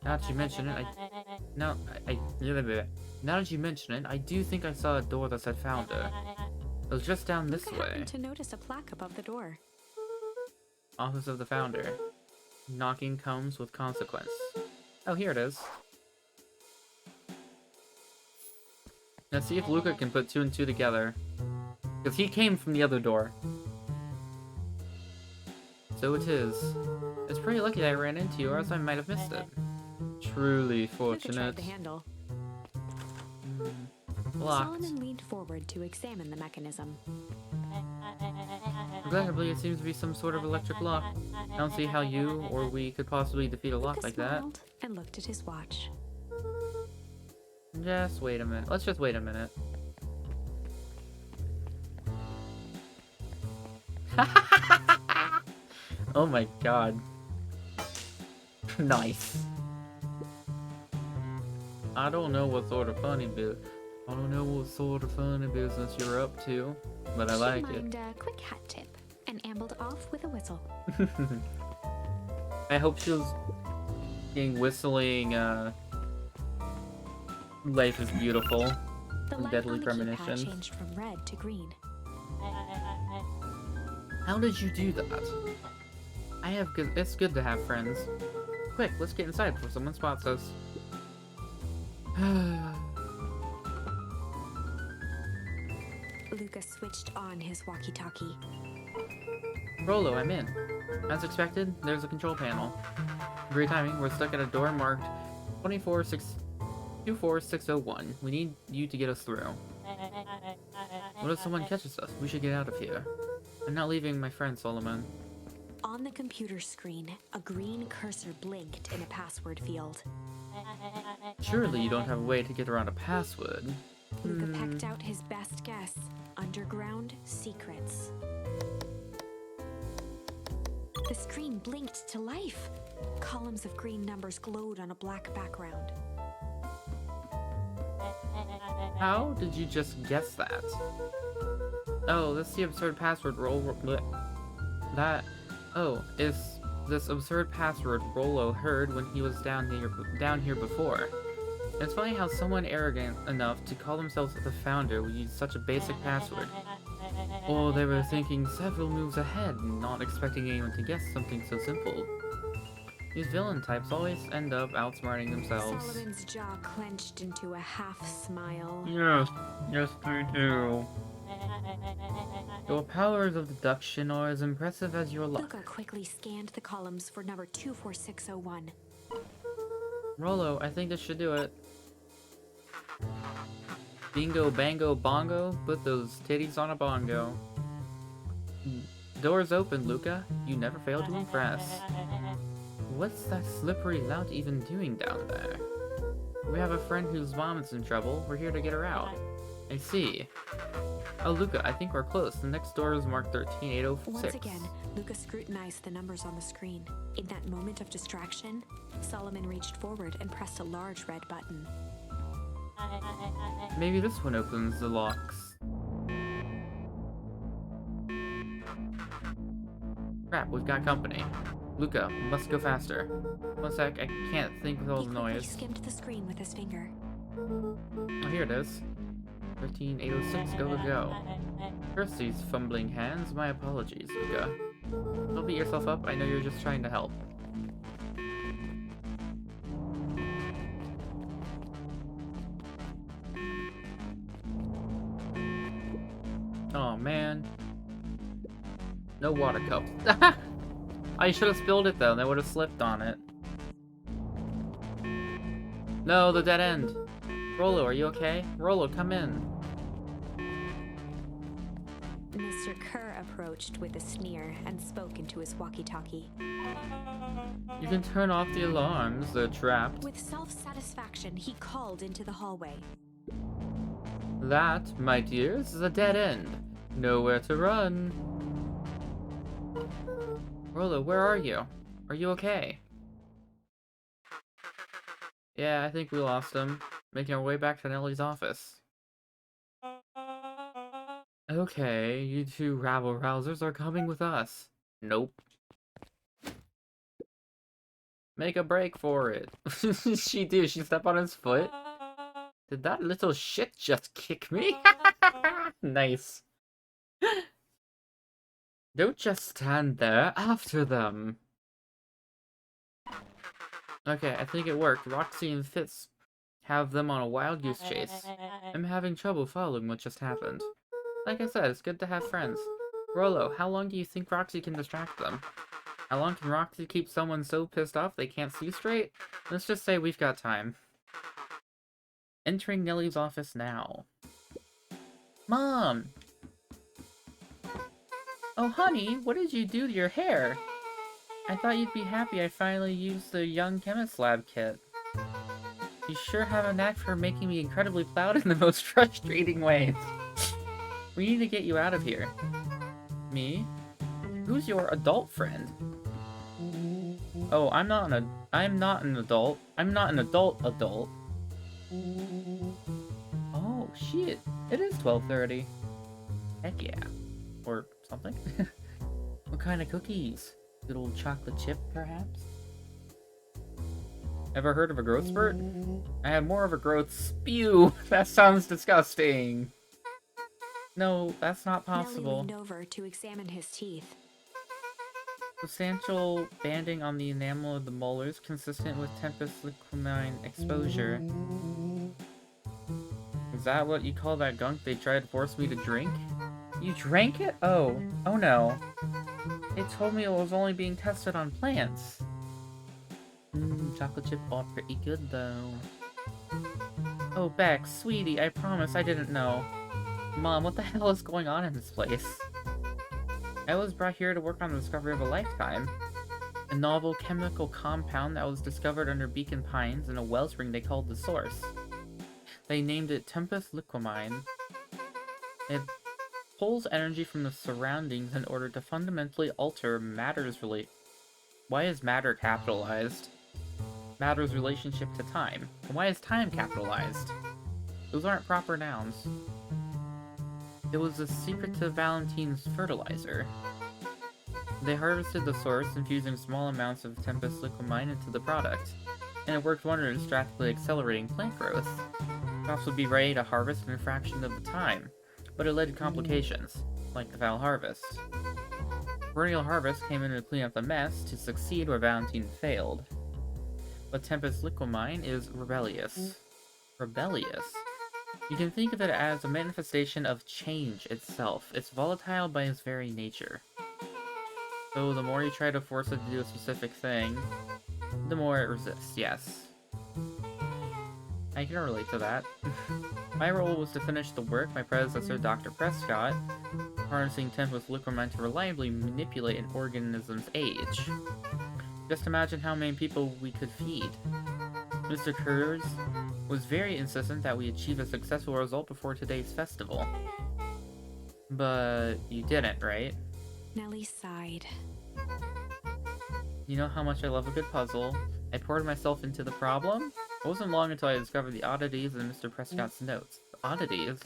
Now that you mention it, now that you mention it, I do think I saw a door that said Founder. It was just down this Luca way. happened to notice a plaque above the door. Office of the Founder. Knocking comes with consequence. Oh, here it is. Let's see if Luca can put 2 and 2 together. Because he came from the other door. So it is. It's pretty lucky that I ran into you, or else I might have missed it. Truly Luca fortunate. tried the handle. Locked. Solomon leaned forward to examine the mechanism. Regrettably, it seems to be some sort of electric lock. I don't see how you or we could possibly defeat a lock Luca like that. smiled and looked at his watch. Just wait a minute. Let's just wait a minute. Oh my god. Nice. I don't know what sort of funny business you're up to, but I She like it. mimed a quick hat tip and ambled off with a whistle. I hope she was getting whistling, Life is Beautiful. The light Deadly on the keypad Premonition. changed from red to green. How did you do that? It's good to have friends. Quick, let's get inside before someone spots us. Luca switched on his walkie-talkie. Rollo, I'm in. As expected, there's a control panel. Great timing, we're stuck at a door marked 24601. We need you to get us through. What if someone catches us? We should get out of here. I'm not leaving my friend, Solomon. On the computer screen, a green cursor blinked in a password field. Surely you don't have a way to get around a password. Luca pecked out his best guess. Underground secrets. The screen blinked to life. Columns of green numbers glowed on a black background. How did you just guess that? Oh, that's the absurd password is this absurd password Rollo heard when he was down here before. It's funny how someone arrogant enough to call themselves the founder would use such a basic password. Or they were thinking several moves ahead, not expecting anyone to guess something so simple. These villain types always end up outsmarting themselves. Solomon's jaw clenched into a half smile. Yes they do. Your powers of deduction are as impressive as your luck. Luca quickly scanned the columns for number 24601. Rollo, I think this should do it. Bingo, bango, bongo, put those titties on a bongo. Doors open, Luca. You never fail to impress. What's that slippery lout even doing down there? We have a friend whose mom is in trouble. We're here to get her out. I see. Oh, Luca, I think we're close. The next door is marked 13806. Once again, Luca scrutinized the numbers on the screen. In that moment of distraction, Solomon reached forward and pressed a large red button. Maybe this one opens the locks. Crap, we've got company. Luca, must go faster. One sec, I can't think with all the noise. He skimmed the screen with his finger. Oh, here it is. 13806, go. Curse these fumbling hands, my apologies, Luca. Don't beat yourself up, I know you're just trying to help. Oh man. No water cup. I should have spilled it though, they would have slipped on it. No, the dead end. Rollo, are you okay? Rollo, come in. Mr. Kerr approached with a sneer and spoke into his walkie-talkie. You can turn off the alarms, they're trapped. With self-satisfaction, he called into the hallway. That, my dears, is a dead end. Nowhere to run. Rollo, where are you? Are you okay? Yeah, I think we lost him. Making our way back to Nellie's office. Okay, you two rabble-rousers are coming with us. Nope. Make a break for it. She did, she stepped on his foot. Did that little shit just kick me? Nice. Don't just stand there, after them. Okay, I think it worked. Roxy and Fitz have them on a wild goose chase. I'm having trouble following what just happened. Like I said, it's good to have friends. Rollo, how long do you think Roxy can distract them? How long can Roxy keep someone so pissed off they can't see straight? Let's just say we've got time. Entering Nellie's office now. Mom! Oh honey, what did you do to your hair? I thought you'd be happy I finally used the Young Chemist Lab kit. You sure have a knack for making me incredibly proud in the most frustrating ways. We need to get you out of here. Me? Who's your adult friend? Oh, I'm not an adult. I'm not an adult. Oh, shit. It is 12:30. Heck yeah. Or something. What kind of cookies? Little chocolate chip, perhaps? Ever heard of a growth spurt? I have more of a growth spew. That sounds disgusting. No, that's not possible. Nellie leaned over to examine his teeth. Substantial banding on the enamel of the molars, consistent with Tempest liquamine exposure. Is that what you call that gunk they tried to force me to drink? You drank it? Oh no. They told me it was only being tested on plants. Chocolate chip are pretty good though. Oh, Bex, sweetie, I promise I didn't know. Mom, what the hell is going on in this place? I was brought here to work on the discovery of a lifetime. a novel chemical compound that was discovered under Beacon Pines in a wellspring they called the Source. They named it Tempest Liquamine. It pulls energy from the surroundings in order to fundamentally alter matter's Why is matter capitalized? Matter's relationship to time. And why is time capitalized? Those aren't proper nouns. It was the secret to Valentine's fertilizer. They harvested the source, infusing small amounts of Tempest Liquamine into the product, and it worked wonders, drastically accelerating plant growth. Crops would be ready to harvest in a fraction of the time, but it led to complications, like the foul harvest. Perennial Harvest came in to clean up the mess to succeed where Valentine failed. But Tempest Liquamine is rebellious. Rebellious? You can think of it as a manifestation of change itself. It's volatile by its very nature. So the more you try to force it to do a specific thing, the more it resists, yes. I can relate to that. My role was to finish the work my predecessor, Dr. Prescott, harnessing Tempest Liquamine to reliably manipulate an organism's age. Just imagine how many people we could feed. Mr. Kurz was very insistent that we achieve a successful result before today's festival. But you didn't, right? Nellie sighed. You know how much I love a good puzzle. I poured myself into the problem. It wasn't long until I discovered the oddities in Mr. Prescott's notes. Oddities?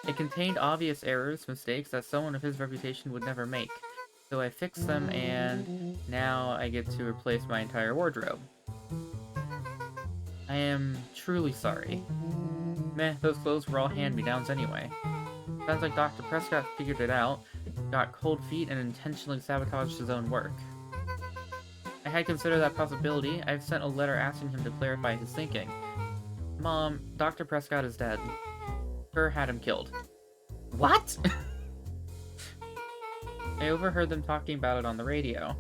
It contained obvious errors, mistakes that someone of his reputation would never make. So I fixed them, and now I get to replace my entire wardrobe. I am truly sorry. Meh, those clothes were all hand-me-downs anyway. Sounds like Dr. Prescott figured it out, got cold feet, and intentionally sabotaged his own work. I had considered that possibility. I've sent a letter asking him to clarify his thinking. Mom, Dr. Prescott is dead. Kerr had him killed. What? I overheard them talking about it on the radio.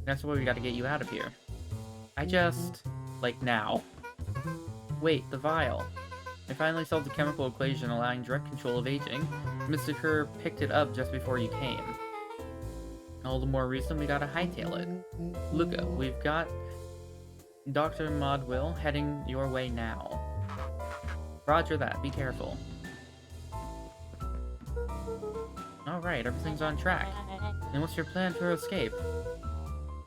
That's why we gotta get you out of here. Like now. Wait, the vial. I finally solved the chemical equation allowing direct control of aging. Mr. Kerr picked it up just before you came. All the more reason we gotta hightail it. Luca, we've got Dr. Modwill heading your way now. Roger that, be careful. Alright, everything's on track. And what's your plan for escape?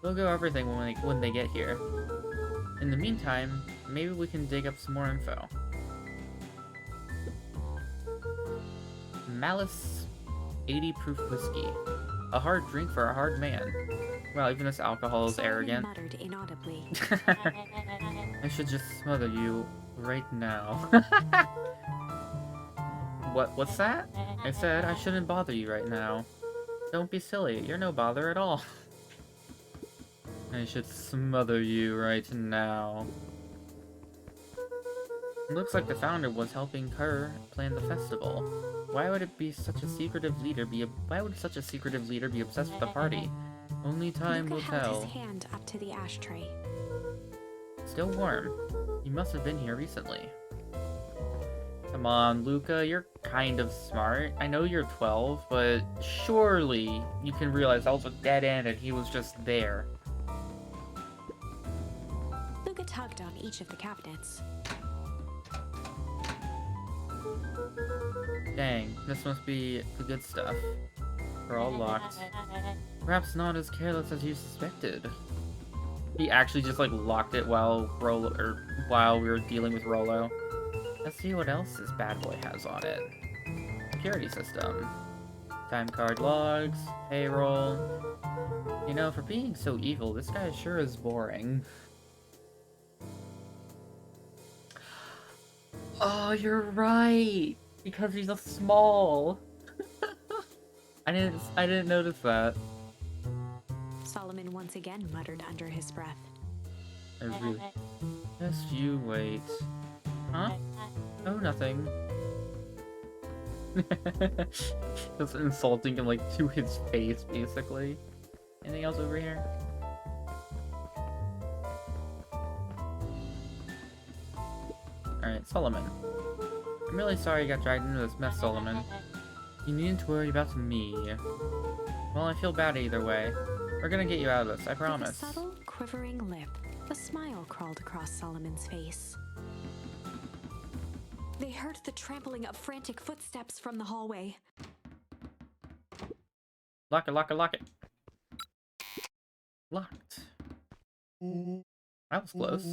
We'll go everything when they get here. In the meantime, maybe we can dig up some more info. Malice 80 proof whiskey. A hard drink for a hard man. Well, even this alcohol is arrogant. Muttered inaudibly. I should just smother you right now. What's that? I said I shouldn't bother you right now. Don't be silly, you're no bother at all. I should smother you right now. It looks like the founder was helping Kerr plan the festival. Why would such a secretive leader be obsessed with the party? Only time will Luca held tell. his hand up to the ashtray. Still warm. You must have been here recently. Come on, Luca, you're kind of smart. I know you're 12, but surely you can realize that was a dead end and he was just there. Luca tugged on each of the cabinets. Dang, this must be the good stuff. They're all locked. Perhaps not as careless as you suspected. He actually just like locked it while we were dealing with Rollo. Let's see what else this bad boy has on it. Security system. Time card logs, payroll. You know, for being so evil, this guy sure is boring. Oh, you're right! Because he's a small. I didn't notice that. Solomon once again muttered under his breath. I really. Just you wait. Huh? Oh, nothing. Just insulting him like to his face, basically. Anything else over here? Alright, Solomon. I'm really sorry you got dragged into this mess, Solomon. You needn't to worry about me. Well, I feel bad either way. We're gonna get you out of this, I With a promise. subtle, quivering lip, a smile crawled across Solomon's face. They heard the trampling of frantic footsteps from the hallway. Lock it, lock it, lock it. Locked. That was close.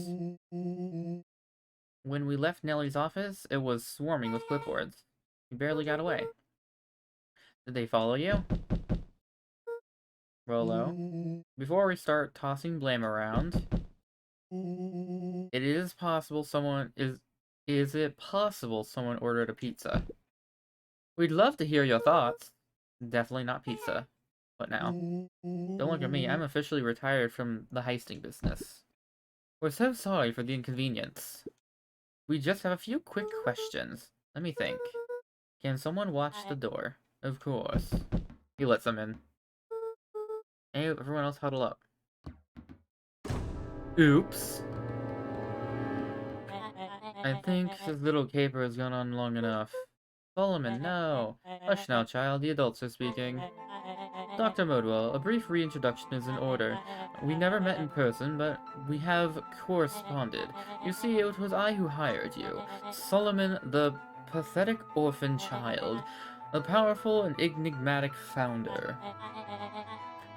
When we left Nellie's office, it was swarming with clipboards. We barely got away. Did they follow you? Rolo, before we start tossing blame around, it is possible someone is it possible someone ordered a pizza? We'd love to hear your thoughts. Definitely not pizza. What now? Don't look at me, I'm officially retired from the heisting business. We're so sorry for the inconvenience. We just have a few quick questions. Let me think. Can someone watch the door? Of course. He lets them in. Hey, everyone else huddle up. Oops. I think this little caper has gone on long enough. Solomon, no. Hush now, child. The adults are speaking. Dr. Modwell, a brief reintroduction is in order. We never met in person, but we have corresponded. You see, it was I who hired you. Solomon, the pathetic orphan child. A powerful and enigmatic founder.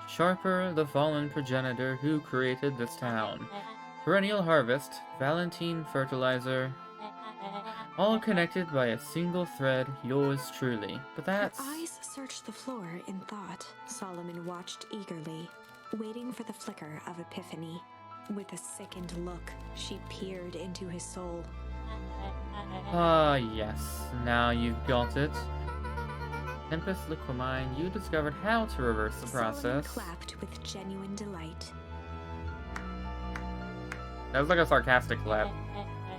Sharper, the fallen progenitor who created this town. Perennial harvest, Valentine fertilizer. All connected by a single thread, yours truly. But that's... Her eyes searched the floor in thought. Solomon watched eagerly, waiting for the flicker of epiphany. With a sickened look, she peered into his soul. Ah, yes. Now you've got it. Tempest Liquimine, you discovered how to reverse the process. Solomon clapped with genuine delight. That was like a sarcastic clap.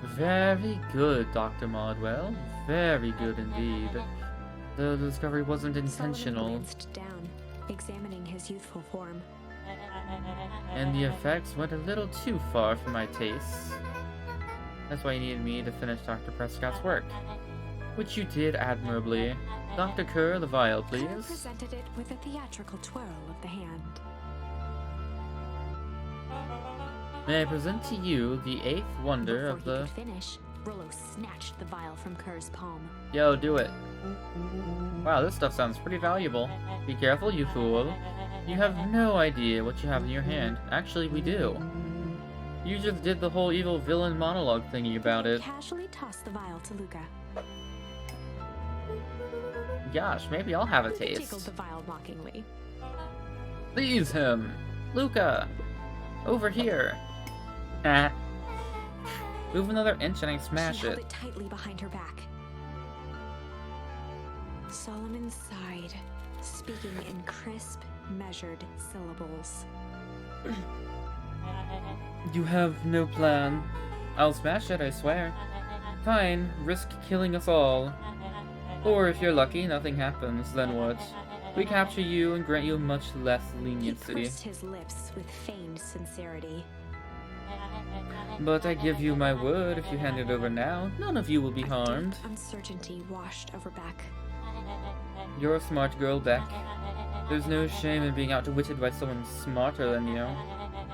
Very good, Dr. Modwell. Very good indeed. The discovery wasn't intentional. Solomon glanced down, examining his youthful form. And the effects went a little too far for my tastes. That's why you needed me to finish Dr. Prescott's work. Which you did admirably. Dr. Kerr, the vial, Kerr please. presented it with a theatrical twirl of the hand. May I present to you the eighth wonder Before of the... he could finish, Rollo snatched the vial from Kerr's palm. Yo, do it. Wow, this stuff sounds pretty valuable. Be careful, you fool. You have no idea what you have in your hand. Actually, we do. You just did the whole evil villain monologue thingy about it. Casually tossed the vial to Luca. Gosh, maybe I'll have a Luca tickled taste. the vial mockingly. Please him! Luca! Over here! Ah. Move another inch and I smash She held it. it tightly behind her back. Solomon sighed, speaking in crisp, measured syllables. You have no plan. I'll smash it, I swear. Fine, risk killing us all. Or if you're lucky, nothing happens, then what? We capture you and grant you much less He leniency. pursed his lips with feigned sincerity. But I give you my word, if you hand it over now, none of you will be A harmed. deep uncertainty washed over Beck. You're a smart girl, Beck. There's no shame in being outwitted by someone smarter than you.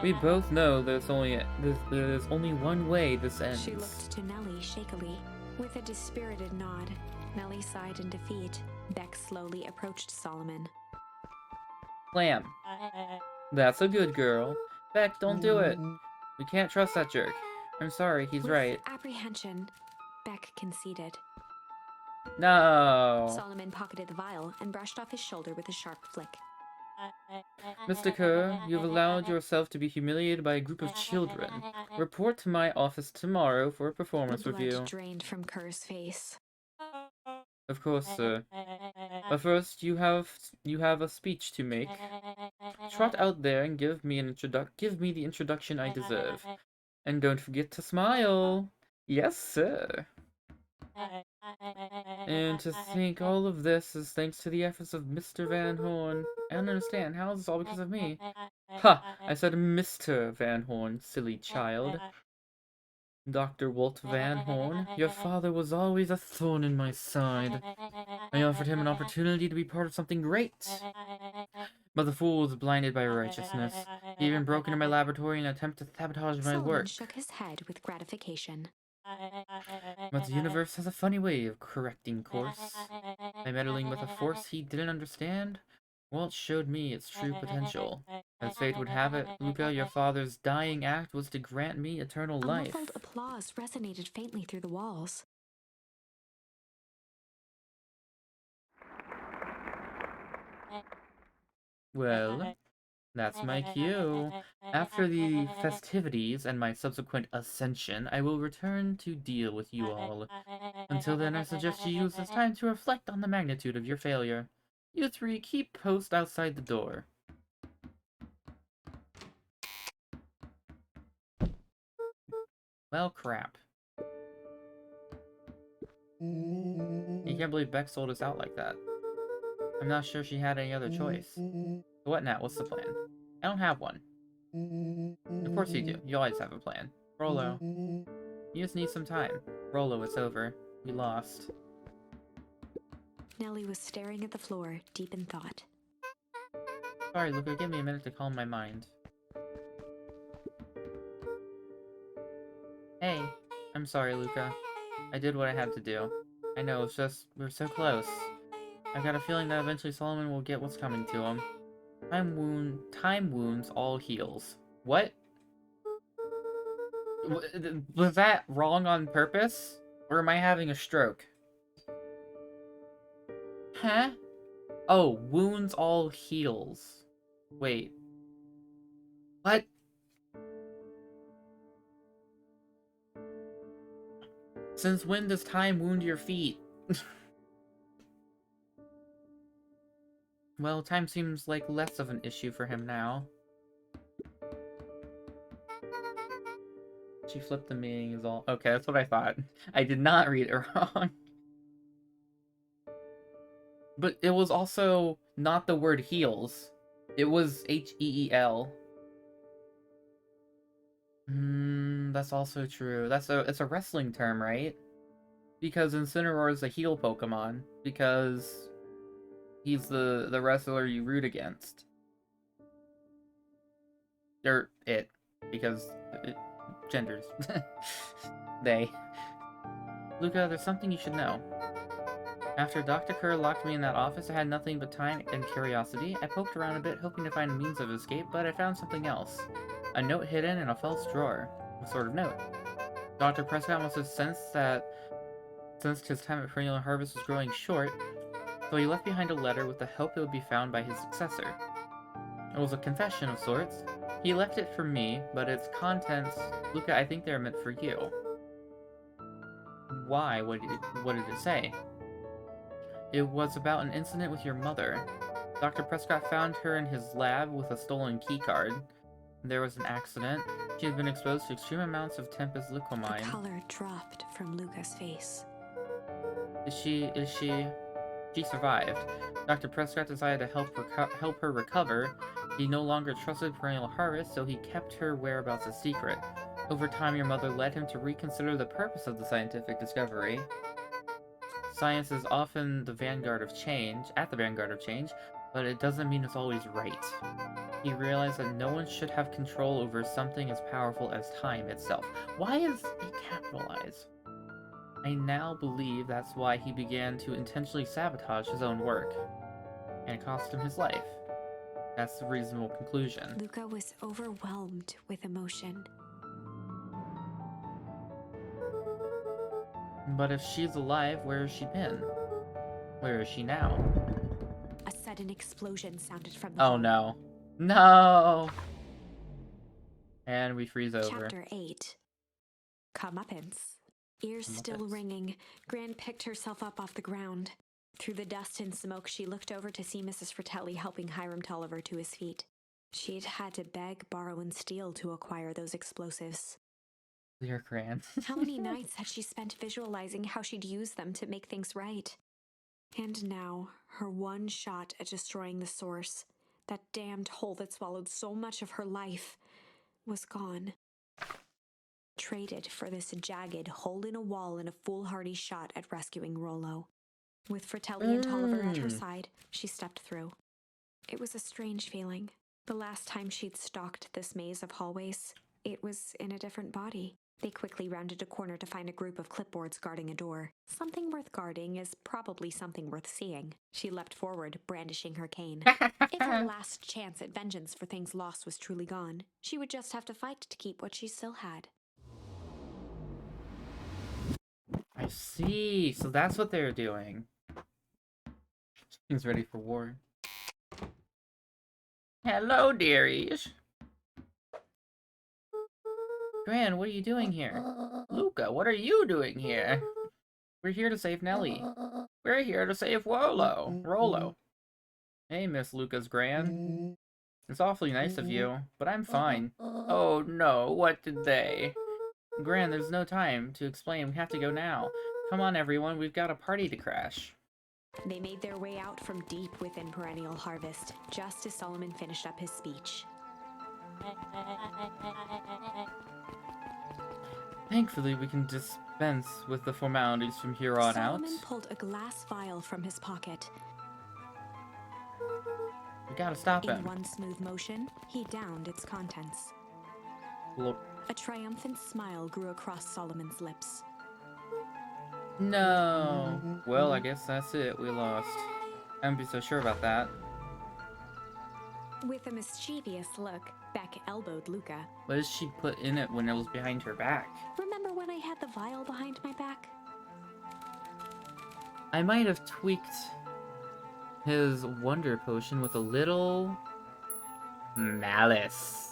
We both know there's only one way this ends. She looked to Nellie shakily. With a dispirited nod, Nellie sighed in defeat. Beck slowly approached Solomon. Clam. That's a good girl. Beck, don't do it. We can't trust that jerk. I'm sorry, he's With right. apprehension, Beck conceded. No. Solomon pocketed the vial and brushed off his shoulder with a sharp flick. Mr. Kerr, you've allowed yourself to be humiliated by a group of children. Report to my office tomorrow for a The performance blood review. drained from Kerr's face. Of course, sir. But first, you have a speech to make. Trot out there and give me the introduction I deserve. And don't forget to smile. Yes, sir. And to think all of this is thanks to the efforts of Mr. Van Horn. I don't understand. How is this all because of me? Ha! I said Mr. Van Horn, silly child. Dr. Walt Van Horn, your father was always a thorn in my side. I offered him an opportunity to be part of something great. But the fool was blinded by righteousness. He even broke into my laboratory in an attempt to sabotage my Solomon work. shook his head with gratification. But the universe has a funny way of correcting course. By meddling with a force he didn't understand, well, it showed me its true potential. As fate would have it, Luca, your father's dying act was to grant me eternal A life. muffled applause resonated faintly through the walls. Well, that's my cue. After the festivities and my subsequent ascension, I will return to deal with you all. Until then, I suggest you use this time to reflect on the magnitude of your failure. You three keep post outside the door. Well, crap. I can't believe Beck sold us out like that. I'm not sure she had any other choice. So what now? What's the plan? I don't have one. Of course you do. You always have a plan. Rolo. You just need some time. Rolo, it's over. We lost. Nellie was staring at the floor, deep in thought. Sorry, Luca, give me a minute to calm my mind. Hey. I'm sorry, Luca. I did what I had to do. I know, it's just, we're so close. I got a feeling that eventually Solomon will get what's coming to him. Time wounds all heals. What? Was that wrong on purpose? Or am I having a stroke? Huh? Oh, wounds all heals. Wait. What? Since when does time wound your feet? Well, time seems like less of an issue for him now. She flipped the meaning is all. Okay, that's what I thought. I did not read it wrong. But it was also not the word heals. It was H-E-E-L. That's also true. It's a wrestling term, right? Because Incineroar is a heal Pokemon. Because he's the wrestler you root against. Or it. Because genders. They. Luca, there's something you should know. After Dr. Kerr locked me in that office, I had nothing but time and curiosity. I poked around a bit, hoping to find a means of escape, but I found something else. A note hidden in a false drawer. What sort of note? Dr. Prescott must have sensed his time at Perennial Harvest was growing short, so he left behind a letter with the hope it would be found by his successor. It was a confession of sorts. He left it for me, but its contents, Luca, I think they are meant for you. Why? What did it say? It was about an incident with your mother. Dr. Prescott found her in his lab with a stolen keycard. There was an accident. She had been exposed to extreme amounts of Tempest The liquamine. color dropped from Luca's face. She survived. Dr. Prescott decided to help her recover. He no longer trusted Perennial Harvest, so he kept her whereabouts a secret. Over time, your mother led him to reconsider the purpose of the scientific discovery. Science is often the vanguard of change, but it doesn't mean it's always right. He realized that no one should have control over something as powerful as time itself. Why is it capitalized? I now believe that's why he began to intentionally sabotage his own work. And it cost him his life. That's the reasonable conclusion. Luca was overwhelmed with emotion. But if she's alive, where has she been? Where is she now? A sudden explosion sounded from the Oh hall. no. No! And we freeze over. Chapter 8. Comeuppance. Ears still Comeuppance. ringing, Gran picked herself up off the ground. Through the dust and smoke, she looked over to see Mrs. Fratelli helping Hiram Tolliver to his feet. She'd had to beg, borrow, and steal to acquire those explosives. Dear Gran. How many nights had she spent visualizing how she'd use them to make things right? And now, her one shot at destroying the source, that damned hole that swallowed so much of her life, was gone. Traded for this jagged hole in a wall and a foolhardy shot at rescuing Rolo. With Fratelli and Tolliver at her side, she stepped through. It was a strange feeling. The last time she'd stalked this maze of hallways, it was in a different body. They quickly rounded a corner to find a group of clipboards guarding a door. Something worth guarding is probably something worth seeing. She leapt forward, brandishing her cane. If her last chance at vengeance for things lost was truly gone, she would just have to fight to keep what she still had. I see. So that's what they're doing. He's ready for war. Hello, dearies. Gran, what are you doing here? Luca, what are you doing here? We're here to save Nellie. We're here to save Rollo. Hey, Miss Luca's Gran. It's awfully nice of you, but I'm fine. Oh no, what did they? Gran, there's no time to explain. We have to go now. Come on, everyone, we've got a party to crash. They made their way out from deep within Perennial Harvest, just as Solomon finished up his speech. Thankfully, we can dispense with the formalities from here on out. Solomon pulled a glass vial from his pocket. We gotta stop In him. one smooth motion, he downed its contents. Look. A triumphant smile grew across Solomon's lips. No. Well, I guess that's it. We lost. I don't be so sure about that. With a mischievous look, Beck elbowed Luca. What did she put in it when it was behind her back? Remember when I had the vial behind my back? I might have tweaked his wonder potion with a little malice.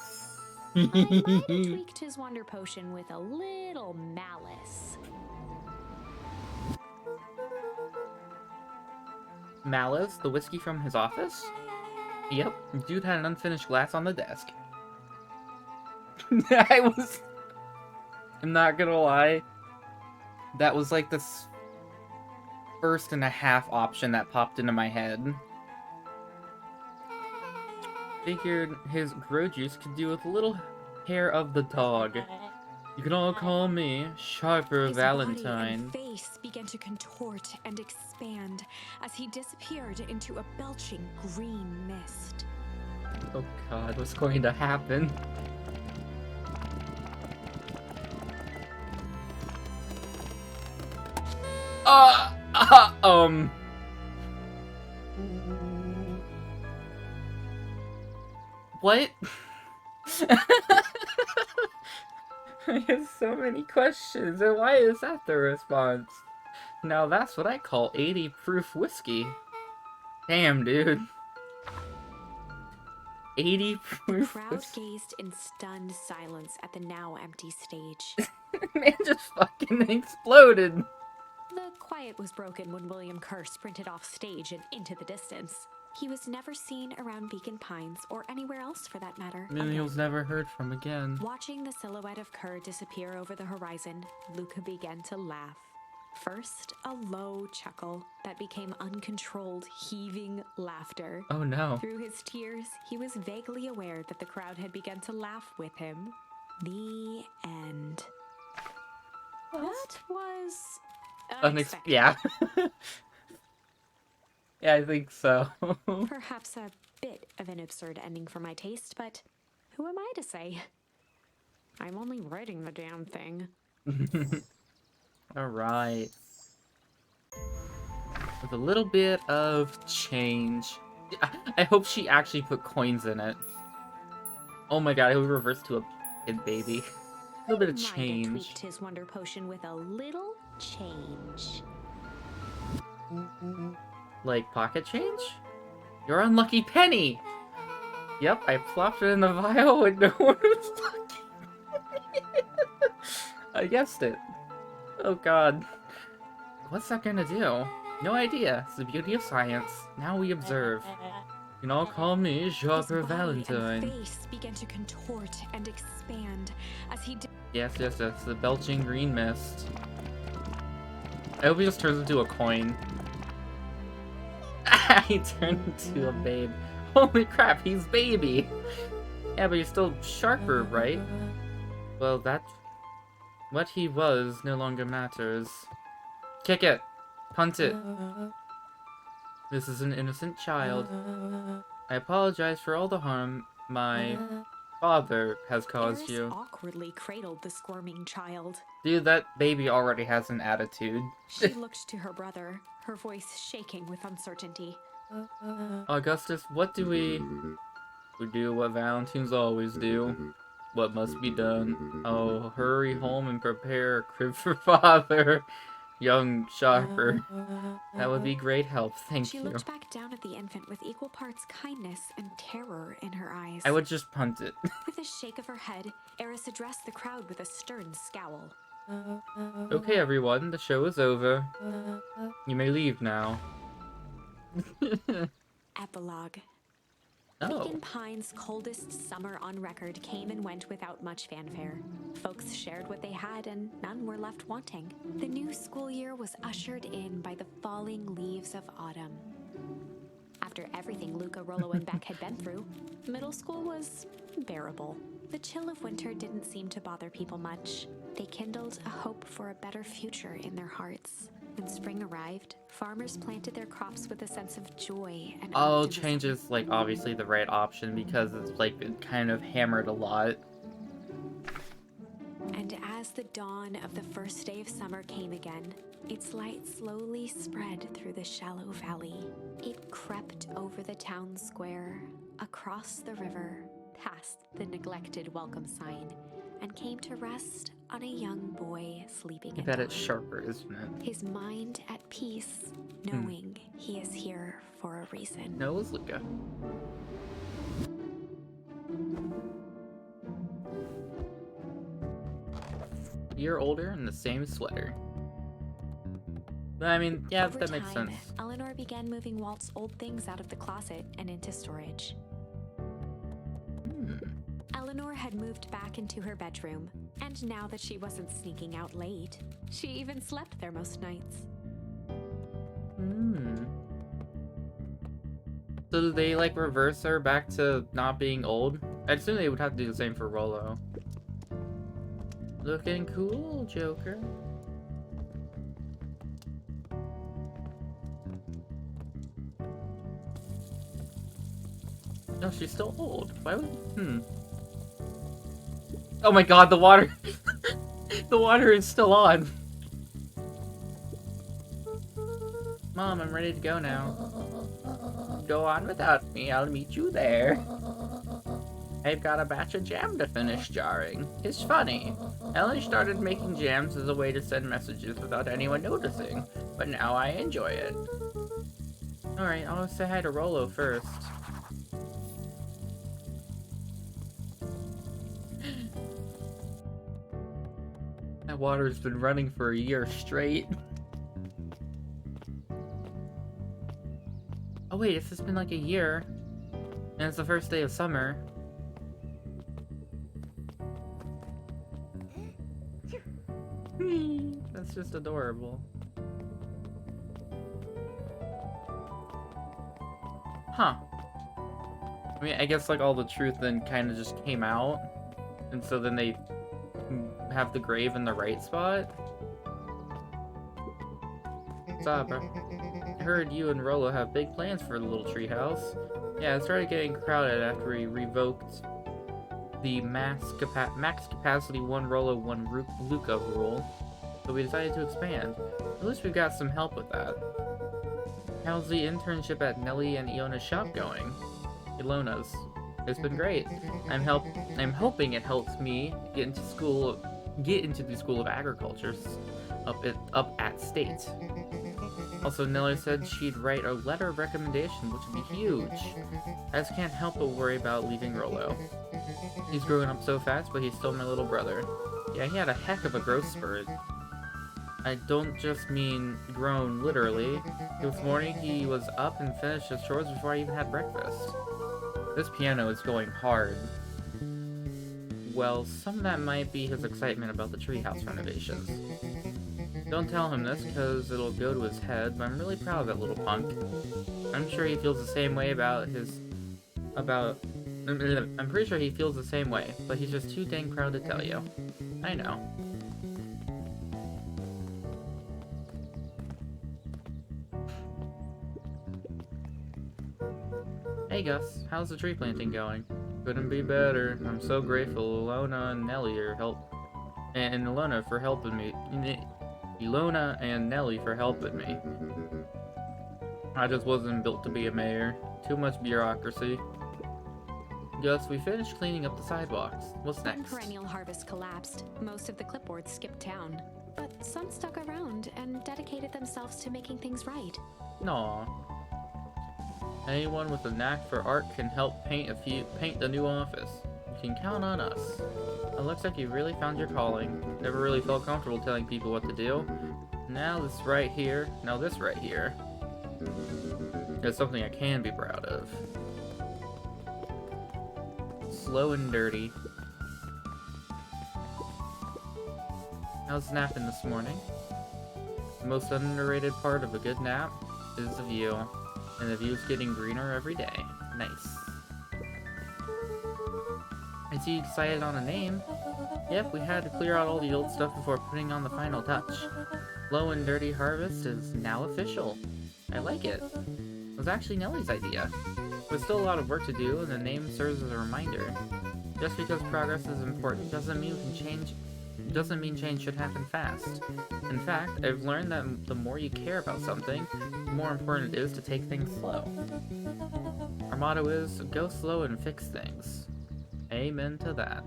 I might have tweaked his wonder potion with a little malice. Malice, the whiskey from his office? Yep, dude had an unfinished glass on the desk. I'm not gonna lie. That was like the first and a half option that popped into my head. Figured his grow juice could do with a little hair of the dog. You can all call me Sharper His Valentine. body and face began to contort and expand as he disappeared into a belching green mist. Oh god, what's going to happen? What? I have so many questions, and why is that the response? Now that's what I call 80 proof whiskey. Damn, dude. 80 The proof crowd whiskey. gazed in stunned silence at the now empty stage. Man just fucking exploded. The quiet was broken when William Kerr sprinted off stage and into the distance. He was never seen around Beacon Pines, or anywhere else for that matter. He was again. never heard from again. Watching the silhouette of Kerr disappear over the horizon, Luca began to laugh. First, a low chuckle that became uncontrolled, heaving laughter. Oh no. Through his tears, he was vaguely aware that the crowd had begun to laugh with him. The end. That was unexpected. Yeah. Yeah, I think so. Perhaps a bit of an absurd ending for my taste, but who am I to say? I'm only writing the damn thing. Alright. With a little bit of change. I hope she actually put coins in it. Oh my god, it would reverse to a kid baby. A little bit of Might have change. tweaked his wonder potion with a little change. Like pocket change? Your unlucky penny! Yep, I plopped it in the vial and no one was looking. I guessed it. Oh god. What's that gonna do? No idea. It's the beauty of science. Now we observe. You can all call me His Sharper body Valentine. and face began to contort and expand as he Yes, the belching green mist. I hope he just turns into a coin. He turned into a babe. Holy crap, he's baby! Yeah, but he's still Sharper, right? Well, what he was no longer matters. Kick it! Punt it! This is an innocent child. I apologize for all the harm my father has caused Eris you. awkwardly cradled the squirming child. Dude, that baby already has an attitude. She looked to her brother, her voice shaking with uncertainty. Augustus, what do we do what Valentines always do. What must be done? Oh, hurry home and prepare a crib for father. Young Sharper. That would be great help, thank She you. looked back down at the infant with equal parts kindness and terror in her eyes. I would just punt it. With a shake of her head, Eris addressed the crowd with a stern scowl. Okay, everyone, the show is over. You may leave now. Epilogue. Oh. Beacon Pine's coldest summer on record came and went without much fanfare. Folks shared what they had, and none were left wanting. The new school year was ushered in by the falling leaves of autumn. After everything Luca, Rollo, and Beck had been through, middle school was bearable. The chill of winter didn't seem to bother people much. They kindled a hope for a better future in their hearts. When spring arrived, farmers planted their crops with a sense of joy and optimism. Change is, like, obviously the right option because it's, like, it kind of hammered a lot. And as the dawn of the first day of summer came again, its light slowly spread through the shallow valley. It crept over the town square, across the river, past the neglected welcome sign, and came to rest on a young boy sleeping I at bet dawn. it's sharper, isn't it? His mind at peace, knowing he is here for a reason. No, it was Luca. You're older and the same sweater. I mean, yeah, Over that makes time, sense. Eleanor began moving Walt's old things out of the closet and into storage. Eleanor had moved back into her bedroom, and now that she wasn't sneaking out late, she even slept there most nights. So do they, like, reverse her back to not being old? I'd assume they would have to do the same for Rollo. Looking cool, Joker. No, she's still old. Why would... Oh my god, the water... the water is still on. Mom, I'm ready to go now. Go on without me, I'll meet you there. I've got a batch of jam to finish jarring. It's funny. Ellie started making jams as a way to send messages without anyone noticing, but now I enjoy it. Alright, I'll say hi to Rollo first. That water's been running for a year straight. Oh wait, it's just been like a year. And it's the first day of summer. That's just adorable. Huh. I mean, I guess like all the truth then kind of just came out. And so then they have the grave in the right spot. What's up, bro? I heard you and Rollo have big plans for the little treehouse. Yeah, it started getting crowded after we revoked the max capacity 1 Rollo 1 Luca rule, so we decided to expand. At least we've got some help with that. How's the internship at Nelly and Iona's shop going? Ilona's. It's been great. I'm hoping it helps me get into the School of Agriculture up at State. Also, Nelly said she'd write a letter of recommendation, which would be huge. I just can't help but worry about leaving Rollo. He's growing up so fast, but he's still my little brother. Yeah, he had a heck of a growth spurt. I don't just mean grown, literally. This morning, he was up and finished his chores before I even had breakfast. This piano is going hard. Well, some of that might be his excitement about the treehouse renovations. Don't tell him this, because it'll go to his head, but I'm really proud of that little punk. I'm sure he feels the same way I'm pretty sure he feels the same way, but he's just too dang proud to tell you. I know. Hey Hey Gus, how's the tree planting going? Couldn't be better. I'm so grateful Ilona and Nelly are and Ilona for helping me. Ilona and Nelly for helping me. I just wasn't built to be a mayor. Too much bureaucracy. Gus, we finished cleaning up the sidewalks. What's One next? perennial harvest collapsed. Most of the clipboards skipped town. But some stuck around and dedicated themselves to making things right. Aw. Anyone with a knack for art can help paint the new office. You can count on us. It looks like you really found your calling. Never really felt comfortable telling people what to do. Now this right here is something I can be proud of. Slow and dirty. How's napping this morning? The most underrated part of a good nap is the view. And the view's getting greener every day. Nice. I see you decided on a name. Yep, we had to clear out all the old stuff before putting on the final touch. Slow and Dirty Harvest is now official. I like it. It was actually Nelly's idea. There's still a lot of work to do, and the name serves as a reminder. Just because progress is important doesn't mean change should happen fast. In fact, I've learned that the more you care about something, the more important it is to take things slow. Our motto is, go slow and fix things. Amen to that.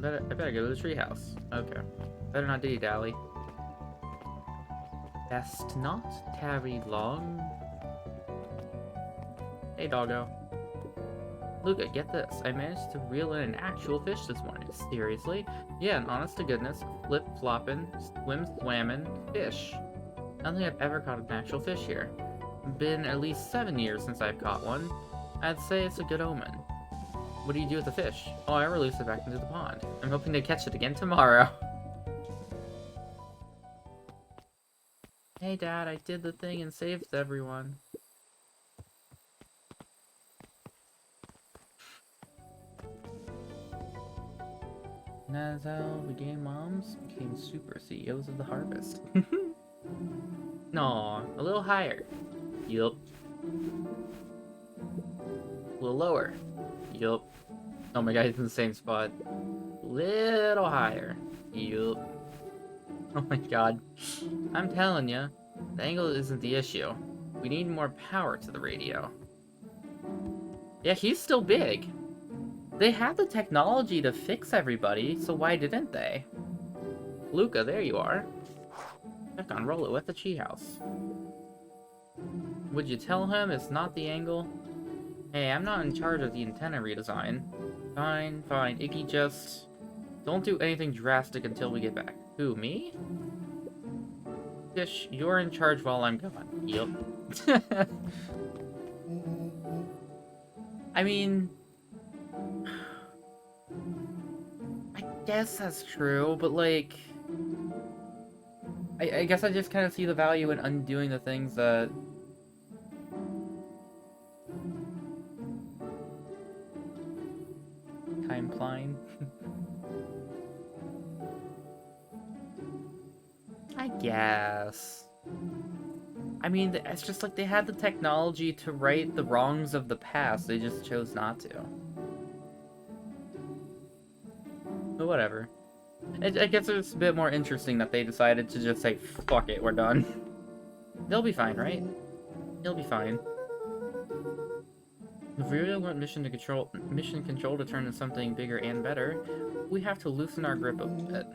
I better go to the treehouse. Okay. Better not dilly-dally. Best not tarry long. Hey, doggo. Luca, get this. I managed to reel in an actual fish this morning. Seriously? Yeah, and honest to goodness, flip-floppin', swim-slammin' fish. I don't think I've ever caught an actual fish here. Been at least 7 years since I've caught one. I'd say it's a good omen. What do you do with the fish? Oh, I release it back into the pond. I'm hoping to catch it again tomorrow. Hey, Dad, I did the thing and saved everyone. And that's how the game moms became super CEOs of the harvest. No, a little higher. Yup. A little lower. Yup. Oh my god, he's in the same spot. Little higher. Yup. Oh my god. I'm telling ya, the angle isn't the issue. We need more power to the radio. Yeah, he's still big. They had the technology to fix everybody, so why didn't they? Luca, there you are. Check on Rollo at the treehouse. Would you tell him it's not the angle? Hey, I'm not in charge of the antenna redesign. Fine, fine. Iggy, just don't do anything drastic until we get back. Who, me? Dish, you're in charge while I'm gone. Yup. I mean, I guess that's true, but like, I guess I just kind of see the value in undoing the things that timeline. I guess. I mean, it's just like they had the technology to right the wrongs of the past, they just chose not to. But whatever. I guess it's a bit more interesting that they decided to just say, fuck it, we're done. They'll be fine, right? He'll be fine. If we really want mission control to turn into something bigger and better, we have to loosen our grip a bit.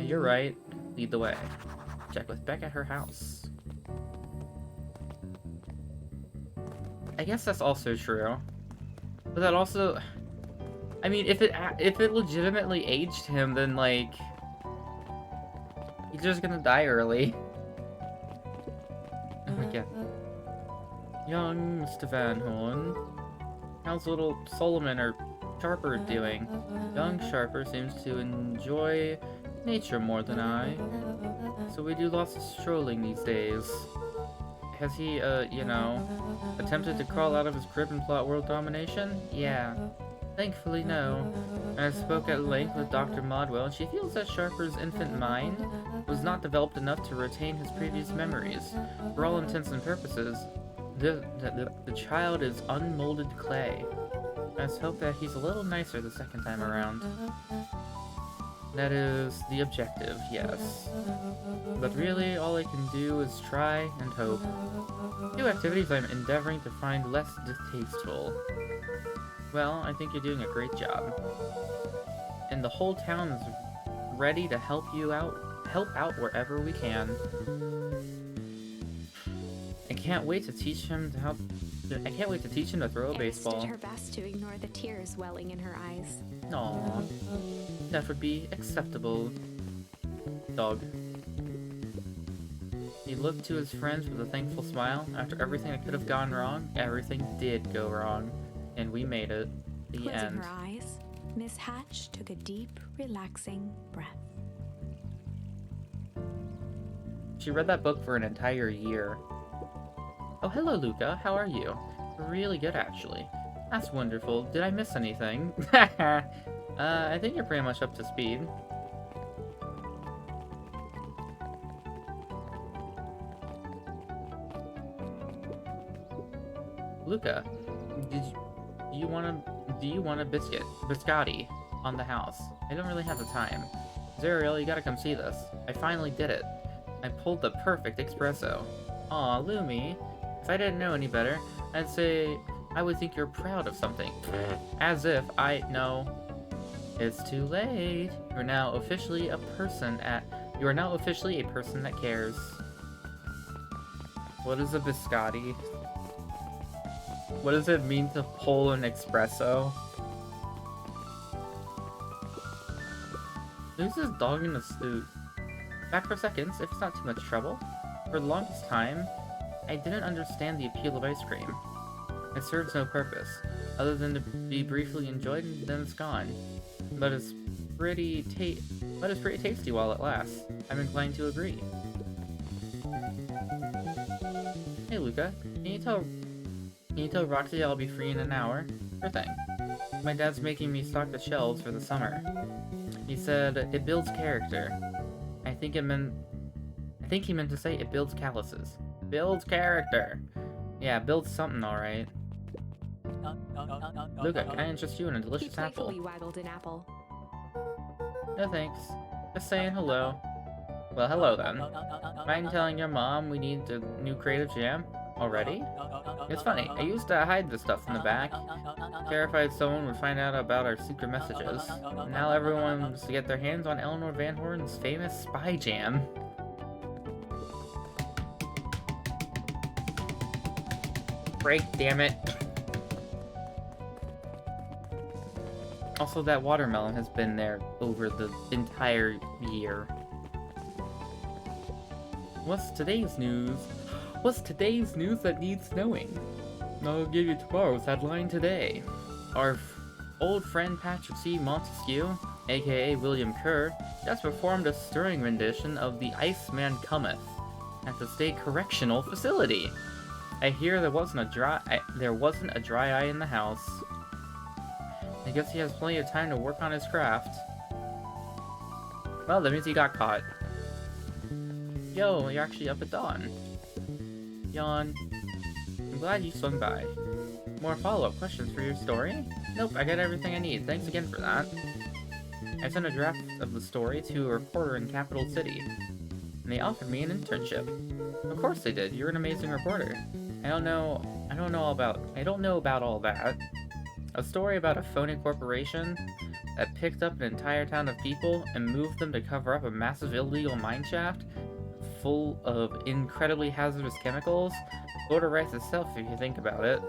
You're right. Lead the way. Check with Beck at her house. I guess that's also true. But that also... I mean, if it legitimately aged him, then, like... he's just gonna die early. Oh my god. Young Mr. Van Horn. How's little Solomon or Sharper doing? Young Sharper seems to enjoy nature more than I. So we do lots of strolling these days. Has he, you know, attempted to crawl out of his crib and plot world domination? Yeah. Thankfully, no. I spoke at length with Dr. Modwell, and she feels that Sharper's infant mind was not developed enough to retain his previous memories. For all intents and purposes, the child is unmolded clay. Let's hope that he's a little nicer the second time around. That is the objective, yes. But really, all I can do is try and hope. Two activities I'm endeavoring to find less distasteful. Well, I think you're doing a great job. And the whole town is ready to help out wherever we can. I can't wait to teach him to throw a baseball. Iris did her best to ignore the tears welling in her eyes. Aww. That would be acceptable. Dog. He looked to his friends with a thankful smile. After everything that could have gone wrong, everything did go wrong. And we made it. The Closing end. her eyes, Miss Hatch took a deep, relaxing breath. She read that book for an entire year. Oh, hello, Luca. How are you? Really good, actually. That's wonderful. Did I miss anything? I think you're pretty much up to speed. Luca, do you want a biscotti on the house? I don't really have the time. Zariel, you gotta come see this. I finally did it. I pulled the perfect espresso. Aw, Lumi. If I didn't know any better, I'd say I would think you're proud of something. As if I know. It's too late. You are now officially a person that cares. What is a biscotti? What does it mean to pull an espresso? Who's this dog in a suit? Back for seconds, if it's not too much trouble. For the longest time, I didn't understand the appeal of ice cream. It serves no purpose, other than to be briefly enjoyed and then it's gone. But it's pretty tasty while it lasts. I'm inclined to agree. Hey Luca, can you tell Roxy I'll be free in an hour? Sure thing. My dad's making me stock the shelves for the summer. He said it builds character. I think he meant to say it builds calluses. Builds character. Yeah, builds something, alright. Luca, can I interest you in a delicious apple? He playfully waggled an apple. No thanks. Just saying hello. Well, hello then. Mind telling your mom we need the new creative jam? Already? It's funny, I used to hide this stuff in the back, terrified someone would find out about our secret messages. Now everyone wants to get their hands on Eleanor Van Horn's famous spy jam. Break, damn it. Also, that watermelon has been there over the entire year. What's today's news? What's today's news that needs knowing? I'll give you tomorrow's headline today. Our old friend Patrick C. Montesquieu, aka William Kerr, just performed a stirring rendition of The Iceman Cometh at the State Correctional Facility. I hear there wasn't a dry eye in the house. I guess he has plenty of time to work on his craft. Well, that means he got caught. Yo, you're actually up at dawn. Yawn. I'm glad you swung by. More follow-up questions for your story? Nope, I got everything I need. Thanks again for that. I sent a draft of the story to a reporter in Capital City, and they offered me an internship. Of course they did. You're an amazing reporter. I don't know about all that. A story about a phony corporation that picked up an entire town of people and moved them to cover up a massive illegal mine shaft full of incredibly hazardous chemicals sort of writes itself if you think about it.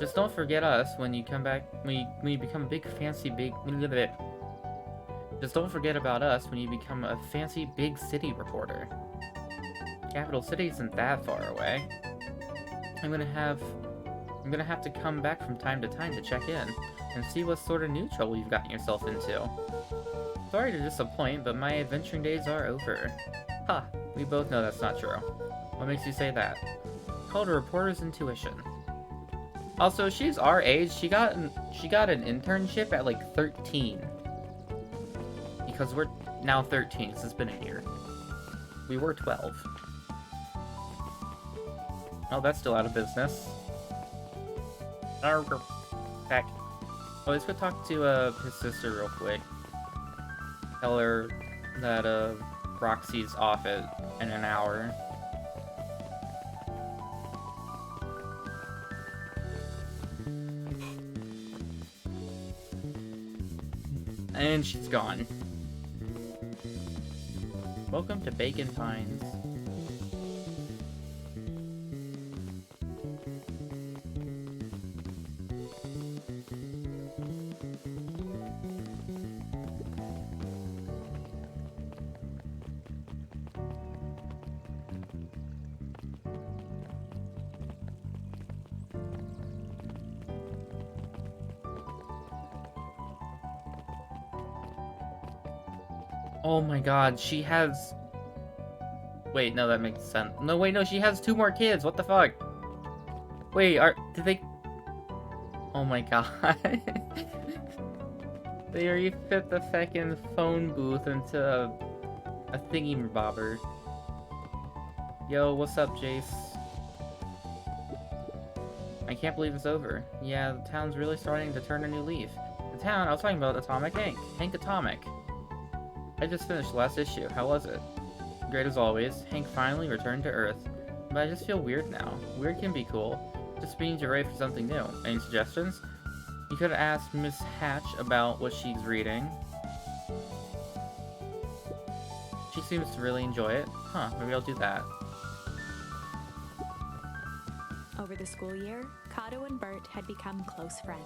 Just don't forget us when you come back, when you become a Just don't forget about us when you become a fancy big city reporter. Capital City isn't that far away. I'm gonna have to come back from time to time to check in and see what sort of new trouble you've gotten yourself into. Sorry to disappoint, but my adventuring days are over. Ha! We both know that's not true. What makes you say that? Called a reporter's intuition. Also, she's our age. She got an internship at like 13. Because we're now 13, so it's been a year. We were 12. Oh, that's still out of business. Back. Oh, let's go talk to his sister real quick. Tell her that Roxy's off in an hour. And she's gone. Welcome to Bacon Pines. Oh my god, she has... Wait, no, that makes sense. No, wait, no, she has 2 more kids. What the fuck? Wait, did they... Oh my god. They already fit the fucking phone booth into a thingy-bobber. Yo, what's up, Jace? I can't believe it's over. Yeah, the town's really starting to turn a new leaf. The town, I was talking about Atomic Hank. Hank Atomic. I just finished the last issue. How was it? Great as always. Hank finally returned to Earth. But I just feel weird now. Weird can be cool. Just means you're ready for something new. Any suggestions? You could have asked Miss Hatch about what she's reading. She seems to really enjoy it. Huh, maybe I'll do that. Over the school year, Kato and Bert had become close friends.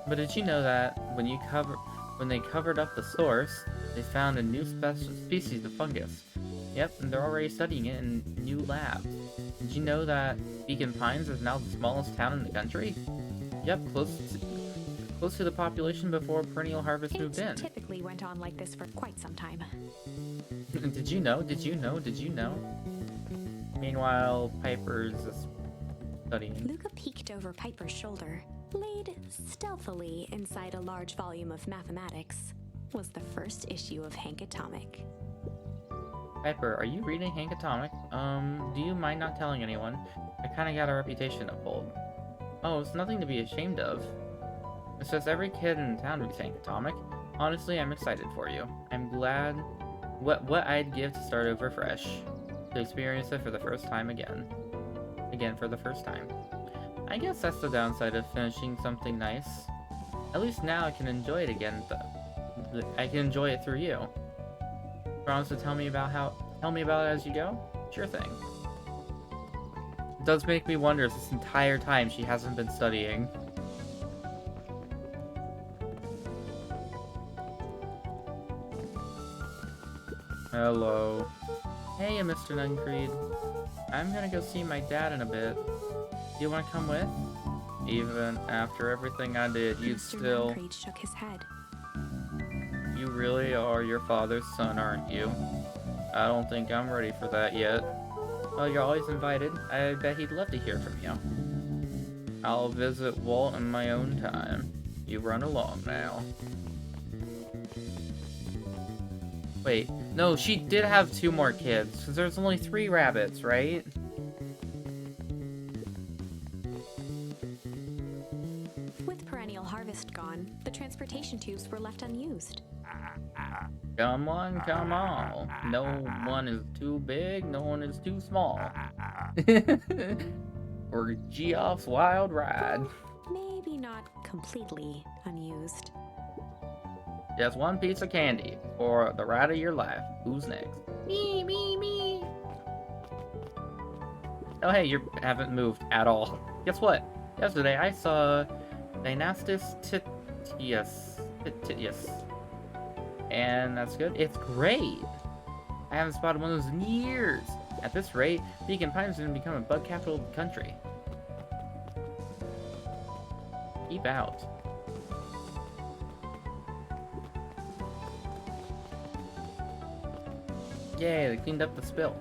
But did you know that when they covered up the source, they found a new species of fungus? Yep, and they're already studying it in new labs. Did you know that Beacon Pines is now the smallest town in the country? Yep, close to the population before Perennial Harvest moved in. It typically went on like this for quite some time. Did you know? Did you know? Did you know? Meanwhile, Piper's studying. Luca peeked over Piper's shoulder, laid stealthily inside a large volume of mathematics, was the first issue of Hank Atomic. Piper, are you reading Hank Atomic? Do you mind not telling anyone? I kinda got a reputation to uphold. Oh, it's nothing to be ashamed of. It says every kid in town reads Hank Atomic. Honestly, I'm excited for you. I'm glad what I'd give to start over fresh. To experience it for the first time again. Again for the first time. I guess that's the downside of finishing something nice. At least now I can enjoy it again. I can enjoy it through you. Promise to tell me about it as you go? Sure thing. It does make me wonder if this entire time she hasn't been studying. Hello. Hey, Mr. Nuncreed. I'm gonna go see my dad in a bit. Do you want to come with? Even after everything I did, you'd Mr. still... Nuncreed shook his head. You really are your father's son, aren't you? I don't think I'm ready for that yet. Well, you're always invited. I bet he'd love to hear from you. I'll visit Walt in my own time. You run along now. Wait, no, she did have 2 more kids, because there's only 3 rabbits, right? With Perennial Harvest gone, the transportation tubes were left unused. Come on, come on. No one is too big, no one is too small. For Geoff's wild ride. Maybe not completely unused. Just 1 piece of candy for the ride of your life. Who's next? Me. Oh hey, you haven't moved at all. Guess what? Yesterday I saw Dynastis Titius. And that's good. It's great. I haven't spotted one of those in years. At this rate, Beacon Pines is going to become a bug capital of the country. Keep out. Yay, they cleaned up the spill.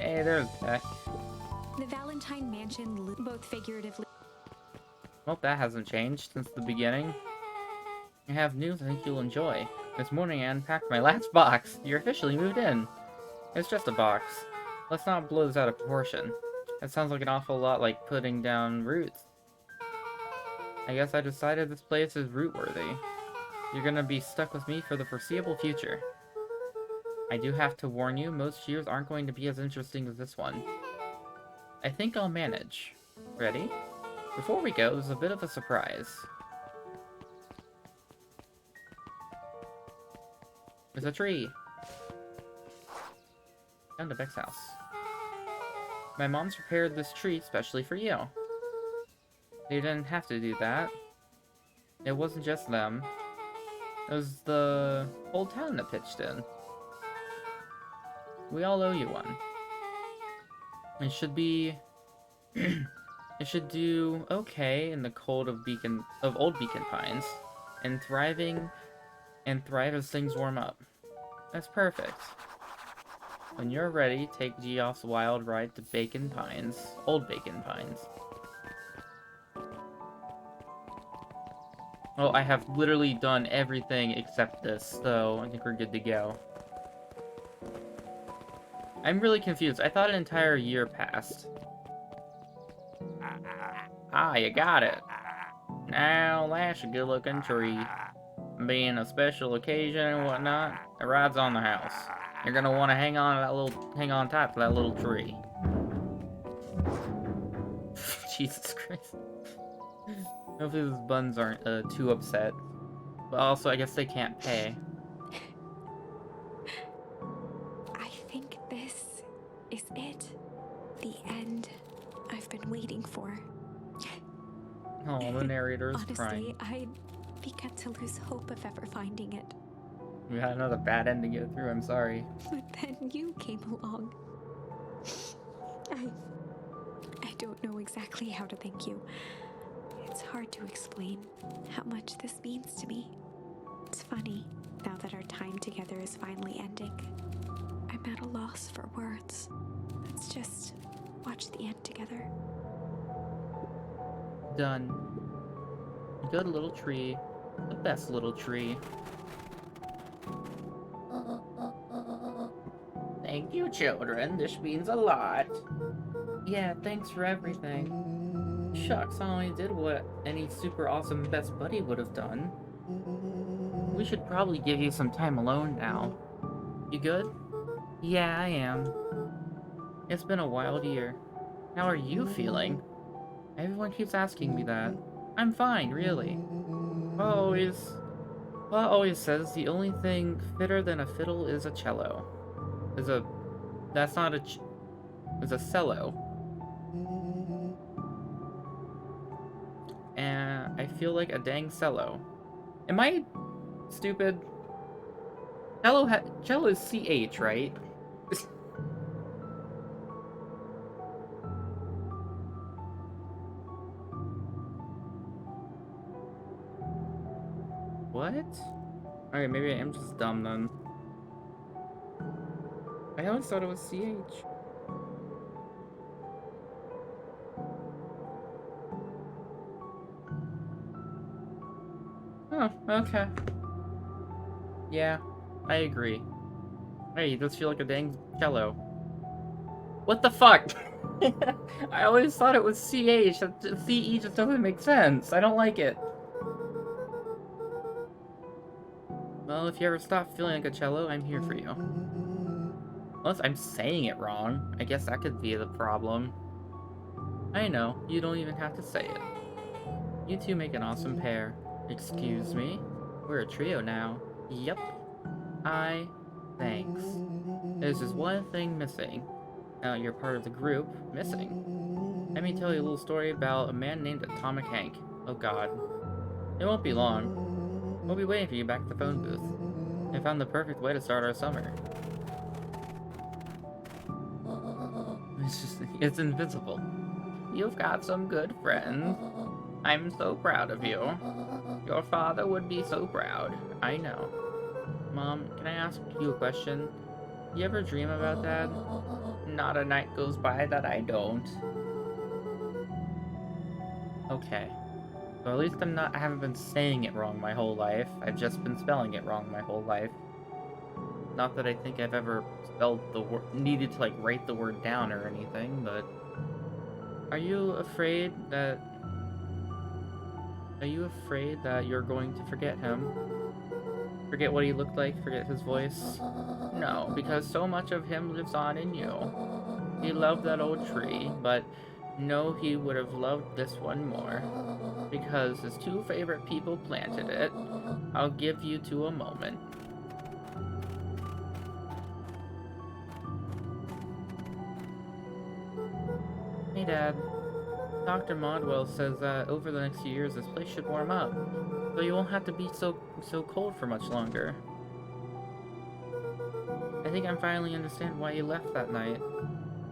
Hey, there's Beck. The Valentine Mansion, both figuratively. Well, that hasn't changed since the beginning. I have news I think you'll enjoy. This morning I unpacked my last box. You're officially moved in. It's just a box. Let's not blow this out of proportion. That sounds like an awful lot like putting down roots. I guess I decided this place is root-worthy. You're gonna be stuck with me for the foreseeable future. I do have to warn you, most years aren't going to be as interesting as this one. I think I'll manage. Ready? Before we go, there's a bit of a surprise. There's a tree. Down to Beck's house. My mom's prepared this tree especially for you. They didn't have to do that. It wasn't just them. It was the whole town that pitched in. We all owe you one. It should be... it should do okay in the cold of Old Beacon Pines. And thrive as things warm up. That's perfect. When you're ready, take Geoff's wild ride to Bacon Pines. Old Bacon Pines. Oh, I have literally done everything except this, so I think we're good to go. I'm really confused. I thought an entire year passed. Ah, you got it. Now, that's a good-looking tree. Being a special occasion and whatnot, the ride's on the house. You're gonna want to hang on tight to that little tree. Jesus Christ. Hopefully those buns aren't too upset. But also, I guess they can't pay. I think this is it. The end I've been waiting for. Oh, the narrator is Honestly, crying. I'd begun to lose hope of ever finding it. We had another bad end to get through, I'm sorry. But then you came along. I don't know exactly how to thank you. It's hard to explain how much this means to me. It's funny, now that our time together is finally ending. I'm at a loss for words. Let's just watch the end together. Done. Good little tree. The best little tree. Thank you, children. This means a lot. Yeah, thanks for everything. Shucks, I only did what any super awesome best buddy would have done. We should probably give you some time alone now. You good? Yeah, I am. It's been a wild year. How are you feeling? Everyone keeps asking me that. I'm fine, really. Pa always says the only thing fitter than a fiddle is a cello. That's not a is a cello. And I feel like a dang cello. Am I stupid? Cello is CH, right? What? Okay, maybe I am just dumb then. I always thought it was CH. Oh, okay. Yeah, I agree. Hey, you just feel like a dang cello. What the fuck? I always thought it was CH. CE just doesn't make sense. I don't like it. Well, if you ever stop feeling like a cello, I'm here for you. Unless I'm saying it wrong. I guess that could be the problem. I know, you don't even have to say it. You two make an awesome pair. Excuse me? We're a trio now. Yep. Thanks. There's just one thing missing. Now you're part of the group, missing. Let me tell you a little story about a man named Atomic Hank. Oh god. It won't be long. We'll be waiting for you back at the phone booth. I found the perfect way to start our summer. It's invisible. You've got some good friends. I'm so proud of you. Your father would be so proud. I know. Mom, can I ask you a question? You ever dream about that? Not a night goes by that I don't. Okay. So at least I haven't been saying it wrong my whole life. I've just been spelling it wrong my whole life. Not that I think I've ever spelled the word, needed to like write the word down or anything, but are you afraid that you're going to forget him? Forget what he looked like, forget his voice? No, because so much of him lives on in you. He loved that old tree, but no, he would have loved this one more. Because his two favorite people planted it. I'll give you two a moment. Hey, Dad. Dr. Modwell says that over the next few years this place should warm up, so you won't have to be so cold for much longer. I think I finally understand why you left that night.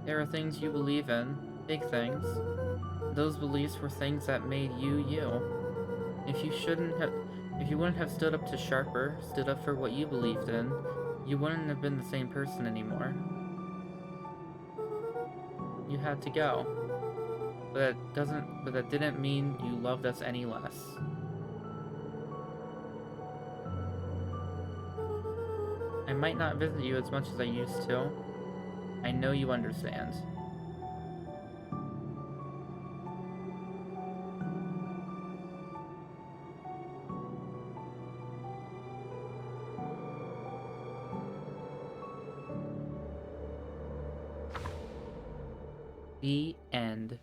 There are things you believe in, big things. Those beliefs were things that made you you. If you wouldn't have stood up to Sharper, stood up for what you believed in, you wouldn't have been the same person anymore. You had to go. But that didn't mean you loved us any less. I might not visit you as much as I used to. I know you understand. The end.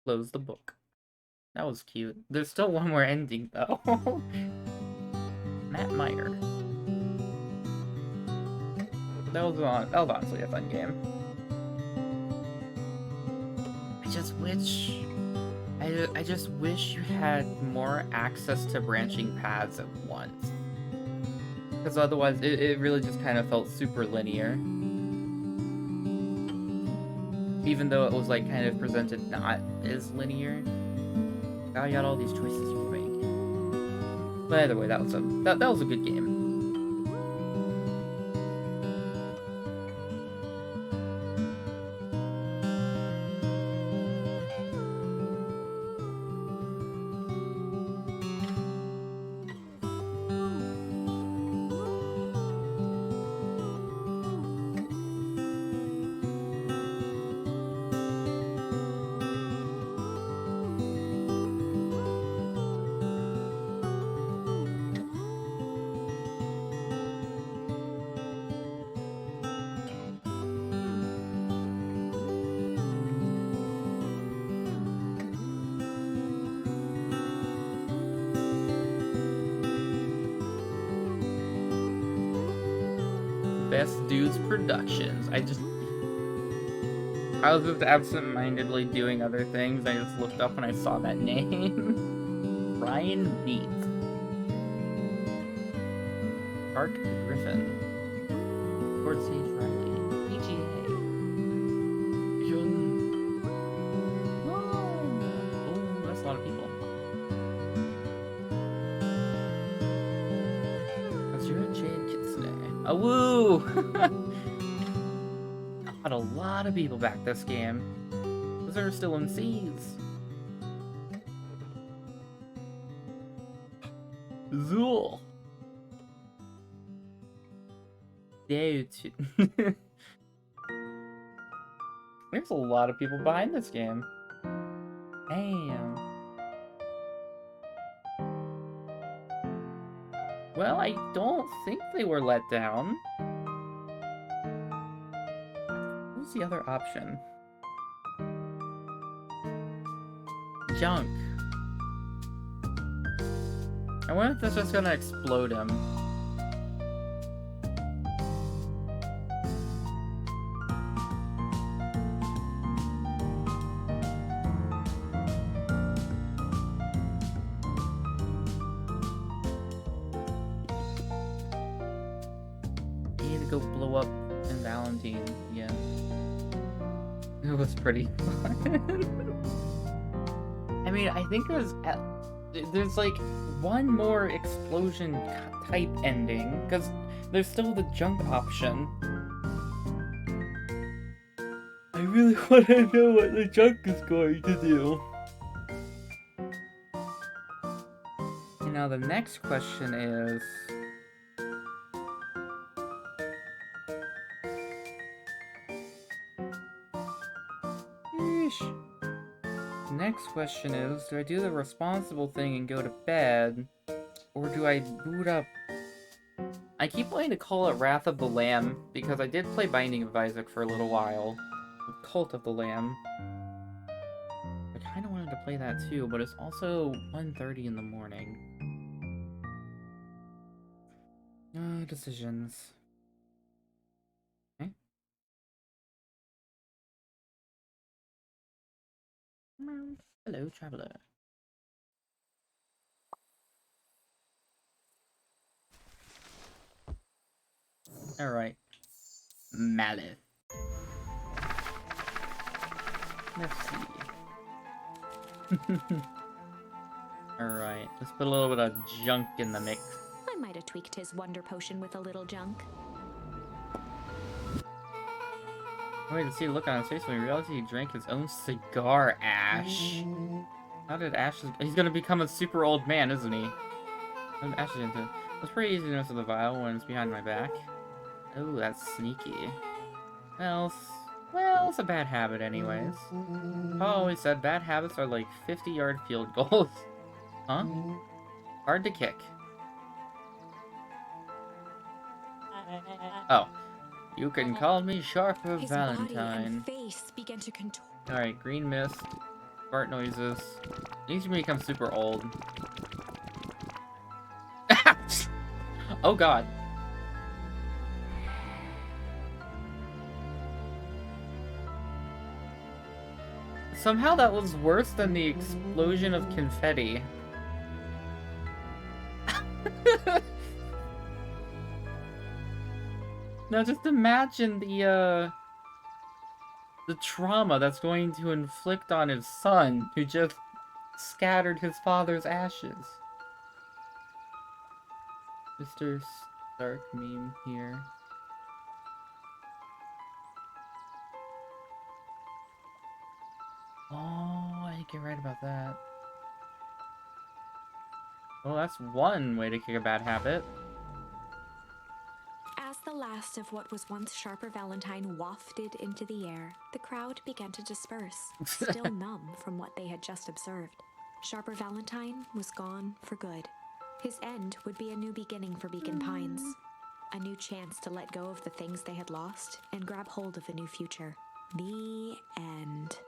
Close the book. That was cute. There's still one more ending, though. Matt Meyer. That was honestly a fun game. I just wish you had more access to branching paths at once. Because otherwise, it really just kind of felt super linear. Even though it was like kind of presented not as linear. Now you got all these choices you can make. But either way, that was a good game. Best Dudes Productions. I was just absent-mindedly doing other things. I just looked up and I saw that name. Ryan Beat. Park Griffin. Ford Sage Riley. PGA. Jun. Oh, that's a lot of people. Azura Jade Kitsune. A woo! Got a lot of people back this game. Those are still MCs. Zool. Dude. There's a lot of people behind this game. Damn. Well, I don't think they were let down. What's the other option? Junk. I wonder if that's just gonna explode him. He had to go blow up in Valentine, yeah. It was pretty fun. I mean, I think there's like one more explosion type ending, because there's still the junk option. I really want to know what the junk is going to do. And now the next question is... Yeesh. Next question is, do I do the responsible thing and go to bed, or do I boot up? I keep wanting to call it Wrath of the Lamb, because I did play Binding of Isaac for a little while. Cult of the Lamb. I kind of wanted to play that too, but it's also 1:30 in the morning. Decisions. Okay. Hello, traveler. Alright. Malith. Let's see. Alright, let's put a little bit of junk in the mix. I might have tweaked his wonder potion with a little junk. Wait to see the look on his face when he realized he drank his own cigar, Ash. How did Ash... He's gonna become a super old man, isn't he? Ash is into... It's pretty easy to notice the vial when it's behind my back. Oh, that's sneaky. Well, it's a bad habit anyways. Paul always said bad habits are like 50-yard field goals. Huh? Hard to kick. Oh. You can call me Sharper His Valentine. body and face began to contort. Alright, green mist. Fart noises. Needs to become super old. Oh god. Somehow that was worse than the explosion of confetti. Now just imagine the trauma that's going to inflict on his son, who just scattered his father's ashes. Mr. Stark meme here. Oh, I think you're right about that. Well, that's one way to kick a bad habit. As the last of what was once Sharper Valentine wafted into the air, the crowd began to disperse, still numb from what they had just observed. Sharper Valentine was gone for good. His end would be a new beginning for Beacon Pines. A new chance to let go of the things they had lost and grab hold of a new future. The end.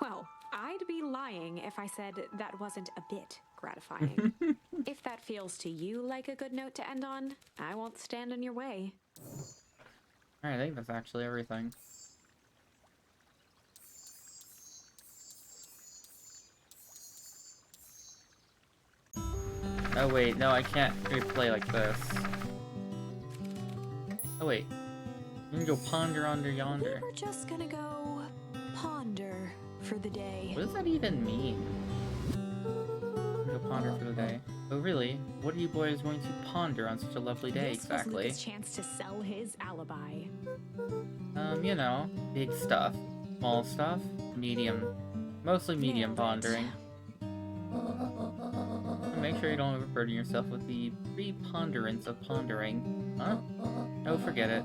Well, I'd be lying if I said that wasn't a bit gratifying. If that feels to you like a good note to end on, I won't stand in your way. Alright, I think that's actually everything. Oh wait, no, I can't replay like this. Oh wait, you can go ponder under yonder. We were just gonna go ponder for the day. What does that even mean? Go ponder for the day. Oh really? What are you boys going to ponder on such a lovely day exactly? This was Luca's chance to sell his alibi. You know, big stuff, small stuff, medium, mostly medium pondering. Make sure you don't overburden yourself with the preponderance of pondering. Huh? Oh, forget it.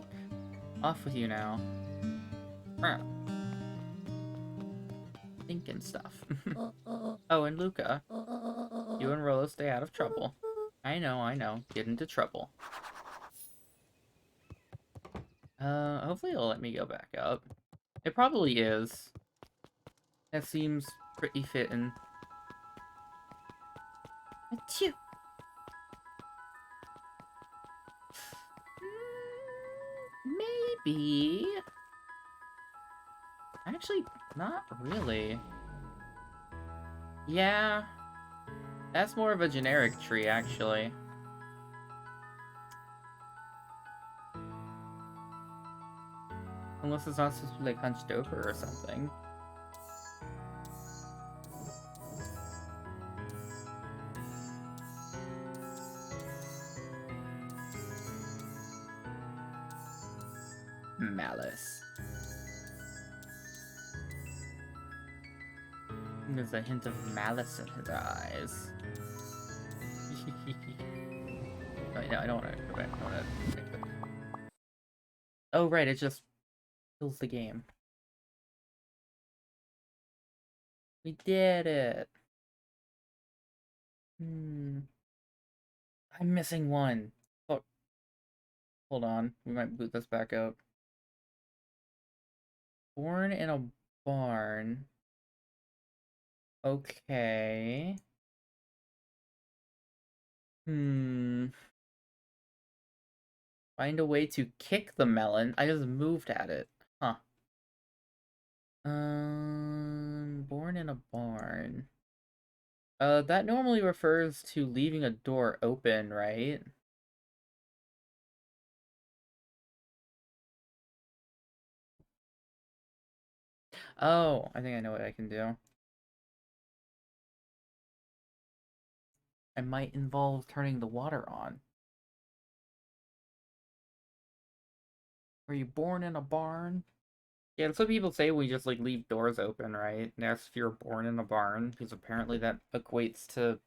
Off with you now. Thinking stuff. Oh, and Luca. You and Rolo stay out of trouble. I know. Get into trouble. Hopefully it'll let me go back up. It probably is. That seems pretty fitting. Achoo. Maybe. Actually, not really. Yeah. That's more of a generic tree, actually. Unless it's not supposed to be like hunched over or something. malice. There's a hint of malice in his eyes. Oh, no, I don't want to go back. I want to. Oh, right, it just kills the game. We did it. I'm missing one. Oh, hold on. We might boot this back up. Born in a barn. Okay. Find a way to kick the melon. I just moved at it. Huh. Born in a barn. That normally refers to leaving a door open, right? Oh, I think I know what I can do. It might involve turning the water on. Were you born in a barn? Yeah, that's what people say when we just, like, leave doors open, right? And that's if you're born in a barn, because apparently that equates to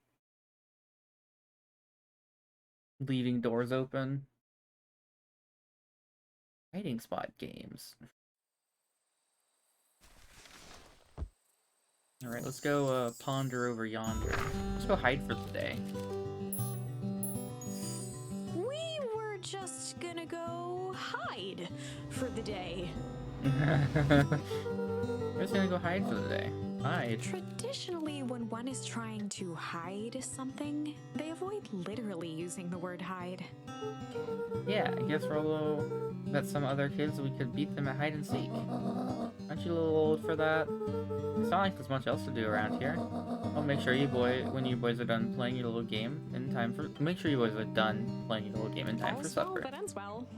leaving doors open. Hiding spot games. Alright, let's go, ponder over yonder. Let's go hide for the day. We were just gonna go hide for the day. We're just gonna go hide for the day. Hide. Traditionally, when one is trying to hide something, they avoid literally using the word hide. Yeah, I guess Rolo met some other kids, we could beat them at hide and seek. Aren't you a little old for that? It's not like there's much else to do around here. I'll make sure when you boys are done playing your little game in time for. Make sure you boys are done playing your little game in time for supper. That ends well.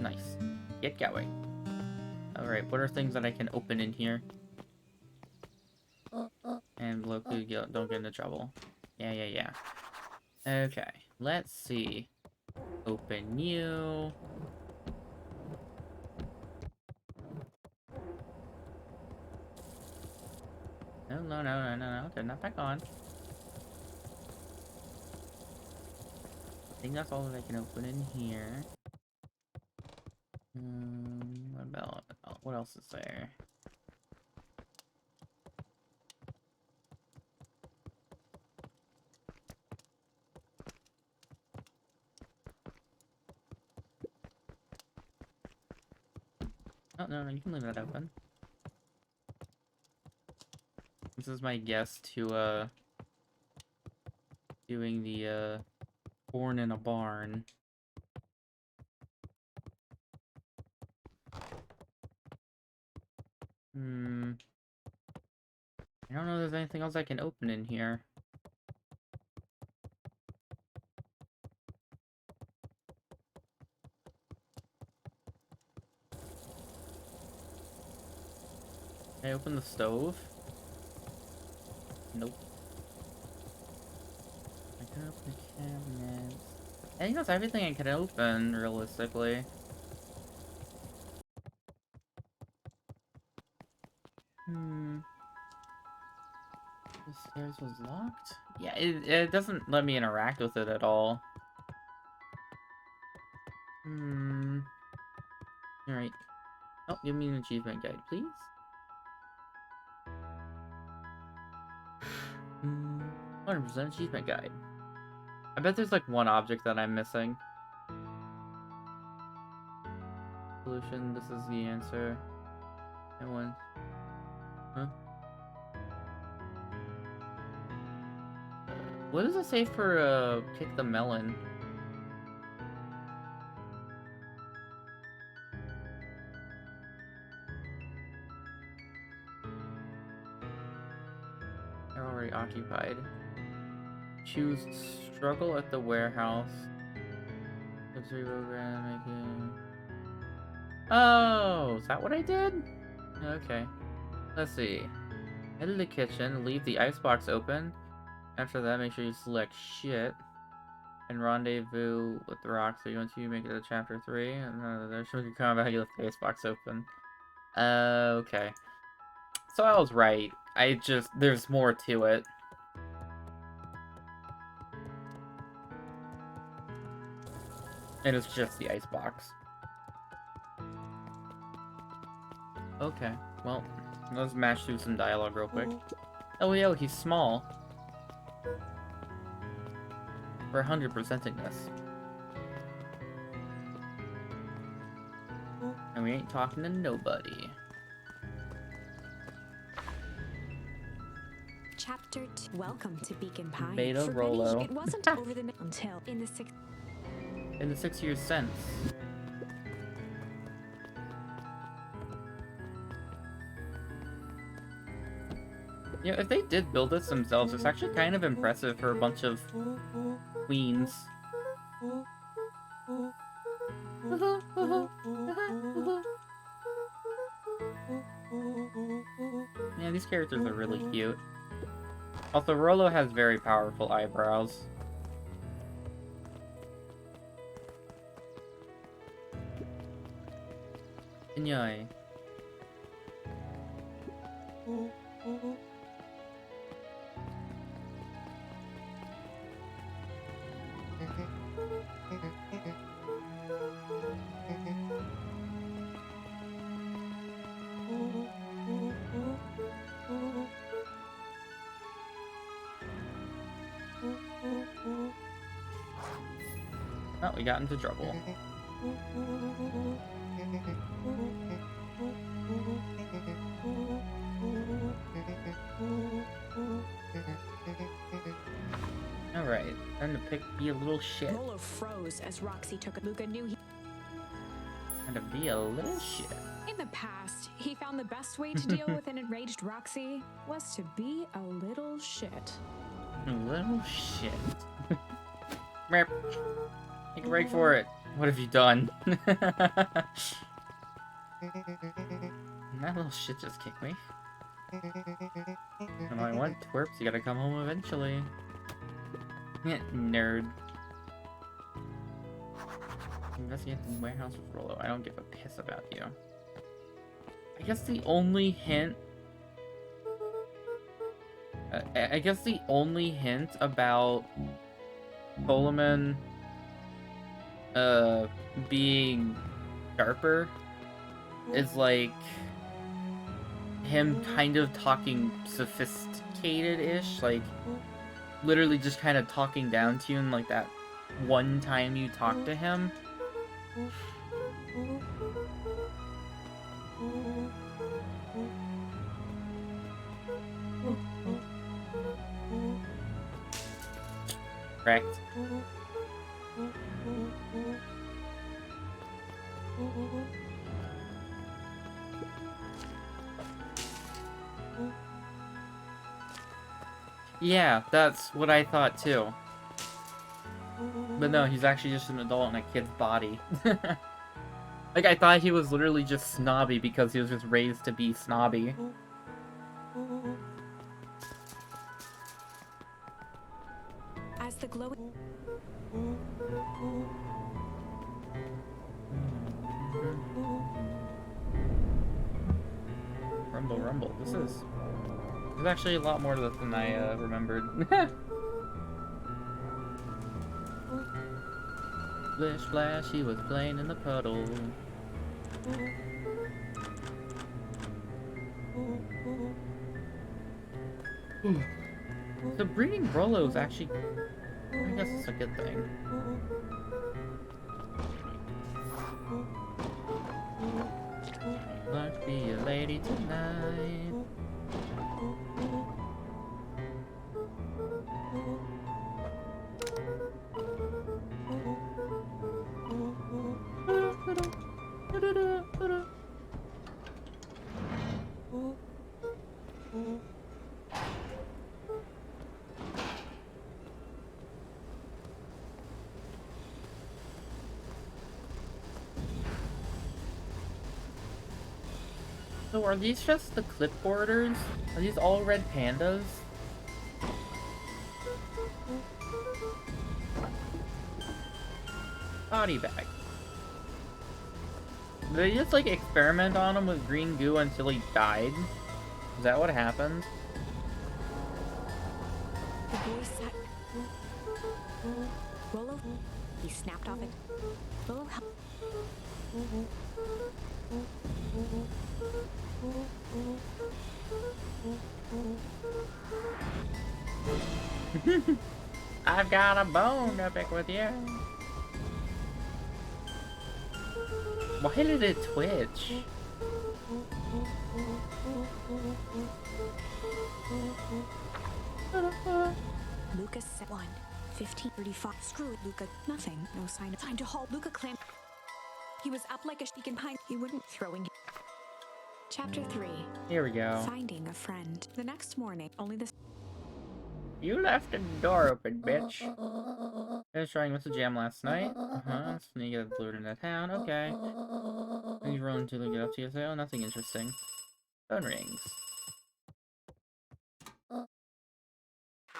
Nice. Get going. All right. What are things that I can open in here? And look, don't get into trouble. Yeah. Okay. Let's see. Open you. No. Okay, not back on. I think that's all that I can open in here. What else is there? Oh, no, you can leave that open. This is my guess to, doing the, born in a barn. I don't know if there's anything else I can open in here. Can I open the stove? Nope. I can open the cabinets. I think that's everything I can open, realistically. The stairs was locked? Yeah, it doesn't let me interact with it at all. Alright. Oh, give me an achievement guide, please. 100% achievement guide. I bet there's like one object that I'm missing. Solution, this is the answer. And one. Huh? What does it say for, kick the melon? They're already occupied. Choose struggle at the warehouse. Oh, is that what I did? Okay. Let's see. Head to the kitchen, leave the icebox open. After that, make sure you select shit. and rendezvous with the Roxy once you make it to chapter 3, and there's something come about how you left the icebox open. Okay. So I was right. There's more to it. And it's just the icebox. Okay, well, let's mash through some dialogue real quick. Oh, yo, he's small. We're 100%ing this. And we ain't talking to nobody. Chapter 2. Welcome to Beacon Pine. Beta For Rolo. many, it wasn't over the until in the 6th. In the 6 years since. You know, if they did build this themselves, it's actually kind of impressive for a bunch of queens. Yeah, these characters are really cute. Also, Rolo has very powerful eyebrows. Enjoy. Oh, we got into trouble. Alright, time to be a little shit. Rolo froze as Roxy took it. Luca knew he. Time to be a little shit. In the past, he found the best way to deal with an enraged Roxy was to be a little shit. A little shit. Merp. Take a break for it. What have you done? That little shit just kicked me. And I want twerps, you gotta come home eventually. Yeah, nerd. Investigate the warehouse with Rolo. I don't give a piss about you. I guess the only hint... I guess the only hint about Solomon being sharper is like him kind of talking sophisticated-ish, like literally just kind of talking down to you and like that one time you talk to him. Correct. Yeah, that's what I thought too. But no, he's actually just an adult in a kid's body. Like, I thought he was literally just snobby because he was just raised to be snobby. As the glowing. Rumble, rumble. There's actually a lot more to this than I remembered. Splish splash, he was playing in the puddle. So breeding Rolo is actually, I guess it's a good thing. Like to be a lady tonight. So are these just the clipboarders? Are these all red pandas? body bag. Did they just, like, experiment on him with green goo until he died? Is that what happened? The boy sat. Rolo. He snapped off it. Rolo helped. I've got a bone to pick with you. Why did it twitch? Lucas set 1. 15:35. Screw it, Luca. Nothing. No sign of time to halt. Luca clammed. He was up like a beacon pine. He wouldn't throwing. Chapter 3. Here we go. Finding a friend. The next morning, only this. You left the door open, bitch. I was trying with the jam last night. Sneak it blurred into town. Okay. He's rolling to get up to you. Say, oh, nothing interesting. Phone rings.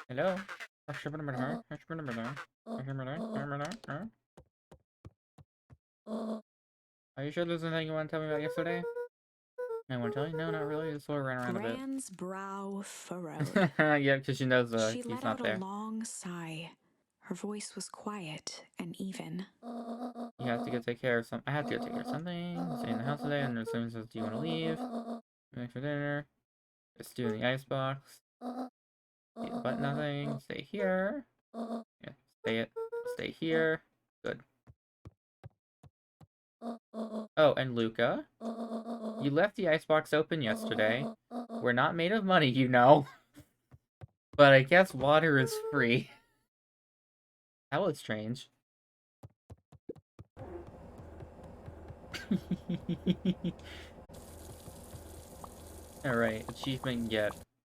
Hello? Are you sure there's anything you want to tell me about yesterday? I want to tell you? No, not really. Just sort of ran around a bit. Gran's brow furrowed. Yeah, because she knows She he's let not out there. a long sigh. Her voice was quiet and even. You have to go take care of some. I have to go take care of something. Stay in the house today, and someone says, "Do you want to leave? Make for dinner. Just do in the icebox. But nothing. Stay here. Yeah, stay here. Good. Oh, and Luca, you left the icebox open yesterday. We're not made of money, you know. But I guess water is free. That was strange. Alright, achievement get.